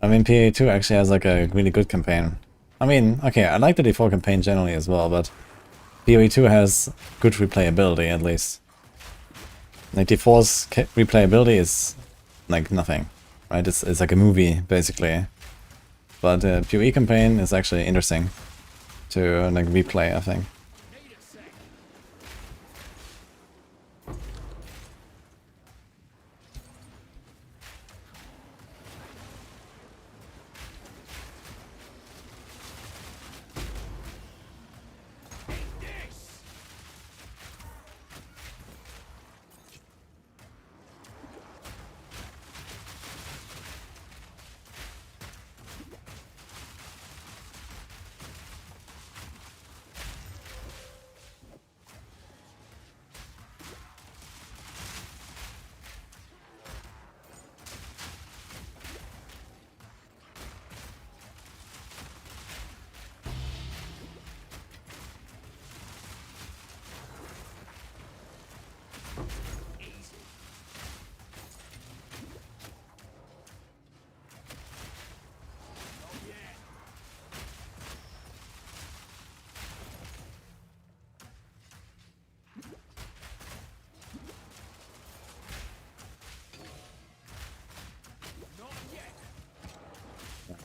I mean, PoE 2 actually has like a really good campaign. I mean, okay, I like the D4 campaign generally as well, but PoE 2 has good replayability at least. Like D4's replayability is like nothing, right? It's like a movie basically. But the PoE campaign is actually interesting to like replay, I think.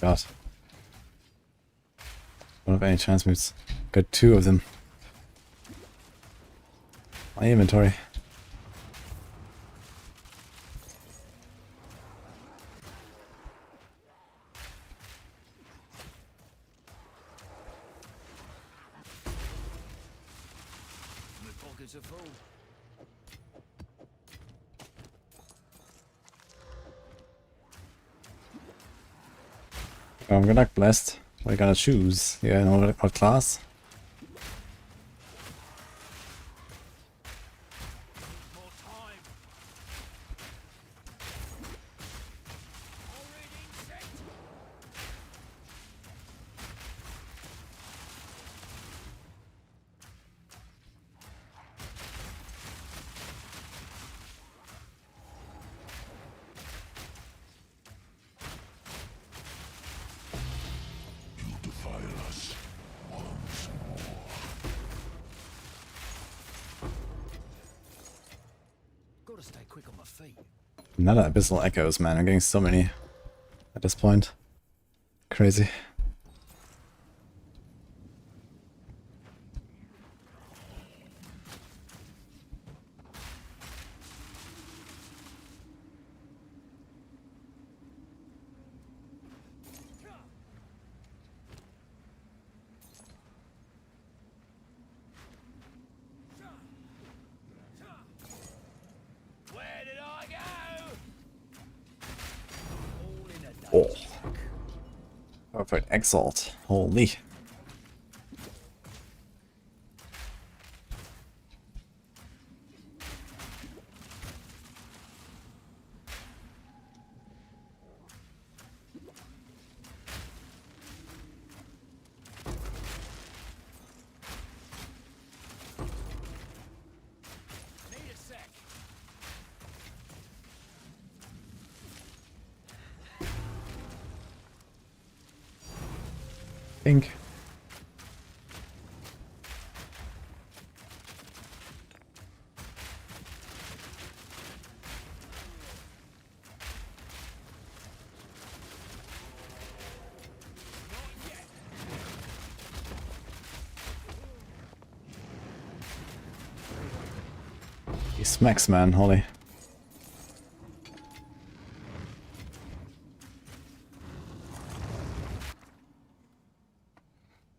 God. Don't have any chance moves. Got 2 of them. My inventory. My pockets are full. I'm gonna blessed. What are you gonna choose? Yeah, no, what class? More time. Already set. You defile us once more. Gotta stay quick on my feet. Another Abyssal Echoes, man. I'm getting so many at this point. Crazy. Where did I go? All in a Oh. day's work. Perfect. Exalt. Holy. Need a sec. Pink. He smacks, man. Holy.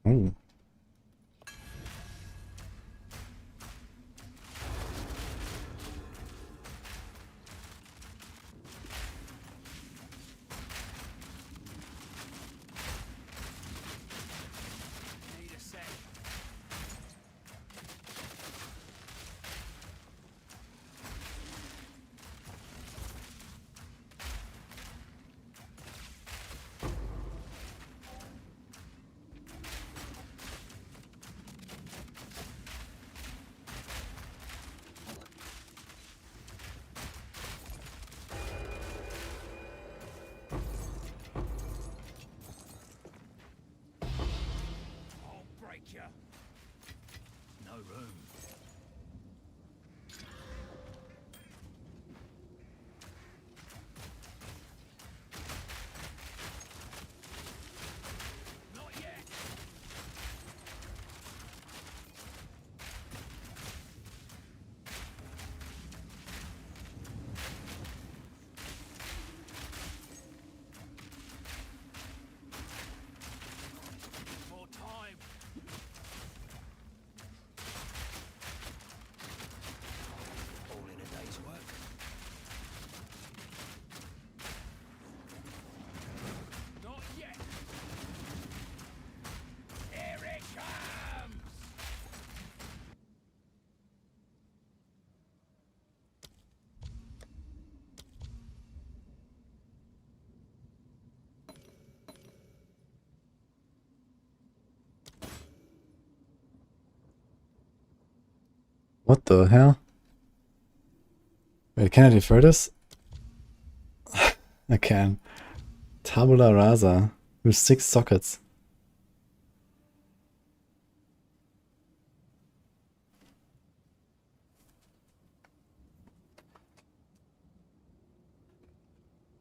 Ooh. Need a sec. I'll break you. No room. Not yet. More time. All in a day's work. Not yet. Here it comes. What the hell? Wait, can I defer this? I can. Tabula rasa. With 6 sockets.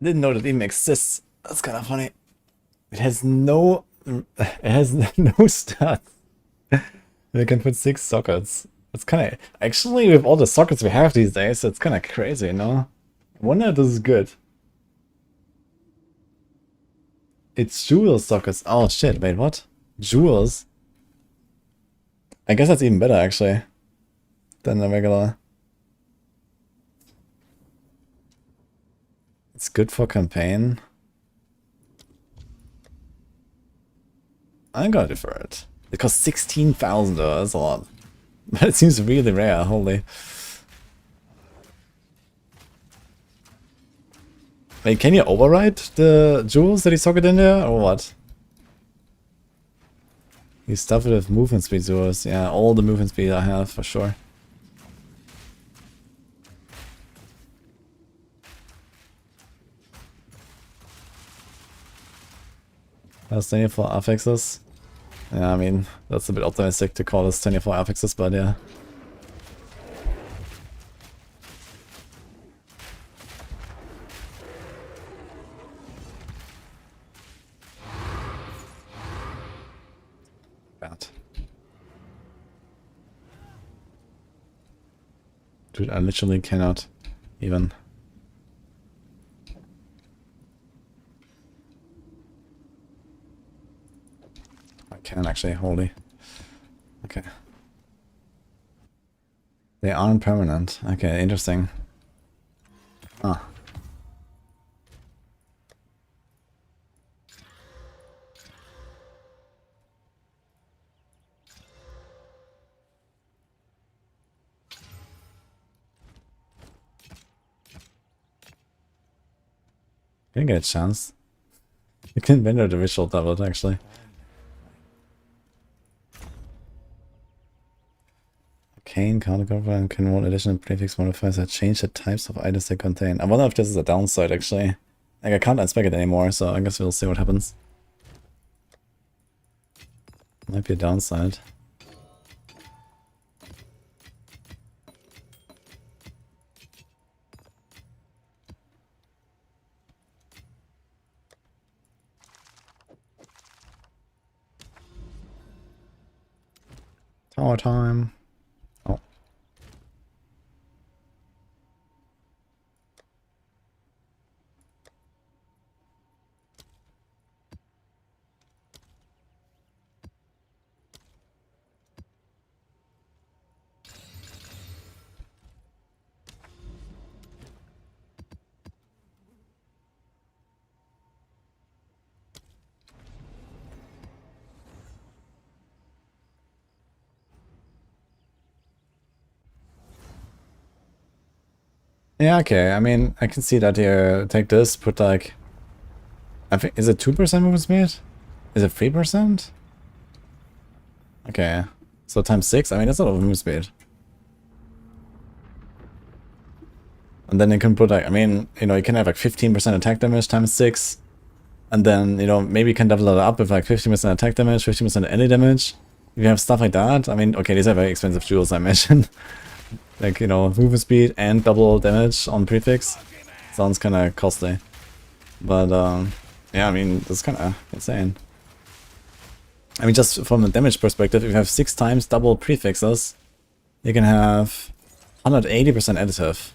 Didn't know that even exists. That's kind of funny. It has no stats. They can put 6 sockets. It's kind of actually with all the sockets we have these days, it's kind of crazy, you know. I wonder if this is good. It's jewel sockets. Oh shit! Wait, what? Jewels? I guess that's even better actually than the regular. It's good for campaign. I'm gonna defer it. It costs 16,000 though, that's a lot. But it seems really rare, holy. Wait, can you override the jewels that he socket in there, or what? You stuff it with movement speed jewels. Yeah, all the movement speed I have, for sure. That's 24 affixes. Yeah, I mean, that's a bit optimistic to call this 24 affixes, but yeah. Bad. Dude, I literally cannot even. I can actually, holy. Okay. They aren't permanent. Okay, interesting. Ah. Didn't get a chance. You can render the visual tablet actually. Arcane, counter cover, and can roll additional prefix modifiers that change the types of items they contain. I wonder if this is a downside actually. Like I can't unspec it anymore, so I guess we'll see what happens. Might be a downside. Tower time. Oh. Yeah, okay. I mean, I can see that here. Take this, put like... I think, is it 2% movement speed? Is it 3%? Okay. So times 6? I mean, that's a lot of movement speed. And then you can put like, I mean, you know, you can have like 15% attack damage times 6. And then, you know, maybe you can level it up with like 50% attack damage, 50% any damage. If you have stuff like that, I mean, okay, these are very expensive jewels, I mentioned. Like, you know, movement speed and double damage on prefix. Sounds kind of costly. But, yeah, I mean, that's kind of insane. I mean, just from a damage perspective, if you have 6 times double prefixes, you can have 180% additive.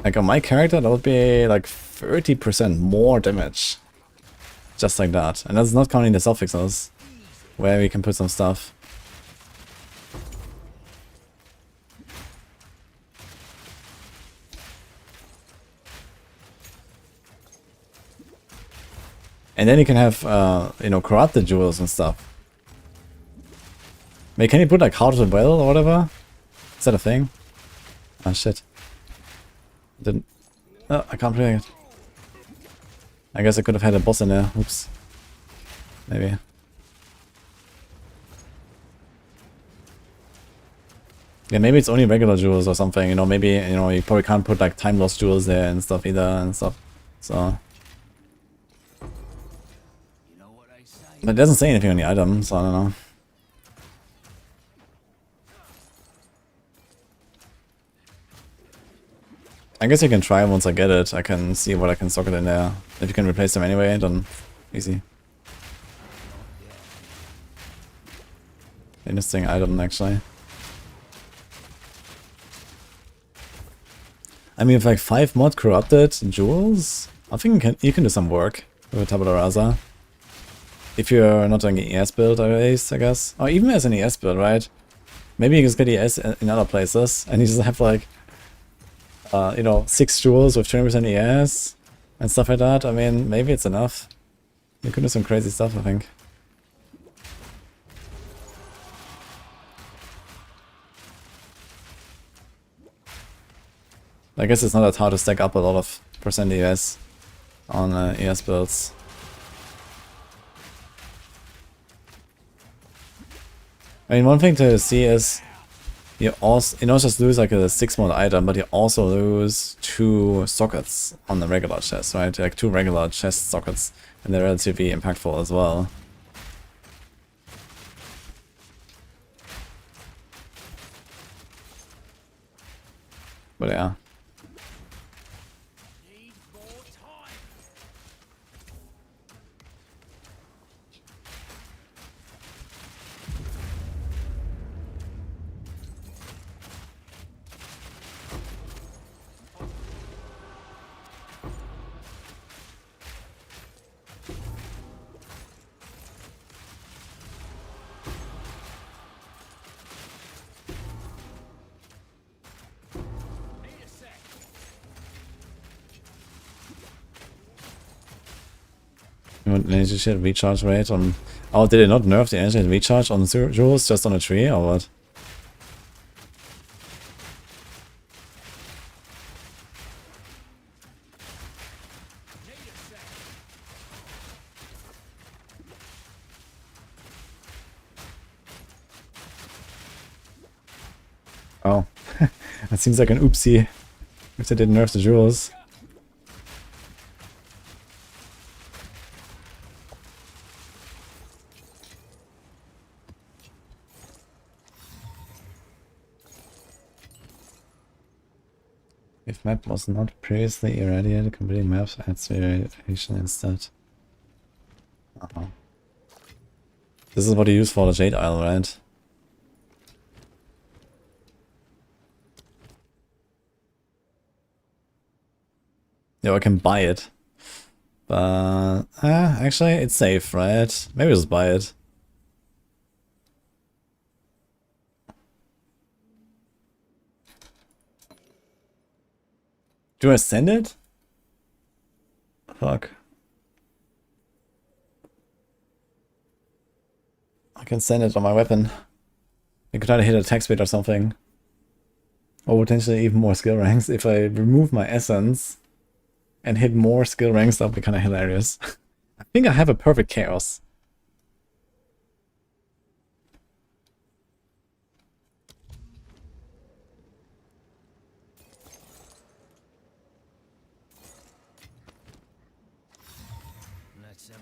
Like, on my character, that would be like 30% more damage. Just like that. And that's not counting the suffixes, where we can put some stuff. And then you can have, you know, corrupted jewels and stuff. Wait, can you put like Heart of the Well or whatever? Is that a thing? Ah, shit. Didn't. Oh, I can't play it. I guess I could have had a boss in there. Oops. Maybe. Yeah, maybe it's only regular jewels or something, you know, maybe, you know, you probably can't put like time lost jewels there and stuff either and stuff. So. But it doesn't say anything on the item, so I don't know. I guess you can try once I get it. I can see what I can socket in there. If you can replace them anyway, then easy. Interesting item, actually. I mean, with like 5 mod corrupted jewels, I think you can do some work with a tabula rasa. If you're not doing an ES build, at least, I guess. Or even as an ES build, right? Maybe you just get ES in other places, and you just have like, you know, 6 jewels with 20% ES and stuff like that. I mean, maybe it's enough. You can do some crazy stuff, I think. I guess it's not that hard to stack up a lot of percent ES on ES builds. I mean, one thing to see is you not just lose like a 6 mod item, but you also lose 2 sockets on the regular chest, right? Like 2 regular chest sockets, and they're relatively impactful as well. But yeah. Energy shield recharge rate on... Oh, did it not nerf the energy recharge on jewels just on a tree, or what? Oh, that seems like an oopsie if they didn't nerf the jewels. If map was not previously irradiated, completing maps adds irradiation instead. This is what you use for the Jade Isle, right? Yeah, I can buy it. But actually it's safe, right? Maybe just buy it. Do I send it? Fuck. I can send it on my weapon. I could try to hit attack speed or something. Or potentially even more skill ranks. If I remove my essence and hit more skill ranks, that would be kind of hilarious. I think I have a perfect chaos.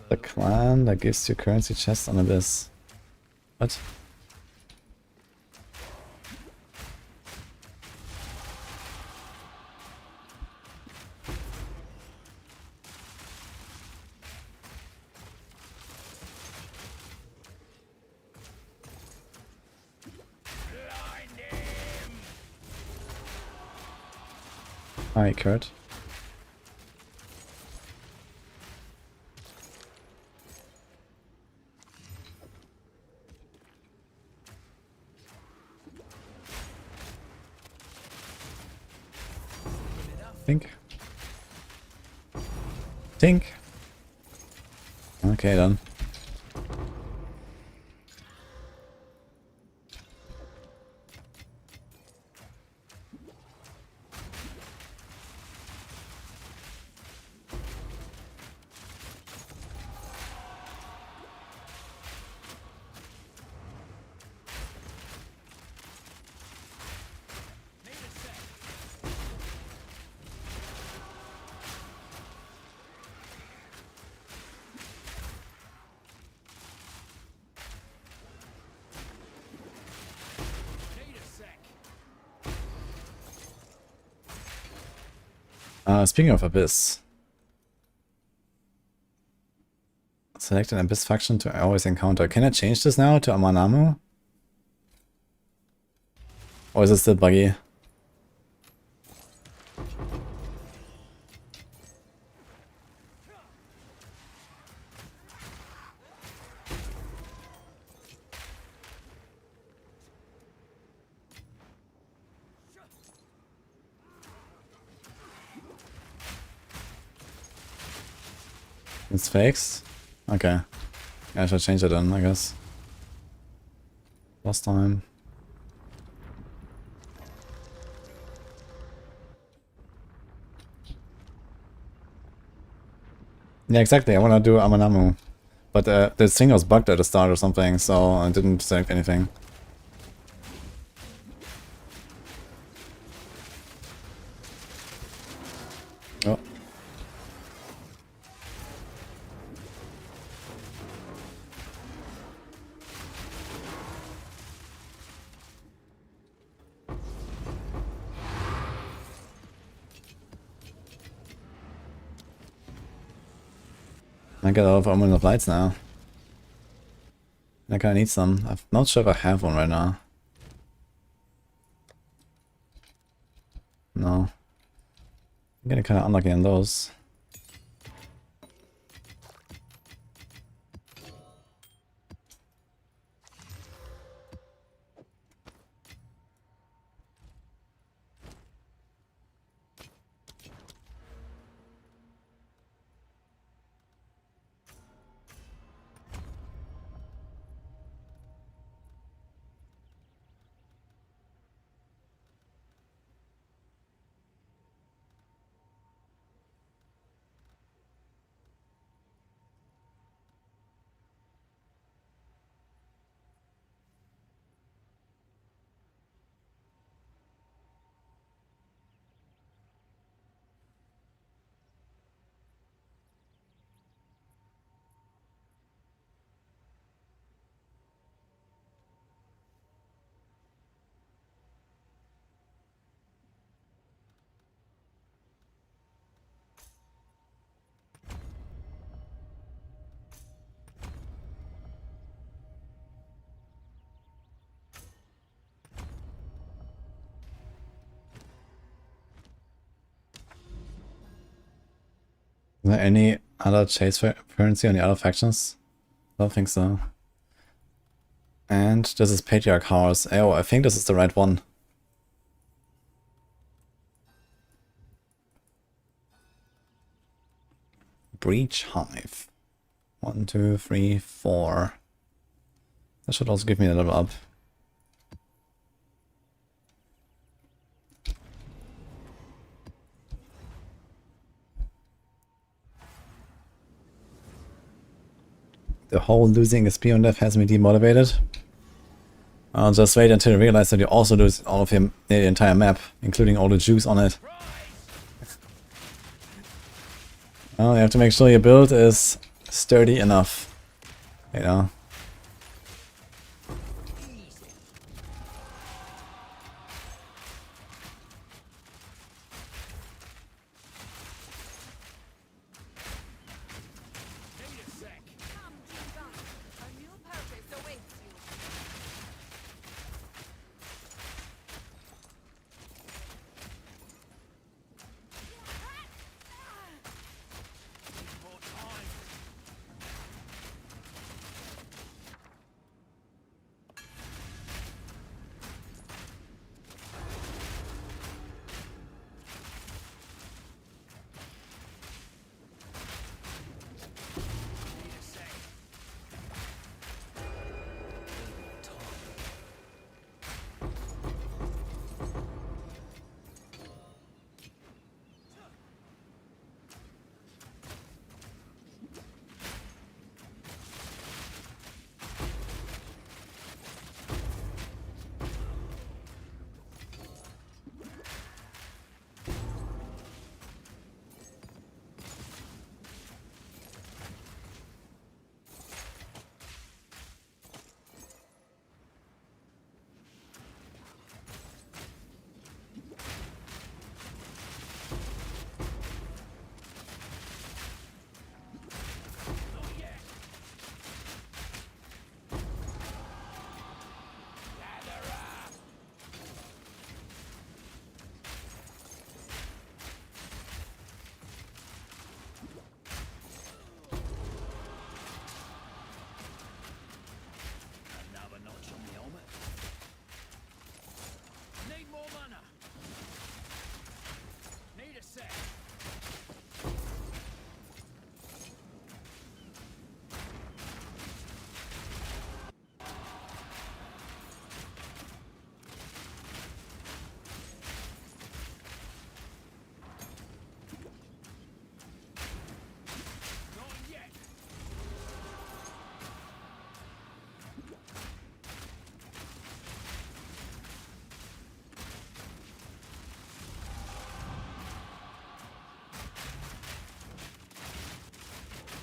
The clan that gives you currency chest on Abyss. What? Hi, Kurt. Think. Think. Okay, done. Speaking of Abyss. Select an Abyss faction to always encounter. Can I change this now to Amanamu? Or is it still buggy? It's fakes? Okay. Yeah, I should change it then, I guess. Last time. Yeah, exactly. I wanna do Amanamu. But the thing was bugged at the start or something, so I didn't select anything. Oh. I get a lot of Omen of Lights now. I kinda need some. I'm not sure if I have one right now. No. I'm getting kinda unlucky on those. Is there any other chase currency on the other factions? I don't think so. And this is Patriarch House. Oh, I think this is the right one. Breach Hive. 1, 2, 3, 4. That should also give me a level up. The whole losing XP on death has me demotivated. I'll just wait until I realize that you also lose all of the entire map, including all the juice on it. Well, you have to make sure your build is sturdy enough, you know. A new purpose awaits you.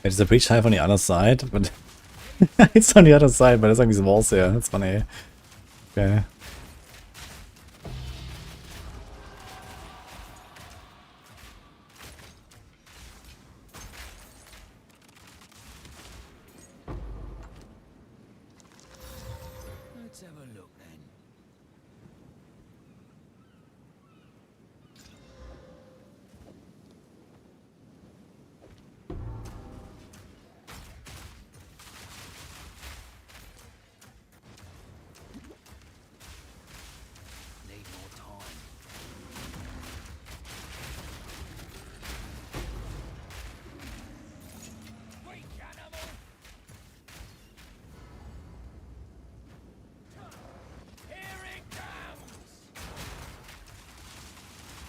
Wait, is the breach hive on the other side? But it's on the other side, but there's like these walls here. That's funny. Okay. Let's have a look then. Need more time. Weak animal. Here it comes.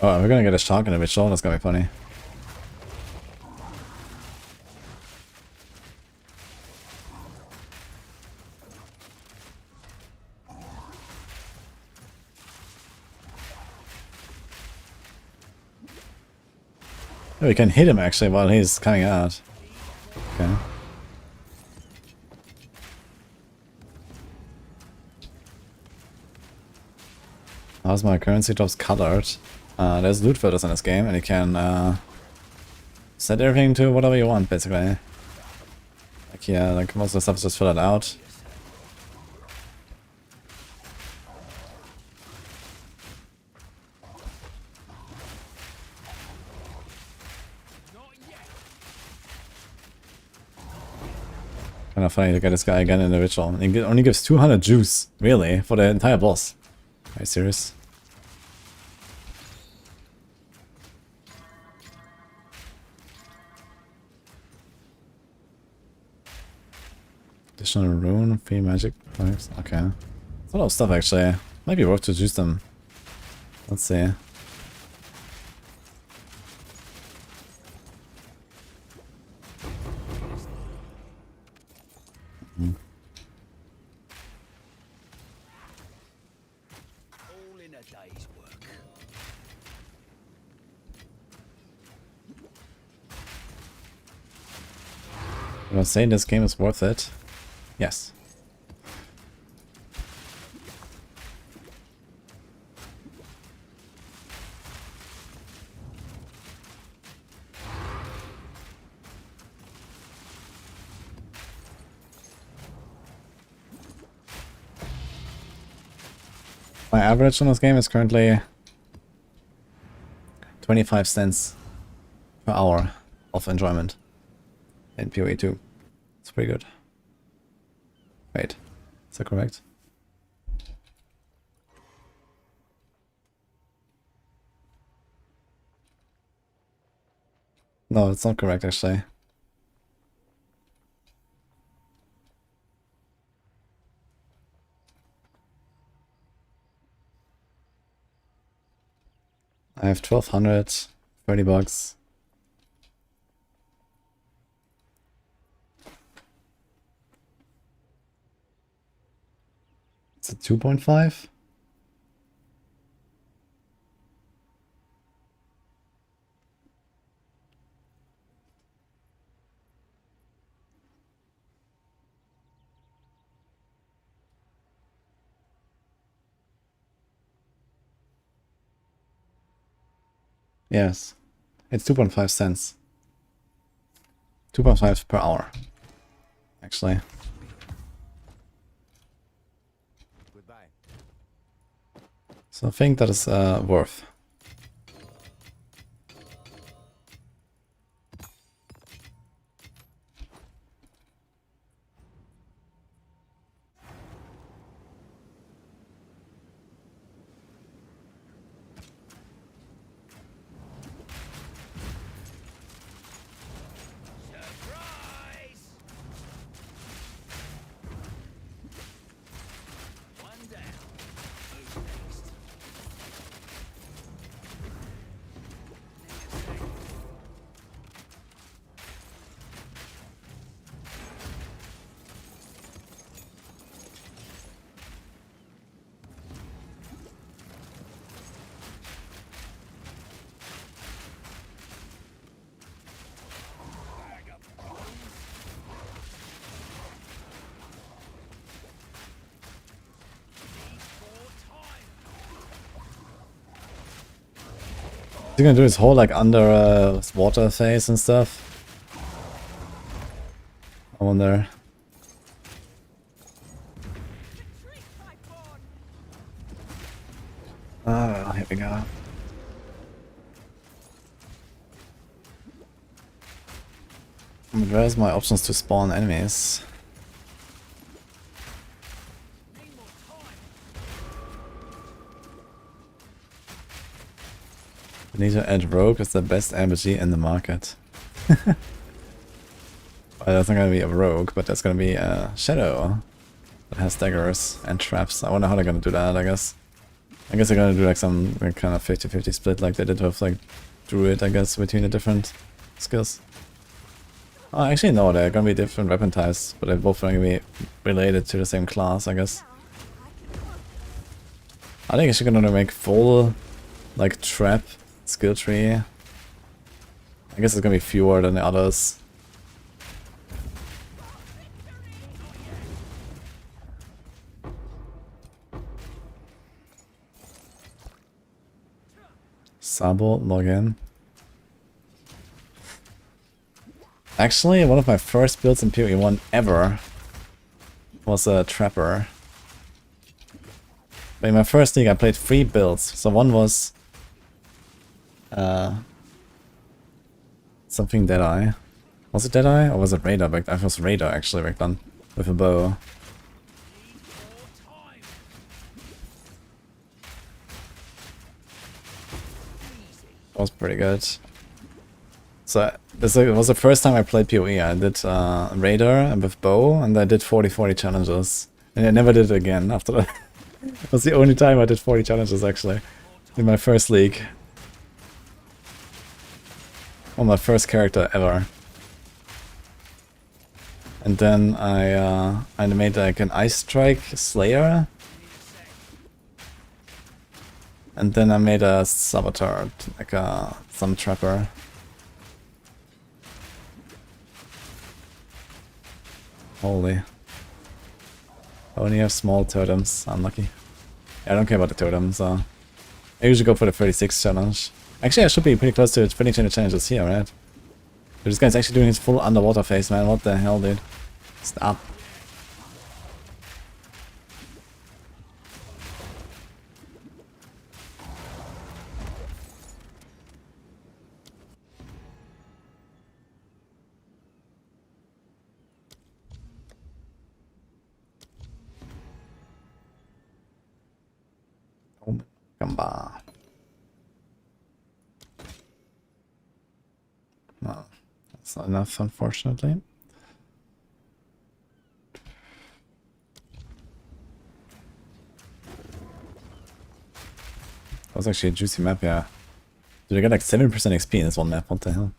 Oh, we're gonna get a shark in a ritual. That's gonna be funny. Oh, we can hit him actually while he's coming out. Okay. How's my currency drops colored? There's loot filters in this game, and you can set everything to whatever you want, basically. Like, yeah, like most of the stuff is just filtered out. Kind of funny to get this guy again in the ritual. He only gives 200 juice, really, for the entire boss. Are you serious? Additional rune, free magic points. Okay. It's a lot of stuff actually. Might be worth to juice them. Let's see. All in a day's work. Am I saying this game is worth it? Yes. My average on this game is currently 25 cents per hour of enjoyment in PoE 2. It's pretty good. Wait, is that correct? No, it's not correct actually. I have 1200, 30 bucks. It's a 2.5? Yes, it's 2.5 cents. 2.5 per hour, actually. Goodbye. So I think that is worth. Surprise! One down. Who's next? He's gonna do his whole like under water phase and stuff. I wonder. Ah, here we go. Where's my options to spawn enemies? We need to add Rogue as the best MG in the market. Well, that's not gonna be a Rogue, but that's gonna be a Shadow that has daggers and traps. I wonder how they're gonna do that, I guess. I guess they're gonna do like some like, kind of 50-50 split like they did with like Druid, I guess, between the different skills. Oh, actually no, they're gonna be different weapon types, but they're both gonna be related to the same class, I guess. I think actually gonna make full like trap skill tree. I guess it's gonna be fewer than the others. Sabo, login. Actually, one of my first builds in PoE 1 ever was a Trapper. But in my first league I played 3 builds. So one was something Deadeye. Was it Deadeye or was it Radar back then? I think it was Radar actually back then with a bow. That was pretty good. So this was the first time I played PoE. I did Radar and with bow, and I did 40-40 challenges. And I never did it again after that. It was the only time I did 40 challenges actually. In my first league. On my first character ever. And then I made like an Ice Strike Slayer. And then I made a Saboteur, like some Trapper. Holy. I only have small totems, unlucky. Yeah, I don't care about the totems, so... I usually go for the 36 challenge. Actually, I should be pretty close to finishing the challenges here, right? But this guy's actually doing his full underwater phase, man. What the hell, dude? Stop. Oh, Gamba. No, that's not enough, unfortunately. That was actually a juicy map, yeah. Dude, I got like 7% XP in this one map, what the hell?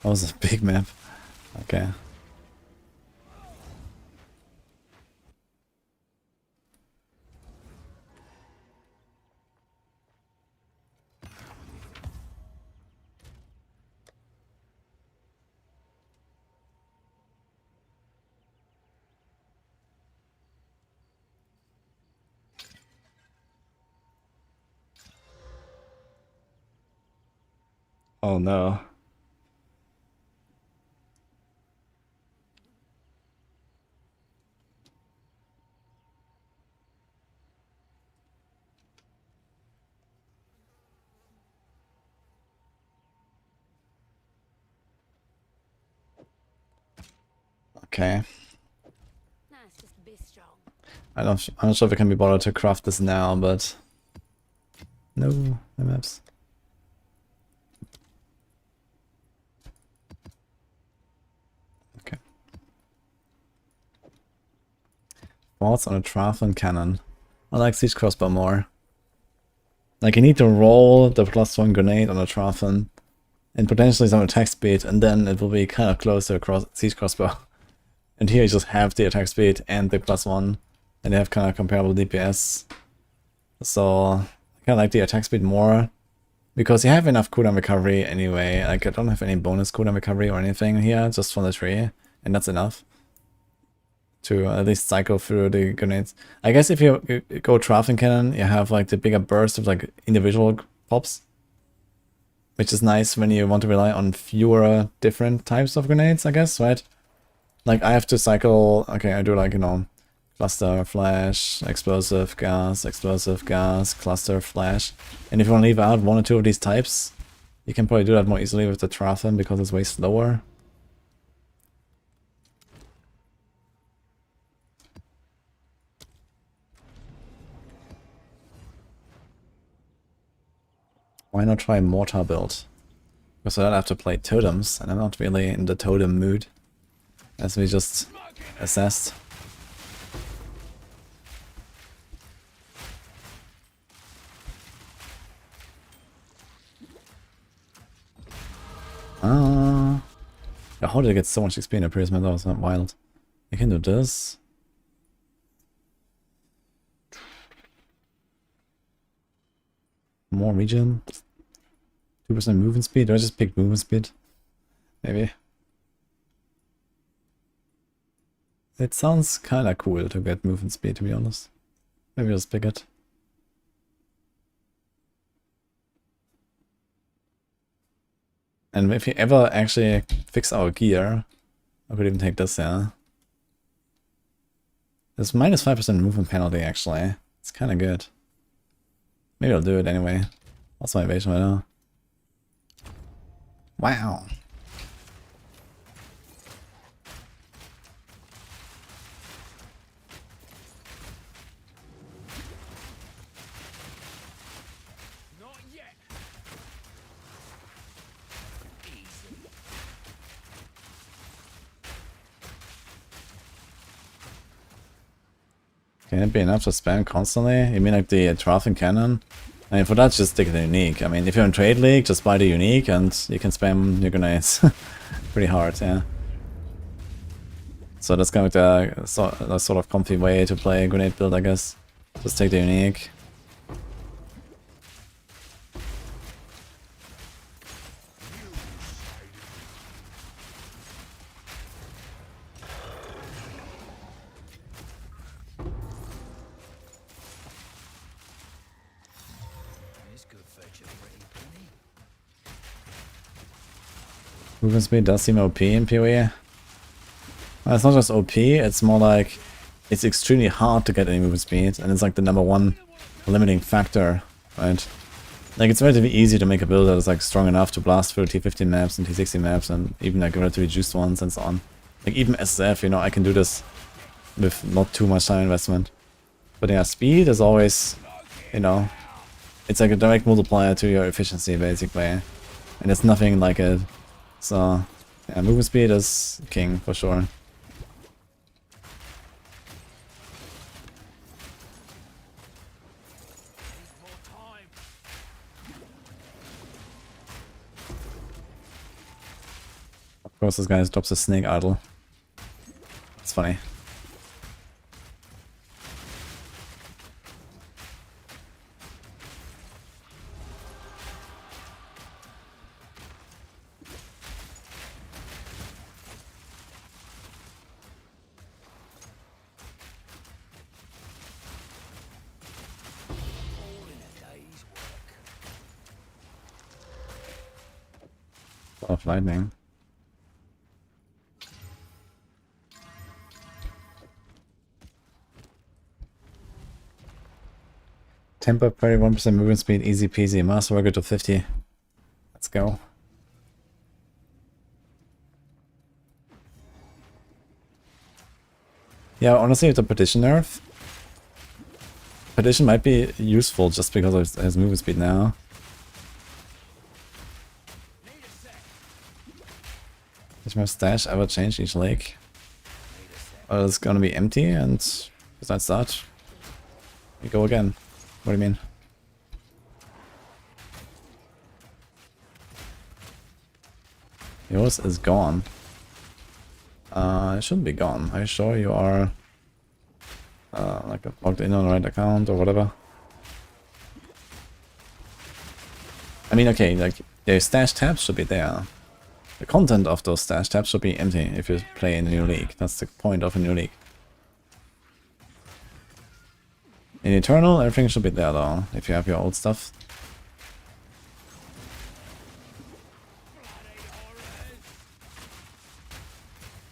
That was a big map. Okay. Oh no. Okay. Nah, it's just be strong. I'm not sure if I can be bothered to craft this now, but... No, no maps. Okay. Thoughts on a Trafan cannon. I like Siege Crossbow more. Like, you need to roll the +1 grenade on a Trafan, and potentially some attack speed, and then it will be kind of close to a Siege Crossbow. And here you just have the attack speed and the +1, and they have kind of comparable DPS. So, I kind of like the attack speed more, because you have enough cooldown recovery anyway. Like, I don't have any bonus cooldown recovery or anything here, just from the tree, and that's enough. to at least cycle through the grenades. I guess if you go Traveling Cannon, you have like the bigger burst of like individual pops, which is nice when you want to rely on fewer different types of grenades, I guess, right? Like I have to cycle, okay, I do like, you know, cluster, flash, explosive, gas, cluster, flash. And if you want to leave out one or two of these types, you can probably do that more easily with the Trafen because it's way slower. Why not try Mortar build? Because I don't have to play totems, and I'm not really in the totem mood, as we just assessed. Yeah, how did I get so much XP in a Prism? That was not wild. I can do this. More region. 2% movement speed. Do I just pick movement speed? Maybe. It sounds kinda cool to get movement speed, to be honest. Maybe I'll just pick it. And if you ever actually fix our gear, I could even take this, yeah. There's minus 5% movement penalty, actually. It's kinda good. Maybe I'll do it anyway. What's my evasion right now? Wow. Not yet. Easy. Can it be enough to spam constantly? You mean like the Trafen Cannon? I mean, for that, just stick the unique. I mean, if you're in Trade League, just buy the unique and you can spam your grenades pretty hard, yeah. So that's kind of the sort of comfy way to play a grenade build, I guess. Just take the unique. Movement speed does seem OP in PoE. Well, it's not just OP, it's more like it's extremely hard to get any movement speed, and it's like the #1 limiting factor, right? Like it's relatively easy to make a build that is like strong enough to blast through T15 maps and T60 maps and even like relatively juiced ones and so on. Like even SSF, you know, I can do this with not too much time investment. But yeah, speed is always, you know, it's like a direct multiplier to your efficiency basically. And there's nothing like it. So yeah, movement speed is king for sure. Of course this guy drops a snake idol. It's funny. Of lightning. Tempo 31% movement speed, easy peasy. Master worker to 50. Let's go. Yeah, honestly, with the Petition nerf, Petition might be useful just because of his movement speed now. Does my stash ever change each lake? Or it's gonna be empty, and besides that, we go again. What do you mean? Yours is gone. It shouldn't be gone. Are you sure you are like logged in on the right account or whatever? I mean, okay, like the stash tabs should be there. The content of those stash tabs should be empty if you play in a new league. That's the point of a new league. In Eternal, everything should be there though, if you have your old stuff.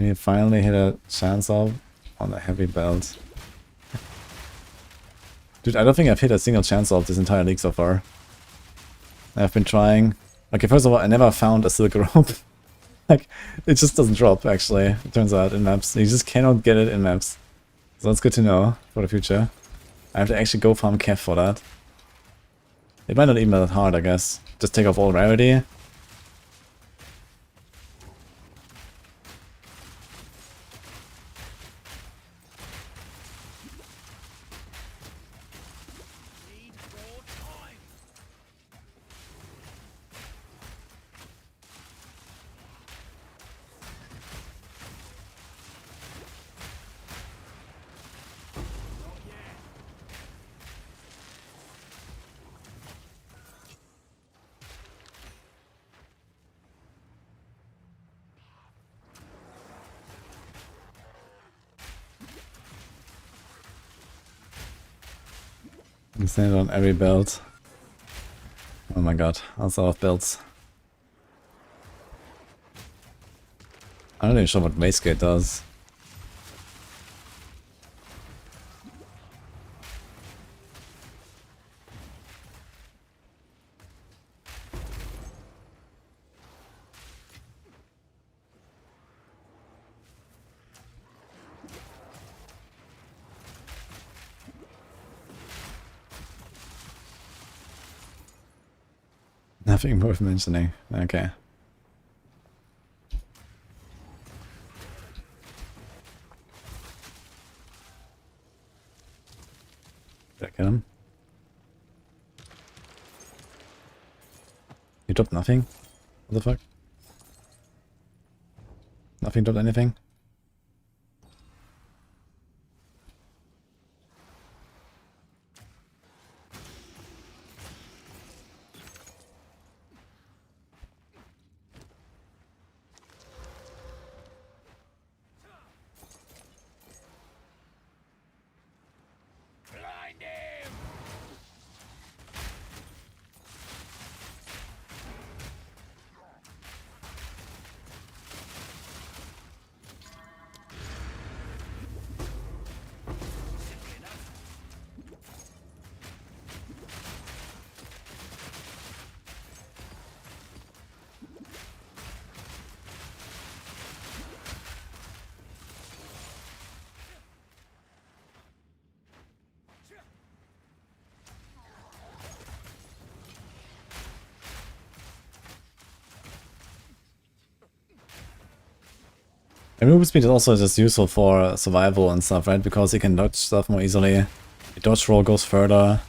You finally hit a chance of on the heavy belt. Dude, I don't think I've hit a single chance of this entire league so far. I've been trying. Okay, first of all, I never found a silk rope. Like, it just doesn't drop, actually, it turns out, in maps. You just cannot get it in maps. So that's good to know for the future. I have to actually go farm Kev for that. It might not even be that hard, I guess. Just take off all rarity. You stand on every belt. Oh my god, that's a lot of belts. I'm not even sure what Wastegate does. Nothing worth mentioning. Okay. Did I get him? He dropped nothing? What the fuck? Nothing dropped anything? And movement speed is also just useful for survival and stuff, right? Because you can dodge stuff more easily. Your dodge roll goes further.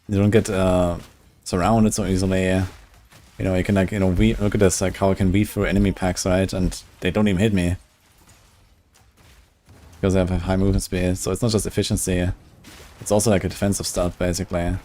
You don't get surrounded so easily. You know, you can, like, you know, look at this, like how I can weave through enemy packs, right? And they don't even hit me. Because I have a high movement speed. So it's not just efficiency. It's also like a defensive stat, basically.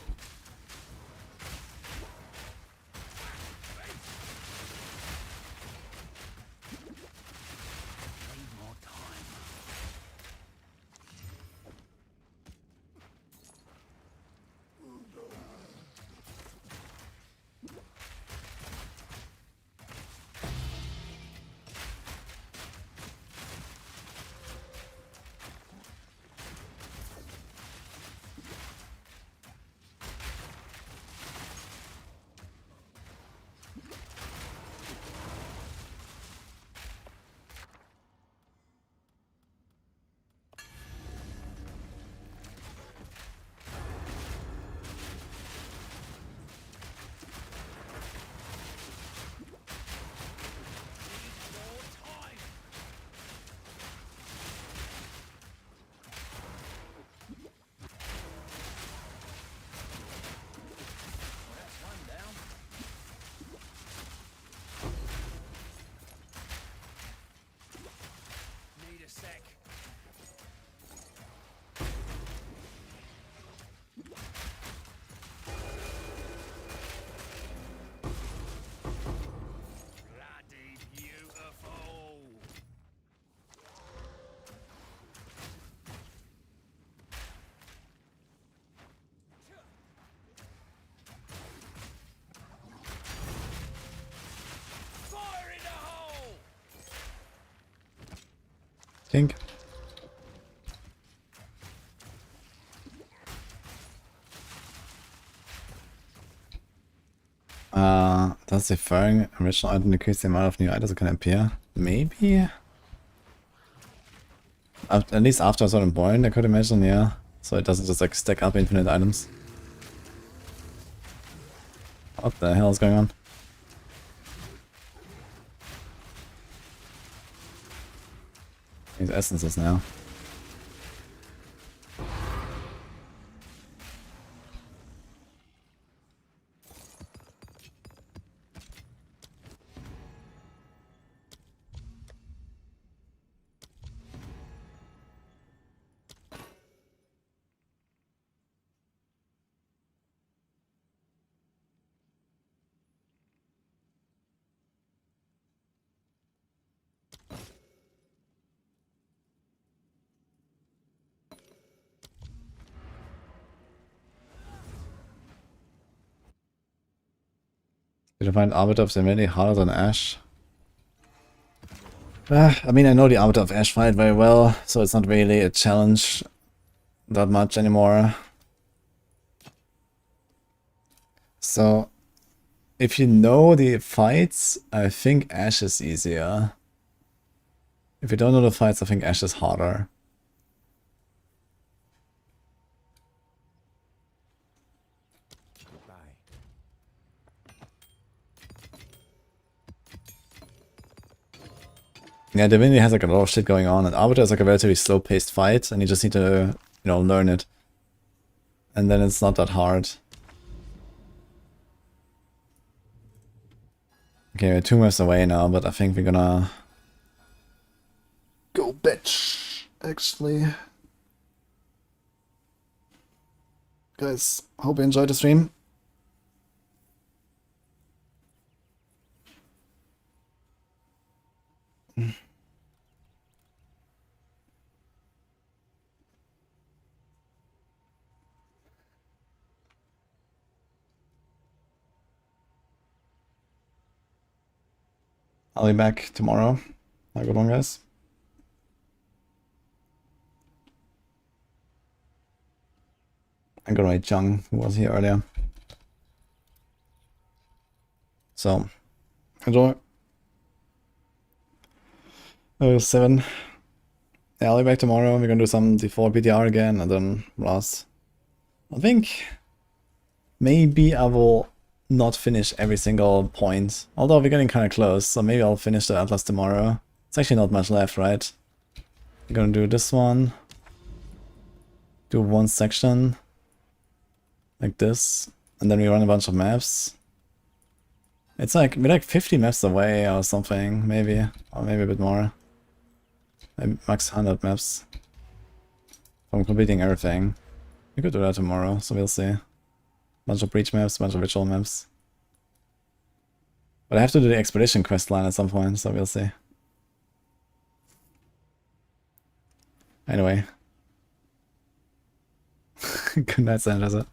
think. Does deferring original item decrease the amount of new items that can appear? Maybe? At least after a certain point, I could imagine, yeah. So it doesn't just like stack up infinite items. What the hell is going on? These essences now. Did you find Arbiter of Serenity harder than Ash? I mean, I know the Arbiter of Ash fight very well, so it's not really a challenge that much anymore. So, if you know the fights, I think Ash is easier. If you don't know the fights, I think Ash is harder. Yeah, Divinity has like a lot of shit going on, and Arbiter is like a relatively slow-paced fight, and you just need to, you know, learn it. And then it's not that hard. Okay, we're 2 moves away now, but I think we're gonna go bitch, actually. Guys, hope you enjoyed the stream. I'll be back tomorrow. Have a good one, guys. I'm gonna wait Jung, who was here earlier. So, enjoy. 7. Yeah, I'll be back tomorrow. We're gonna do some D4 PTR again, and then Ross. I think maybe I will not finish every single point. Although we're getting kind of close, so maybe I'll finish the Atlas tomorrow. It's actually not much left, right? We're gonna do this one. Do one section. Like this. And then we run a bunch of maps. It's like, we're like 50 maps away or something, maybe. Or maybe a bit more. Maybe max 100 maps. From completing everything. We could do that tomorrow, so we'll see. Bunch of breach maps, bunch of ritual maps. But I have to do the expedition quest line at some point, so we'll see. Anyway. Good night, Sandraza.